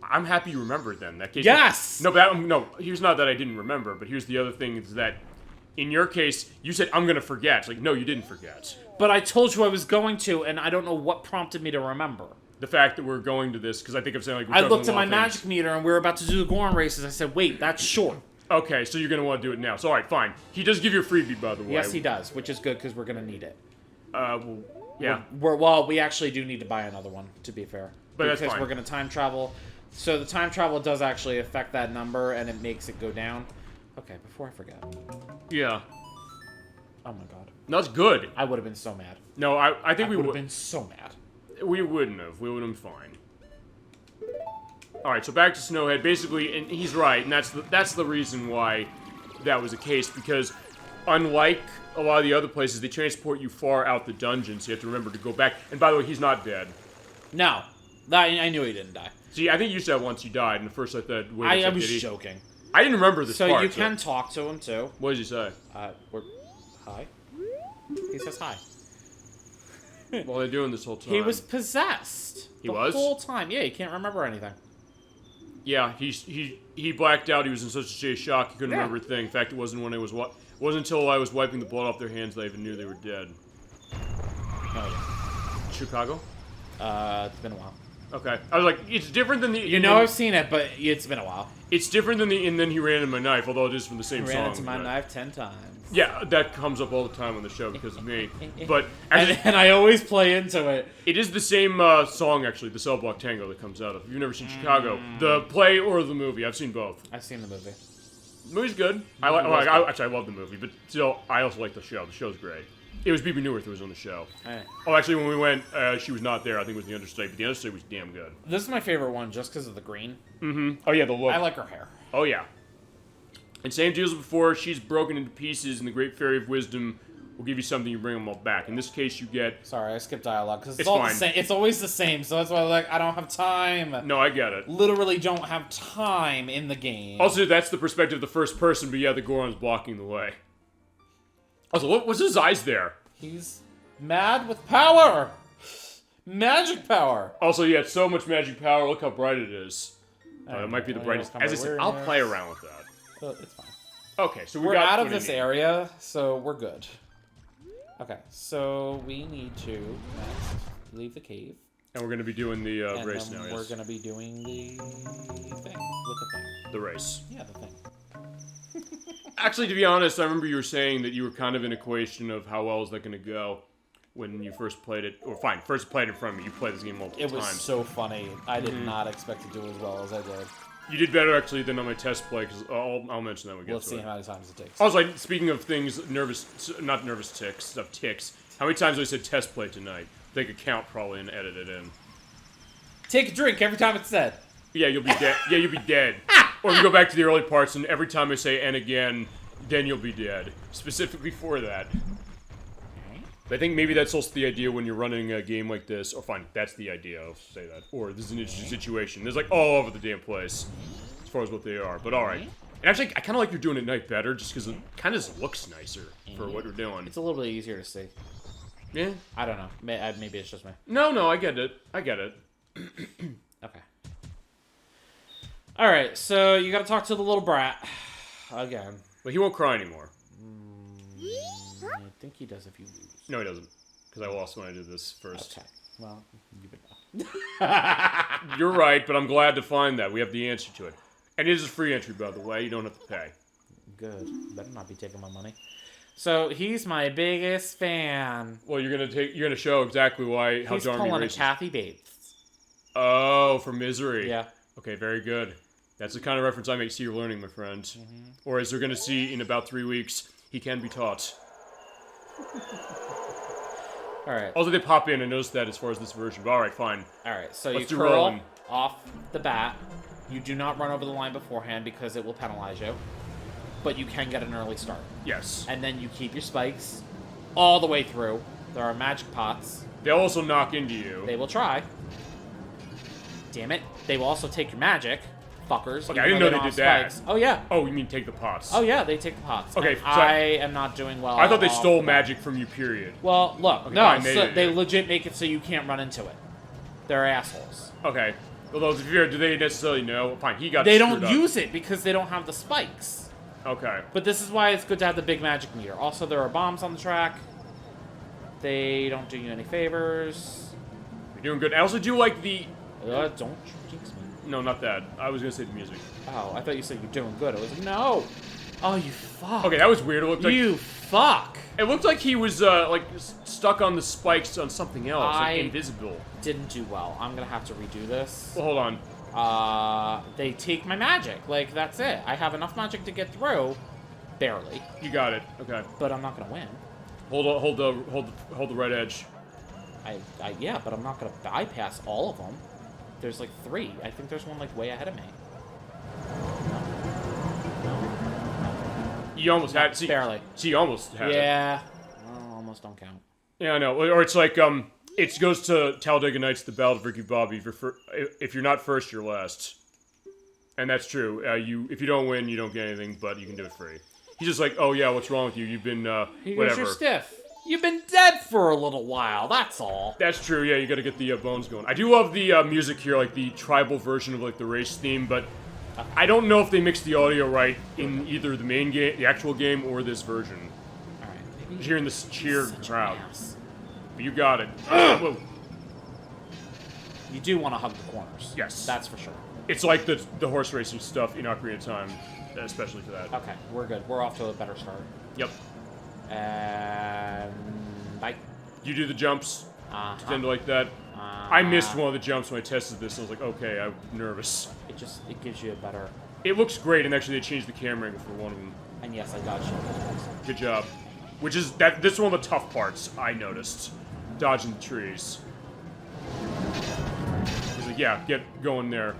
I'm happy you remembered then. That case. Yes! No, but no, here's not that I didn't remember, but here's the other thing is that... In your case, you said, I'm going to forget. It's like, no, you didn't forget. But I told you I was going to, and I don't know what prompted me to remember. The fact that we're going to this, because I think I'm saying, like, I looked at my magic meter, and we were about to do the Goron races. I said, wait, that's short. Okay, so you're going to want to do it now. So, all right, fine. He does give you a freebie, by the way. Yes, he does, which is good, because we're going to need it. Well, yeah. Well, we actually do need to buy another one, to be fair. But that's fine. Because we're going to time travel. So the time travel does actually affect that number, and it makes it go down. Okay, before I forget. Yeah. Oh my god. No, that's good. I would have been so mad. No, I think we would have been so mad. We wouldn't have. We would have been fine. Alright, so back to Snowhead. Basically, and he's right, and that's the reason why that was the case, because unlike a lot of the other places, they transport you far out the dungeon, so you have to remember to go back. And by the way, he's not dead. No. I knew he didn't die. See, I think you said once he died, and at first I thought... Wait, I was joking. I didn't remember this part. So you can talk to him, too. What did he say? Hi? He says hi. What are they doing this whole time? He was possessed. He was? The whole time. Yeah, he can't remember anything. Yeah, he blacked out. He was in such a state of shock he couldn't remember a thing. In fact, it wasn't until I was wiping the blood off their hands that I even knew they were dead. Oh yeah. Chicago? It's been a while. Okay. I was like, it's different than the... You know I've seen it, but it's been a while. It's different than the And Then He Ran Into My Knife, although it is from the same song. Ran into my knife 10 times. Yeah, that comes up all the time on the show because of me. But and I always play into it. It is the same song, actually, the Cell Block Tango that comes out of. If you've never seen Chicago, the play or the movie, I've seen both. I've seen the movie. The movie's good. I love the movie, but still, I also like the show. The show's great. It was Bebe Neuwirth who was on the show. Hey. Oh, actually, when we went, she was not there. I think it was the understudy, but the understudy was damn good. This is my favorite one just because of the green. Mm-hmm. Oh, yeah, the look. I like her hair. Oh, yeah. And same deals as before, she's broken into pieces, and the Great Fairy of Wisdom will give you something, you bring them all back. In this case, you get... Sorry, I skipped dialogue, because it's all fine. the same. It's always the same, so that's why I don't have time. No, I get it. Literally don't have time in the game. Also, that's the perspective of the first person, but yeah, the Goron's blocking the way. Also, what's his eyes there? He's mad with power! Magic power! Also, yeah, it's so much magic power, look how bright it is. It might be the brightest. As I said, I'll play around with that. Well, it's fine. Okay, so we're got out of what we this need. area, so we're good. Okay, so we need to next leave the cave. And we're going to be doing the race then now, yes. we're going to be doing the thing with the thing. The race. Yeah, the thing. Actually, to be honest, I remember you were saying that you were kind of in a question of how well is that going to go when you first played it. Or fine, first played it in front of me. You played this game multiple times. It was so funny. I did not expect to do as well as I did. You did better, actually, than on my test play, because I'll mention that when we get Let's to see it. how many times it takes. Also, speaking of things, not nervous ticks, of ticks, how many times I said test play tonight? Take a count, probably, and edit it in. Take a drink every time it's said. Yeah, you'll be dead. Yeah, you'll be dead. Or you go back to the early parts, and every time I say "and again," then you'll be dead. Specifically for that. I think maybe that's also the idea when you're running a game like this. Or fine, that's the idea. I'll say that. Or this is an interesting situation. There's like all over the damn place, as far as what they are. But all right. And actually, I kind of like you're doing it at night better, just because it kind of looks nicer for what you're doing. It's a little bit easier to see. Yeah. I don't know. Maybe it's just me. No, I get it. I get it. Okay. Alright, so you gotta talk to the little brat. Again. But he won't cry anymore. I think he does if you lose. No, he doesn't. Because I lost when I did this first. Okay. Well, you would know. You're right, but I'm glad to find that. We have the answer to it. And it is a free entry, by the way. You don't have to pay. Good. Better not be taking my money. So, he's my biggest fan. Well, you're gonna show exactly why how He's darn pulling a racist. Kathy Bates. Oh, for Misery. Yeah. Okay, very good. That's the kind of reference I make. See, you're learning, my friend. Or as they're gonna see in about 3 weeks, he can be taught. Alright. Also, they pop in. I noticed that as far as this version. But all right, fine. Alright, so Let's you do curl rolling. off the bat. You do not run over the line beforehand because it will penalize you. But you can get an early start. Yes. And then you keep your spikes all the way through. There are magic pots. They'll also knock into you. They will try. Damn it. They will also take your magic. Fuckers. Okay, even I didn't though know don't they have did that. spikes. Oh, yeah. Oh, you mean take the pots? Oh, yeah, they take the pots. Okay, And so I am not doing well. I thought they off stole the bat. magic from you, period. Well, look. Okay, no, fine, so they did. legit make it so you can't run into it. They're assholes. Okay. Although, to be fair, do they necessarily know? Fine, he got They screwed don't up. use it because they don't have the spikes. Okay. But this is why it's good to have the big magic meter. Also, there are bombs on the track. They don't do you any favors. You're doing good. I also do like the... Don't jinx me. No, not that. I was going to say the music. Oh, I thought you said you're doing good. I was like, no. Oh, you fuck. Okay, that was weird. It looked like... You fuck. It looked like he was, like, stuck on the spikes on something else. Like, invisible. Didn't do well. I'm going to have to redo this. Well, hold on. They take my magic. Like, that's it. I have enough magic to get through. Barely. You got it. Okay. But I'm not going to win. Hold the right edge. Yeah, but I'm not going to bypass all of them. There's like 3. I think there's one like way ahead of me. You almost had... See, barely. See, you almost had it. Yeah. Well, almost don't count. Yeah, I know. Or it's like, it goes to Talladega Nights, the Ballad of Ricky Bobby. If you're not first, you're last. And that's true. If you don't win, you don't get anything, but you can do it free. He's just like, oh yeah, what's wrong with you? You've been, Here whatever. goes your stiff. You've been dead for a little while, that's all. That's true, yeah, you gotta get the bones going. I do love the music here, like the tribal version of like the race theme, but I don't know if they mixed the audio right in either the main game, the actual game, or this version. Alright, maybe. Just hearing this cheered Such an crowd. ass. But you got it. Whoa. You do want to hug the corners. Yes. That's for sure. It's like the horse racing stuff in Ocarina of Time, especially for that. Okay, we're good. We're off to a better start. Yep. Bye. You do the jumps, tend to like that. Uh-huh. I missed one of the jumps when I tested this. I was like, okay, I'm nervous. It gives you a better. It looks great, and actually they changed the camera angle for one of them. And yes, I got you. Good job. Which is that. This is one of the tough parts I noticed, dodging the trees. He's like, yeah, get going there.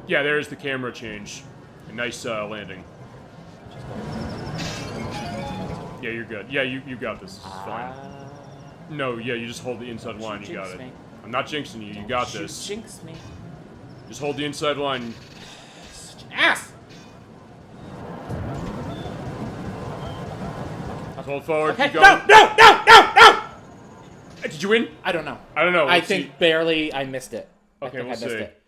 Yeah, there's the camera change. A nice landing. Yeah, you're good. Yeah, you got this. This is fine. No, yeah, you just hold the inside line. You got it. Me. I'm not jinxing you. You got this. Jinx me. Just hold the inside line. Such an ass. Hold forward. Okay. Keep going. No! Did you win? I don't know. I don't know. I Let's think see. barely I missed it. Okay, I we'll think I missed see. it.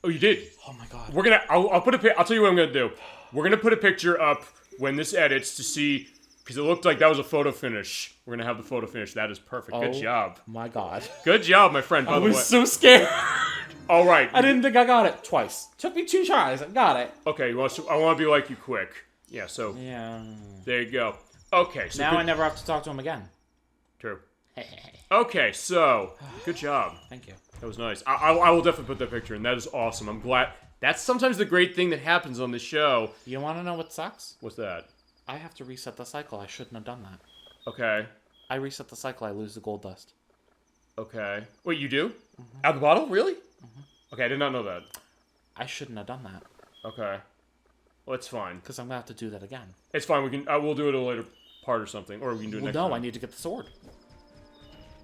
Oh, you did? Oh my god. We're gonna. I'll tell you what I'm gonna do. We're gonna put a picture up when this edits to see, because it looked like that was a photo finish. We're gonna have the photo finish. That is perfect. Good job. My god. Good job, my friend. By the way. I was so scared. All right. I didn't think I got it twice. Took me 2 tries. I got it. Okay. Well, so I want to be like you quick. Yeah. So. Yeah. There you go. Okay. So now I never have to talk to him again. True. Okay. So good job. Thank you. That was nice. I will definitely put that picture in. That is awesome. I'm glad. That's sometimes the great thing that happens on this show. You want to know what sucks? What's that? I have to reset the cycle. I shouldn't have done that. Okay. I reset the cycle. I lose the gold dust. Okay. Wait, you do? Out of the bottle? Really? Okay, I did not know that. I shouldn't have done that. Okay. Well, it's fine. Because I'm going to have to do that again. It's fine. We can. We'll do it at a later part or something. Or we can do it next time. No, I need to get the sword.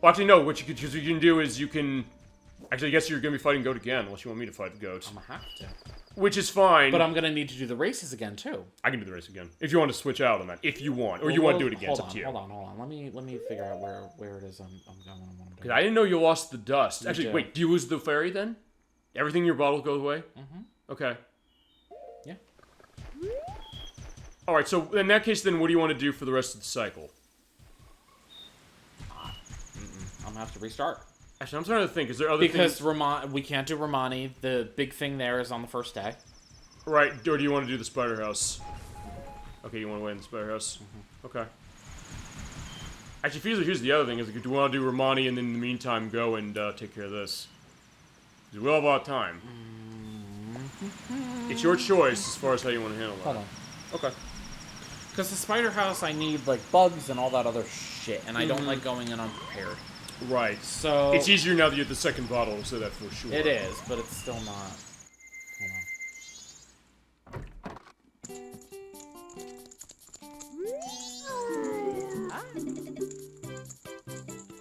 Well, actually, no. What you can do is you can... Actually, I guess you're going to be fighting Goat again, unless you want me to fight Goat. I'm going to have to. Which is fine. But I'm going to need to do the races again, too. I can do the race again. If you want to switch out on that. If you want. Or you want to do it again. It's up to you. Hold on. Let me figure out where it is I'm going. Because I didn't know you lost the dust. You Actually, do. wait. Do you lose the fairy then? Everything in your bottle goes away? Mm-hmm. Okay. Yeah. Alright, so in that case, then what do you want to do for the rest of the cycle? I'm going to have to restart. Actually, I'm trying to think. Is there other Because things? we can't do Romani. The big thing there is on the first day. Right, or do you want to do the spider house? Okay, you want to win the spider house? Okay. Actually, here's the other thing. Is like, do you want to do Romani and then in the meantime go and take care of this? Because we all have a lot of time. It's your choice as far as how you want to handle that. Hold on. Okay. Because the spider house, I need, like, bugs and all that other shit. And I don't like going in unprepared. Right. So... It's easier now that you have the second bottle, so that for sure. It is, but it's still not...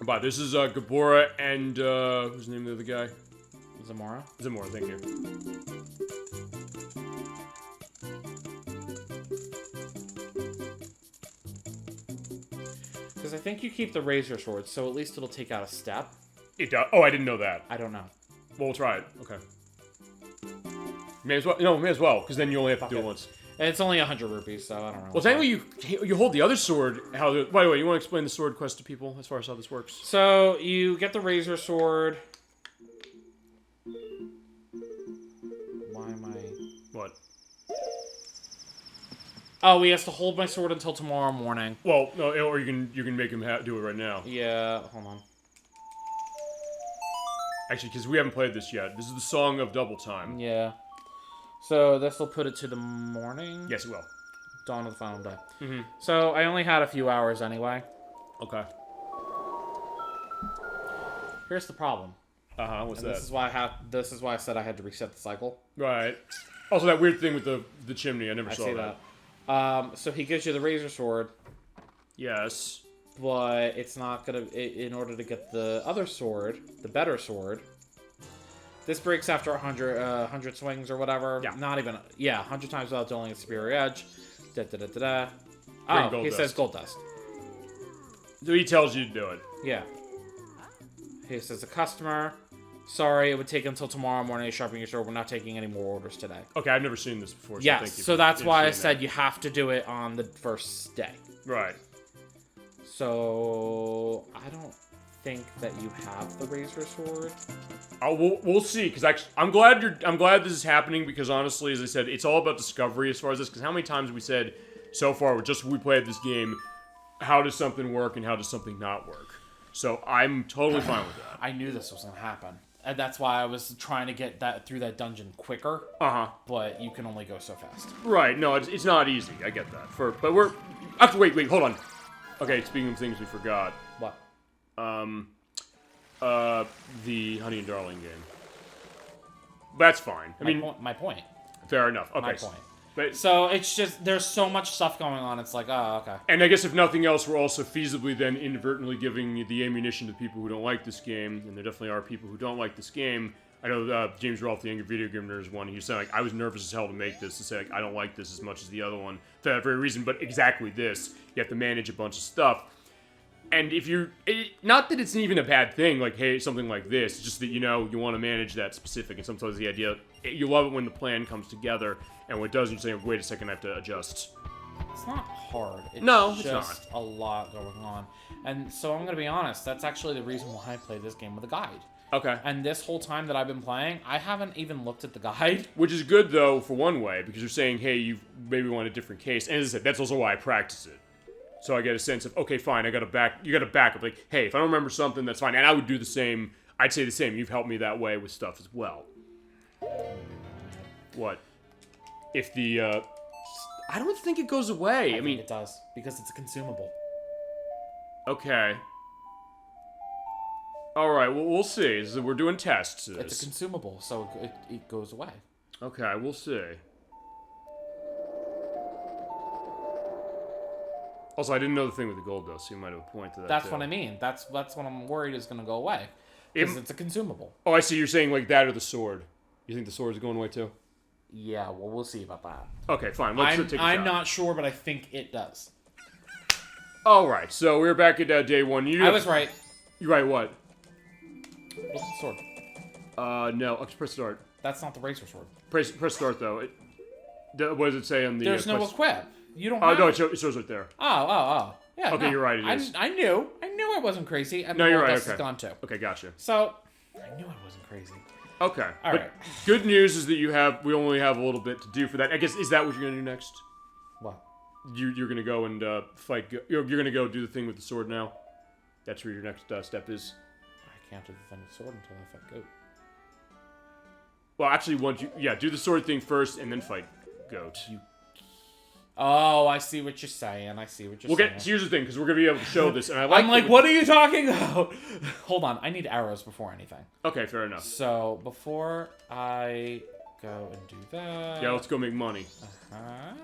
But this is Gabora and who's the name of the other guy? Zamora? Zamora, thank you. Because I think you keep the razor sword, so at least it'll take out a step. It does. Oh, I didn't know that. I don't know. Well, we'll try it. Okay. May as well. No, may as well, because then you only have to do it once. And it's only 100 rupees, so I don't know. Well, technically, you hold the other sword. By the way, you want to explain the sword quest to people as far as how this works? So, you get the razor sword. Why am I... What? Oh, he has to hold my sword until tomorrow morning. Well, no, or you can make him do it right now. Yeah, hold on. Actually, because we haven't played this yet. This is the Song of Double Time. Yeah. So, this will put it to the morning? Yes, it will. Dawn of the final day. Mm-hmm. So, I only had a few hours anyway. Okay. Here's the problem. Uh-huh, what's that? This is why I said I had to reset the cycle. Right. Also, that weird thing with the chimney. I never saw that. So he gives you the razor sword. Yes. But it's not gonna... In order to get the other sword, the better sword... This breaks after 100 swings or whatever. Yeah. Not even... Yeah, 100 times without dealing a superior edge. Da-da-da-da-da. Oh, he says gold dust. So he tells you to do it. Yeah. He says, a customer... Sorry, it would take until tomorrow morning to sharpen your sword. We're not taking any more orders today. Okay, I've never seen this before. So yes, thank you so that's why I said you have to do it on the first day. Right. So I don't think that you have the razor sword. Oh, we'll see. Because I'm glad this is happening because honestly, as I said, it's all about discovery as far as this. Because how many times have we said so far, we played this game, how does something work and how does something not work? So I'm totally fine with that. I knew this was gonna happen. And that's why I was trying to get through that dungeon quicker. Uh-huh. But you can only go so fast. Right. No, it's not easy. I get that. But we're... Actually, wait, hold on. Okay, speaking of things we forgot. What? The Honey and Darling game. That's fine. My point. Fair enough. Okay. My point. But, so it's just, there's so much stuff going on, it's like, oh, okay. And I guess if nothing else, we're also feasibly then inadvertently giving the ammunition to people who don't like this game, and there definitely are people who don't like this game. I know James Rolfe, the Angry Video Game Nerd, is one. He was saying, like, I was nervous as hell to make this, to say, like, I don't like this as much as the other one, for that very reason, but exactly this. You have to manage a bunch of stuff. And if you're, not that it's even a bad thing, like, hey, something like this, it's just that, you want to manage that specific, and sometimes the idea, you love it when the plan comes together, and when it doesn't, you're saying, wait a second, I have to adjust. It's not hard. It's it's just a lot going on. And so I'm going to be honest, that's actually the reason why I play this game with a guide. Okay. And this whole time that I've been playing, I haven't even looked at the guide. Which is good, though, for one way, because you're saying, hey, you maybe want a different case. And as I said, that's also why I practice it. So I get a sense of, okay, fine, you got to back up. Like, hey, if I don't remember something, that's fine. And I would do the same. I'd say the same. You've helped me that way with stuff as well. What? If the, I don't think it goes away. I mean, it does, because it's a consumable. Okay. Alright, well, we'll see. We're doing tests. It's a consumable, so it goes away. Okay, we'll see. Also, I didn't know the thing with the gold, though, so you might have a point to that, That's too. what I mean. That's what I'm worried is going to go away. Because it's a consumable. Oh, I see. You're saying like that or the sword. You think the sword's going away, too? Yeah, well, we'll see about that. Okay, fine. Let's take a shot. I'm not sure, but I think it does. Alright, so we're back at day one. I was right. You're right, what? What's the sword? No. Press start. That's not the racer sword. Press start, though. What does it say on the... There's no equip. You don't have... Oh, no, it shows right there. Oh. Yeah, okay, no. you're right, it is. I knew I wasn't crazy. And no, you're right, okay. Gone too. Okay, gotcha. So, I knew I wasn't crazy. Okay. All right. Good news is that we only have a little bit to do for that. I guess, is that what you're going to do next? What? You're going to go and fight... You're going to go do the thing with the sword now? That's where your next step is? I can't do the thing with the sword until I fight Goat. Well, actually, do the sword thing first and then fight Goat. Oh, I see what you're saying. So here's the thing, because we're going to be able to show this, and I'm like, what are you talking about? Hold on, I need arrows before anything. Okay, fair enough. So, before I go and do that... Yeah, let's go make money.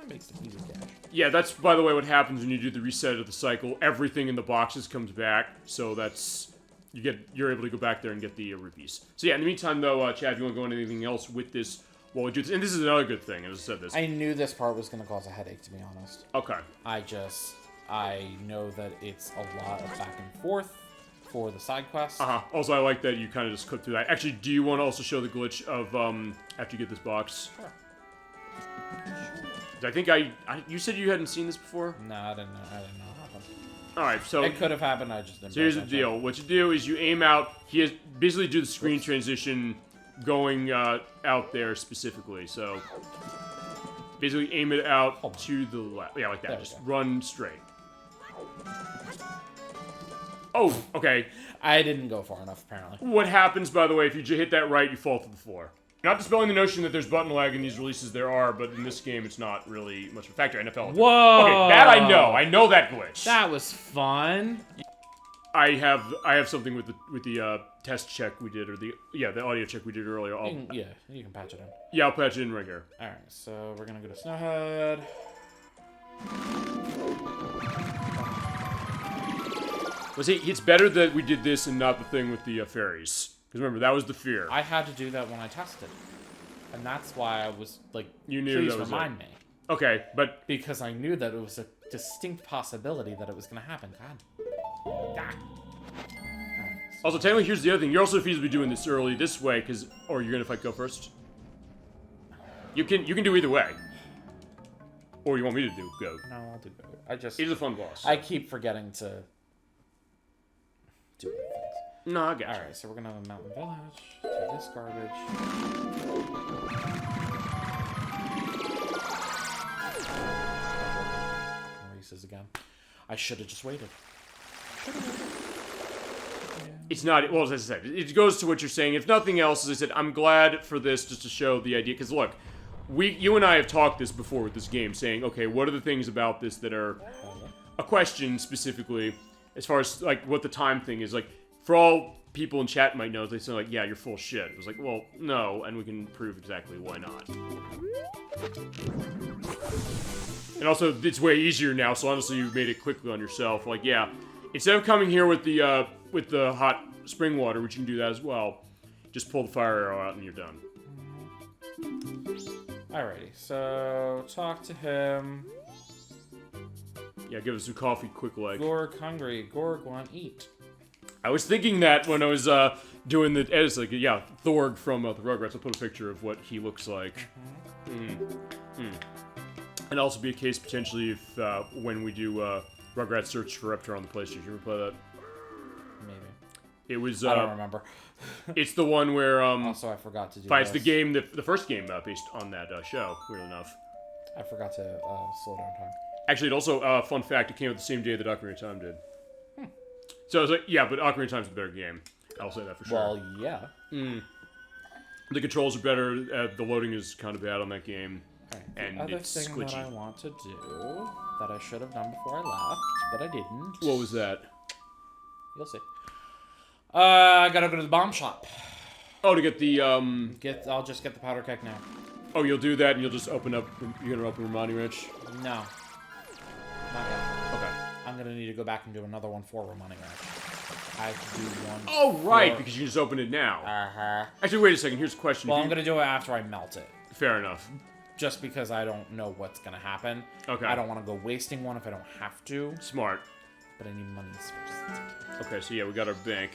Make some easy cash. Yeah, that's, by the way, what happens when you do the reset of the cycle. Everything in the boxes comes back, so that's... You're able to go back there and get the rupees. So yeah, in the meantime, though, Chad, if you want to go into anything else with this... Well, we do this, and this is another good thing, as I said this. I knew this part was going to cause a headache, to be honest. Okay. I know that it's a lot of back and forth for the side quests. Also, I like that you kind of just clip through that. Actually, do you want to also show the glitch of, after you get this box? Sure. I think you said you hadn't seen this before? No, I didn't know it happened. Alright, so... It could have happened, I just didn't. So here's the deal. What you do is you aim out... basically do the screen transition... going out there specifically, so basically aim it out to the left. Yeah, like that. Just run straight. Oh, okay. I didn't go far enough, apparently. What happens, by the way, if you hit that right, you fall to the floor. Not dispelling the notion that there's button lag in these releases, there are, but in this game, it's not really much of a factor. NFL. Whoa! Okay, that I know. I know that glitch. That was fun. I have something with the test check we did, or the audio check we did earlier. You can patch it in. Yeah, I'll patch it in right here. All right, so we're gonna go to Snowhead. Well, see, it's better that we did this and not the thing with the fairies. Because remember, that was the fear. I had to do that when I tested, and that's why I was like, you knew please that was remind me. Okay, but because I knew that it was a distinct possibility that it was gonna happen. God. Also, technically, here's the other thing. You're also feasibly doing this early this way, or you're gonna fight Go first. You can do either way, or you want me to do Go. No, I'll do Go. He's a fun boss. I keep forgetting to do other things. No, I got you. All right, so we're gonna have a mountain village. Do this garbage. Races again. I should have just waited. It's not, well, as I said, it goes to what you're saying. If nothing else, as I said, I'm glad for this just to show the idea. Because look, you and I have talked this before with this game, saying, okay, what are the things about this that are a question specifically, as far as like what the time thing is. Like, for all people in chat might know, they say like, yeah, you're full shit. It was like, well, no, and we can prove exactly why not. And also, it's way easier now, so honestly, you've made it quickly on yourself. Like, yeah, instead of coming here with the hot spring water, which you can do that as well, just pull the fire arrow out and you're done. Alrighty, so talk to him. Yeah, give us some coffee, quick like. Gorg hungry. Gorg want eat. I was thinking that when I was doing the edits, like, yeah, Thorg from the Rugrats. I'll put a picture of what he looks like. And also be a case potentially if when we do Rugrats Search for Reptar on the PlayStation. You ever play that? Maybe. It was. I don't remember. It's the one where also, I forgot to do. it's the game, the first game based on that show. Weird enough. I forgot to slow down time. Actually, it also fun fact. It came out the same day that Ocarina of Time did. So I was like, yeah, but Ocarina of Time's a better game. I'll say that for sure. Well, yeah. The controls are better. The loading is kind of bad on that game. Right. And other it's thing squidgy. that I want to do that I should have done before I left, but I didn't. What was that? You'll see. I gotta go to the bomb shop. Oh, to get the I'll just get the powder keg now. Oh, you'll do that, and you'll just open up. You're gonna open Romani Ranch. No. Not yet. Okay. I'm gonna need to go back and do another one for Romani Ranch. I have to do one. Oh, right, because you just opened it now. Actually, wait a second. Here's a question. Well, I'm gonna do it after I melt it. Fair enough. Just because I don't know what's gonna happen. Okay. I don't want to go wasting one if I don't have to. Smart. But I need money first. Okay, so yeah, we got our bank.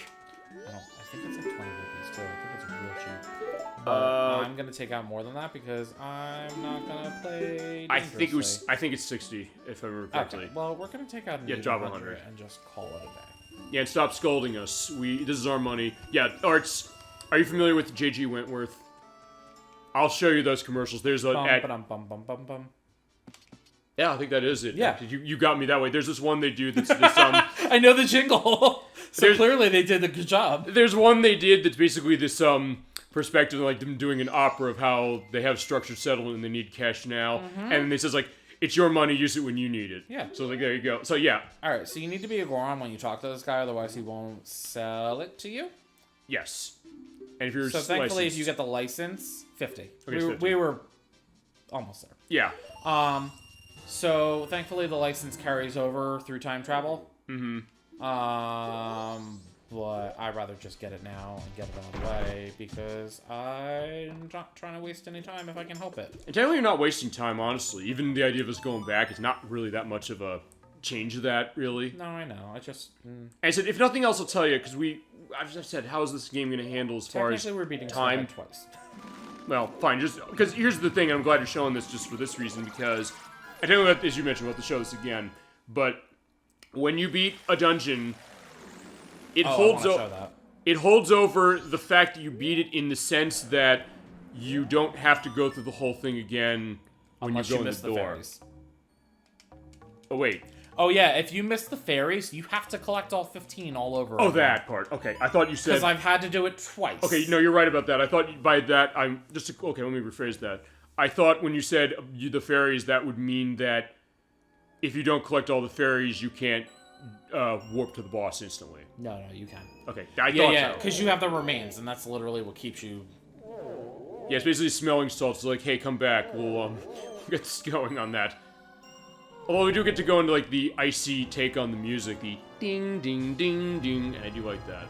I think it's like 20 rupees too. I think it's real cheap. But I'm gonna take out more than that because I'm not gonna play. I think it's 60 if I remember correctly. Okay. Well, we're gonna take out an drop 100 and just call it a day. Yeah, and stop scolding us. This is our money. Yeah, Arts. Are you familiar with JG Wentworth? I'll show you those commercials. There's a Yeah, I think that is it. Yeah. You got me that way. There's this one they do that's this I know the jingle. So clearly they did a good job. There's one they did that's basically this perspective, like them doing an opera of how they have structured settlement and they need cash now. And it says like, it's your money, use it when you need it. Yeah. So like there you go. So yeah. Alright, so you need to be a Goron when you talk to this guy, otherwise he won't sell it to you. Yes. And if you're so thankfully licensed, if you get the license, 50. Okay, 50. We were almost there. Yeah. So thankfully the license carries over through time travel. But I'd rather just get it now and get it out of the way because I'm not trying to waste any time if I can help it. And technically you're not wasting time, honestly. Even the idea of us going back is not really that much of a change of that, really. No, I know. I just... I said, if nothing else, I'll tell you, because I've just said, how is this game going to handle as far as we're beating time? Twice. Well, fine, just... Because here's the thing, and I'm glad you're showing this just for this reason, because... I tell you what, as you mentioned, we'll have to show this again, but when you beat a dungeon... It holds over the fact that you beat it in the sense that you don't have to go through the whole thing again when you go in the door. Fairies. Oh, wait. Oh, yeah, if you miss the fairies, you have to collect all 15 all over again. That part. Okay, I thought you said... Because I've had to do it twice. Okay, no, you're right about that. I thought by that, I'm just... Okay, let me rephrase that. I thought when you said the fairies, that would mean that if you don't collect all the fairies, you can't warp to the boss instantly. No, you can. Okay, I thought so. Because you have the remains, and that's literally what keeps you... Yeah, it's basically smelling salts. It's like, hey, come back. We'll get this going on that. Although we do get to go into, like, the icy take on the music. The ding, ding, ding, ding. And I do like that.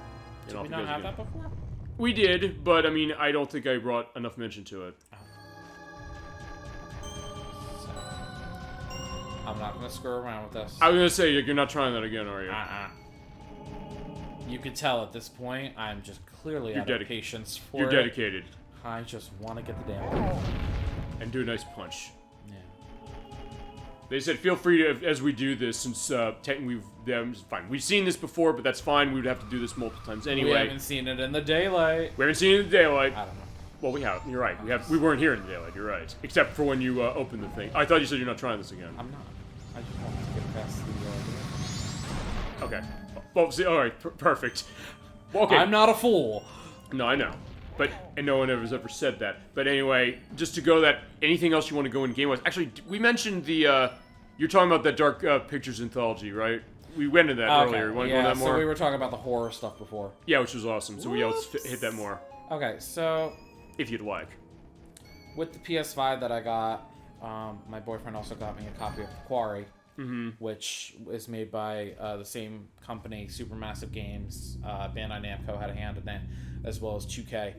Did we not have that before? We did, but, I mean, I don't think I brought enough mention to it. I'm not going to screw around with this. I was going to say, you're not trying that again, are you? You could tell at this point, I'm just clearly out of patience for You're dedicated. I just want to get the damn thing. And do a nice punch. Yeah. They said, feel free to, as we do this, since technically fine. We've seen this before, but that's fine. We would have to do this multiple times anyway. We haven't seen it in the daylight. We haven't seen it in the daylight. I don't know. Well, we have. You're right. We weren't here in the daylight. You're right. Except for when you opened the thing. I thought you said you're not trying this again. I'm not. I just want to get past the... Okay. Well, see, all right. Perfect. Well, okay. I'm not a fool. No, I know. And no one has ever said that. But anyway, just to go that, anything else you want to go in game-wise? Actually, we mentioned the, you're talking about that Dark Pictures anthology, right? We went into that earlier. You want to go into that more? So we were talking about the horror stuff before. Yeah, which was awesome. So let's hit that more. Okay, so... If you'd like. With the PS5 that I got, my boyfriend also got me a copy of Quarry, which is made by the same company, Supermassive Games. Bandai Namco had a hand in that, as well as 2K.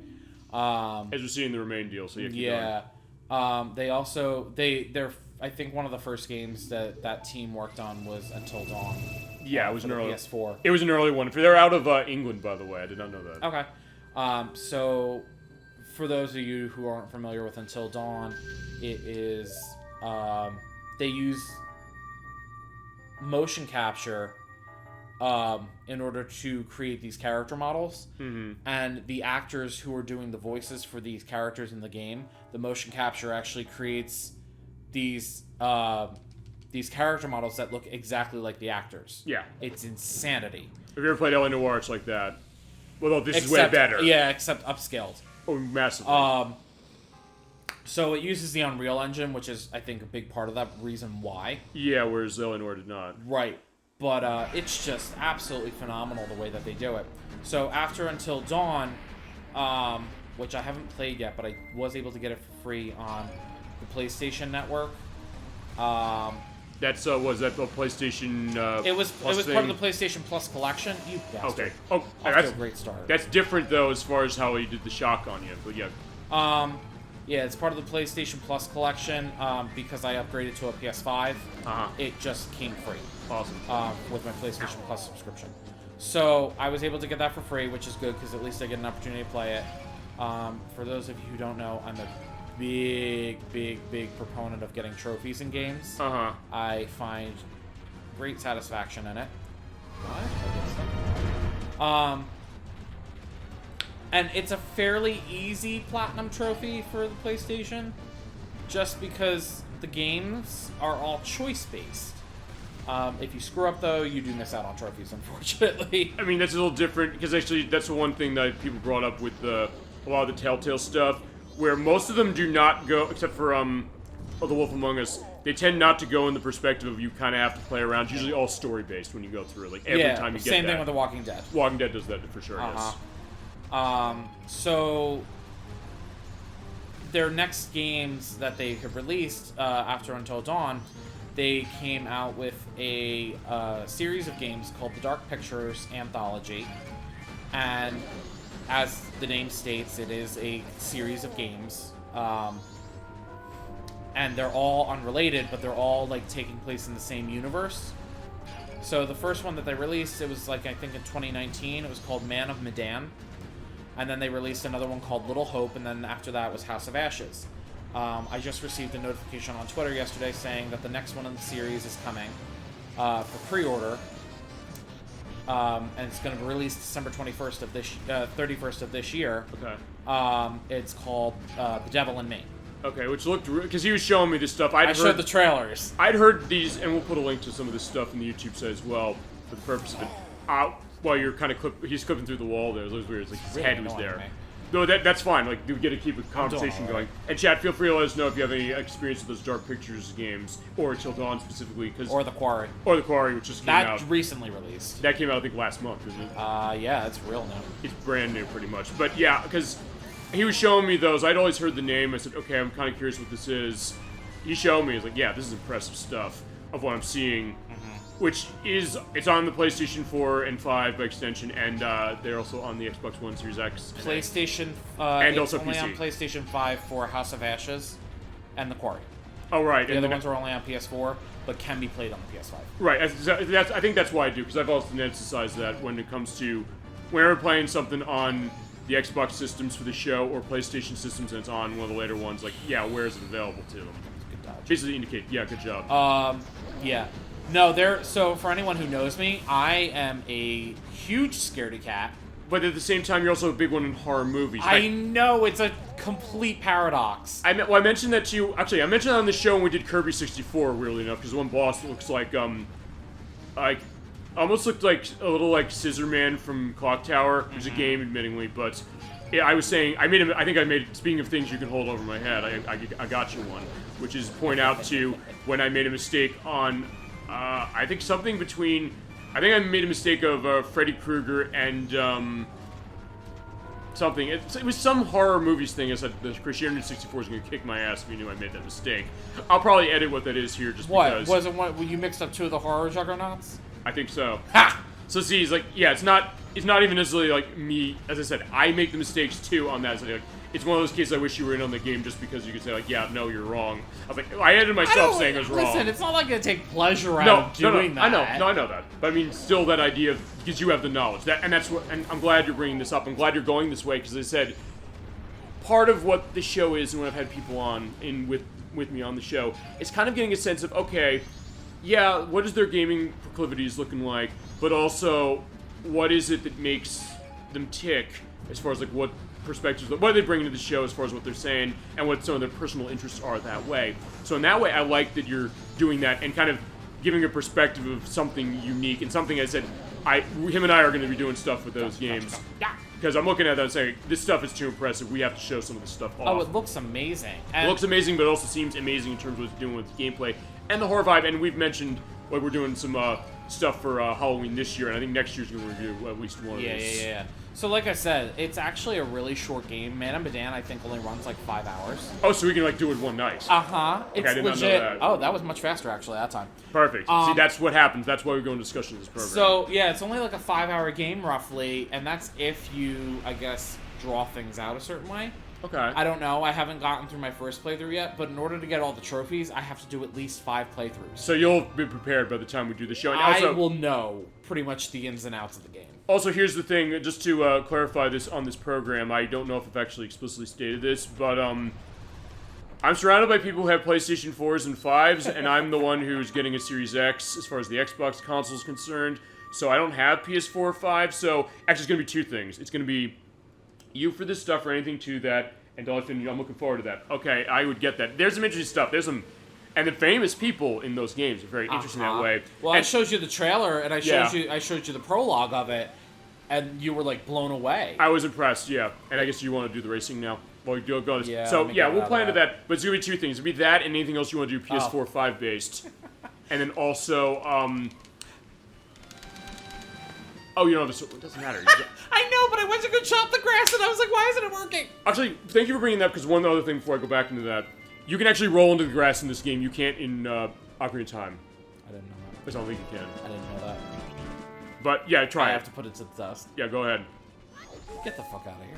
As we're seeing the Remain deal, so you have to they also their I think one of the first games that team worked on was Until Dawn. Yeah, it was for an the early. PS4. It was an early one. They're out of England, by the way. I did not know that. Okay. So, for those of you who aren't familiar with Until Dawn, it is they use motion capture in order to create these character models, and the actors who are doing the voices for these characters in the game, the motion capture actually creates these character models that look exactly like the actors. Yeah. It's insanity. Have you ever played L.A. Noire? It's like that. Well, this is way better. Yeah, except upscaled. Oh, massively. So it uses the Unreal Engine, which is, I think, a big part of that reason why. Yeah, whereas L.A. Noire did not. Right. But it's just absolutely phenomenal the way that they do it. So after Until Dawn, which I haven't played yet, but I was able to get it for free on the PlayStation Network. That's was that the PlayStation? It was Plus thing? part of the PlayStation Plus collection. You bastard. Okay. Oh, Off that's to a great start. That's different though, as far as how he did the shock on you. But yeah. Yeah, it's part of the PlayStation Plus collection because I upgraded to a PS5. It just came free. Awesome. With my PlayStation Plus subscription. So I was able to get that for free, which is good because at least I get an opportunity to play it. For those of you who don't know, I'm a big proponent of getting trophies in games. I find great satisfaction in it. And it's a fairly easy platinum trophy for the PlayStation, just because the games are all choice-based. If you screw up, though, you do miss out on trophies, unfortunately. I mean, that's a little different, because actually that's the one thing that people brought up with a lot of the Telltale stuff, where most of them do not go, except for The Wolf Among Us, they tend not to go in the perspective of you kind of have to play around. It's usually all story-based when you go through, like, every time you get that. Same thing with The Walking Dead. Walking Dead does that for sure, yes. So their next games that they have released after Until Dawn, they came out with a series of games called the Dark Pictures Anthology, and as the name states, it is a series of games, and they're all unrelated, but they're all like taking place in the same universe. So the first one that they released, it was like, I think in 2019, it was called Man of Medan. And then they released another one called Little Hope, and then after that was House of Ashes. I just received a notification on Twitter yesterday saying that the next one in the series is coming for pre-order. And it's going to be released December 31st of this year. Okay. It's called The Devil in Me. Okay, which looked... Because he was showing me this stuff. I showed the trailers. I'd heard these, and we'll put a link to some of this stuff in the YouTube site as well, for the purpose of it. While you're kind of he's clipping through the wall there. It was weird. It's like his really head was there. Me. No, that's fine. Like, we get to keep a conversation right. going. And chat, feel free to let us know if you have any experience with those Dark Pictures games, or Till Dawn specifically, Or The Quarry. Or The Quarry, which just came out. That recently released. That came out, I think, last month, isn't it? Yeah, it's real new. It's brand new, pretty much. But yeah, because he was showing me those. I'd always heard the name. I said, okay, I'm kind of curious what this is. He showed me. He's like, yeah, this is impressive stuff of what I'm seeing. Which is, it's on the PlayStation 4 and 5 by extension, and they're also on the Xbox One Series X. PlayStation, and it's also only PC. on PlayStation 5 for House of Ashes and The Quarry. Oh, right. The other ones are only on PS4, but can be played on the PS5. Right. I think that's why I do, because I've also emphasized that when it comes to whenever playing something on the Xbox systems for the show or PlayStation systems and it's on one of the later ones, like, yeah, where is it available to them? Good dodge. Basically indicate, yeah, good job. Yeah. No, so for anyone who knows me, I am a huge scaredy cat. But at the same time, you're also a big one in horror movies. I know, it's a complete paradox. I mentioned that to you. Actually, I mentioned that on the show when we did Kirby 64, weirdly enough, because one boss looks like almost looked like a little like Scissor Man from Clock Tower. It was a game, admittingly, but yeah, I was saying, speaking of things you can hold over my head, I got you one, which is point out to when I made a mistake on, I think I made a mistake of Freddy Krueger and something. It was some horror movies thing. I said the Criterion 64 is going to kick my ass if you knew I made that mistake. I'll probably edit what that is here just because. Was it one, you mixed up two of the horror juggernauts? I think so. Ha! So see, he's like, yeah, it's not even necessarily like me. As I said, I make the mistakes too on that. So like, it's one of those cases I wish you were in on the game just because you could say, like, yeah, no, you're wrong. I was like, I edited myself saying it was wrong. Listen, it's not like I take pleasure out of doing that. I know that. But I mean, still that idea of, because you have the knowledge. And I'm glad you're bringing this up. I'm glad you're going this way, because I said, part of what the show is, and when I've had people on with me on the show, is kind of getting a sense of, okay, yeah, what is their gaming proclivities looking like, but also, what is it that makes them tick, as far as, like, what perspectives, what are they bringing to the show as far as what they're saying, and what some of their personal interests are that way. So in that way, I like that you're doing that, and kind of giving a perspective of something unique, and something I said, him and I are going to be doing stuff with those games. Because I'm looking at that and saying, this stuff is too impressive, we have to show some of this stuff off. Oh, it looks amazing. It looks amazing, but it also seems amazing in terms of what it's doing with gameplay, and the horror vibe, and we've mentioned, like, we're doing some stuff for Halloween this year, and I think next year's going to review at least one of those. Yeah. So like I said, it's actually a really short game. Man of Medan, I think, only runs like 5 hours. Oh, so we can, like, do it one night. Uh-huh. Okay, It's I did not know legit. that. Oh, that was much faster, actually, that time. Perfect. See, that's what happens. That's why we go into discussion of this program. So, yeah, it's only like a 5-hour game, roughly, and that's if you, I guess, draw things out a certain way. Okay. I don't know. I haven't gotten through my first playthrough yet, but in order to get all the trophies, I have to do at least 5 playthroughs. So you'll be prepared by the time we do the show. And I also, will know pretty much the ins and outs of the game. Also, here's the thing, just to clarify this on this program, I don't know if I've actually explicitly stated this, but I'm surrounded by people who have PlayStation 4s and 5s, and I'm the one who's getting a Series X as far as the Xbox console is concerned, so I don't have PS4 or 5, so actually it's going to be 2 things. It's going to be you for this stuff or anything to that, and Dolphin, I'm looking forward to that. Okay, I would get that. There's some interesting stuff. And the famous people in those games are very interesting that way. Well, and I showed you the trailer, and I showed you the prologue of it, and you were like blown away. I was impressed, yeah. And I guess you want to do the racing now. Well, you go. Yeah, so yeah, we'll plan to that. that. But it's gonna be 2 things. It'll be that and anything else you want to do PS4 5 based. And then also, oh, you don't have a sword. It doesn't matter. I know, but I went to go chop the grass, and I was like, why isn't it working? Actually, thank you for bringing that up, because one other thing before I go back into that. You can actually roll into the grass in this game. You can't in Ocarina of Time. I didn't know I don't think you can. that. I didn't know that. But yeah, try I it. have to put it to the dust. Yeah, go ahead. Get the fuck out of here.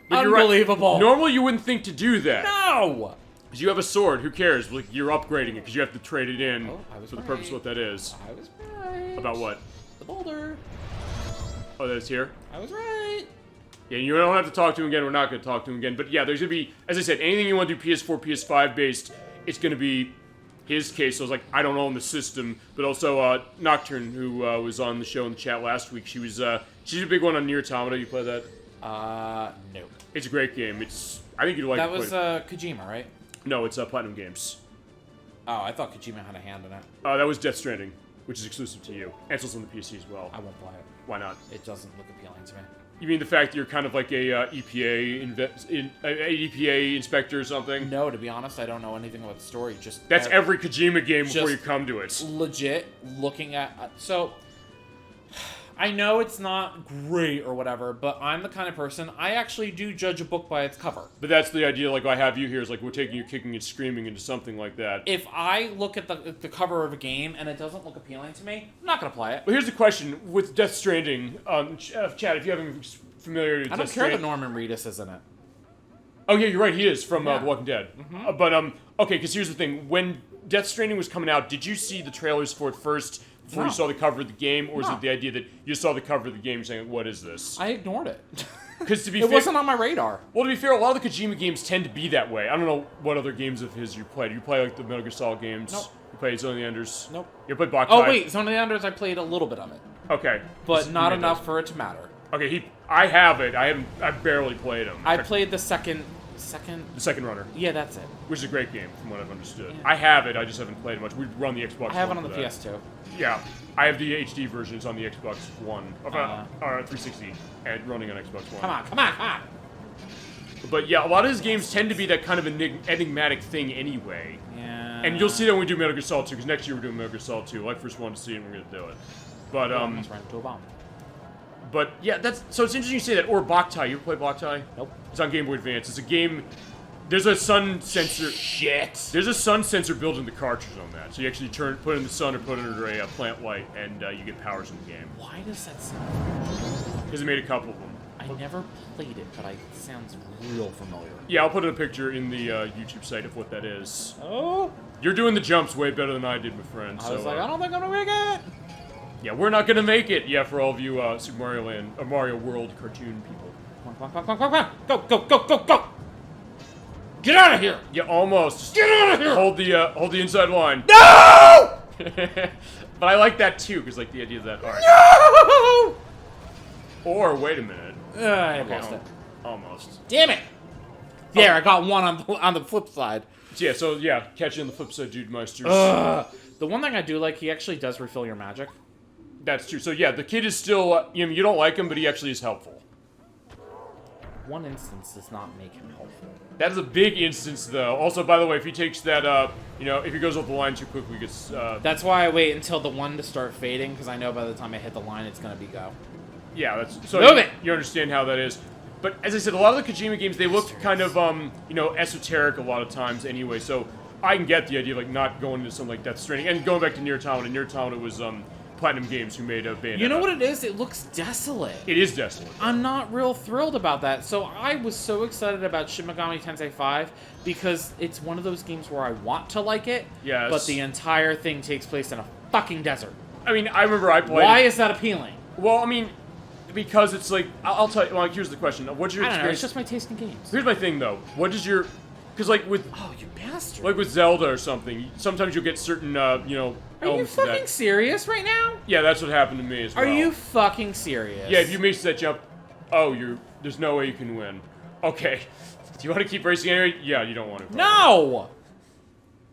But you're right. Unbelievable. Normally you wouldn't think to do that. No! Because you have a sword, who cares? Like, you're upgrading it, because you have to trade it in for the purpose of what that is. I was right. About what? The boulder. Oh, that's here? I was right. Yeah, you don't have to talk to him again. We're not going to talk to him again. But yeah, there's going to be, as I said, anything you want to do PS4, PS5 based, it's going to be his case. So I was like, I don't own the system. But also, Nocturne, who was on the show in the chat last week, she's a big one on Nier Automata. You play that? No. It's a great game. I think you'd like That it. was Kojima, right? No, it's Platinum Games. Oh, I thought Kojima had a hand in it. That was Death Stranding, which is exclusive to you. And it's also on the PC as well. I won't buy it. Why not? It doesn't look appealing to me. You mean the fact that you're kind of like a EPA inspector or something? No, to be honest, I don't know anything about the story. That's every Kojima game before just you come to it. Legit looking at so. I know it's not great or whatever, but I'm the kind of person, I actually do judge a book by its cover. But that's the idea, like I have you here, is like we're taking you kicking and screaming into something like that. If I look at the cover of a game and it doesn't look appealing to me, I'm not going to play it. Well, here's the question. With Death Stranding, Chad, if you haven't familiarity with I don't Death care that Stranding... Norman Reedus is in it. Oh, yeah, you're right, he is, from Yeah. The Walking Dead. Mm-hmm. But, okay, because here's the thing. When Death Stranding was coming out, did you see the trailers for it first before you No. saw the cover of the game? Or is No. it the idea that you saw the cover of the game saying, what is this? I ignored it. Because to be It fair... wasn't on my radar. Well, to be fair, a lot of the Kojima games tend to be that way. I don't know what other games of his you played. You play like the Metal Gear Solid games. Nope. You played Zone of the Enders. Nope. You played Boktai. Oh, wait, Zone of the Enders, I played a little bit of it. Okay. But not You made enough those. for it to matter. Okay, I have it. I barely played him. I played the second... The Second Runner, Yeah, that's it. which is a great game from what I've understood. Yeah. I have it. I just haven't played it much. We run the Xbox. I have it One on the for that. PS2. Yeah, I have the HD version. It's on the Xbox One, or Uh-huh. 360, and running on Xbox One. Come on, come on, come on. But yeah, a lot of his games tend to be that kind of enigmatic thing anyway. Yeah. And you'll see that when we do Metal Gear Solid 2, because next year we're doing Metal Gear Solid 2. I first wanted to see it, and we're gonna do it. But Almost ran into a bomb. But yeah, so it's interesting you say that. Or Boktai. You ever play Boktai? Nope. It's on Game Boy Advance. It's a game. There's a sun sensor. Shit. There's a sun sensor built in the cartridge on that. So you actually put it in the sun or put it under a plant light, and you get powers in the game. Why does that sound? Because they made a couple of them. I never played it, but it sounds real familiar. Yeah, I'll put a picture in the YouTube site of what that is. Oh! You're doing the jumps way better than I did, my friend. I was like, I don't think I'm gonna make it! Yeah, we're not gonna make it. Yeah, for all of you Super Mario Land, Mario World cartoon people. Come on. Go! Get out of here! Yeah, almost. Get out of here! Hold the inside line. No! But I like that too, because like the idea of that art. No! Or wait a minute. I lost it. Almost. Damn it! There, I got one on the flip side. So catching the flip side, dude, meisters. The one thing I do like, he actually does refill your magic. That's true. So yeah, the kid is still, you don't like him, but he actually is helpful. One instance does not make him helpful. That is a big instance, though. Also, by the way, if he takes that, if he goes off the line too quickly, he gets, That's why I wait until the one to start fading, because I know by the time I hit the line, it's gonna be go. Yeah, that's... So Move it! You understand how that is. But, as I said, a lot of the Kojima games, they look kind of, esoteric a lot of times anyway, so I can get the idea of, like, not going into something like Death Stranding. And going back to Nier Automata, in Nier Automata it was, Platinum Games who made a Bayonetta. You know what it is? It looks desolate. It is desolate. I'm not real thrilled about that. So I was so excited about Shin Megami Tensei 5 because it's one of those games where I want to like it, Yes. but the entire thing takes place in a fucking desert. I mean, I remember I played... Why is that appealing? Well, I mean, because it's like... I'll tell you... Well, here's the question. What's your I don't know. experience... It's just my taste in games. Here's my thing, though. What is your... Because, like, with... Oh, you bastard. Like with Zelda or something, sometimes you'll get certain, Are you elements of fucking that. serious right now? Yeah, that's what happened to me as well. Are you fucking serious? Yeah, if you miss that jump, there's no way you can win. Okay. Do you want to keep racing anyway? Yeah, you don't want to. No!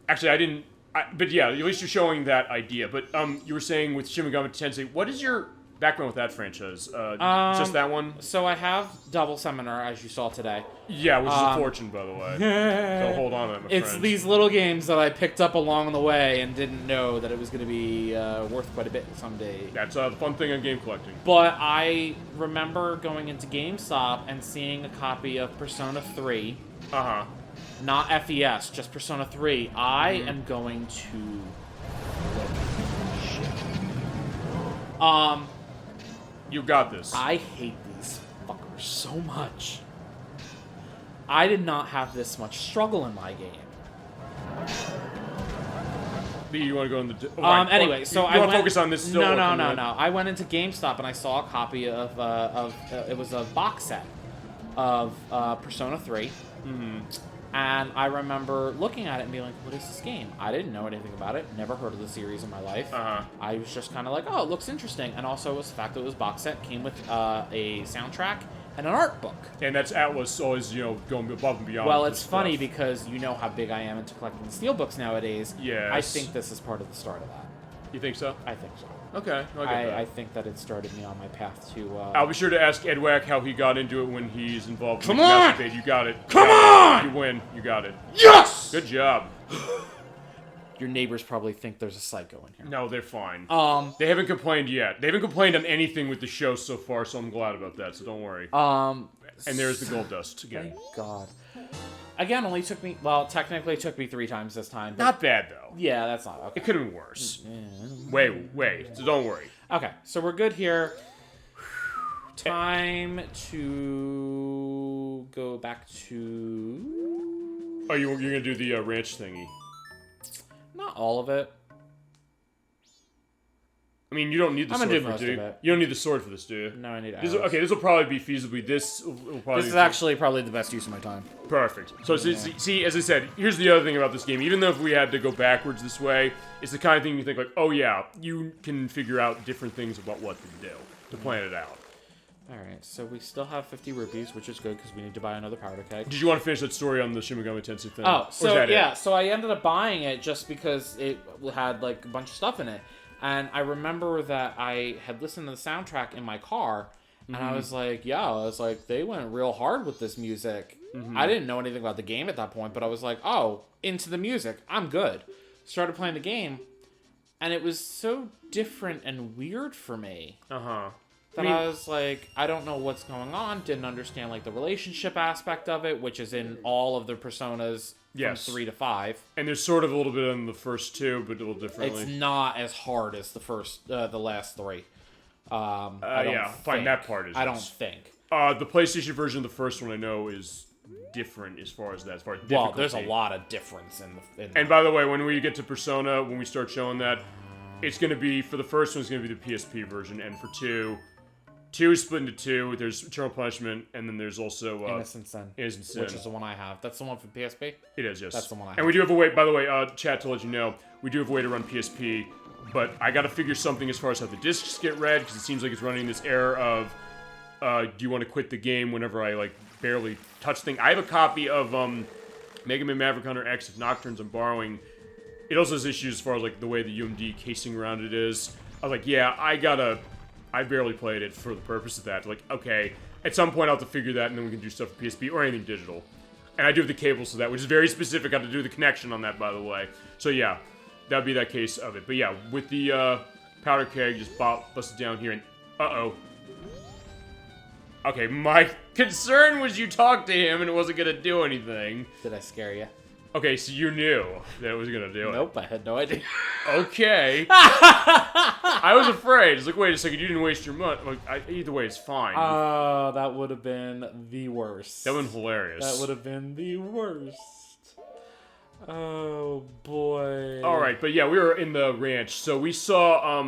Actually, I didn't... but yeah, at least you're showing that idea. But, you were saying with Shin Megami Tensei, what is your background with that franchise? Just that one? So I have Double Summoner, as you saw today. Yeah, which is a fortune, by the way. So hold on to that, my It's friend. these little games that I picked up along the way and didn't know that it was going to be worth quite a bit someday. That's the fun thing on game collecting. But I remember going into GameStop and seeing a copy of Persona 3. Uh-huh. Not FES, just Persona 3. I am going to... You got this. I hate these fuckers so much. I did not have this much struggle in my game. You want to go in the... Anyway, so you I want went... to focus on this still? No. I went into GameStop and I saw a copy of it was a box set of Persona 3. Mm-hmm. And I remember looking at it and being like, what is this game? I didn't know anything about it. Never heard of the series in my life. Uh-huh. I was just kind of like, oh, it looks interesting. And also it was the fact that it was box set, came with a soundtrack and an art book. And that's Atlas always, going above and beyond. Well, with it's this funny stuff. because you know how big I am into collecting steelbooks nowadays. Yes. I think this is part of the start of that. You think so? I think so. Okay, I get that. I think that it started me on my path to... I'll be sure to ask Ed Wack how he got into it when he's involved in Come the on! Masturbate. You got it. Come on! You win. You got it. Yes! Good job. Your neighbors probably think there's a psycho in here. No, they're fine. Um... They haven't complained yet. They haven't complained on anything with the show so far, so I'm glad about that, so don't worry. And there's the gold dust again. Thank God. Again, only took me... Well, technically it took me 3 times this time. But Not bad, though. yeah, that's not okay. It could have been worse. Wait, so don't worry. Okay, so we're good here. Time to go back to... Oh, you're going to do the ranch thingy. Not all of it. I mean, you don't need the I'm sword gonna do for it, most do you? of it. You don't need the sword for this, do you? No, I need This, arrows. okay, this will probably be feasibly. This will probably This is be actually probably the best use of my time. perfect. So, see, as I said, here's the other thing about this game. Even though if we had to go backwards this way, it's the kind of thing you think like, oh yeah, you can figure out different things about what to do to plan it out. Alright, so we still have 50 rupees, which is good because we need to buy another powder keg. Did you want to finish that story on the Shin Megami Tensei thing? Oh, Or is so that yeah, it? so I ended up buying it just because it had like a bunch of stuff in it. And I remember that I had listened to the soundtrack in my car, and I was like, they went real hard with this music. I didn't know anything about the game at that point, but I was like, oh, into the music, I'm good. Started playing the game, and it was so different and weird for me. Uh-huh. That I was like, I don't know what's going on, didn't understand like the relationship aspect of it, which is in all of the personas from 3 to 5. And there's sort of a little bit in the first 2, but a little differently. It's not as hard as the last 3. I don't yeah, fine, think. that part is I don't just- think. The PlayStation version of the first one I know is different as far as difficulty. Well, there's a lot of difference in And by the way, when we get to Persona, when we start showing that, it's going to be, for the first one, it's going to be the PSP version, and for 2 is split into 2. There's Eternal Punishment, and then there's also Innocent Sin, which is the one I have. That's the one for PSP? It is, yes. That's the one I have. And we do have a way, by the way, chat, to let you know, we do have a way to run PSP, but I got to figure something as far as how the discs get read, because it seems like it's running this error of, do you want to quit the game whenever I, like, barely touch thing. I have a copy of Mega Man Maverick Hunter X of Nocturnes I'm borrowing. It also has issues as far as like the way the UMD casing around it is. I was like, yeah, I barely played it for the purpose of that. Like, okay, at some point I'll have to figure that and then we can do stuff for PSP or anything digital. And I do have the cables to that, which is very specific. I have to do the connection on that, by the way. So yeah, that'd be that case of it. But yeah, with the powder keg, just busted down here and uh-oh. Okay, my concern was you talked to him and it wasn't gonna do anything. Did I scare you? Okay, so you knew that it was gonna do it. Nope, I had no idea. Okay. I was afraid. It's like, wait a second, you didn't waste your money. Like, either way, it's fine. That would have been the worst. That would have been hilarious. That would have been the worst. Oh, boy. Alright, but yeah, we were in the ranch, so we saw,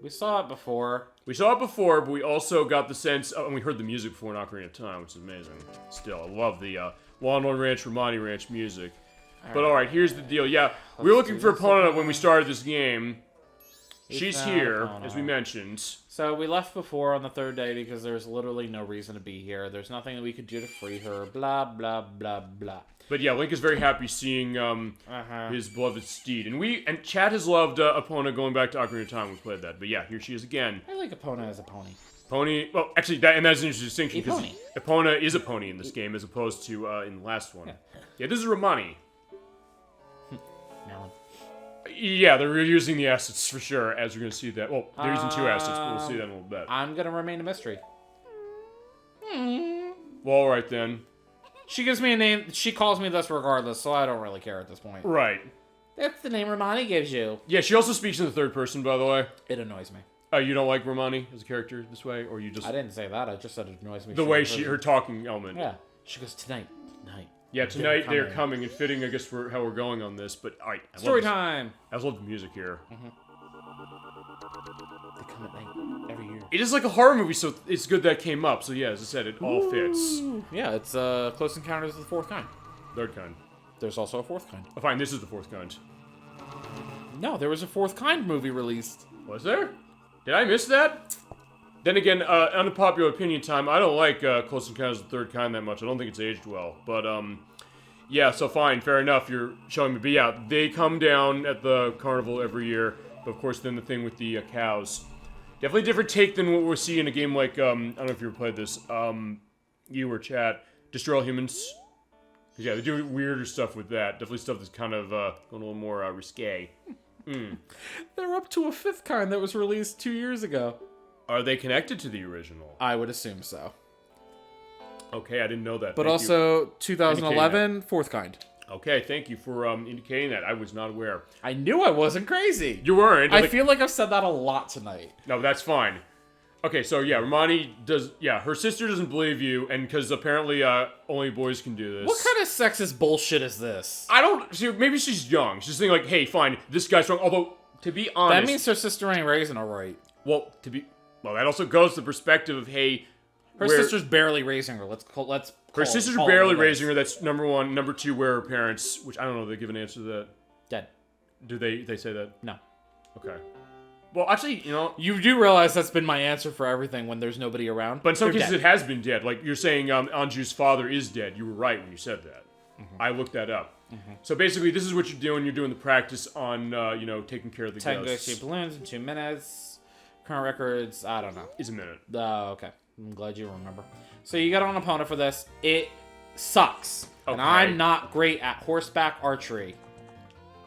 We saw it before. We saw it before, but we also got the sense, and we heard the music before in Ocarina of Time, which is amazing. Still, I love the Lawnmower Ranch, Romani Ranch music. But alright, here's the deal. Yeah, we were looking for Epona when we started this game. She's here, as we mentioned. So we left before on the third day because there's literally no reason to be here. There's nothing that we could do to free her. Blah, blah, blah, blah. But yeah, Link is very happy seeing his beloved steed. And Chad has loved Epona going back to Ocarina of Time. We played that. But yeah, here she is again. I like Epona as a pony. Pony, well, actually, that's an interesting distinction. Because pony. Epona is a pony in this game as opposed to in the last one. Yeah, this is Romani. Melon. Yeah, they're reusing the assets for sure, as we're going to see that. Well, they're using 2 assets, but we'll see that in a little bit. I'm going to remain a mystery. Well, alright then. She gives me a name. She calls me this regardless, so I don't really care at this point. Right. That's the name Romani gives you. Yeah, she also speaks in the third person, by the way. It annoys me. Oh, you don't like Romani as a character this way? Or you just... I didn't say that. I just said it annoys me. The way her talking element. Yeah. She goes, tonight. Yeah, tonight they're coming, and fitting, I guess, for how we're going on this, but alright. Story time! I love the music here. They come at night every year. It is like a horror movie, so it's good that came up. So yeah, as I said, it all fits. Yeah, it's Close Encounters of the Fourth Kind. Third kind. There's also a fourth kind. Oh, fine, this is the fourth kind. No, there was a Fourth Kind movie released. Was there? Did I miss that? Then again, unpopular opinion time, I don't like Close Encounters of the Third Kind that much. I don't think it's aged well. But, yeah, so fine, fair enough, you're showing me. But yeah, they come down at the carnival every year. But of course, then the thing with the cows. Definitely a different take than what we'll see in a game like, I don't know if you ever played this, you or chat, Destroy All Humans. Because yeah, they do weirder stuff with that. Definitely stuff that's kind of going a little more risque. They're up to a fifth kind that was released 2 years ago. Are they connected to the original? I would assume so. Okay, I didn't know that. But Thank also, you. 2011, fourth kind. Okay, thank you for indicating that. I was not aware. I knew I wasn't crazy. You weren't. I feel like I've said that a lot tonight. No, that's fine. Okay, so yeah, Romani does... Yeah, her sister doesn't believe you, and because apparently only boys can do this. What kind of sexist bullshit is this? I don't... See, maybe she's young. She's thinking like, hey, fine, this guy's wrong. Although, to be honest... That means her sister ain't raising her right. Well, that also goes to the perspective of, hey... Her sister's barely raising her. Her sister's barely raising her. That's number one. Number two, where her parents... Which, I don't know, they give an answer to that. Dead. Do they say that? No. Okay. Well, actually, you know... You do realize that's been my answer for everything when there's nobody around. But in some cases, it has been dead. Like, you're saying Anju's father is dead. You were right when you said that. I looked that up. So basically, this is what you're doing. You're doing the practice on, taking care of the 10 ghosts. 10 balloons in 2 minutes. Current records, I don't know. Is a minute. Okay. I'm glad you remember. So you got on opponent for this. It sucks. Okay. And I'm not great at horseback archery.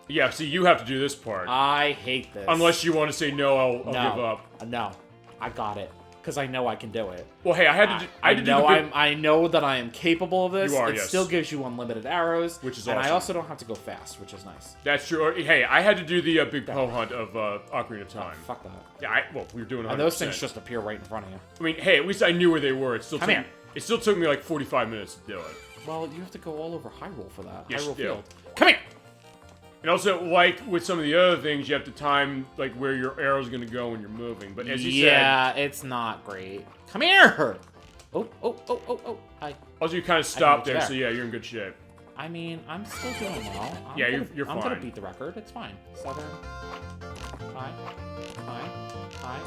Yeah, see, you have to do this part. I hate this. Unless you want to say, no, I'll give up. No. I got it. because I know I can do it. Well, hey, I had to do I know that I am capable of this. You are, it yes. still gives you unlimited arrows, which is and awesome. I also don't have to go fast, which is nice. That's true. Hey, I had to do the big Poe hunt of Ocarina of Time. Fuck that. Yeah, well, we were doing 100%. And those things just appear right in front of you. I mean, hey, at least I knew where they were. It still Come here. It still took me like 45 minutes to do it. Well, you have to go all over Hyrule for that. Yes, Hyrule you do. Field. Come here! And also, like with some of the other things, you have to time like where your arrow's going to go when you're moving. But as you yeah, it's not great. Come here! Oh. Hi. also you kind of stop there. there, so yeah, you're in good shape. I mean, I'm still doing well. Yeah, you're I'm fine. gonna beat the record. It's fine. 7. 5. I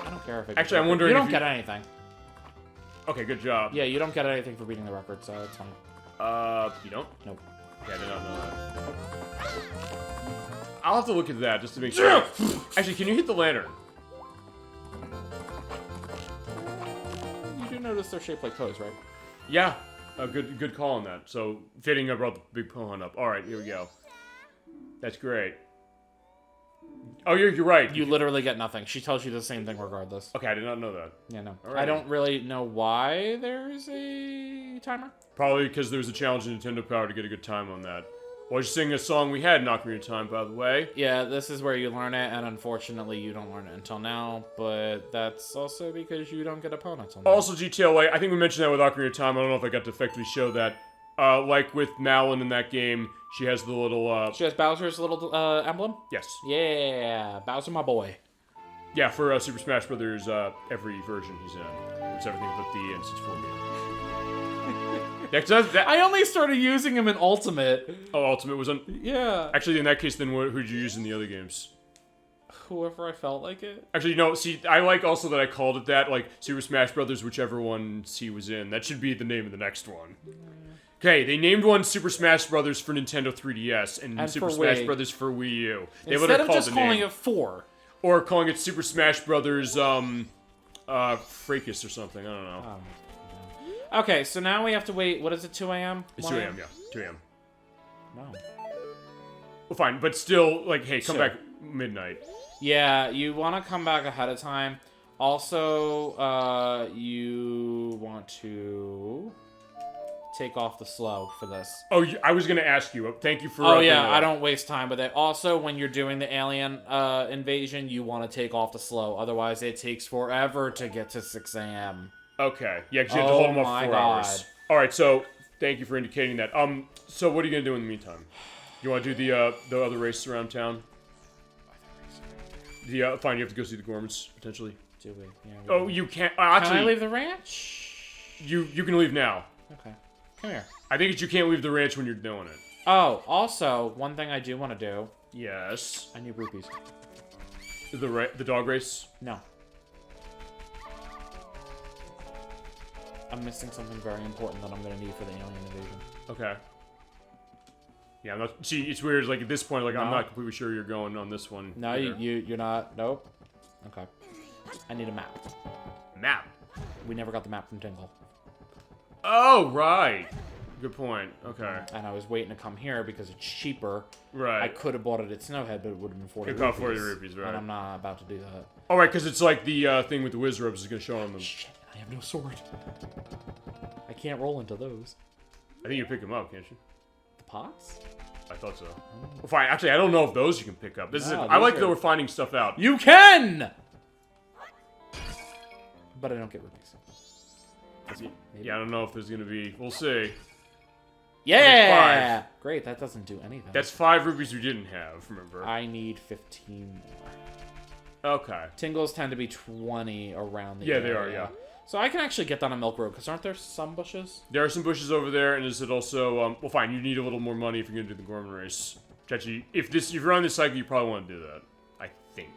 don't care if it. Actually, I'm wondering You if don't you- get anything. Okay, good job. Yeah, you don't get anything for beating the record, so it's fine. You don't? Nope. Yeah, I did not know that. I'll have to look at that just to make sure. Actually, can you hit the lantern? You do notice they're shaped like toes, right? Yeah. Good call on that. So, fitting I brought the big Poe hunt up. Alright, here we go. That's great. Oh, you're right. You literally get nothing. She tells you the same thing regardless. Okay, I did not know that. Yeah, no. Alrighty. I don't really know why there's a timer. Probably because there was a challenge in Nintendo Power to get a good time on that. Well, I was singing a song we had in Ocarina of Time, by the way. Yeah, this is where you learn it, and unfortunately you don't learn it until now, but that's also because you don't get opponents on that. Also, GTLA, I think we mentioned that with Ocarina of Time. I don't know if I got to effectively show that. Like with Malin in that game, she has the little, She has Bowser's little emblem? Yes. Yeah, Bowser my boy. Yeah, for Super Smash Brothers, every version he's in. It's everything but the N64 game. I only started using him in Ultimate. Oh, Ultimate was on... Yeah. Actually, in that case, then who'd you use in the other games? Whoever I felt like it. Actually, no, see, I like also that I called it that, like, Super Smash Brothers, whichever one he was in. That should be the name of the next one. Okay, they named one Super Smash Brothers for Nintendo 3DS and Super for Smash Wii. Brothers for Wii U. They would Instead have of called just the calling name. it 4. Or calling it Super Smash Brothers, Fracas or something, I don't know. Okay, so now we have to wait, what is it, 2 a.m.? It's 2 a.m., yeah, 2 a.m. No. Well, fine, but still, like, hey, come Sure. back midnight. Yeah, you want to come back ahead of time. Also, you want to take off the slow for this. Oh, I was gonna ask you. Thank you for... Oh yeah, bringing that I up. don't waste time with it. Also, when you're doing the alien invasion, you want to take off the slow. Otherwise, it takes forever to get to 6 a.m. Okay, yeah, because you have to hold them Oh up my for 4 God. hours. Alright, so, thank you for indicating that. So what are you gonna do in the meantime? You wanna do the other race around town? Fine, you have to go see the Gormans, potentially. Do we? Yeah, we Oh, do. you can't... Can actually, I leave the ranch? you can leave now. Okay. Come here. I think it's you can't leave the ranch when you're doing it. Oh, also, one thing I do want to do. Yes. I need rupees. The dog race? No. I'm missing something very important that I'm going to need for the alien invasion. Okay. Yeah, I'm not... See, it's weird, like, at this point, like, I'm No. not completely sure you're going on this one. No, either. you're not. Nope. Okay. I need a map. Map. We never got the map from Tingle. Oh, right. Good point. Okay. And I was waiting to come here because it's cheaper. Right. I could have bought it at Snowhead, but it would have been 40 It rupees. cost 40 rupees, right. And I'm not about to do that. Oh, right, because it's like the thing with the whiz ropes is going to show on them. Shit, I have no sword. I can't roll into those. I think you pick them up, can't you? The pots? I thought so. Well, fine. Actually, I don't know if those you can pick up. This is. No, I like these that are- we're finding stuff out. You can! But I don't get rupees. Maybe. Yeah, I don't know if there's going to be. We'll see. Yeah! Great, that doesn't do anything. That's 5 rupees we didn't have, remember? I need 15 more. Okay. Tingles tend to be 20 around the Yeah, area. they are, yeah. So I can actually get down a Milk Road, because aren't there some bushes? There are some bushes over there, and is it also... well, fine, you need a little more money if you're going to do the Gorman race. Which actually, if you're on this cycle, you probably want to do that. I think.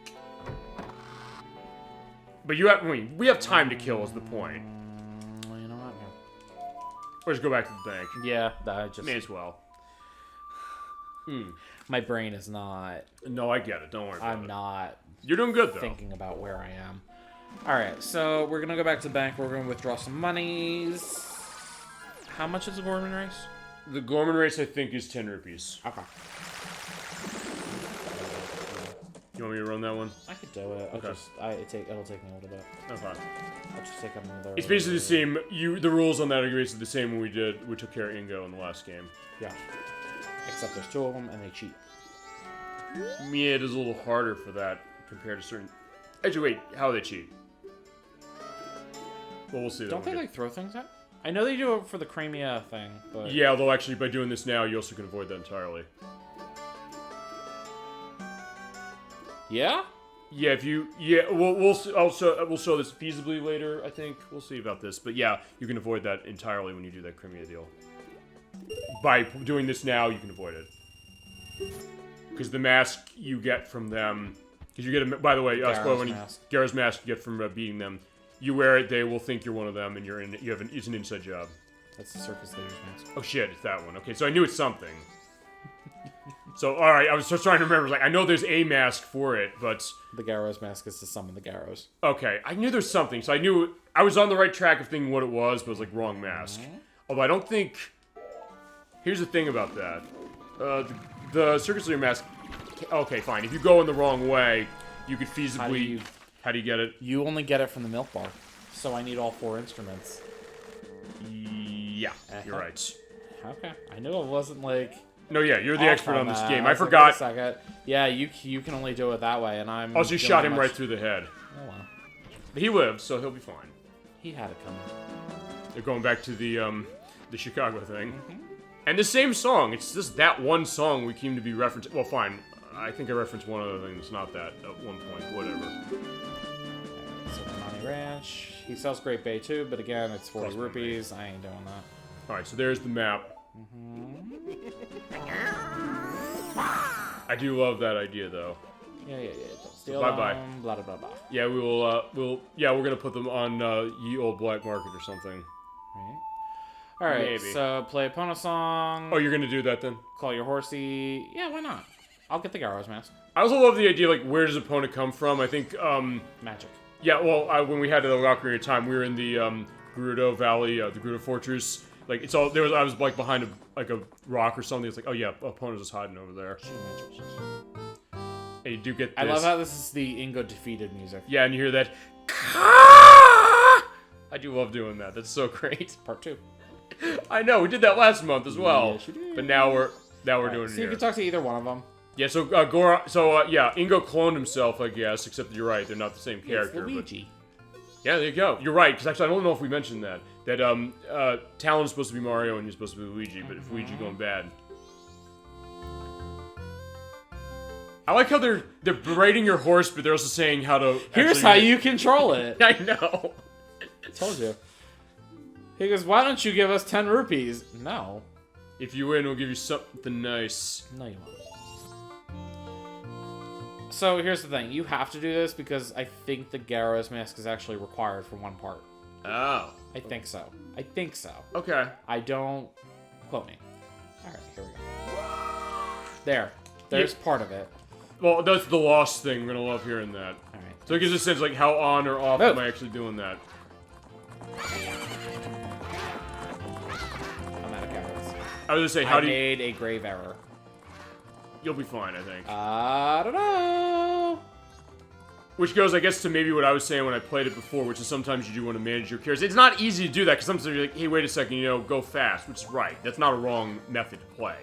But you have... I mean, we have time to kill is the point. You know what? Or just go back to the bank. Yeah, I just... May as well. My brain is not... No, I get it. Don't worry about I'm it. not You're doing good, though. thinking about where I am. Alright, so we're gonna go back to the bank. We're gonna withdraw some monies. How much is the Gorman race? The Gorman race, I think, is 10 rupees. Okay. You want me to run that one? I could do it. Okay. It'll take me a little bit. Okay. I'll just take another. It's basically the same. The rules on that are basically the same when we took care of Ingo in the last game. Yeah. Except there's 2 of them and they cheat. Yeah, it is a little harder for that compared to certain. Actually, wait, how they cheat? Well, we'll see. Don't they like throw things at? I know they do it for the Crimea thing, but Yeah, although actually by doing this now, you also can avoid that entirely. yeah. Yeah, if you we'll show this feasibly later. I think we'll see about this, but yeah, you can avoid that entirely when you do that Crimea deal. By doing this now, you can avoid it because the mask you get from them, because you get a. By the way, Gara's mask you get from beating them. You wear it, they will think you're one of them, and it's an inside job. That's the circus leader's mask. Oh shit, it's that one. Okay, so I knew it's something. So, alright, I was just trying to remember, like, I know there's a mask for it, but... The Garrow's mask is to summon the Garrows. Okay, I knew there's something, so I knew... I was on the right track of thinking what it was, but it was, like, wrong mask. Although I don't think... Here's the thing about that. The circus leader mask... Okay, fine. If you go in the wrong way, you could feasibly... How do you get it? You only get it from the milk bar. So I need all 4 instruments. Yeah, you're right. Okay. I knew it wasn't, like... No, yeah, you're the expert on this game. I was forgot. Like, wait a second. Yeah, you can only do it that way, and I'm... Also, you shot him right through the head. Oh, well. He lives, so he'll be fine. He had it coming. They're going back to the Chicago thing. And the same song. It's just that one song we came to be referencing. Well, fine. I think I referenced one other thing that's not that at one point. Whatever. So Money Ranch. He sells Great Bay too, but again, it's 40 rupees. I ain't doing that. Alright, so there's the map. I do love that idea, though. Yeah. Don't steal Bye-bye. them, blah, blah, blah. Yeah, we will, yeah, we're gonna put them on, Ye Old Black Market or something. Right. Alright, Maybe. so play a Pona song. Oh, you're gonna do that then? Call your horsey. Yeah, why not? I'll get the Garrow's mask. I also love the idea, like, where does Epona come from? I think, Magic. Yeah, well, when we had the Ocarina of Time, we were in the, Gerudo Valley, the Gerudo Fortress. Like, it's all, I was, like, behind a rock or something. It's like, oh yeah, Epona's just hiding over there. And you do get this. I love how this is the Ingo defeated music. Yeah, and you hear that. I do love doing that. That's so great. Part 2. I know, we did that last month as well. Yes, you did. But now we're doing it So here. you can talk to either one of them. Yeah, so yeah, Ingo cloned himself, I guess, except you're right, they're not the same character. It's Luigi. Yeah, there you go. You're right, because actually I don't know if we mentioned that. That Talon's supposed to be Mario and you're supposed to be Luigi, but if Luigi going bad. I like how they're berating your horse, but they're also saying how to. Here's how you control it. I know. Told you. He goes, why don't you give us 10 rupees? No. If you win, we'll give you something nice. No, you won't. So here's the thing. You have to do this because I think the Garrow's mask is actually required for one part. Oh. I think so. I think so. Okay. I don't... Quote me. Alright, here we go. There's part of it. Well, that's the lost thing. We're gonna love hearing that. Alright. So it gives a sense, like, how on or off am I actually doing that? I'm out of carrots. I was gonna say, how I do you... made a grave error. You'll be fine, I think. I don't know. Which goes, I guess, to maybe what I was saying when I played it before, which is sometimes you do want to manage your characters. It's not easy to do that, because sometimes you're like, hey, wait a second, go fast, which is right. That's not a wrong method to play.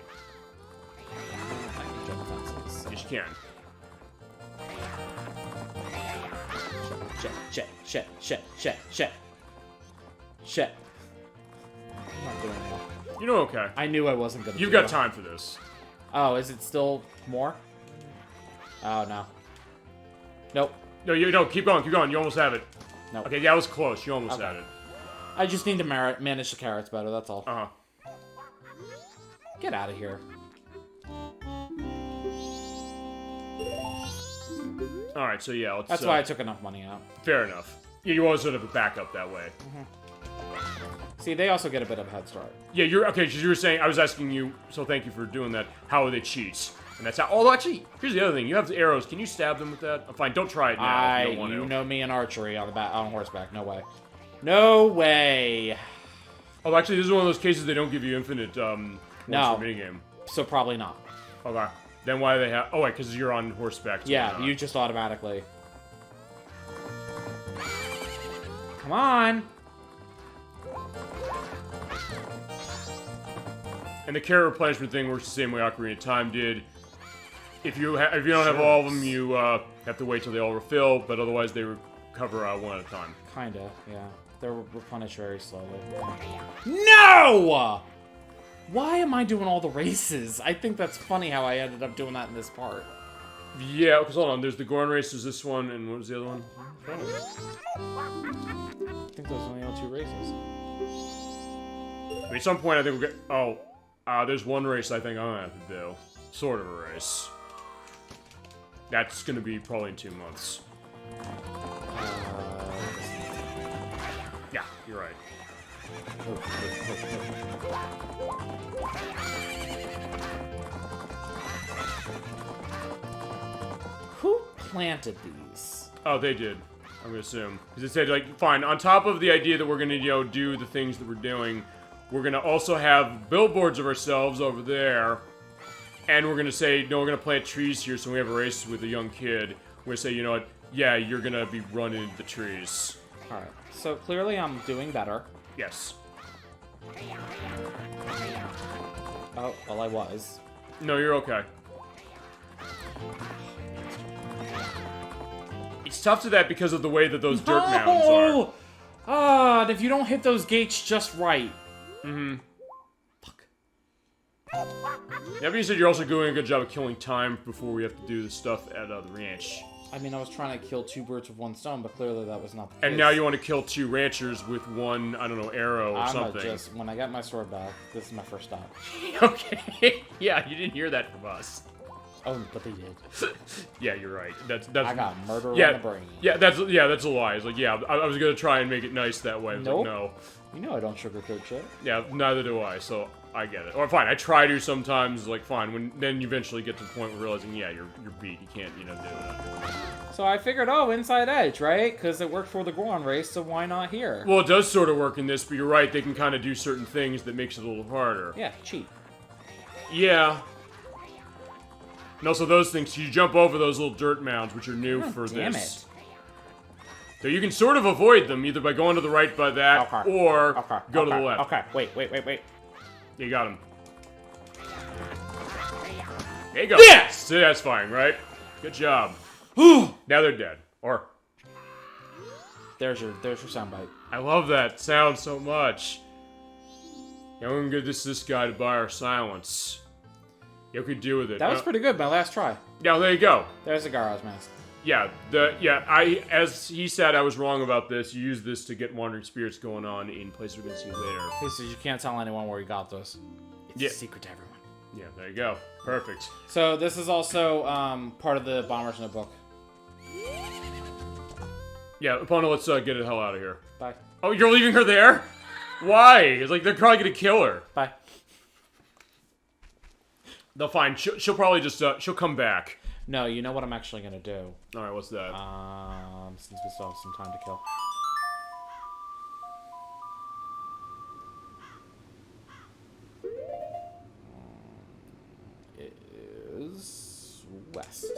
I can jump fences. Yes, you can. Shit. I'm not doing it. You're doing okay. I knew I wasn't gonna You've do got it. time for this. Oh, is it still more? Oh, no. Nope. No, keep going. You almost have it. Nope. Okay, that was close. You almost Okay. had it. I just need to manage the carrots better, that's all. Uh-huh. Get out of here. Alright, so yeah, let's... That's why I took enough money out. Fair enough. Yeah, you always sort of a backup that way. See, they also get a bit of a head start. Yeah, you're... Okay, because you were saying... I was asking you, so thank you for doing that. How are they cheats? And that's how... Oh, actually, here's the other thing. You have the arrows. Can you stab them with that? Oh, fine, don't try it now. if you don't want You to. know me in archery on horseback. No way. No way. Oh, actually, this is one of those cases they don't give you infinite, ones No. for minigame. So probably not. Okay. Then why do they have... Oh, wait, because you're on horseback. So Yeah, you just automatically... Come on! And the carrot replenishment thing works the same way Ocarina of Time did. If you don't have all of them, you have to wait till they all refill, but otherwise they recover one at a time. Kinda, yeah. They're replenished very slowly. No! Why am I doing all the races? I think that's funny how I ended up doing that in this part. Yeah, because hold on, there's the Goron race, there's this one, and what was the other one? I think those are the only 2 races. I mean, at some point I think we'll get... Oh, there's one race I think I'm gonna have to do. Sort of a race. That's gonna be probably in 2 months. Yeah, you're right. Who planted these? Oh, they did. I'm gonna assume. Because it said, like, fine, on top of the idea that we're gonna, do the things that we're doing, we're gonna also have billboards of ourselves over there. And we're gonna say, no, we're gonna plant trees here so when we have a race with a young kid. We're gonna say, you know what, yeah, you're gonna be running into the trees. Alright, so clearly I'm doing better. Yes. Oh, well I was. No, you're okay. It's tough to that because of the way that those dirt mounds are. Ah, and if you don't hit those gates just right. Mm-hmm. Fuck. Yeah, but you said you're also doing a good job of killing time before we have to do the stuff at the ranch. I mean, I was trying to kill 2 birds with 1 stone, but clearly that was not the case. And now you want to kill 2 ranchers with 1, I don't know, arrow or something. When I got my sword back, this is my first stop. Okay. Yeah, you didn't hear that from us. Oh, but they did. Yeah, you're right. That's I got murder in the brain. Yeah, that's a lie. It's like, yeah, I was gonna try and make it nice that way. Nope. Like, no. You know I don't sugarcoat shit. Yeah, neither do I. So I get it. Or fine, I try to sometimes. Like fine, then you eventually get to the point where realizing, yeah, you're beat. You can't, do that. So I figured, inside edge, right? Because it worked for the Goron race, so why not here? Well, it does sort of work in this, but you're right. They can kind of do certain things that makes it a little harder. Yeah, cheap. Yeah. And also those things, you jump over those little dirt mounds, which are new for damn this. So you can sort of avoid them, either by going to the right by that, or go to the left. Okay, wait. You got him. There you go. Yes! See, that's fine, right? Good job. Now they're dead. Or... There's your soundbite. I love that sound so much. Yeah, we're gonna give this guy to buy our silence. Yeah, we could deal with it. That was pretty good, my last try. Yeah, there you go. There's a Gara's mask. Yeah, as he said, I was wrong about this. You use this to get wandering spirits going on in places we're gonna see later. He says you can't tell anyone where you got this. It's a secret to everyone. Yeah, there you go. Perfect. So this is also part of the Bomber's Notebook. Yeah, Epona, let's get the hell out of here. Bye. Oh, you're leaving her there? Why? It's like they're probably gonna kill her. Bye. They'll find. She'll probably just. She'll come back. No, you know what I'm actually gonna do. All right, what's that? Since we still have some time to kill. Is west.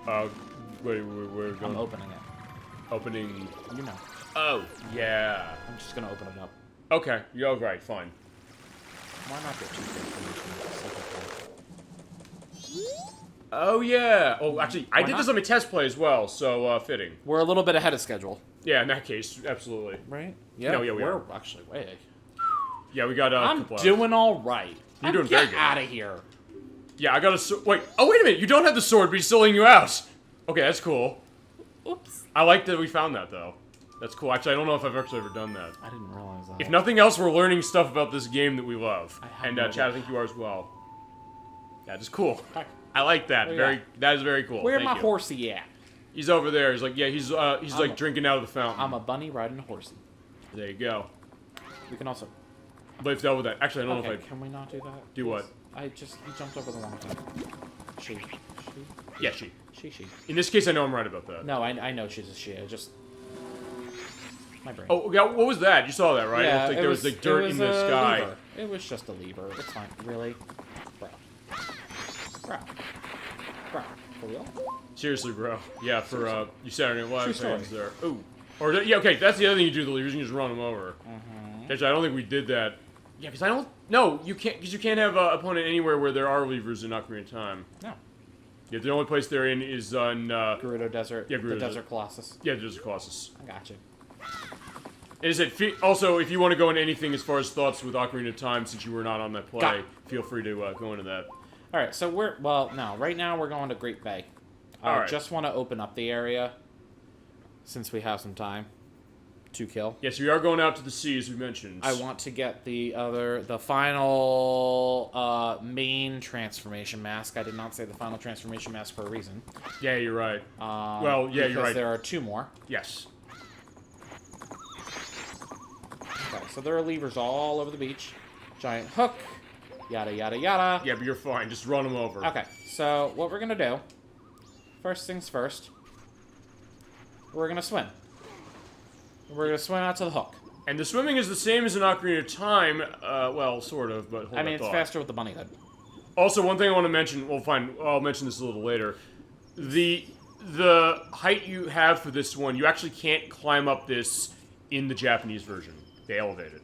Wait, we're going. I'm opening it. Opening. You know. Oh, yeah. I'm just gonna open it up. Okay. You're right. Fine. Why not get 2 information? Oh yeah. Oh, actually, I did not? this on my test play as well, so fitting. We're a little bit ahead of schedule. Yeah, in that case, absolutely. Right? Yeah. No, yeah, we're actually way. Yeah, we got. I'm doing all right. You're doing very good. Get out of here. Yeah, I got a sword. Wait. Oh, wait a minute. You don't have the sword, but he's still letting you out. Okay, that's cool. Oops. I like that we found that though. That's cool. Actually, I don't know if I've actually ever done that. I didn't realize that. If nothing else, we're learning stuff about this game that we love. And no Chad, I think you are as well. That is cool. Hi. I like that. That is very cool. Where Thank my you. horsey at? He's over there. He's like, yeah, he's like drinking out of the fountain. I'm a bunny riding a horsey. There you go. We can also. But if dealt with that. Actually, I don't know if I can we not do that? do what. He jumped over the wrong thing. She. Yeah, she. She. In this case, I know I'm right about that. No, I know she's a she. I just. My brain. Oh, yeah, what was that? You saw that, right? Yeah, it looked like there was like dirt in the sky. Lever. It was just a lever. It's fine. Really? Bro. Bro. Bro. For real? Seriously, bro. Yeah, for you Saturday Night Live True fans story. there. Ooh. Or yeah, okay. That's the other thing you do. The leaders, you can just run them over. Actually, I don't think we did that. Yeah, because I don't. No, you can't. Because you can't have an opponent anywhere where there are levers in Ocarina of Time. No. Yeah, the only place they're in is on Gerudo Desert. Yeah, Gerudo the Desert. Desert Colossus. Yeah, Desert Colossus. I got you. Is it also, if you want to go into anything as far as thoughts with Ocarina of Time, since you were not on that play, feel free to go into that. All right, so right now we're going to Great Bay. All right. Just want to open up the area since we have some time to kill. Yes, we are going out to the sea, as we mentioned. I want to get the final main transformation mask. I did not say the final transformation mask for a reason. Yeah, you're right. Well, yeah, you're right. Because there are 2 more. Yes. Okay, so there are levers all over the beach. Giant hook. Yada, yada, yada. Yeah, but you're fine. Just run them over. Okay, so what we're going to do, first things first, we're going to swim. We're going to swim out to the hook. And the swimming is the same as in Ocarina of Time. Well, sort of, but hold I mean, that it's thought. faster with the bunny hood. Also, one thing I want to mention, well, fine, I'll mention this a little later. The height you have for this one, you actually can't climb up this in the Japanese version. They elevate it.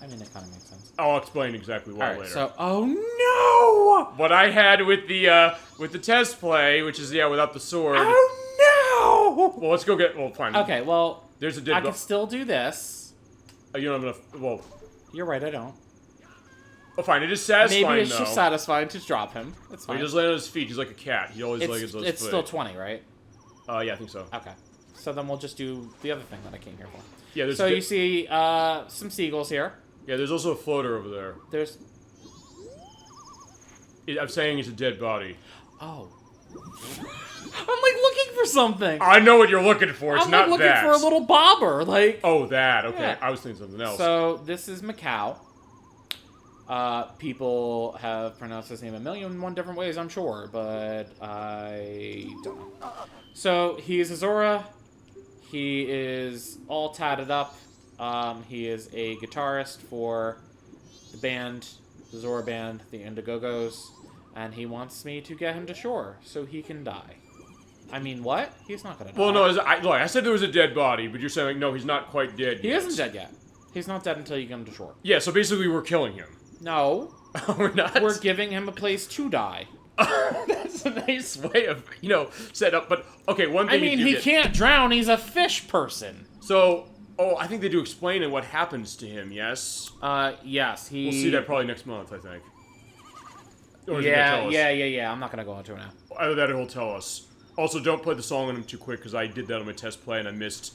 I mean, it kind of makes sense. I'll explain exactly why Alright, later. so, oh no! What I had with the test play, which is, without the sword. Oh no! Well, let's go get, well, fine. Okay, well, There's a dead I can still do this. you don't have enough, well, You're right, I don't. oh, fine, it is satisfying, Maybe it's though. just satisfying to drop him. That's He fine. just landed on his feet. He's like a cat. He always like his foot. It's still 20, right? Yeah, I think so. Okay. So then we'll just do the other thing that I came here for. Yeah, there's So you see some seagulls here. yeah, there's also a floater over there. There's... I'm saying it's a dead body. Oh. I'm like looking for something. I know what you're looking for. It's I'm not like looking that. for a little bobber. Like. Oh, that. Okay, Yeah. I was thinking something else. So this is Macau. People have pronounced his name a million and one different ways, I'm sure, but I don't know. So he's Azora. He is all tatted up. He is a guitarist for the band, the Zora band, the Indogogos, and he wants me to get him to shore so he can die. I mean, what? He's not gonna die. well, no, I said there was a dead body, but you're saying no, he's not quite dead. He yet. isn't dead yet. He's not dead until you get him to shore. Yeah, so basically we're killing him. No, We're not. we're giving him a place to die. That's a nice way of set up. But okay, one thing. I mean, he can't drown. He's a fish person. So, I think they do explain in what happens to him. Yes. Yes, he... We'll see that probably next month, I think. Or is he gonna tell us? Yeah. I'm not gonna go into it now. Either that or he'll tell us. Also, don't play the song on him too quick, because I did that on my test play and I missed,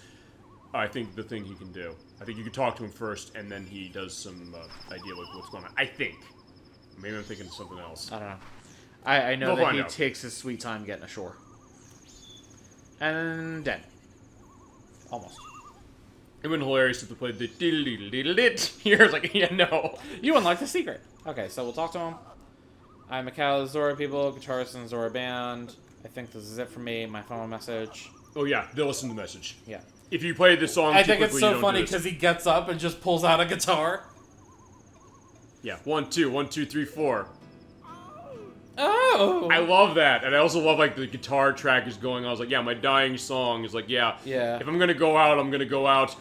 I think, the thing he can do. I think you can talk to him first, and then he does some idea of what's going on. I think. Maybe I'm thinking of something else. I don't know. I know We'll that find he out. takes his sweet time getting ashore. And dead. Almost. It would have been hilarious if they played the diddle-diddle-diddle-dit here. It's like, yeah, no. You unlocked the secret. Okay, so we'll talk to him. I'm Macau Zora people, guitarist in Zora band. I think this is it for me. My final message. Oh, yeah, they'll listen to the message. Yeah. If you play this song I too think it's quickly, you so don't funny do it. because he gets up and just pulls out a guitar. Yeah, 1, 2, 1, 2, 3, 4. Oh! I love that, and I also love, like, the guitar track is going on. I was like, yeah, my dying song is like, yeah. Yeah. If I'm gonna go out, I'm gonna go out.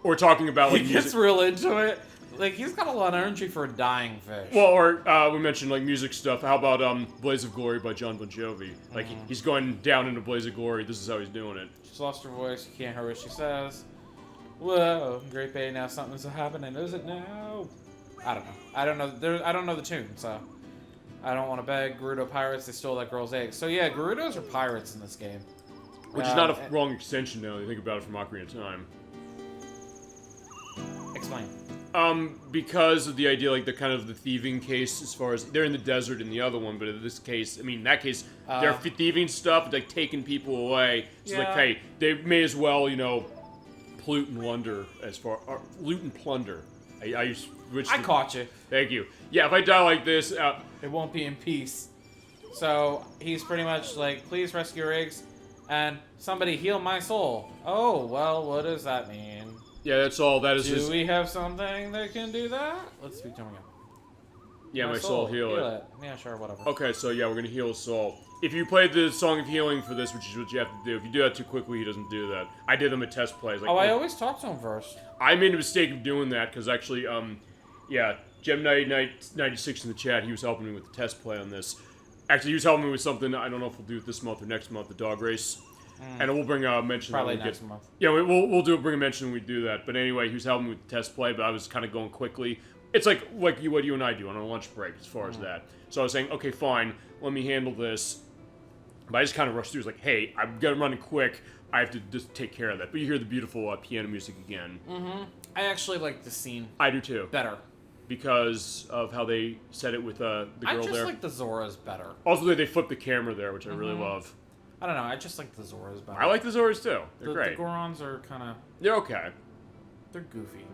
Or talking about, like, He music. gets real into it. Like, he's got a lot of energy for a dying fish. Well, or we mentioned like music stuff. How about "Blaze of Glory" by John Bon Jovi? Like he's going down into Blaze of Glory. This is how he's doing it. She's lost her voice. You can't hear what she says. Whoa, Great Bay, now something's happening. Is it now? I don't know. I don't know the tune, so I don't want to beg. Gerudo pirates. They stole that girl's eggs. So yeah, Gerudos are pirates in this game. Which is not a wrong extension now. You think about it from Ocarina of Time. Explain. Because of the idea, like the kind of the thieving case, as far as they're in the desert in the other one, but in this case, I mean, in that case, they're thieving stuff, like taking people away. So like, Yeah. hey, they may as well, loot and plunder loot and plunder. I switched. I caught you. Thank you. Yeah, if I die like this, It won't be in peace. So he's pretty much like, please rescue your eggs, and somebody heal my soul. Oh well, what does that mean? yeah, that's all. That is Do his. we have something that can do that? Let's speak to him again. Yeah, my soul heal it. Yeah, sure, whatever. Okay, so yeah, we're gonna heal his soul. If you played the Song of Healing for this, which is what you have to do, if you do that too quickly, he doesn't do that. I did them at test plays. Like, I always talk to him first. I made a mistake of doing that, because actually, yeah, Gemini Knight 96 in the chat, he was helping me with the test play on this. Actually, he was helping me with something, I don't know if we'll do it this month or next month, the dog race. And we'll bring a mention. Probably next month. Yeah, we'll bring a mention when we do that. But anyway, he was helping me with the test play, but I was kind of going quickly. It's like what you and I do on our lunch break as far as that. So I was saying, okay, fine, let me handle this. But I just kind of rushed through. It was like, hey, I'm running quick. I have to just take care of that. But you hear the beautiful piano music again. Mm-hmm. I actually like the scene. I do too. Better. Because of how they said it with the girl there. I just like the Zoras better. Also, they flipped the camera there, which I really love. I don't know. I just like the Zoras better. I like the Zoras too. They're great. The Gorons are kind of... They're okay. They're goofy.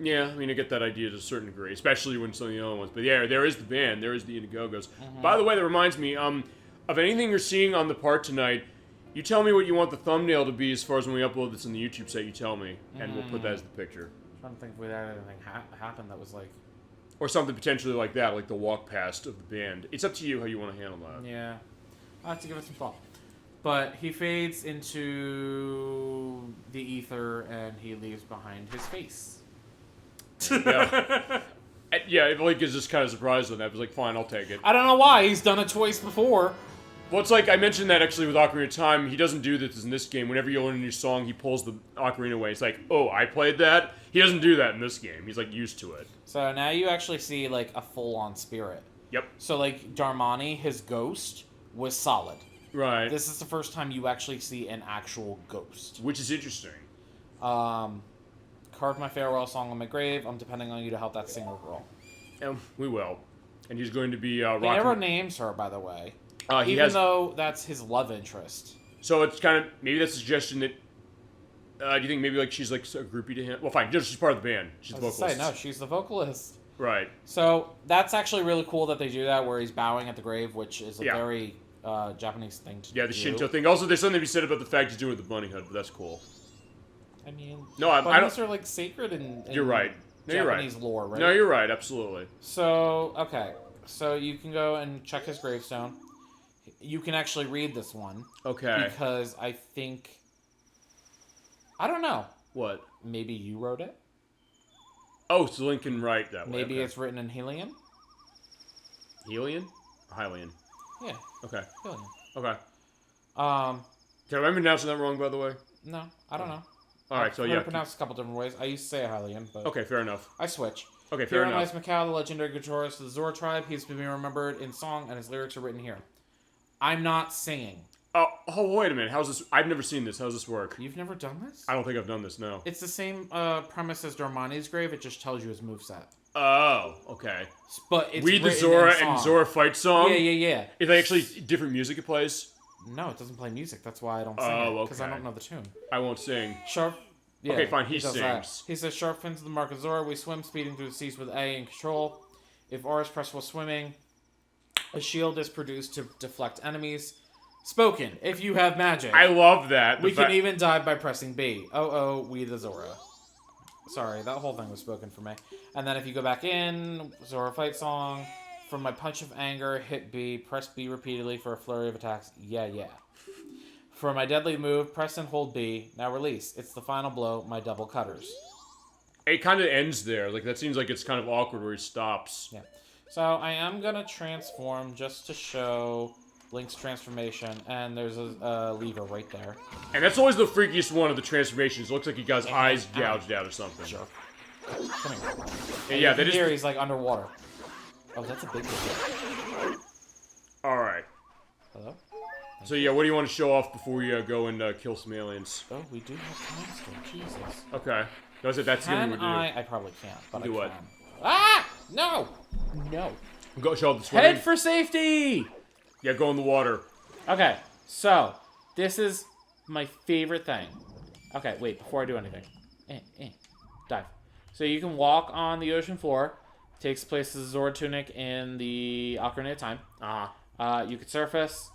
Yeah, I mean, I get that idea to a certain degree, especially when some of the other ones. But yeah, there is the band. There is the Indiegogos. By the way, that reminds me, of anything you're seeing on the part tonight, you tell me what you want the thumbnail to be as far as when we upload this in the YouTube set, you tell me, and we'll put that as the picture. I'm trying to think if we had anything happen that was like... Or something potentially like that, like the walk past of the band. It's up to you how you want to handle that. Yeah. I'll have to give it some thought. But he fades into the ether, and he leaves behind his face. Yeah. Yeah, Blake is just kind of surprised on that. I was like, fine, I'll take it. I don't know why. He's done it twice before. Well, it's like, I mentioned that actually with Ocarina of Time. He doesn't do this in this game. Whenever you learn a new song, he pulls the ocarina away. It's like, oh, I played that? He doesn't do that in this game. He's, like, used to it. So now you actually see, like, a full-on spirit. Yep. So, like, Darmani, his ghost, was solid. Right. This is the first time you actually see an actual ghost. Which is interesting. Carve my farewell song on my grave. I'm depending on you to help that singer girl. We will. And he's going to be He never names her, by the way. Even though that's his love interest. So it's kind of, maybe that's a suggestion that, do you think maybe like she's like a groupie to him? Well, fine, she's part of the band. She's the vocalist. No, she's the vocalist. Right. So that's actually really cool that they do that, where he's bowing at the grave, which is a very Japanese thing to do. Yeah, the Shinto thing. Also, there's something to be said about the fact he's doing it with the bunny hood, but that's cool. I mean, bunnies are like sacred in you're right. No, Japanese lore, right? No, you're right, absolutely. So, okay. So you can go and check his gravestone. You can actually read this one. Okay. Because I think... I don't know. What? Maybe you wrote it? Oh, so Link can write that way. Maybe it's written in Helian? Helian? Or Hylian? Yeah. Okay. Helian. Okay. Did I pronounce that wrong, by the way? No, I don't know. Alright, so yeah. I pronounce a couple different ways. I used to say Hylian, but... Okay, fair enough. I switch. Okay, fair enough. Here lies Macau, the legendary guitarist of the Zora tribe. He's been remembered in song, and his lyrics are written here. I'm not singing. Oh, wait a minute. How's this? I've never seen this. How's this work? You've never done this? I don't think I've done this, no. It's the same premise as Darmani's grave. It just tells you his moveset. Oh, okay. But it's Read the Zora and Zora fight song? Yeah. Is that actually different music it plays? No, it doesn't play music. That's why I don't sing it. Because I don't know the tune. I won't sing. Sharp. Yeah, okay, fine. He sings. That. He says, sharp fins of the mark of Zora. We swim, speeding through the seas with A in control. If R is pressed while swimming, a shield is produced to deflect enemies. Spoken. If you have magic. I love that. We can even dive by pressing B. Oh, we the Zora. Sorry, that whole thing was spoken for me. And then if you go back in, Zora fight song. From my punch of anger, hit B. Press B repeatedly for a flurry of attacks. Yeah. For my deadly move, press and hold B. Now release. It's the final blow, my double cutters. It kind of ends there. Like, that seems like it's kind of awkward where he stops. Yeah. So I am going to transform just to show Link's transformation. And there's a lever right there. And that's always the freakiest one of the transformations. It looks like he got his eyes gouged out or something. Sure. Come here. And yeah, that is... Here he's like underwater. Oh, that's a big one. Alright. Hello? So yeah, what do you want to show off before we go and kill some aliens? Oh, we do have time still. Jesus. Okay. That's the thing we do. I probably can't, but do I what? can. Ah! No! Go show off the swimming. Head for safety! Yeah, go in the water. Okay, so, this is my favorite thing. Okay, wait, before I do anything. Dive. So you can walk on the ocean floor. Takes place as a Zora tunic in the Ocarina of Time. You could surface,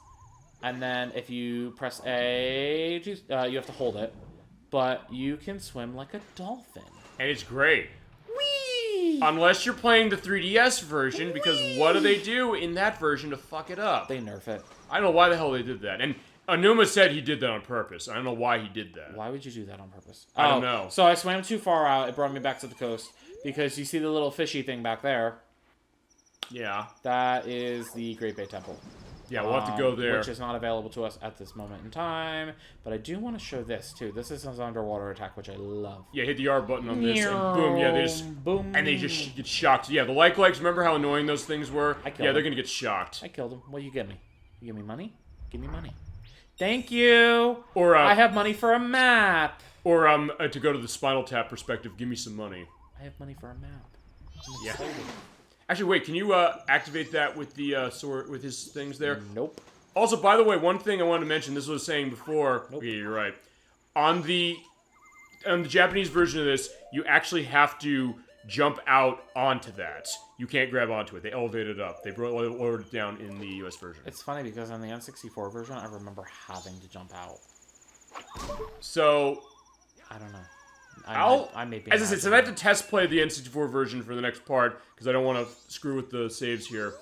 and then if you press A, you have to hold it. But you can swim like a dolphin. And it's great. Whee! Unless you're playing the 3DS version, because what do they do in that version to fuck it up? They nerf it. I don't know why the hell they did that. And Anuma said he did that on purpose. I don't know why he did that. Why would you do that on purpose? I don't know. So I swam too far out. It brought me back to the coast. Because you see the little fishy thing back there. Yeah. That is the Great Bay Temple. Yeah, we'll have to go there. Which is not available to us at this moment in time. But I do want to show this, too. This is an underwater attack, which I love. Yeah, hit the R button on this, and boom, yeah, they just... Boom. And they just get shocked. Yeah, the likes, remember how annoying those things were? Yeah, they're gonna get shocked. I killed him. What do you give me? You give me money? Give me money. Thank you! Or, I have money for a map! Or, to go to the Spinal Tap perspective, give me some money. I have money for a map. Yeah. Actually, wait, can you, activate that with the, sword, with his things there? Nope. Also, by the way, one thing I wanted to mention, this was saying before... Nope. Yeah, you're right. On the Japanese version of this, you actually have to jump out onto that. You can't grab onto it. They elevate it up. They lowered it down in the US version. It's funny because on the N64 version, I remember having to jump out. So... I don't know. I may be as I said, so I have to test play the N64 version for the next part, because I don't want to screw with the saves here.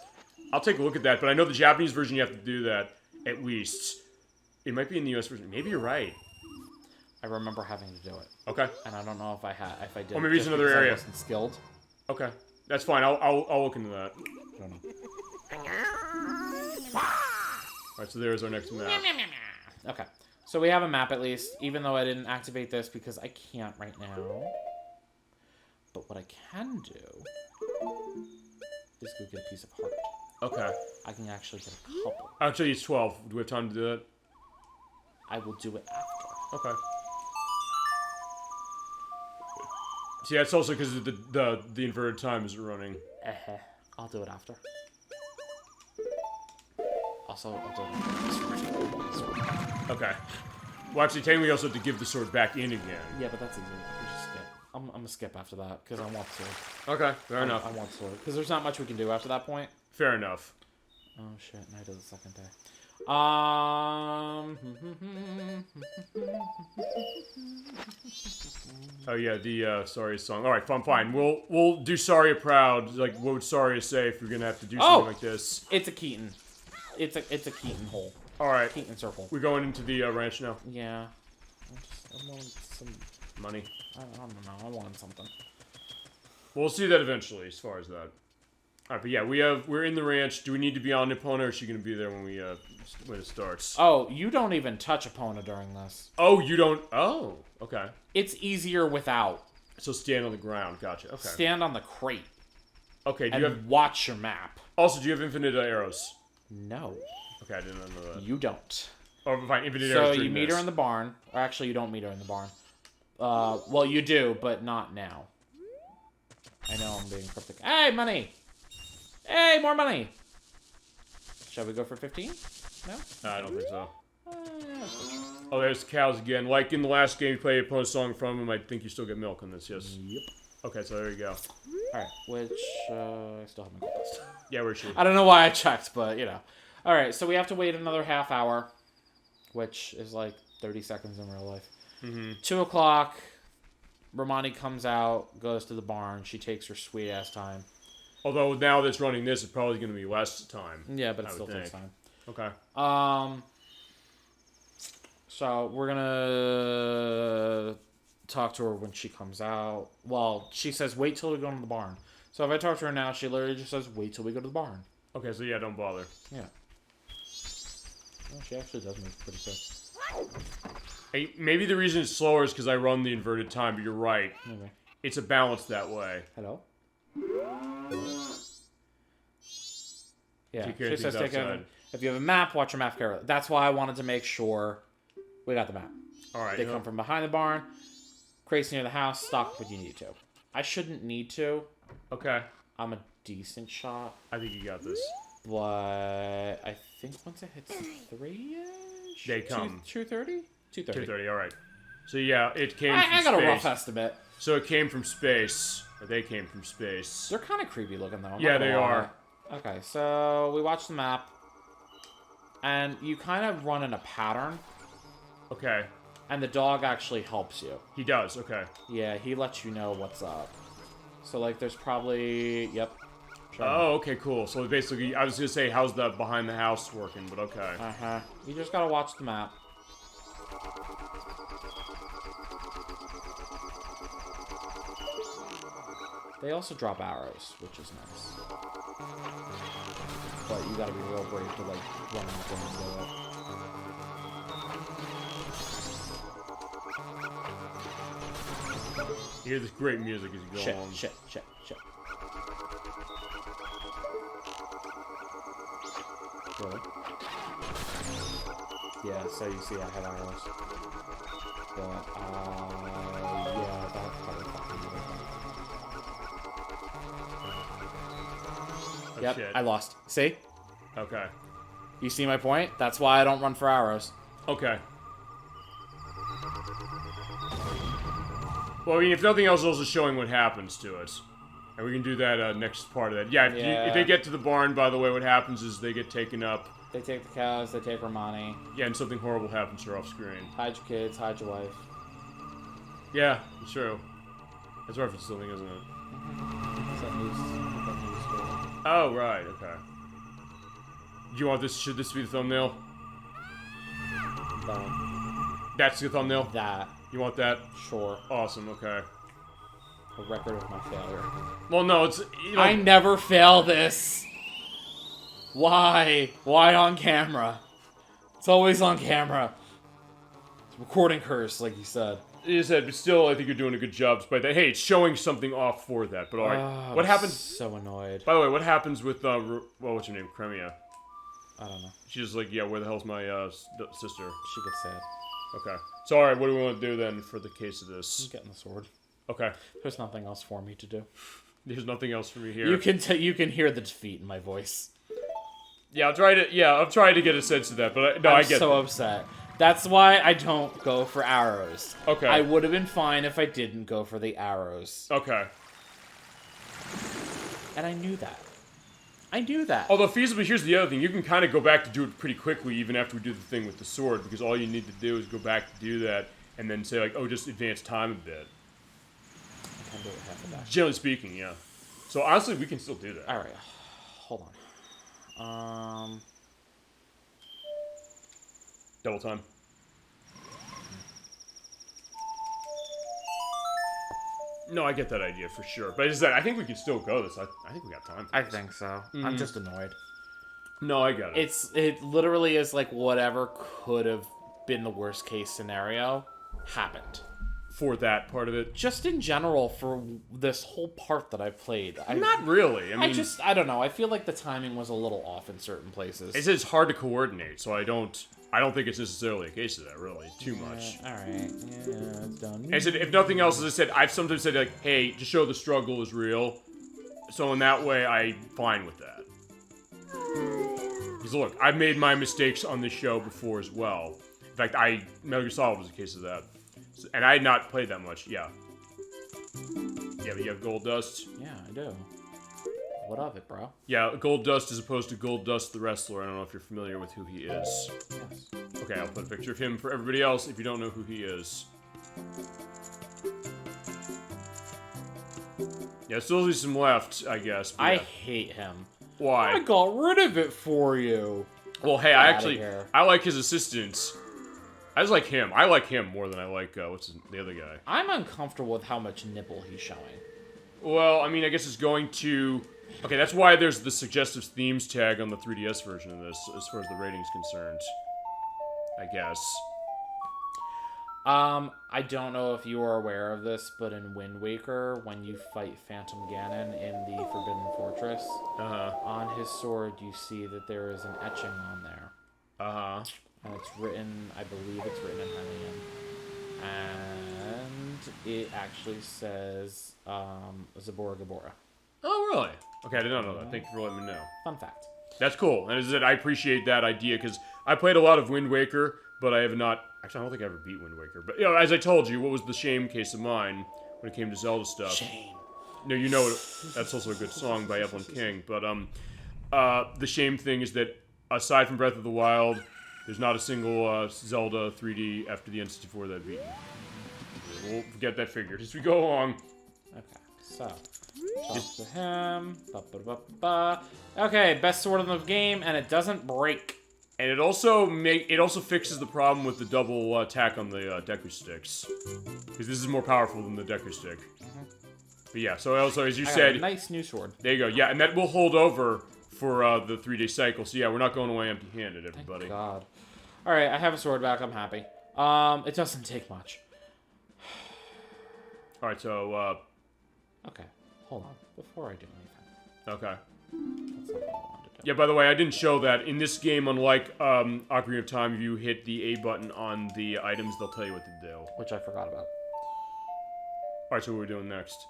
I'll take a look at that, but I know the Japanese version you have to do that, at least. It might be in the US version. Maybe you're right. I remember having to do it. Okay. And I don't know if I did. Or maybe it's another area. I wasn't skilled. Okay. That's fine. I'll look into that. I don't know. Alright, so there's our next map. Okay. So we have a map at least, even though I didn't activate this because I can't right now. But what I can do is go get a piece of heart. Okay. I can actually get a couple. Actually, it's 12. Do we have time to do that? I will do it after. Okay. See, that's also because the inverted time isn't running. I'll do it after. Also, I'll do it after. Okay. Well, actually, technically, we also have to give the sword back in again. Yeah, but that's easy. We just skip. I'm gonna skip after that because I want sword. Okay, fair enough. I want sword because there's not much we can do after that point. Fair enough. Oh shit! Night of the second day. Oh yeah, the Sorry song. All right, fine. We'll do Sorry proud. Like, what would Sorry say if you're gonna have to do something like this? It's a Keaton. It's a Keaton hole. All right. Keaton circle. We're going into the ranch now. Yeah. I want some money. I don't know. I want something. We'll see that eventually, as far as that. All right, but yeah, we're in the ranch. Do we need to be on Epona, or is she gonna be there when it starts? Oh, you don't even touch Epona during this. Oh, you don't. Oh, okay. It's easier without. So stand on the ground. Gotcha. Okay. Stand on the crate. Okay. Do you have watch your map? Also, do you have infinite arrows? No. Okay, I didn't know that. You don't. Oh, fine. Infinite arrows. So you meet her in the barn, or actually, you don't meet her in the barn. Well, you do, but not now. I know I'm being cryptic. Hey, money! Hey, more money! Shall we go for 15? No? I don't think so. Oh, there's cows again. Like in the last game you played a song from them, I think you still get milk in this, yes. Yep. Okay, so there you go. Alright, which, I still haven't got this. Yeah, where's she? I don't know why I checked, but, you know. Alright, so we have to wait another half hour, which is like 30 seconds in real life. 2 o'clock, Romani comes out, goes to the barn. She takes her sweet-ass time. Although now that's running this, it's probably going to be less time. Yeah, but it still takes time. Okay. So we're gonna talk to her when she comes out. Well, she says, wait till we go into the barn. So if I talk to her now, she literally just says, wait till we go to the barn. Okay, so yeah, don't bother. Yeah. Well, she actually does move pretty quick. Hey, maybe the reason it's slower is because I run the inverted time, but you're right. Maybe. It's a balance that way. Hello? Yeah, Take care she of says things take care. outside. If you have a map, watch your map carefully. That's why I wanted to make sure we got the map. All right. They come from behind the barn. Crates near the house. Stock what you need to. I shouldn't need to. Okay. I'm a decent shot. I think you got this. But I think once it hits 3-ish? They come. 230? 230. 230, all right. So yeah, it came from I got space. a rough estimate. So it came from space. Or they came from space. They're kind of creepy looking, though. Yeah, they are. Okay, so we watch the map. And you kind of run in a pattern. Okay. And the dog actually helps you. He does, okay. Yeah, he lets you know what's up. So, like, there's probably... Yep. Sure. Oh, okay, cool. So basically, I was gonna say, how's the behind the house working, but okay. Uh-huh. You just gotta watch the map. They also drop arrows, which is nice. But you gotta be real brave to, like, run into them and do it. You hear this great music as you go along. Shit. Really? Yeah, so you see I have arrows. But, yeah, that's probably fucking Oh, Yep, shit. I lost. See? Okay. You see my point? That's why I don't run for arrows. Okay. Well, I mean, if nothing else, also showing what happens to it. And we can do that next part of that. Yeah, if they get to the barn, by the way, what happens is they get taken up. They take the cows, they take our money. Yeah, and something horrible happens to her off screen. Hide your kids, hide your wife. Yeah, it's true. That's reference something, isn't it? Is that news story? Oh, right, okay. Do you want this? Should this be the thumbnail? That. That's the thumbnail? That. You want that? Sure. Awesome, okay. A record of my failure. Well, no, it's... You know, I never fail this! Why? Why on camera? It's always on camera. It's recording curse, like you said. you said, but still, I think you're doing a good job despite that. Hey, it's showing something off for that, but alright. What happens... So annoyed. By the way, what happens with, well, what's her name? Cremia. I don't know. She's like, yeah, where the hell's my, sister? She gets sad. Okay. So, alright, what do we want to do then for the case of this? I'm getting the sword. Okay. There's nothing else for me to do. There's nothing else for me here. You can hear the defeat in my voice. Yeah, I'll try to get a sense of that, but I get so upset. That's why I don't go for arrows. Okay. I would have been fine if I didn't go for the arrows. Okay. And I knew that. I knew that. Although feasibly, here's the other thing. You can kind of go back to do it pretty quickly even after we do the thing with the sword, because all you need to do is go back to do that and then say, like, oh, just advance time a bit. I can do it half of that. Generally speaking, yeah. So honestly, we can still do that. Alright. Hold on. Double time. No, I get that idea for sure. But I think we can still go this. I think we got time for I this. think so. I'm just annoyed. No, I got it. It literally is like whatever could have been the worst case scenario happened. For that part of it. Just in general, for this whole part that I played. Not really. I mean, I don't know. I feel like the timing was a little off in certain places. It's hard to coordinate, so I don't think it's necessarily a case of that, really, too much. Alright. Yeah, it's done. And I said, if nothing else, as I said, I've sometimes said, like, hey, just show the struggle is real. So in that way, I'm fine with that. Because look, I've made my mistakes on this show before as well. In fact, Metal Gear Solid was a case of that. And I had not played that much, yeah. Yeah, but you have Gold Dust? Yeah, I do. What of it, bro? Yeah, Gold Dust as opposed to Gold Dust the wrestler. I don't know if you're familiar with who he is. Yes. Okay, I'll put a picture of him for everybody else if you don't know who he is. Yeah, still there's some left, I guess. I yeah. hate him. Why? I got rid of it for you. Well, hey, I like his assistant. I just like him. I like him more than I like, the other guy? I'm uncomfortable with how much nipple he's showing. Well, I mean, I guess it's going to... Okay, that's why there's the suggestive themes tag on the 3DS version of this, as far as the rating's concerned. I guess. I don't know if you are aware of this, but in Wind Waker, when you fight Phantom Ganon in the Forbidden Fortress, on his sword you see that there is an etching on there. And it's written, I believe it's written in Hylian. And it actually says, Zabora Gabora. Oh, really? Okay, I did not know that. Thank you for letting me know. Fun fact. That's cool. And as I said, I appreciate that idea, because I played a lot of Wind Waker, but I have not... Actually, I don't think I ever beat Wind Waker. But, you know, as I told you, what was the shame case of mine when it came to Zelda stuff? Shame. No, you know it. That's also a good song by Evelyn King. But, the shame thing is that, aside from Breath of the Wild... There's not a single Zelda 3D after the N64 that I've beaten. We'll get that figured as we go along. Okay. So, talk to him. Ba-ba-ba-ba. Okay, best sword in the game, and it doesn't break. And it also fixes the problem with the double attack on the Deku sticks, because this is more powerful than the Deku stick. But yeah, so also as you said, nice new sword. There you go. Yeah, and that will hold over for the 3-day cycle. So yeah, we're not going away empty-handed, everybody. Thank God. All right, I have a sword back. I'm happy. It doesn't take much. All right, so okay, hold on before I do anything. Okay. That's not what I wanted to do. Yeah, by the way, I didn't show that. In this game, unlike Ocarina of Time, if you hit the A button on the items, they'll tell you what to do. Which I forgot about. Alright, so what are we doing next?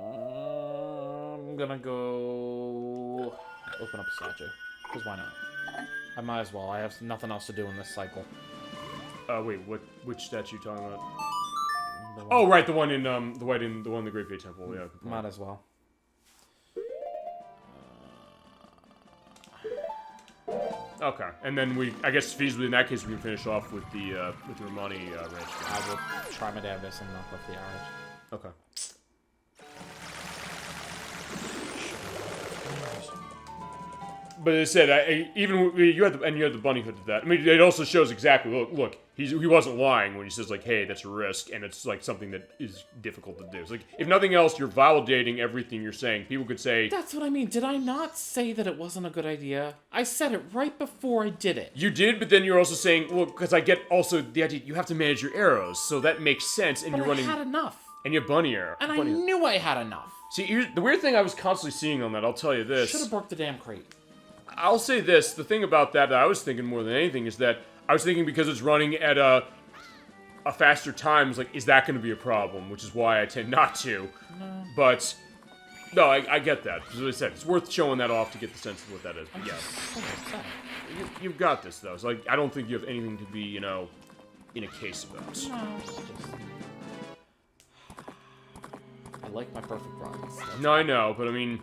I'm gonna go open up a statue. Because why not? I might as well. I have nothing else to do in this cycle. Wait, which statue are you talking about? Oh, right, the one in the one in the Great Bay Temple. Yeah. Might as well. Okay, and then I guess feasibly in that case we can finish off with the Romani ranch. I will try my damnedest and knock off the arrows. Okay. But as I said, even you had the bunny hood to that. I mean, it also shows exactly. Look, he wasn't lying when he says like, "Hey, that's a risk," and it's like something that is difficult to do. It's like, if nothing else, you're validating everything you're saying. People could say, "That's what I mean." Did I not say that it wasn't a good idea? I said it right before I did it. You did, but then you're also saying, "Well, because I get also the idea you have to manage your arrows, so that makes sense." And but you're running. I had enough. And you have bunny arrow. And I knew I had enough. See, here's the weird thing I was constantly seeing on that. I'll tell you this. Should have broke the damn crate. I'll say this, the thing about that I was thinking more than anything is that I was thinking because it's running at a faster time, like, is that going to be a problem? Which is why I tend not to. No. But, no, I get that. As I said, it's worth showing that off to get the sense of what that is. But yeah. So upset. You've got this, though. So, like, I don't think you have anything to be, in a case about. No. I like my perfect runs. No, I know, but I mean,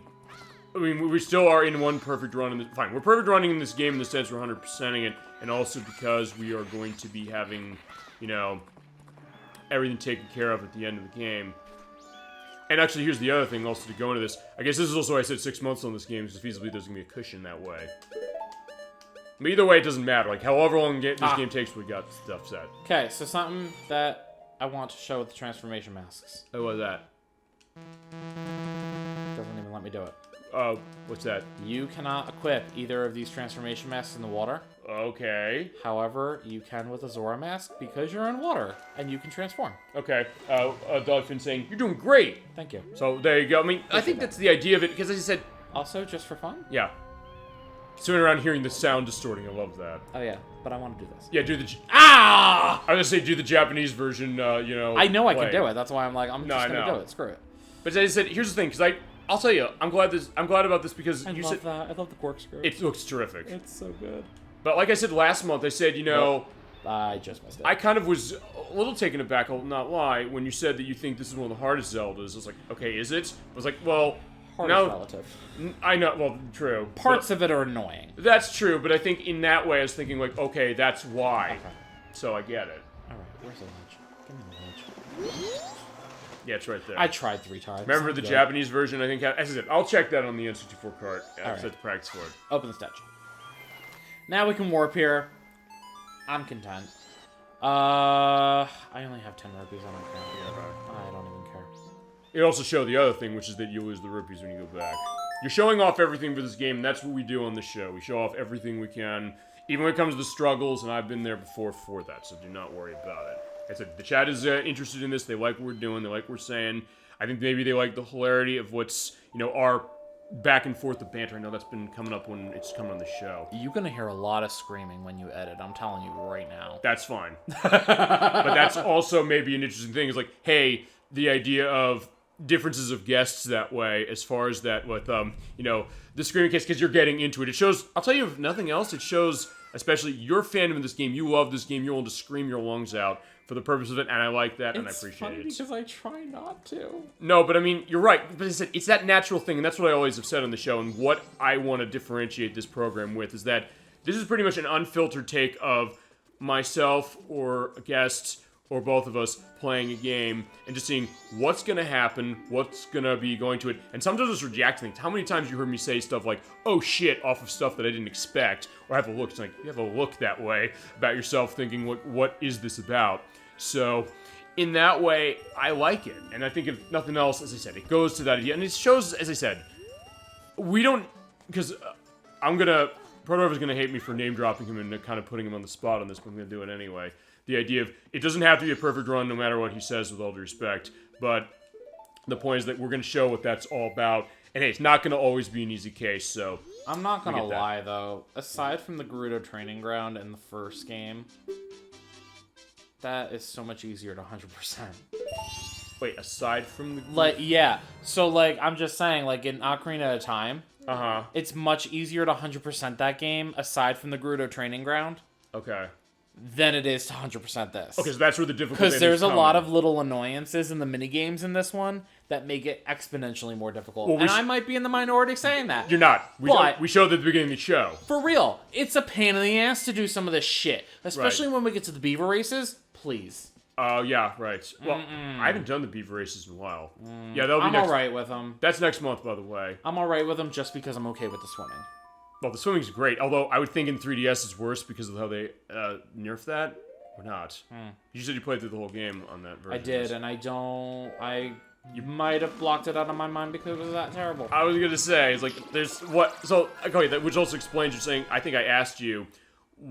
we still are in one perfect run. Fine, we're perfect running in this game in the sense we're 100%ing it, and also because we are going to be having, everything taken care of at the end of the game. And actually, here's the other thing also to go into this. I guess this is also why I said 6 months on this game, because feasibly there's going to be a cushion that way. But either way, it doesn't matter. Like, however long this game takes, we got stuff set. Okay, so something that I want to show with the transformation masks. Oh, what's that? Doesn't even let me do it. What's that? You cannot equip either of these transformation masks in the water. Okay. However, you can with a Zora mask because you're in water and you can transform. Okay. Dogfin saying, you're doing great! Thank you. So, there you go. I mean, I think that's the idea of it, because as I said... Also, just for fun? Yeah. Sitting around hearing the sound distorting, I love that. Oh, yeah. But I want to do this. Yeah, do the... Ah! I was gonna say, do the Japanese version, I know I can do it. That's why I'm like, I'm just gonna do it. Screw it. But as I said, here's the thing, because I'll tell you, I'm glad about this because I love that. I love the corkscrew. It looks terrific. It's so good. But like I said last month, I said, I just missed it. I kind of was a little taken aback, I'll not lie, when you said that you think this is one of the hardest Zeldas. I was like, okay, is it? I was like, well, hardest relative. I know, well, true. Parts of it are annoying. That's true, but I think in that way I was thinking like, okay, that's why. Okay. So I get it. Alright, where's the ledge? Give me the ledge. Yeah, it's right there. I tried 3 times. Remember the Japanese version, I think, as I said, I'll check that on the N64 card. I have to practice for it. Open the statue. Now we can warp here. I'm content. I only have 10 rupees. I don't care. Yeah, I don't even care. It also showed the other thing, which is that you lose the rupees when you go back. You're showing off everything for this game, and that's what we do on the show. We show off everything we can, even when it comes to the struggles, and I've been there before for that, so do not worry about it. Like I said, the chat is interested in this. They like what we're doing. They like what we're saying. I think maybe they like the hilarity of what's, our back and forth of banter. I know that's been coming up when it's coming on the show. You're going to hear a lot of screaming when you edit. I'm telling you right now. That's fine. But that's also maybe an interesting thing. Is like, hey, the idea of differences of guests that way, as far as that with, the screaming case, because you're getting into it. It shows, I'll tell you, if nothing else, it shows, especially your fandom of this game. You love this game. You're willing to scream your lungs out for the purpose of it, and I like that, and I appreciate it. It's funny because I try not to. No, but I mean, you're right. But as I said, it's that natural thing, and that's what I always have said on the show, and what I want to differentiate this program with is that this is pretty much an unfiltered take of myself or a guest or both of us playing a game and just seeing what's gonna happen, what's gonna be going to it, and sometimes just reacting. How many times you heard me say stuff like, oh shit, off of stuff that I didn't expect, or have a look, it's like, you have a look that way about yourself thinking, what is this about? So, in that way, I like it, and I think if nothing else, as I said, it goes to that idea, and it shows, as I said, we don't, because Protover's gonna hate me for name dropping him and kind of putting him on the spot on this, but I'm gonna do it anyway. The idea of, it doesn't have to be a perfect run no matter what he says, with all due respect, but the point is that we're going to show what that's all about, and hey, it's not going to always be an easy case, so... I'm not going to lie, though. Aside from the Gerudo Training Ground in the first game, that is so much easier to 100%. Wait, aside from the... Like, yeah. So, like, I'm just saying, like, in Ocarina of Time, it's much easier to 100% that game, aside from the Gerudo Training Ground. Okay. Than it is to 100% this. Okay, so that's where the difficulty is. Because there's a lot of little annoyances in the minigames in this one that make it exponentially more difficult. Well, and I might be in the minority saying that. You're not. We showed at the beginning of the show. For real. It's a pain in the ass to do some of this shit. Especially when we get to the beaver races. Please. Oh, yeah, right. Well, I haven't done the beaver races in a while. Yeah, that'll be I'm alright with them. That's next month, by the way. I'm alright with them just because I'm okay with the swimming. Well, the swimming's great. Although, I would think in 3DS it's worse because of how they nerfed that. Or not. You said you played through the whole game on that version. I did, and you might have blocked it out of my mind because it was that terrible. I was gonna say, it's like, there's what... So, okay, which also explains you're saying, I think I asked you,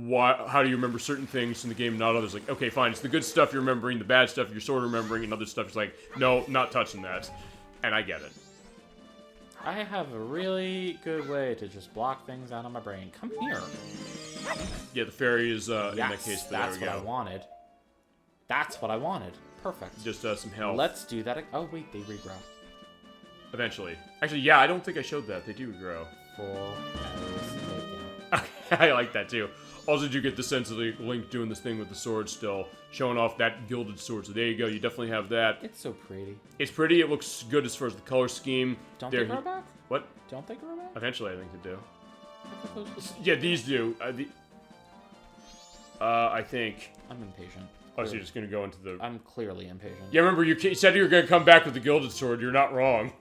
how do you remember certain things in the game and not others? Like, okay, fine, it's the good stuff you're remembering, the bad stuff you're sort of remembering, and other stuff is like, no, not touching that. And I get it. I have a really good way to just block things out of my brain. Come here. Yeah, the fairy is in that case, but that's there we what I wanted. That's what I wanted. Perfect. Just some health. Let's do that. Oh, wait, they regrow. Eventually. Actually, yeah, I don't think I showed that. They do regrow. I like that, too. Also, did you get the sense of Link doing this thing with the sword still, showing off that gilded sword. So there you go. You definitely have that. It's so pretty. It's pretty. It looks good as far as the color scheme. Don't they grow back? What? Don't they grow back? Eventually, I think they do. Yeah, these do. I think. I'm impatient. Oh, so you're just gonna go into the... I'm clearly impatient. Yeah, remember, you said you were gonna come back with the gilded sword. You're not wrong.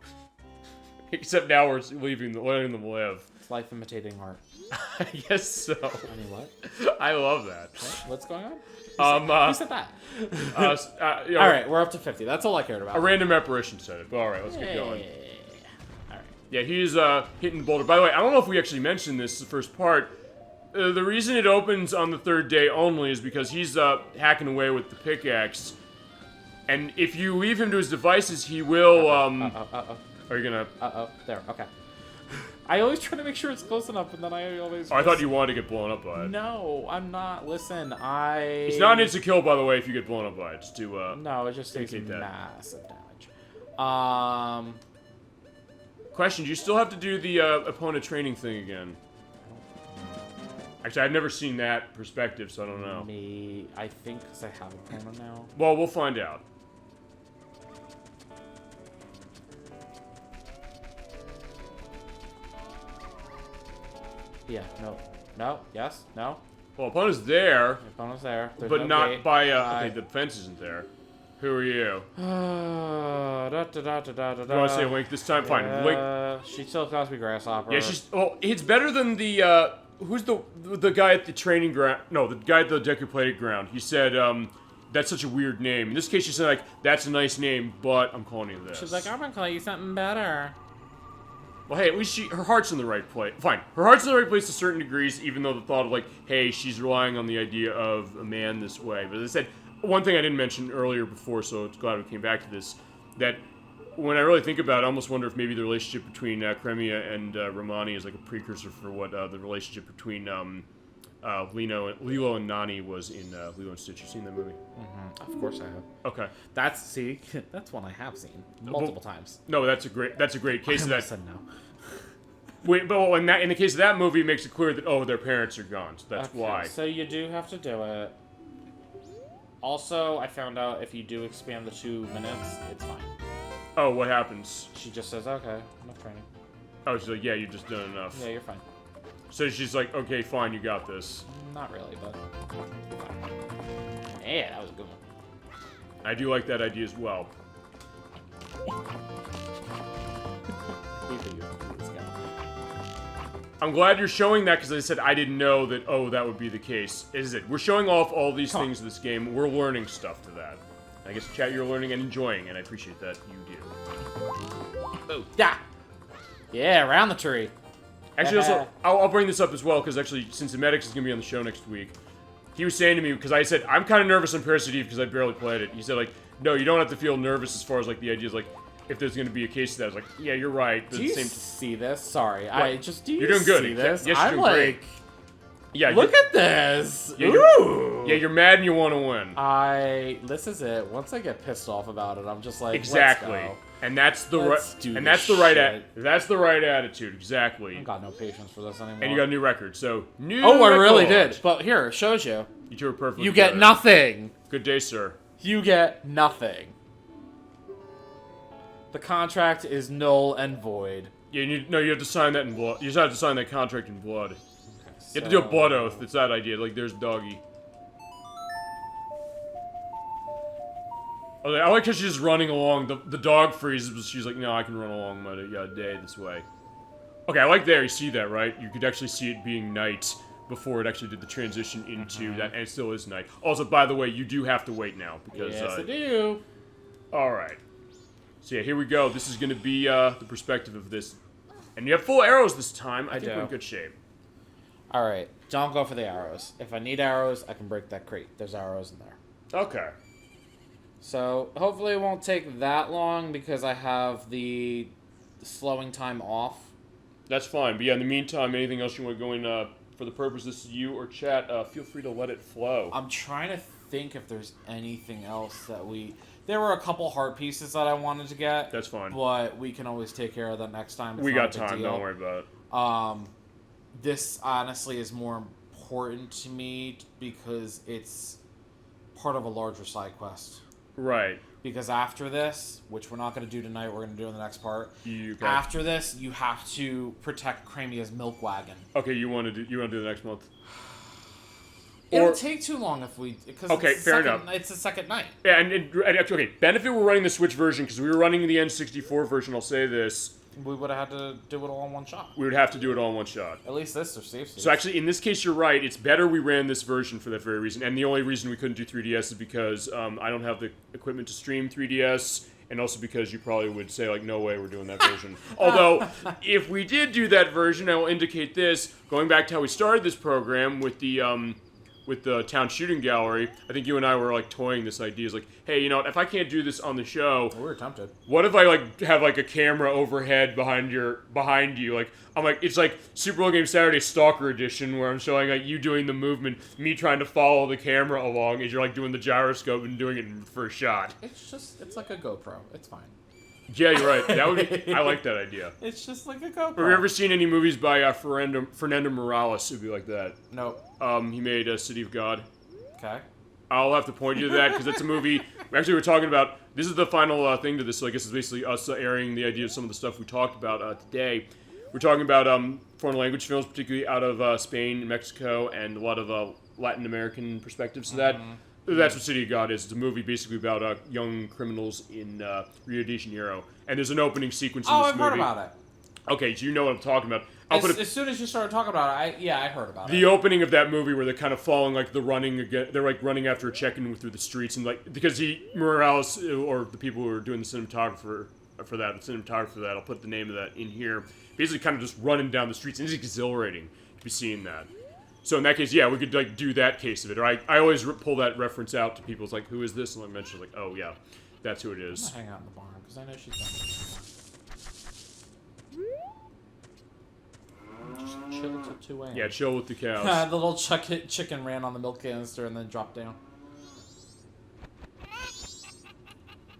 Except now we're letting them live. It's life imitating art. I guess so. I mean, what? I love that. What's going on? Who said that? Alright, we're up to 50. That's all I cared about. A random apparition said it. But alright, let's get going. Alright. Yeah, he's hitting the boulder. By the way, I don't know if we actually mentioned this the first part. The reason it opens on the third day only is because he's hacking away with the pickaxe. And if you leave him to his devices, he will... Are you gonna... There, okay. I always try to make sure it's close enough, and then I always... Oh, I thought you wanted to get blown up by it. No, I'm not. Listen, It's not an instant kill, by the way, if you get blown up by it. Just to, no, it just takes massive damage. Question, do you still have to do the opponent training thing again? Actually, I've never seen that perspective, so I don't know. I think because I have a opponent now. Well, we'll find out. Yeah, no, yes, no. Well, opponent's there. The opponent's there. There's but no not gate. by, okay, the fence isn't there. Who are you? You want to say Link this time? Fine, Link. She still calls me Grasshopper. Yeah, well, it's better than the, who's the guy at the training ground? No, the guy at the decorated ground. He said, that's such a weird name. In this case, she said, like, that's a nice name, but I'm calling you this. She's like, I'm gonna call you something better. Well, hey, at least her heart's in the right place. Fine, her heart's in the right place to certain degrees, even though the thought of, like, hey, she's relying on the idea of a man this way. But as I said, one thing I didn't mention earlier before, so it's glad we came back to this, that when I really think about it, I almost wonder if maybe the relationship between Cremia and Romani is like a precursor for what the relationship between Lilo and Nani was in Lilo and Stitch. You seen that movie? Mm-hmm. Of course I have. Okay. That's one I have seen multiple times. No, that's a great case of that. Said no. Wait, but in the case of that movie, it makes it clear that their parents are gone, so that's why. So you do have to do it. Also, I found out if you do expand the 2 minutes, it's fine. Oh, what happens? She just says, okay, enough training. Oh, she's like, yeah, you've just done enough. Yeah, you're fine. So she's like, okay, fine, you got this. Not really, but... Yeah, that was a good one. I do like that idea as well. I'm glad you're showing that because I said I didn't know that, oh, that would be the case. Is it? We're showing off all these things in this game. We're learning stuff to that. I guess, chat, you're learning and enjoying, and I appreciate that you do. Oh, yeah. Yeah, around the tree. Actually, also, I'll bring this up as well, because actually, since the Medics is going to be on the show next week, he was saying to me, because I said, I'm kind of nervous on Parasite Eve because I barely played it. He said, like, no, you don't have to feel nervous as far as, like, the idea is, like, if there's going to be a case of that. I was like, yeah, you're right. Do you see this? Sorry, do you you're doing good. See this? Yes, I'm you're doing like, great. Yeah, look at this. Yeah, Ooh. You're mad and you want to win. This is it. Once I get pissed off about it, I'm just like, exactly. Let's go. And that's the that's the right attitude. Exactly. I've got no patience for this anymore. And you got a new record. So new. Oh, I record. really did. But here, it shows you. You two are perfect. You get nothing. Good day, sir. You get nothing. The contract is null and void. Yeah, you have to sign that in blood. You just have to sign that contract in blood. Okay, you have to do a blood oath. It's that idea. Like, there's Doggy. Oh, I like how she's just running along. The dog freezes, but she's like, no, I can run along my day this way. Okay, I like there. You see that, right? You could actually see it being night before it actually did the transition into that, and it still is night. Also, by the way, you do have to wait now because. Yes, I do. All right. So yeah, here we go. This is going to be the perspective of this. And you have full arrows this time. I think we're in good shape. Alright, don't go for the arrows. If I need arrows, I can break that crate. There's arrows in there. Okay. So, hopefully it won't take that long because I have the slowing time off. That's fine. But yeah, in the meantime, anything else you want to go in for the purpose this is you or chat, feel free to let it flow. I'm trying to think if there's anything else that There were a couple heart pieces that I wanted to get. That's fine. But we can always take care of that next time. We got time. Don't worry about it. This honestly is more important to me because it's part of a larger side quest. Right. Because after this, which we're not going to do tonight, we're going to do in the next part. Okay. After this, you have to protect Cramia's milk wagon. Okay, you want to do the next month? It'll take too long if we... Fair enough. It's the second night. Yeah, and okay, benefit we're running the Switch version, because we were running the N64 version, I'll say this. We would have had to do it all in one shot. We would have to do it all in one shot. At least this, or safety. So actually, in this case, you're right. It's better we ran this version for that very reason. And the only reason we couldn't do 3DS is because I don't have the equipment to stream 3DS, and also because you probably would say, like, no way we're doing that version. Although, if we did do that version, I will indicate this. Going back to how we started this program with the town shooting gallery, I think you and I were like toying this idea. Is like, hey, you know what, if I can't do this on the show, we were tempted. What if I like have like a camera overhead behind you? Like, I'm like, it's like SuperOldGameSaturday Stalker Edition, where I'm showing like you doing the movement, me trying to follow the camera along as you're like doing the gyroscope and doing it in the first shot. It's like a GoPro. It's fine. Yeah, you're right. That would be. I like that idea. It's just like a GoPro. Have you ever seen any movies by Fernando Morales? It'd be like that. Nope. He made City of God. Okay. I'll have to point you to that because it's a movie. Actually, we're talking about. This is the final thing to this. So I guess it's basically us airing the idea of some of the stuff we talked about today. We're talking about foreign language films, particularly out of Spain and Mexico, and a lot of Latin American perspectives to that. That's what City of God is. It's a movie basically about young criminals in Rio de Janeiro. And there's an opening sequence in this movie. I've heard about it. Okay, so you know what I'm talking about. As soon as you started talking about it, I heard about it. The opening of that movie where they're kind of following, like, they're, like, running after a check-in through the streets. And, like, because Morales, or the people who are doing the cinematographer for that, I'll put the name of that in here, basically kind of just running down the streets. And it's exhilarating to be seeing that. So in that case, yeah, we could like do that case of it. Or I always pull that reference out to people. It's like, who is this? And I mention like, oh yeah, that's who it is. I'm gonna hang out in the barn because I know she's done. Just chill till 2 a.m. Yeah, chill with the cows. The little chicken ran on the milk canister and then dropped down.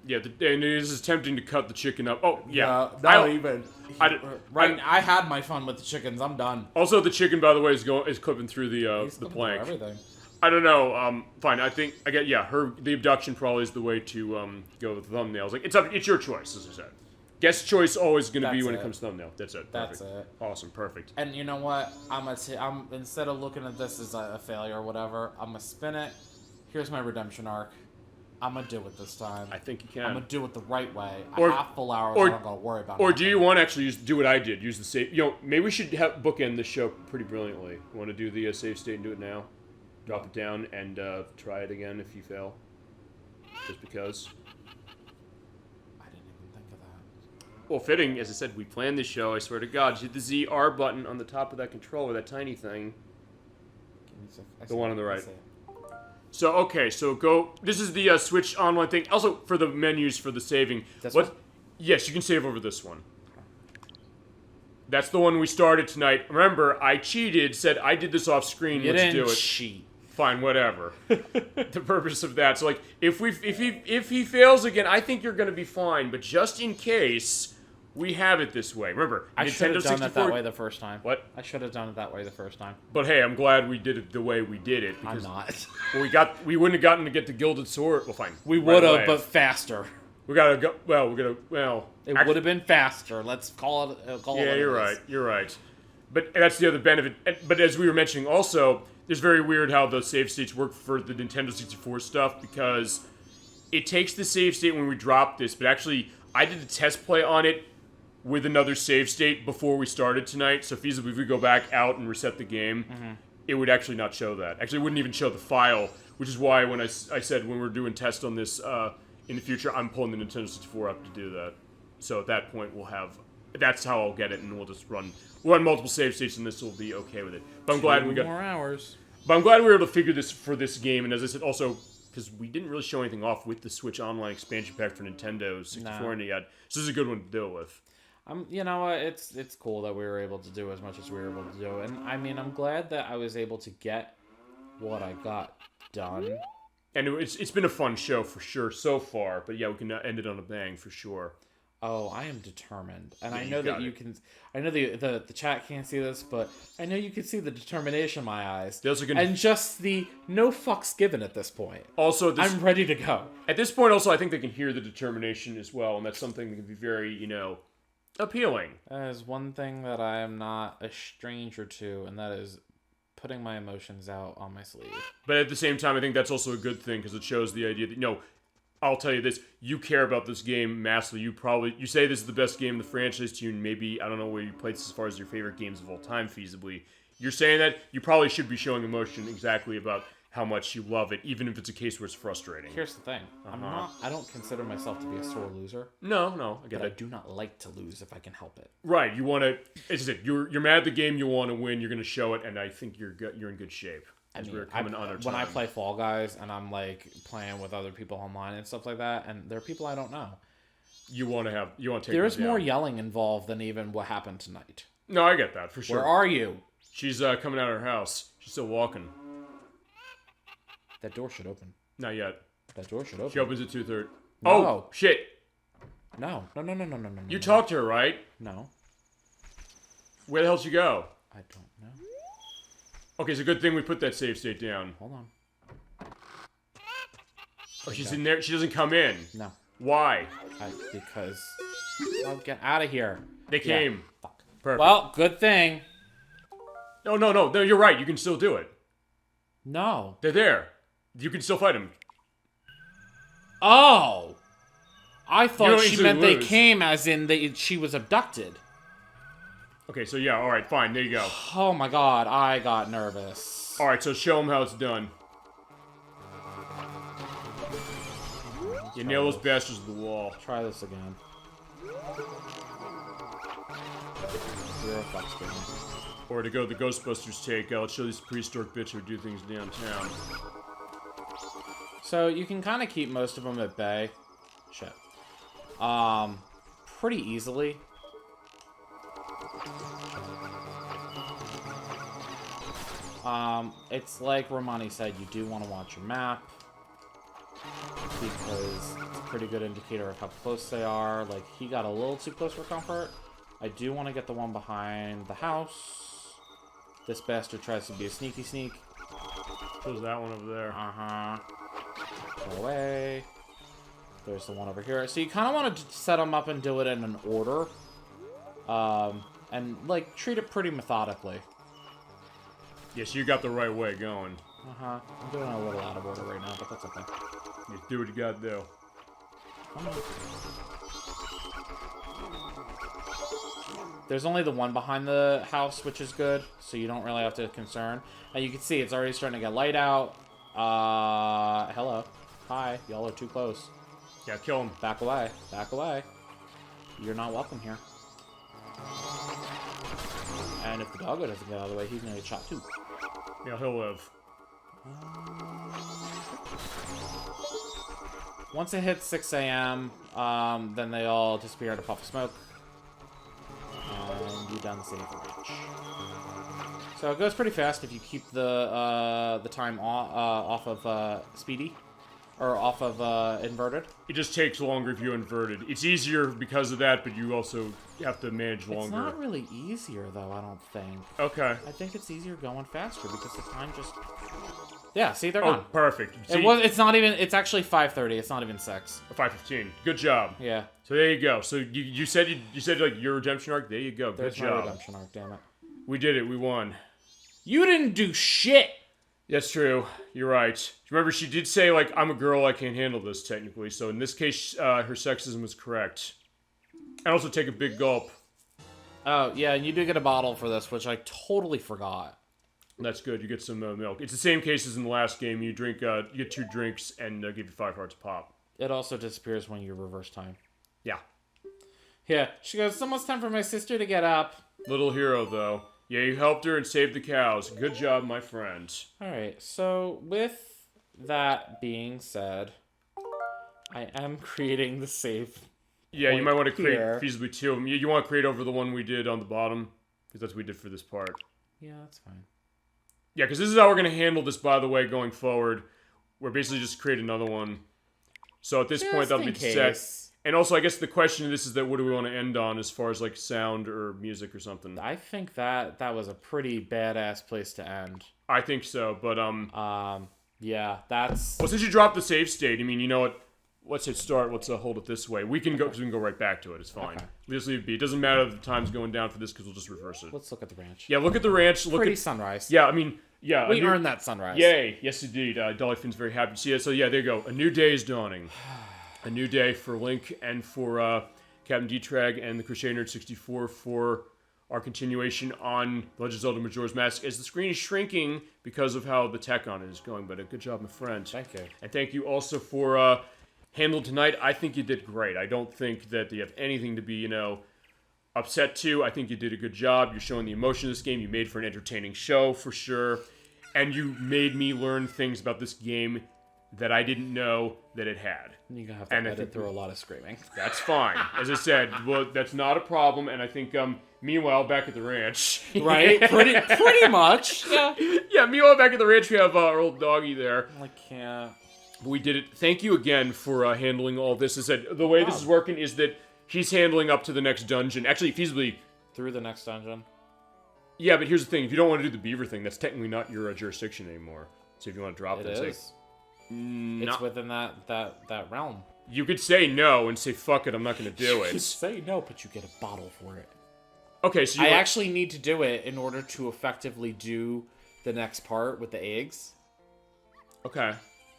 Yeah, and it is tempting to cut the chicken up. Oh yeah, not even. I had my fun with the chickens. I'm done. Also, the chicken, by the way, is clipping through the plank. Everything. I don't know. Fine. I think the abduction probably is the way to go with the thumbnails. Like it's your choice, as I said. Guest choice always going to be when it comes to thumbnail. That's it. Perfect. That's it. Awesome. Perfect. And you know what? I'm instead of looking at this as a failure or whatever, I'm gonna spin it. Here's my redemption arc. I'm gonna do it this time. I think you can. I'm gonna do it the right way. Or- A half full hour, or- so I'm gonna worry about it. Or do you want to actually do what I did? Use the save. Maybe we should bookend this show pretty brilliantly. You want to do the save state and do it now? Drop it down and try it again if you fail. Just because. I didn't even think of that. Well, fitting, as I said, we planned this show. I swear to God. Hit the ZR button on the top of that controller, that tiny thing. The one on the right. So, okay, so go... This is the Switch Online thing. Also, for the menus for the saving. One? Yes, you can save over this one. That's the one we started tonight. Remember, I cheated, said I did this off screen. You Let's didn't do it. cheat. Fine, whatever. The purpose of that. So, like, if he fails again, I think you're going to be fine. But just in case, we have it this way. Remember, I should Nintendo have done 64... it that way the first time. What? I should have done it that way the first time. But hey, I'm glad we did it the way we did it. I'm Because not. we wouldn't have gotten to get the Gilded Sword. Well, fine. We right would have, away. but faster. We gotta go. Well, we're gonna. Well, It would have been faster. Let's call it. Yeah, what it you're is. right. You're right. But that's the other benefit. But as we were mentioning, also, it's very weird how the save states work for the Nintendo 64 stuff because it takes the save state when we drop this. But actually, I did a test play on it with another save state before we started tonight. So feasibly, if we go back out and reset the game, it would actually not show that. Actually, it wouldn't even show the file, which is why when I said when we're doing tests on this in the future, I'm pulling the Nintendo 64 up to do that. So at that point, we'll have... That's how I'll get it, and we'll just run multiple save states, and this will be okay with it. But I'm glad we got... more hours. But I'm glad we were able to figure this for this game, and as I said, also... Because we didn't really show anything off with the Switch Online expansion pack for Nintendo 64 yet. So this is a good one to deal with. You know what? It's cool that we were able to do as much as we were able to do, and I mean, I'm glad that I was able to get what I got done. And it's been a fun show for sure so far, but yeah, we can end it on a bang for sure. Oh, I am determined, and Yeah, I know that you it. can. I know the chat can't see this, but I know you can see the determination in my eyes, They also can- and just the no fucks given at this point. Also, I'm ready to go. at this point, also, I think they can hear the determination as well, and that's something that can be very, appealing. That is one thing that I am not a stranger to, and that is putting my emotions out on my sleeve. But at the same time, I think that's also a good thing because it shows the idea that, I'll tell you this, you care about this game massively. You say this is the best game in the franchise to you, and maybe, I don't know where you place this as far as your favorite games of all time feasibly. You're saying that, you probably should be showing emotion exactly about how much you love it, even if it's a case where it's frustrating. Here's the thing. I don't consider myself to be a sore loser. No, I get But I that. do not like to lose if I can help it. Right, you want to, as I said, you're mad at the game, you want to win, you're going to show it, and I think you're in good shape. I mean, we're coming on our when I time. play Fall Guys and I'm like playing with other people online and stuff like that, and there are people I don't know. You want to take There's them down. more yelling involved than even what happened tonight. No, I get that, for sure. Where are you? She's coming out of her house. She's still walking. That door should open. Not yet. That door should open. She opens at 2:30. No. Oh, shit. No. You talked to her, right? No. Where the hell did she go? I don't know. Okay, it's a good thing we put that save state down. Hold on. Oh, she's in there. She doesn't come in. No. Why? Because I'll get out of here. They came. Fuck. Perfect. Well, good thing. No, you're right. You can still do it. No. They're there. You can still fight them. Oh. I thought don't she easily meant they lose. came as in she was abducted. Okay, so yeah, all right, fine. There you go. Oh my god, I got nervous. All right, so show them how it's done. You nail those bastards to the wall. Try this again. 0 fucks given. Or to go the Ghostbusters take, let's show these prehistoric bitch who do things downtown. So you can kind of keep most of them at bay. Shit. Pretty easily. It's like Romani said, you do want to watch your map. Because it's a pretty good indicator of how close they are. Like, he got a little too close for comfort. I do want to get the one behind the house. This bastard tries to be a sneaky sneak. Shows that one over there. Uh-huh. Go away. There's the one over here. So you kind of want to set them up and do it in an order. And, like, treat it pretty methodically. Yes, you got the right way going. Uh-huh. I'm doing a little out of order right now, but that's okay. Just do what you got to do. There's only the one behind the house, which is good, so you don't really have to concern. And you can see it's already starting to get light out. Hello. Hi. Y'all are too close. Yeah, kill him. Back away. Back away. You're not welcome here. And if the doggo doesn't get out of the way, he's gonna get shot too. Yeah, he'll live. Once it hits 6 a.m., then they all disappear in a puff of smoke. And you done save the ranch. So it goes pretty fast if you keep the time off of speedy. Or off of inverted. It just takes longer if you inverted. It's easier because of that, but you also have to manage longer. It's not really easier, though, I don't think. Okay. I think it's easier going faster because the time just... Yeah, see, they're Oh, gone. perfect. See, It's not even... It's actually 5:30. It's not even 6. 5:15. Good job. Yeah. So there you go. So you said like your redemption arc. There you go. There's Good my job. redemption arc, damn it. We did it. We won. You didn't do shit! That's true. You're right. Remember, she did say, like, I'm a girl, I can't handle this, technically. So in this case, her sexism was correct. And also take a big gulp. Oh, yeah, and you do get a bottle for this, which I totally forgot. That's good. You get some milk. It's the same case as in the last game. You drink, you get 2 drinks and give you 5 hearts a pop. It also disappears when you reverse time. Yeah. Yeah, she goes, it's almost time for my sister to get up. Little hero, though. Yeah, you helped her and saved the cows. Good job, my friend. Alright, so with that being said, I am creating the save. Yeah, you might want to create here. feasibly 2 of them. You want to create over the one we did on the bottom, because that's what we did for this part. Yeah, that's fine. Yeah, because this is how we're going to handle this, by the way, going forward. We're basically just create another one. So at this point, that'll be set. And also, I guess the question of this is that what do we want to end on as far as, like, sound or music or something? I think that was a pretty badass place to end. I think so, but, yeah, that's... Well, since you dropped the save state, I mean, you know what? Let's hit start. Let's hold it this way. We can go, because we can go right back to it. It's fine. Okay. We just leave it be. It doesn't matter if the time's going down for this, because we'll just reverse it. Let's look at the ranch. Yeah, look at the ranch. Look Pretty at sunrise. Yeah, I mean, yeah. We earned that sunrise. Yay. Yes, indeed. Dolly Finn's very happy to see it. So, yeah, there you go. A new day is dawning. A new day for Link and for Captain D-Trag and the Crochet Nerd 64 for our continuation on Legend of Zelda Majora's Mask as the screen is shrinking because of how the tech on it is going. But a good job, my friend. Thank you. And thank you also for handling tonight. I think you did great. I don't think that you have anything to be, upset to. I think you did a good job. You're showing the emotion of this game. You made for an entertaining show, for sure. And you made me learn things about this game that I didn't know that it had. You're going to have to edit through a lot of screaming. That's fine. As I said, well, that's not a problem. And I think, meanwhile, back at the ranch. Right? Pretty much. Yeah. Yeah, meanwhile, back at the ranch, we have our old doggy there. I can't. We did it. Thank you again for handling all this. As I said, the way this is working is that he's handling up to the next dungeon. Actually, feasibly... Through the next dungeon? Yeah, but here's the thing. If you don't want to do the beaver thing, that's technically not your jurisdiction anymore. So if you want to drop it, is. It's within that realm. You could say no and say, fuck it, I'm not going to do it. Say no, but you get a bottle for it. Okay, so I actually need to do it in order to effectively do the next part with the eggs. Okay.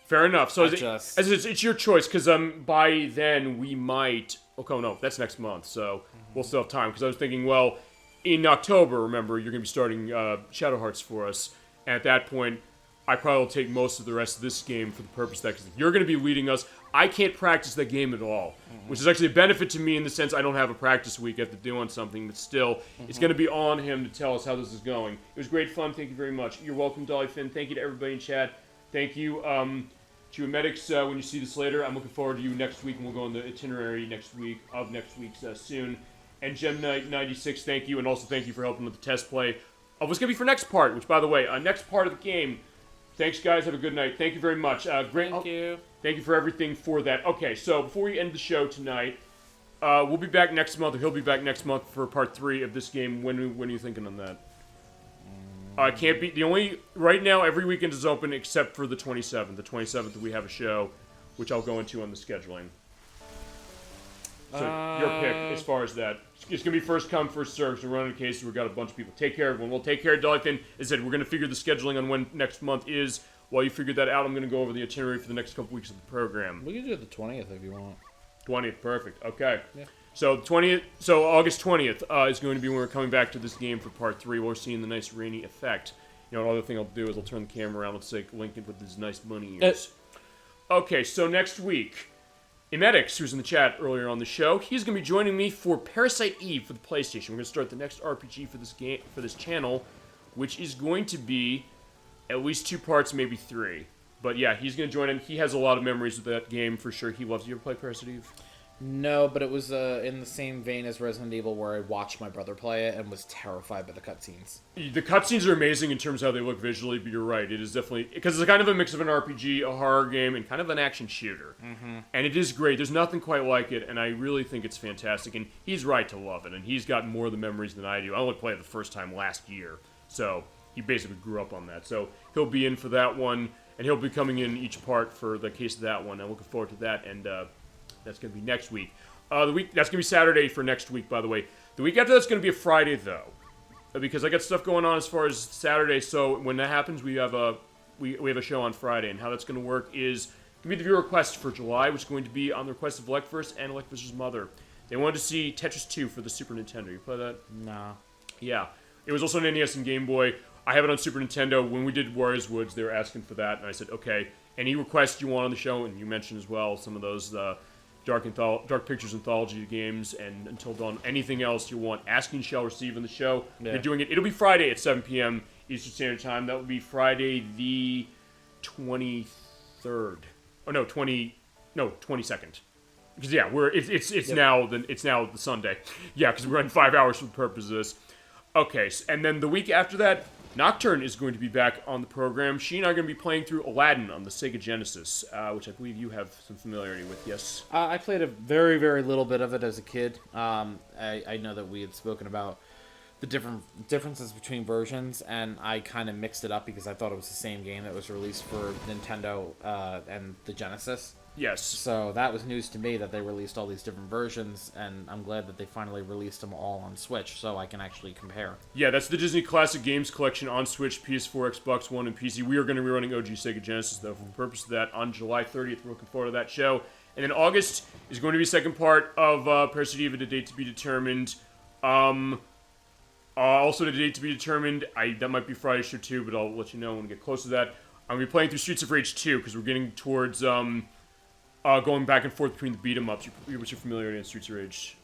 Fair enough. So it's your choice, because by then we might... Okay, no, that's next month, so we'll still have time. Because I was thinking, well, in October, remember, you're going to be starting Shadow Hearts for us. And at that point, I probably will take most of the rest of this game for the purpose of that, because you're going to be leading us. I can't practice that game at all, which is actually a benefit to me in the sense I don't have a practice week. I have to do on something, but still, it's going to be on him to tell us how this is going. It was great fun. Thank you very much. You're welcome, Dolly Finn. Thank you to everybody in chat. Thank you to Medics when you see this later. I'm looking forward to you next week, and we'll go on the itinerary next week's soon. And Gem Knight 96, thank you, and also thank you for helping with the test play of what's going to be for next part, which, by the way, next part of the game. Thanks, guys. Have a good night. Thank you very much. Thank you. Thank you for everything for that. Okay, so before we end the show tonight, we'll be back next month, or he'll be back next month for part 3 of this game. When are you thinking on that? Can't be... Right now, every weekend is open except for the 27th. The 27th, we have a show, which I'll go into on the scheduling. So, your pick as far as that. It's going to be first come, first served. So we're running a case. We've got a bunch of people. Take care, everyone. We'll take care of Dolly Finn. As I said, we're going to figure the scheduling on when next month is while you figure that out, I'm going to go over the itinerary for the next couple weeks of the program. We can do it the 20th if you want. 20th, perfect. Okay. Yeah. So August 20th is going to be when we're coming back to this game for part 3. We're seeing the nice rainy effect. You know, another thing I'll do is I'll turn the camera around. Let's say Lincoln with his nice bunny ears. Okay, so next week, Emetics, who's in the chat earlier on the show, he's going to be joining me for Parasite Eve for the PlayStation. We're going to start the next RPG for this game, for this channel, which is going to be at least 2 parts, maybe 3. But yeah, he's going to join in. He has a lot of memories of that game for sure. He loves. You ever play Parasite Eve? No, but it was in the same vein as Resident Evil, where I watched my brother play it and was terrified by the cutscenes. The cutscenes are amazing in terms of how they look visually, but you're right. It is definitely... Because it's kind of a mix of an RPG, a horror game, and kind of an action shooter. Mm-hmm. And it is great. There's nothing quite like it, and I really think it's fantastic. And he's right to love it, and he's got more of the memories than I do. I only played it the first time last year, so he basically grew up on that. So he'll be in for that one, and he'll be coming in each part for the case of that one. I'm looking forward to that, and that's going to be next week. That's going to be Saturday for next week, by the way. The week after that's going to be a Friday, though, because I got stuff going on as far as Saturday. So when that happens, we have a show on Friday, and how that's going to work is going to be the viewer request for July, which is going to be on the request of Electverse and Electverse's mother. They wanted to see Tetris 2 for the Super Nintendo. You play that? No. Yeah. It was also on NES and Game Boy. I have it on Super Nintendo. When we did Warriors Woods, they were asking for that, and I said, okay, any requests you want on the show, and you mentioned as well some of those Dark Pictures Anthology games, and Until Dawn, anything else you want, asking shall receive in the show. Yeah. They're doing it. It'll be Friday at 7 p.m. Eastern Standard Time. That will be Friday the 23rd. Oh, no, 22nd. Because, yeah, it's now the Sunday. Yeah, because we're running 5 hours for the purpose of this. Okay, and then the week after that, Nocturne is going to be back on the program. She and I are going to be playing through Aladdin on the Sega Genesis, which I believe you have some familiarity with, yes? I played a very, very little bit of it as a kid. I know that we had spoken about the differences between versions, and I kind of mixed it up because I thought it was the same game that was released for Nintendo and the Genesis. Yes. So that was news to me that they released all these different versions, and I'm glad that they finally released them all on Switch so I can actually compare. Yeah, that's the Disney Classic Games Collection on Switch, PS4, Xbox One, and PC. We are going to be running OG Sega Genesis, though, for the purpose of that on July 30th. We're looking forward to that show. And then August is going to be the second part of Parasite Eve, the date to be determined. Also, the date to be determined, that might be Friday show too, but I'll let you know when we get close to that. I'm going to be playing through Streets of Rage 2, because we're getting towards... going back and forth between the beat-em-ups. What's your familiarity in Streets of Rage?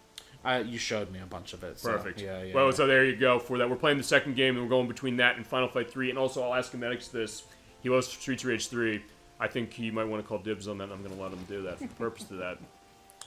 You showed me a bunch of it. So, Perfect. Yeah. Well, so there you go for that. We're playing the second game, and we're going between that and Final Fight 3. And also, I'll ask Emetics this. He loves Streets of Rage 3. I think he might want to call dibs on that, and I'm going to let him do that for the purpose of that.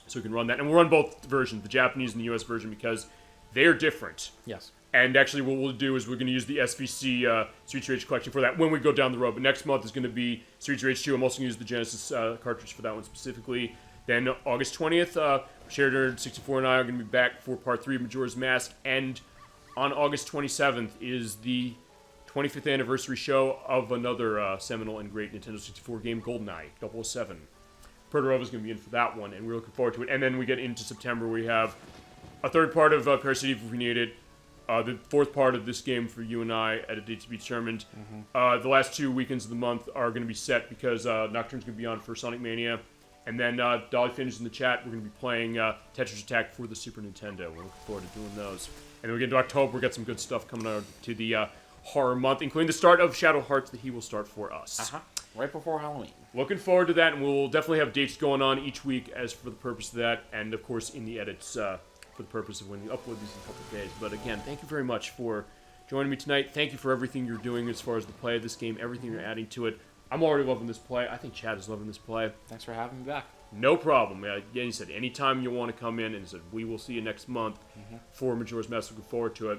So we can run that. And we'll run both versions, the Japanese and the US version, because they are different. Yes. And actually, what we'll do is we're going to use the SVC Streets of Rage collection for that when we go down the road. But next month is going to be Streets of Rage 2. I'm also going to use the Genesis cartridge for that one specifically. Then August 20th, Shared64 and I are going to be back for Part 3 of Majora's Mask. And on August 27th is the 25th anniversary show of another seminal and great Nintendo 64 game, GoldenEye 007. Proterova's going to be in for that one, and we're looking forward to it. And then we get into September, we have a third part of Parasite Eve if we need it. The fourth part of this game for you and I at a date to be determined. Mm-hmm. The last 2 weekends of the month are going to be set because Nocturne's going to be on for Sonic Mania. And then Dolly Finch in the chat, we're going to be playing Tetris Attack for the Super Nintendo. We're looking forward to doing those. And then we get into October, we've got some good stuff coming out to the horror month, including the start of Shadow Hearts that he will start for us. Right before Halloween. Looking forward to that, and we'll definitely have dates going on each week as for the purpose of that, and of course in the edits for the purpose of when we upload these in a couple of days. But again, thank you very much for joining me tonight. Thank you for everything you're doing as far as the play of this game, everything you're adding to it. I'm already loving this play. I think Chad is loving this play. Thanks for having me back. No problem. Again, he said, anytime you want to come in, and he said, we will see you next month for Majora's Mask. Looking forward to it.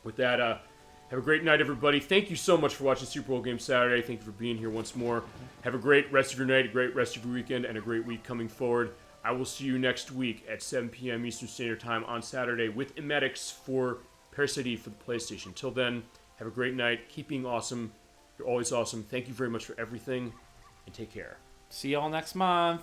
With that, have a great night, everybody. Thank you so much for watching Super Old Game Saturday. Thank you for being here once more. Have a great rest of your night, a great rest of your weekend, and a great week coming forward. I will see you next week at 7 p.m. Eastern Standard Time on Saturday with Emetics for Parasite Eve for the PlayStation. Till then, have a great night. Keep being awesome. You're always awesome. Thank you very much for everything, and take care. See y'all next month.